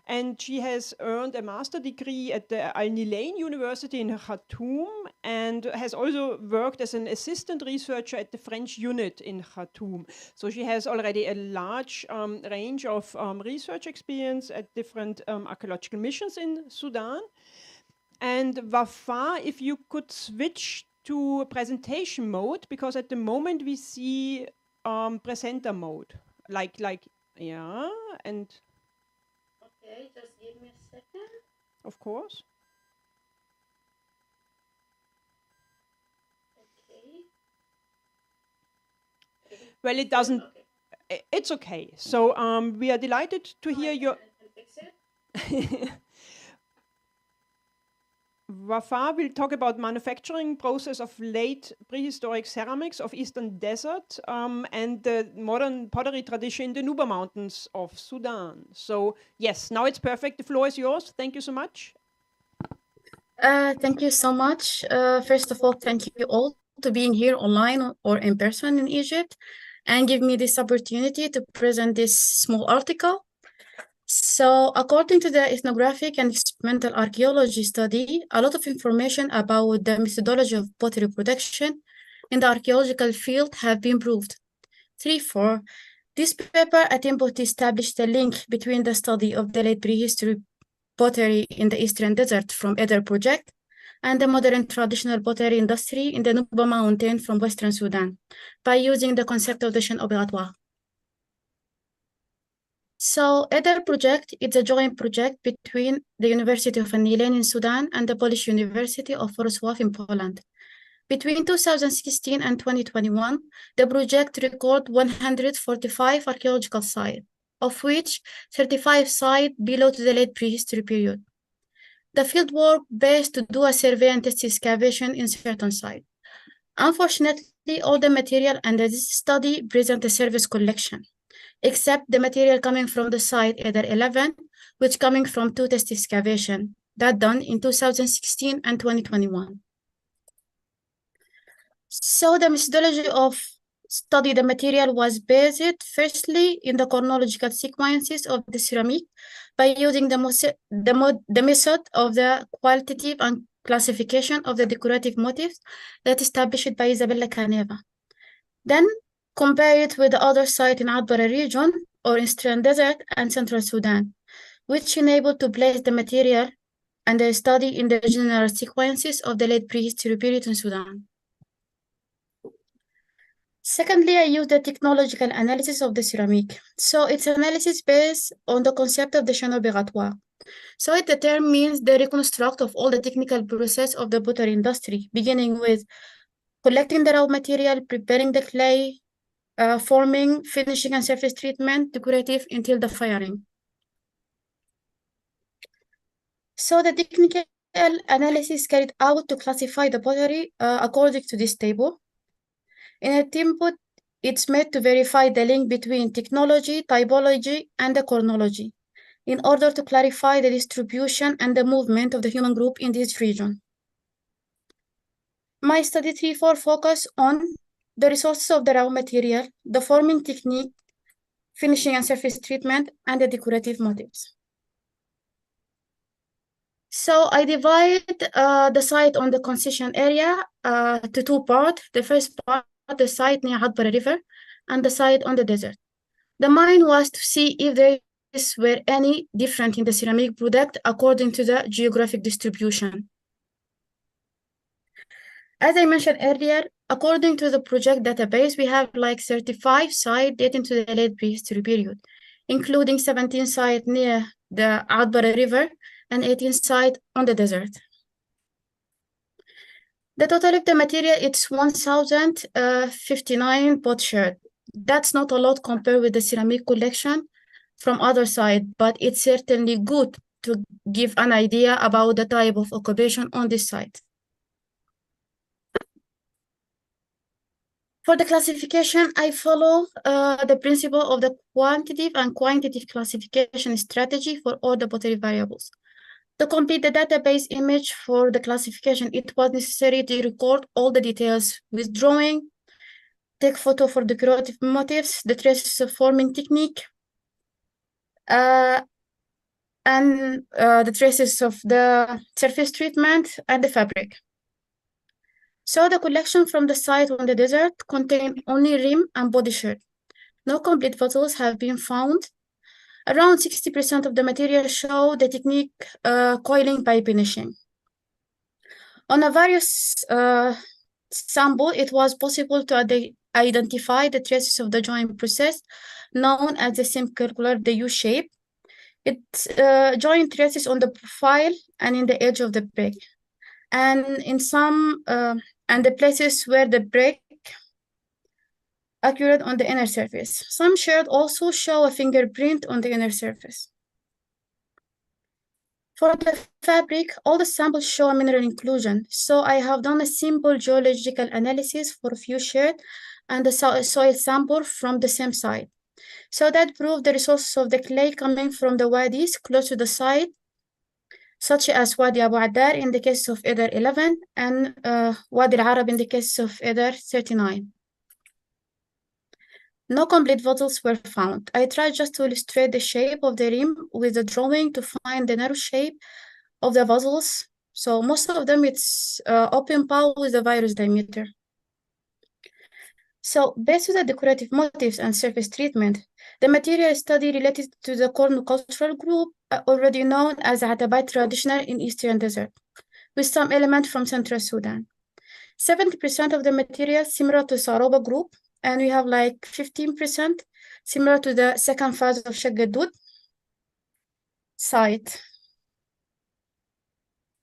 and she has earned a master degree at the Al Nilain University in Khartoum, and has also worked as an assistant researcher at the French unit in Khartoum. So she has already a large range of research experience at different archaeological missions in Sudan. And Wafa, if you could switch to presentation mode, because at the moment we see presenter mode, yeah, and okay, just give me a second. Of course. Okay. Well, it doesn't. Okay. It's okay. So we are delighted to hear your. Wafa will talk about manufacturing process of late prehistoric ceramics of Eastern Desert and the modern pottery tradition in the Nuba Mountains of Sudan. So yes, now it's perfect. The floor is yours. Thank you so much. Thank you so much. First of all, thank you all to being here online or in person in Egypt and give me this opportunity to present this small article. So according to the ethnographic and experimental archaeology study, a lot of information about the methodology of pottery production in the archaeological field have been proved. 3.4. This paper attempted to establish the link between the study of the late prehistory pottery in the Eastern Desert from Eder project and the modern traditional pottery industry in the Nuba Mountain from Western Sudan by using the concept of the chaîne opératoire. So Eder project is a joint project between the University of Nile Valley in Sudan and the Polish University of Warsaw in Poland. Between 2016 and 2021, the project recorded 145 archaeological sites, of which 35 sites belong to the late prehistory period. The fieldwork based to do a survey and test excavation in certain sites. Unfortunately, all the material under this study present a service collection, except the material coming from the site either 11, which coming from two test excavation that done in 2016 and 2021. So the methodology of study the material was based firstly in the chronological sequences of the ceramic by using the method of the qualitative and classification of the decorative motifs that established by Isabella Caneva. Then compare it with the other site in Atbara region or Eastern Desert and Central Sudan, which enabled to place the material and the study in the general sequences of the late prehistory period in Sudan. Secondly, I use the technological analysis of the ceramic. So it's analysis based on the concept of the chaîne opératoire. So it determines the reconstruct of all the technical process of the pottery industry, beginning with collecting the raw material, preparing the clay, forming, finishing and surface treatment, decorative until the firing. So the technical analysis carried out to classify the pottery according to this table. In a template, it's made to verify the link between technology, typology, and the chronology in order to clarify the distribution and the movement of the human group in this region. My study 3-4 focus on the resources of the raw material, the forming technique, finishing and surface treatment, and the decorative motifs. So I divide the site on the concession area to two parts. The first part, the site near Atbara River, and the site on the desert. The mind was to see if there were any different in the ceramic product according to the geographic distribution. As I mentioned earlier, according to the project database, we have like 35 sites dating to the late prehistory period, including 17 sites near the Atbara River and 18 sites on the desert. The total of the material, it's 1,059 potsherds. That's not a lot compared with the ceramic collection from other sides, but it's certainly good to give an idea about the type of occupation on this site. For the classification, I follow the principle of the quantitative and quantitative classification strategy for all the pottery variables. To complete the database image for the classification, it was necessary to record all the details with drawing, take photo for decorative motifs, the traces of forming technique, and the traces of the surface treatment and the fabric. So the collection from the site on the desert contained only rim and body shirt. No complete vessels have been found. Around 60% of the material show the technique coiling by finishing. On a various sample, it was possible to identify the traces of the joint process known as the semicircular, the U shape. It's joint traces on the profile and in the edge of the brick. And in some, and the places where the brick occurred on the inner surface. Some shards also show a fingerprint on the inner surface. For the fabric, all the samples show a mineral inclusion. So I have done a simple geological analysis for a few shards and the soil sample from the same site. So that proved the resources of the clay coming from the wadis close to the site, such as Wadi Abu Addar in the case of Eder 11 and Wadi Al-Arab in the case of Eder 39. No complete vessels were found. I tried just to illustrate the shape of the rim with the drawing to find the narrow shape of the vessels. So most of them, it's open bow with a virus diameter. So based on the decorative motifs and surface treatment, the material study related to the cornocultural group already known as Atabai traditional in Eastern Desert, with some element from Central Sudan. 70% of the material similar to Saroba group, and we have like 15% similar to the second phase of Shaggadud site.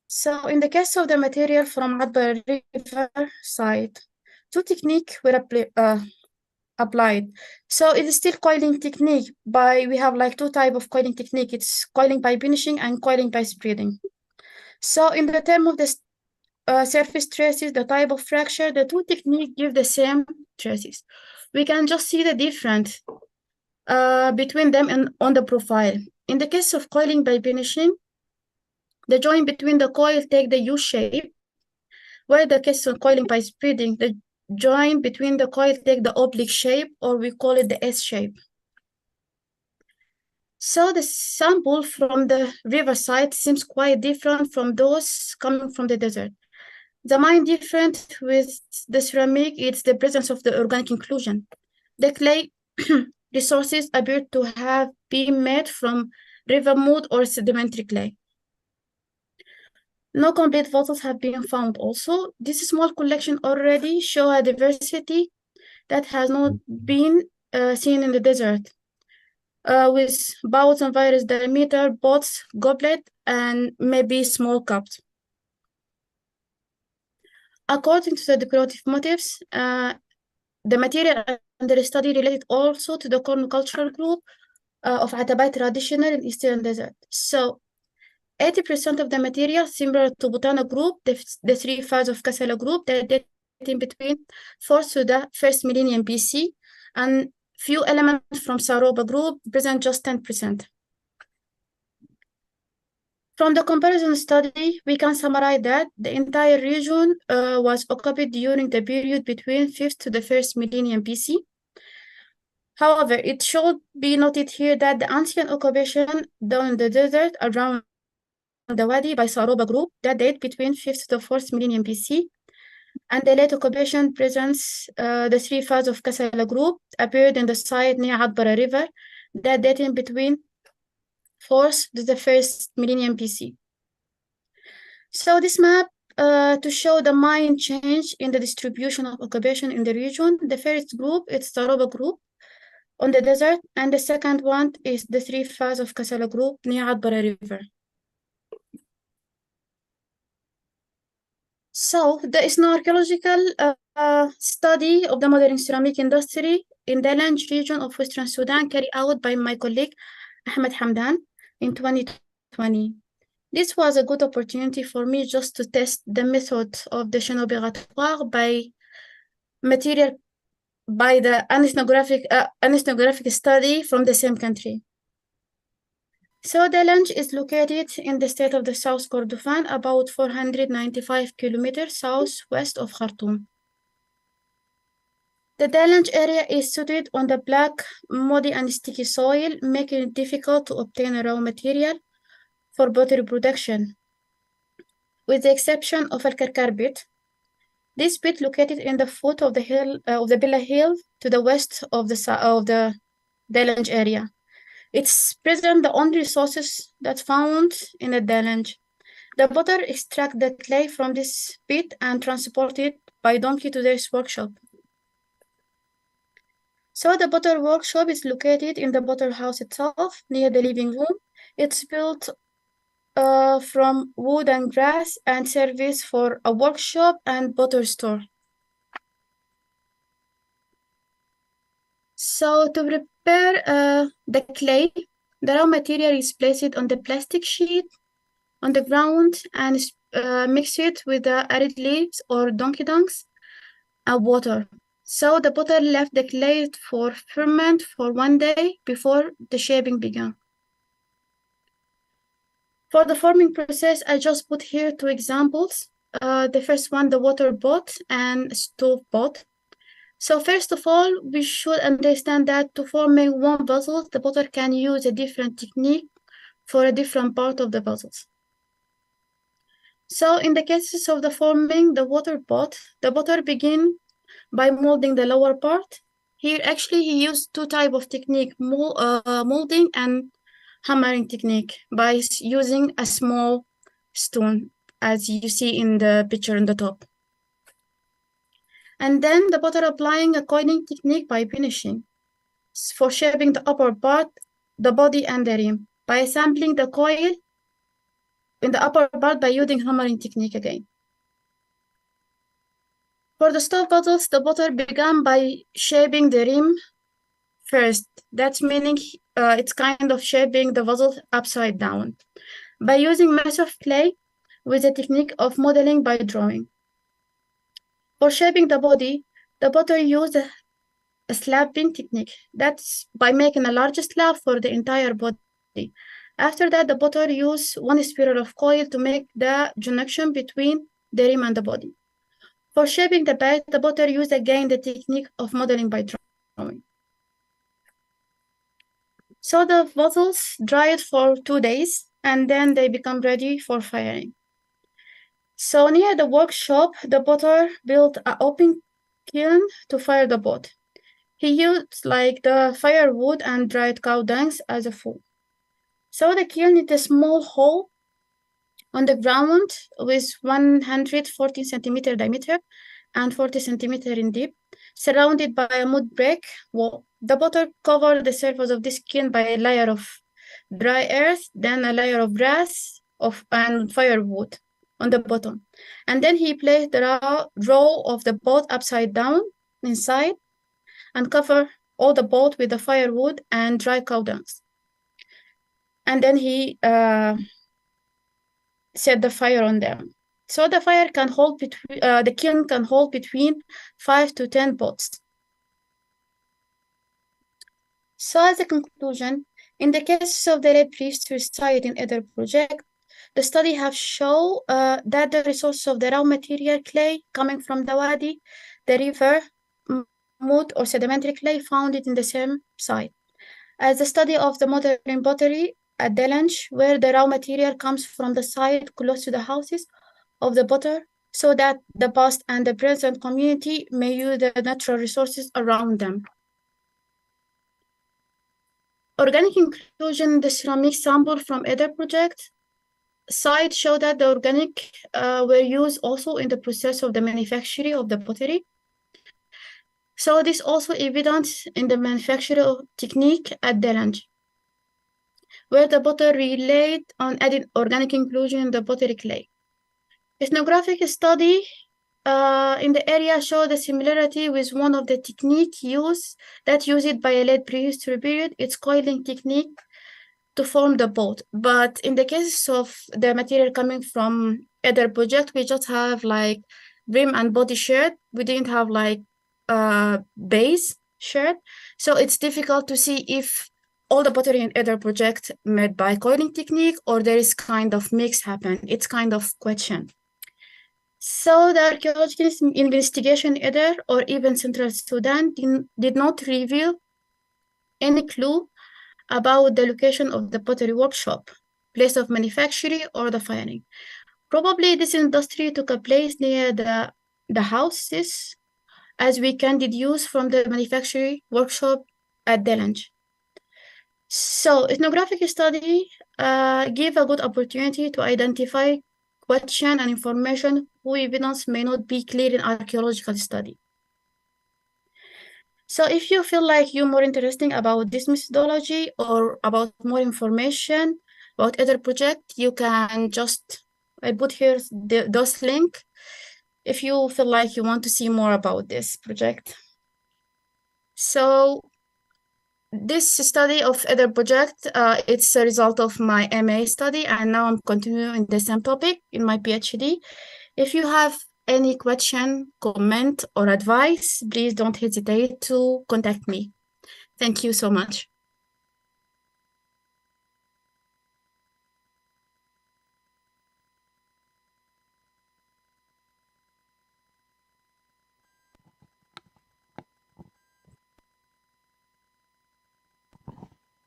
So in the case of the material from Atbara River site, two techniques were applied. So it is still coiling technique we have like two types of coiling technique. It's coiling by finishing and coiling by spreading. So in the term of this surface traces, the type of fracture, the two techniques give the same traces. We can just see the difference between them on the profile. In the case of coiling by finishing, the joint between the coil take the U shape, where the case of coiling by spreading, the joint between the coil take the oblique shape, or we call it the S shape. So the sample from the riverside seems quite different from those coming from the desert. The main difference with the ceramic is the presence of the organic inclusion. The clay resources appear to have been made from river mud or sedimentary clay. No complete fossils have been found also. This small collection already shows a diversity that has not been seen in the desert, with bouts and various diameter, pots, goblet, and maybe small cups. According to the decorative motifs, the material under study related also to the corn cultural group of Atabai traditional in Eastern Desert. So 80% of the material similar to Butana group, the three phases of Kassala group, that date in between 4th to the 1st millennium BC, and few elements from Saroba group present just 10%. From the comparison study, we can summarize that the entire region was occupied during the period between 5th to the 1st millennium BC. However, it should be noted here that the ancient occupation down in the desert around the Wadi by Saroba group that date between 5th to the 4th millennium BC, and the late occupation presents the three phases of Kassala group appeared in the site near Adbara River that date in between 4th to the 1st millennium BC. So this map to show the main change in the distribution of occupation in the region. The first group is Saroba group on the desert, and the second one is the three phases of Kassala group near Adbara River. So there is no archaeological study of the modern ceramic industry in the Lange region of Western Sudan carried out by my colleague Ahmed Hamdan in 2020. This was a good opportunity for me just to test the method of the chaîne opératoire by material by the ethnographic study from the same country. So the Lange is located in the state of the South Kordofan, about 495 kilometers southwest of Khartoum. The Lange area is situated on the black, muddy and sticky soil, making it difficult to obtain a raw material for pottery production, with the exception of Al-Karkar pit. This pit located in the foot of the hill of the Billa Hill to the west of the Lange area. It's present the only resources that's found in the Lange. The potter extract the clay from this pit and transport it by donkey to this workshop. So the potter workshop is located in the potter house itself, near the living room. It's built from wood and grass and serves for a workshop and potter store. So to prepare the clay, the raw material is placed on the plastic sheet on the ground and mix it with the arid leaves or donkey dungs and water. So the potter left the clay for ferment for 1 day before the shaping began. For the forming process, I just put here two examples. The first one, the water pot and stove pot. So first of all, we should understand that to forming one puzzle, the potter can use a different technique for a different part of the puzzles. So in the cases of the forming the water pot, the potter begin by molding the lower part. Here actually he used two types of technique, molding and hammering technique by using a small stone, as you see in the picture on the top. And then the potter applying a coiling technique by finishing for shaping the upper part, the body and the rim by assembling the coil in the upper part by using hammering technique again. For the stove puzzles, the potter began by shaping the rim first. That's meaning it's kind of shaping the puzzle upside down. By using mass of clay, with the technique of modeling by drawing. For shaping the body, the potter used a slabbing technique. That's by making a large slab for the entire body. After that, the potter used one spiral of coil to make the junction between the rim and the body. For shaping the back, the potter used again the technique of modeling by drawing. So the bottles dried for 2 days, and then they become ready for firing. So near the workshop, the potter built an open kiln to fire the pot. He used like the firewood and dried cow dungs as a fuel. So the kiln is a small hole on the ground with 140 centimeter diameter and 40 centimeter in deep, surrounded by a mud brick wall. The potter covered the surface of this kiln by a layer of dry earth, then a layer of grass and firewood on the bottom. And then he placed the row of the pot upside down inside and covered all the pot with the firewood and dry cow dungs. And then he set the fire on them. So the fire can hold between the kiln can hold between 5 to 10 pots. So as a conclusion, in the case of the late prehistory site in Eder project, the study have shown that the resource of the raw material clay coming from the wadi, the river, mud or sedimentary clay found it in the same site. As the study of the modern pottery at Delange, where the raw material comes from the site close to the houses of the potter, so that the past and the present community may use the natural resources around them. Organic inclusion in the ceramic sample from Eder project site show that the organic were used also in the process of the manufacturing of the pottery. So this also evident in the manufacturing technique at Delange, where the potter relied on adding organic inclusion in the pottery clay. Ethnographic study in the area show the similarity with one of the technique used by a late prehistory period, its coiling technique to form the boat. But in the case of the material coming from Eder project, we just have like rim and body shirt. We didn't have like base shirt. So it's difficult to see if all the pottery in Eder project made by coiling technique or there is kind of mix happen. It's kind of question. So the archaeological investigation in Eder or even Central Sudan did not reveal any clue about the location of the pottery workshop, place of manufacturing, or the firing. Probably this industry took a place near the houses, as we can deduce from the manufacturing workshop at Delange. So ethnographic study give a good opportunity to identify question and information whose evidence may not be clear in archaeological study. So if you feel like you're more interested about this methodology or about more information about other project, you can just, I put here those link if you feel like you want to see more about this project. So this study of other project, it's a result of my MA study, and now I'm continuing the same topic in my PhD. If you have any question, comment, or advice, please don't hesitate to contact me. Thank you so much.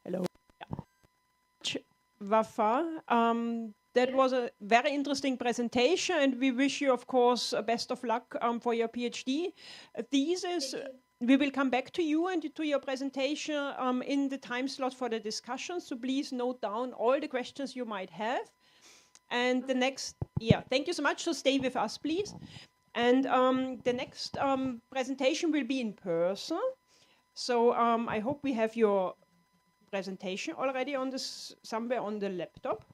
Hello. Wafa. That was a very interesting presentation, and we wish you, of course, best of luck for your PhD thesis. We will come back to you and to your presentation in the time slot for the discussion, so please note down all the questions you might have. And the next, thank you so much, so stay with us, please. And the next presentation will be in person, so I hope we have your presentation already on this, somewhere on the laptop.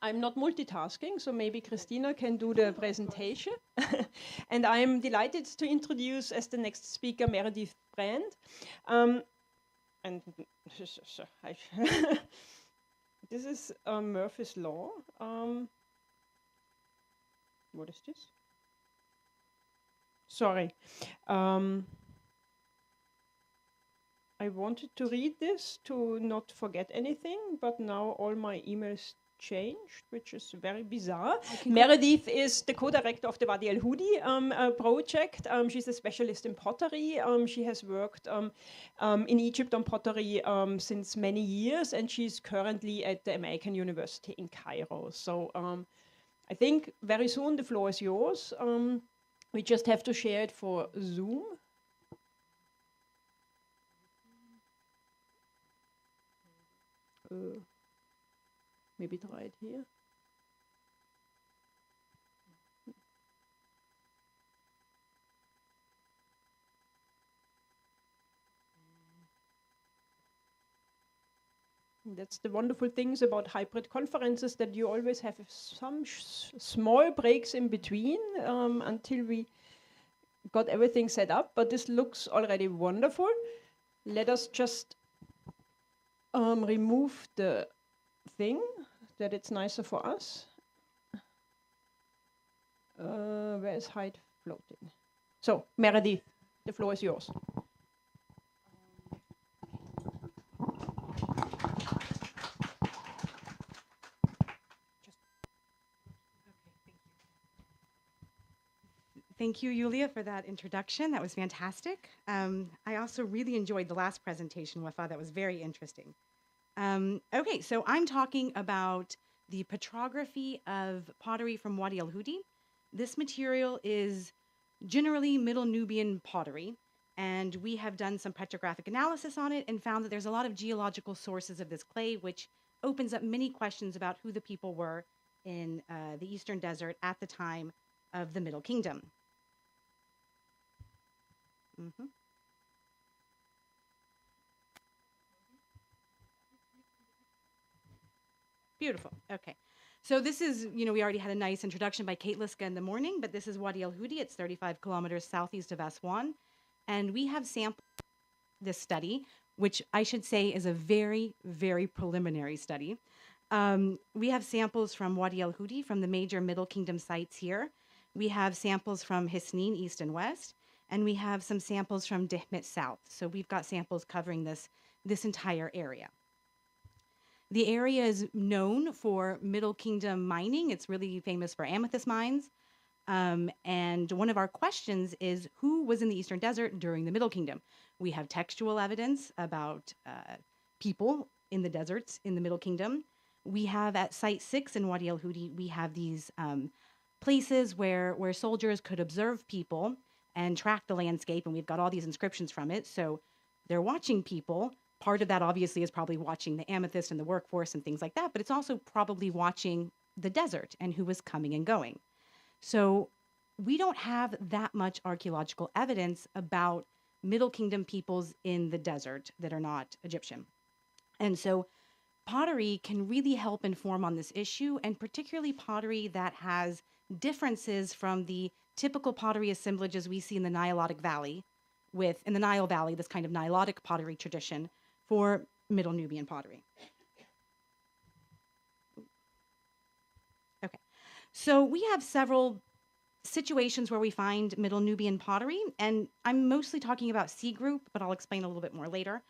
I'm not multitasking, so maybe Christina can do the presentation. And I'm delighted to introduce as the next speaker Meredith Brand. And this is Murphy's Law. What is this? Sorry. I wanted to read this to not forget anything, but now all my emails changed, which is very bizarre. Meredith is the co-director of the Wadi El Hudi project. She's a specialist in pottery. She has worked in Egypt on pottery since many years, and she's currently at the American University in Cairo. So I think very soon the floor is yours. We just have to share it for Zoom. Maybe try it here. That's the wonderful things about hybrid conferences, that you always have some small breaks in between until we got everything set up, but this looks already wonderful. Let us just remove the thing that it's nicer for us. Where is height floating? So, Meredith, the floor is yours. Thank you, Julia, for that introduction. That was fantastic. I also really enjoyed the last presentation, Wafa. That was very interesting. Okay, so I'm talking about the petrography of pottery from Wadi El Hudi. This material is generally Middle Nubian pottery, and we have done some petrographic analysis on it and found that there's a lot of geological sources of this clay, which opens up many questions about who the people were in the Eastern Desert at the time of the Middle Kingdom. Beautiful. Okay. So this is, we already had a nice introduction by Kate Liska in the morning, but this is Wadi El Hudi. It's 35 kilometers southeast of Aswan. And we have sampled this study, which I should say is a very, very preliminary study. We have samples from Wadi El Hudi, from the major Middle Kingdom sites here. We have samples from Hisnin, east and west. And we have some samples from Dihmit south. So we've got samples covering this entire area. The area is known for Middle Kingdom mining. It's really famous for amethyst mines. And one of our questions is, who was in the Eastern Desert during the Middle Kingdom? We have textual evidence about people in the deserts in the Middle Kingdom. We have at Site 6 in Wadi El Hudi, we have these places where soldiers could observe people and track the landscape, and we've got all these inscriptions from it. So they're watching people. Part of that obviously is probably watching the amethyst and the workforce and things like that, but it's also probably watching the desert and who was coming and going. So we don't have that much archaeological evidence about Middle Kingdom peoples in the desert that are not Egyptian. And so pottery can really help inform on this issue, and particularly pottery that has differences from the typical pottery assemblages we see in the Nilotic Valley, in the Nile Valley, this kind of Nilotic pottery tradition for Middle Nubian pottery. Okay, so we have several situations where we find Middle Nubian pottery, and I'm mostly talking about C group, but I'll explain a little bit more later.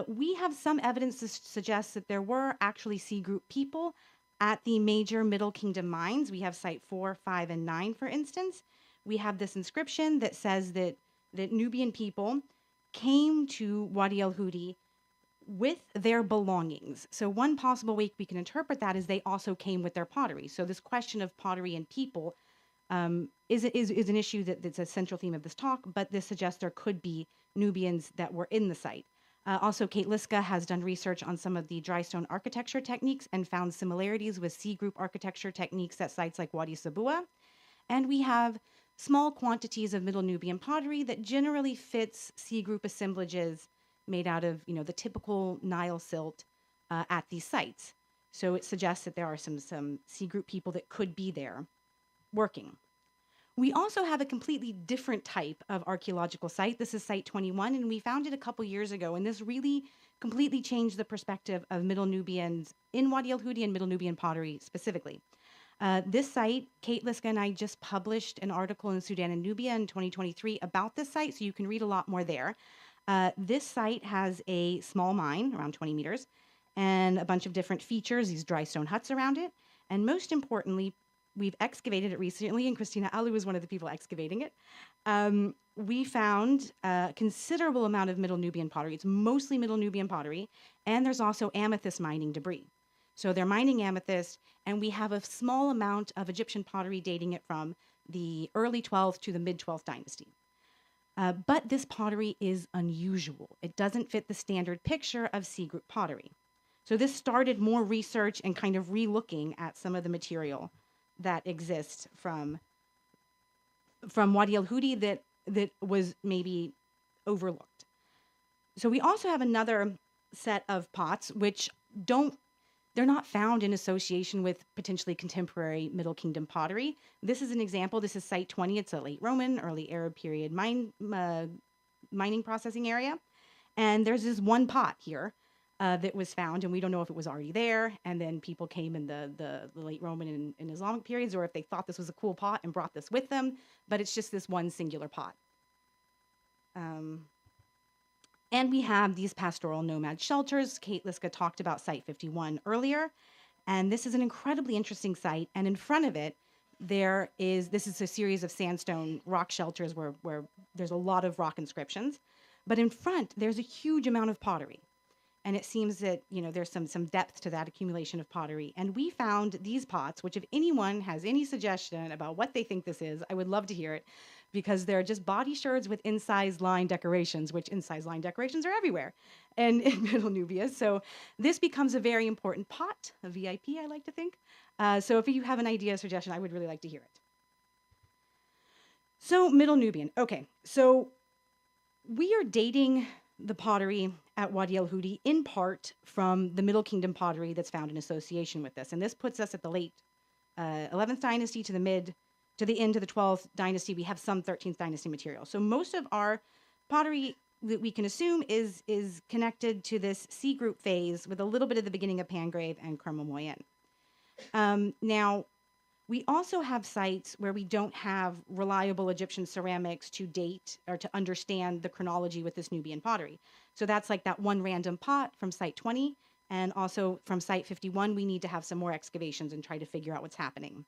We have some evidence to suggest that there were actually C group people at the major Middle Kingdom mines. We have Site 4, 5, and 9, for instance. We have this inscription that says that Nubian people came to Wadi El Hudi with their belongings. So one possible way we can interpret that is they also came with their pottery. So this question of pottery and people is an issue that's a central theme of this talk, but this suggests there could be Nubians that were in the site. Also, Kate Liska has done research on some of the dry stone architecture techniques and found similarities with C group architecture techniques at sites like Wadi Sabua. And we have small quantities of Middle Nubian pottery that generally fits C group assemblages made out of, the typical Nile silt at these sites. So it suggests that there are some C group people that could be there working. We also have a completely different type of archaeological site. This is Site 21, and we found it a couple years ago, and this really completely changed the perspective of Middle Nubians in Wadi El Hudi and Middle Nubian pottery specifically. This site, Kate Liska and I just published an article in Sudan and Nubia in 2023 about this site, so you can read a lot more there. This site has a small mine, around 20 meters, and a bunch of different features, these dry stone huts around it. And most importantly, we've excavated it recently, and Christina Alu was one of the people excavating it. We found a considerable amount of Middle Nubian pottery. It's mostly Middle Nubian pottery, and there's also amethyst mining debris. So they're mining amethyst, and we have a small amount of Egyptian pottery dating it from the early 12th to the mid-12th dynasty. But this pottery is unusual. It doesn't fit the standard picture of C group pottery. So this started more research and kind of re-looking at some of the material that exists from Wadi al-Hudi that was maybe overlooked. So we also have another set of pots which they're not found in association with potentially contemporary Middle Kingdom pottery. This is an example. This is Site 20. It's a late Roman, early Arab period mining processing area. And there's this one pot here that was found, and we don't know if it was already there, and then people came in the late Roman and Islamic periods, or if they thought this was a cool pot and brought this with them, but it's just this one singular pot. And we have these pastoral nomad shelters. Kate Liska talked about Site 51 earlier, and this is an incredibly interesting site, and in front of it, this is a series of sandstone rock shelters where there's a lot of rock inscriptions, but in front, there's a huge amount of pottery. And it seems that, there's some depth to that accumulation of pottery. And we found these pots, which if anyone has any suggestion about what they think this is, I would love to hear it, because they're just body sherds with incised line decorations, which incised line decorations are everywhere and in Middle Nubia. So this becomes a very important pot, a VIP, I like to think. So if you have an idea or suggestion, I would really like to hear it. So Middle Nubian. Okay, so we are dating the pottery at Wadi al-Hudi in part from the Middle Kingdom pottery that's found in association with this. And this puts us at the late 11th dynasty to the end of the 12th dynasty. We have some 13th dynasty material. So most of our pottery that we can assume is connected to this C group phase with a little bit of the beginning of Pangrave and Kerma-Moyen. Now, we also have sites where we don't have reliable Egyptian ceramics to date or to understand the chronology with this Nubian pottery. So that's like that one random pot from Site 20, and also from Site 51, we need to have some more excavations and try to figure out what's happening.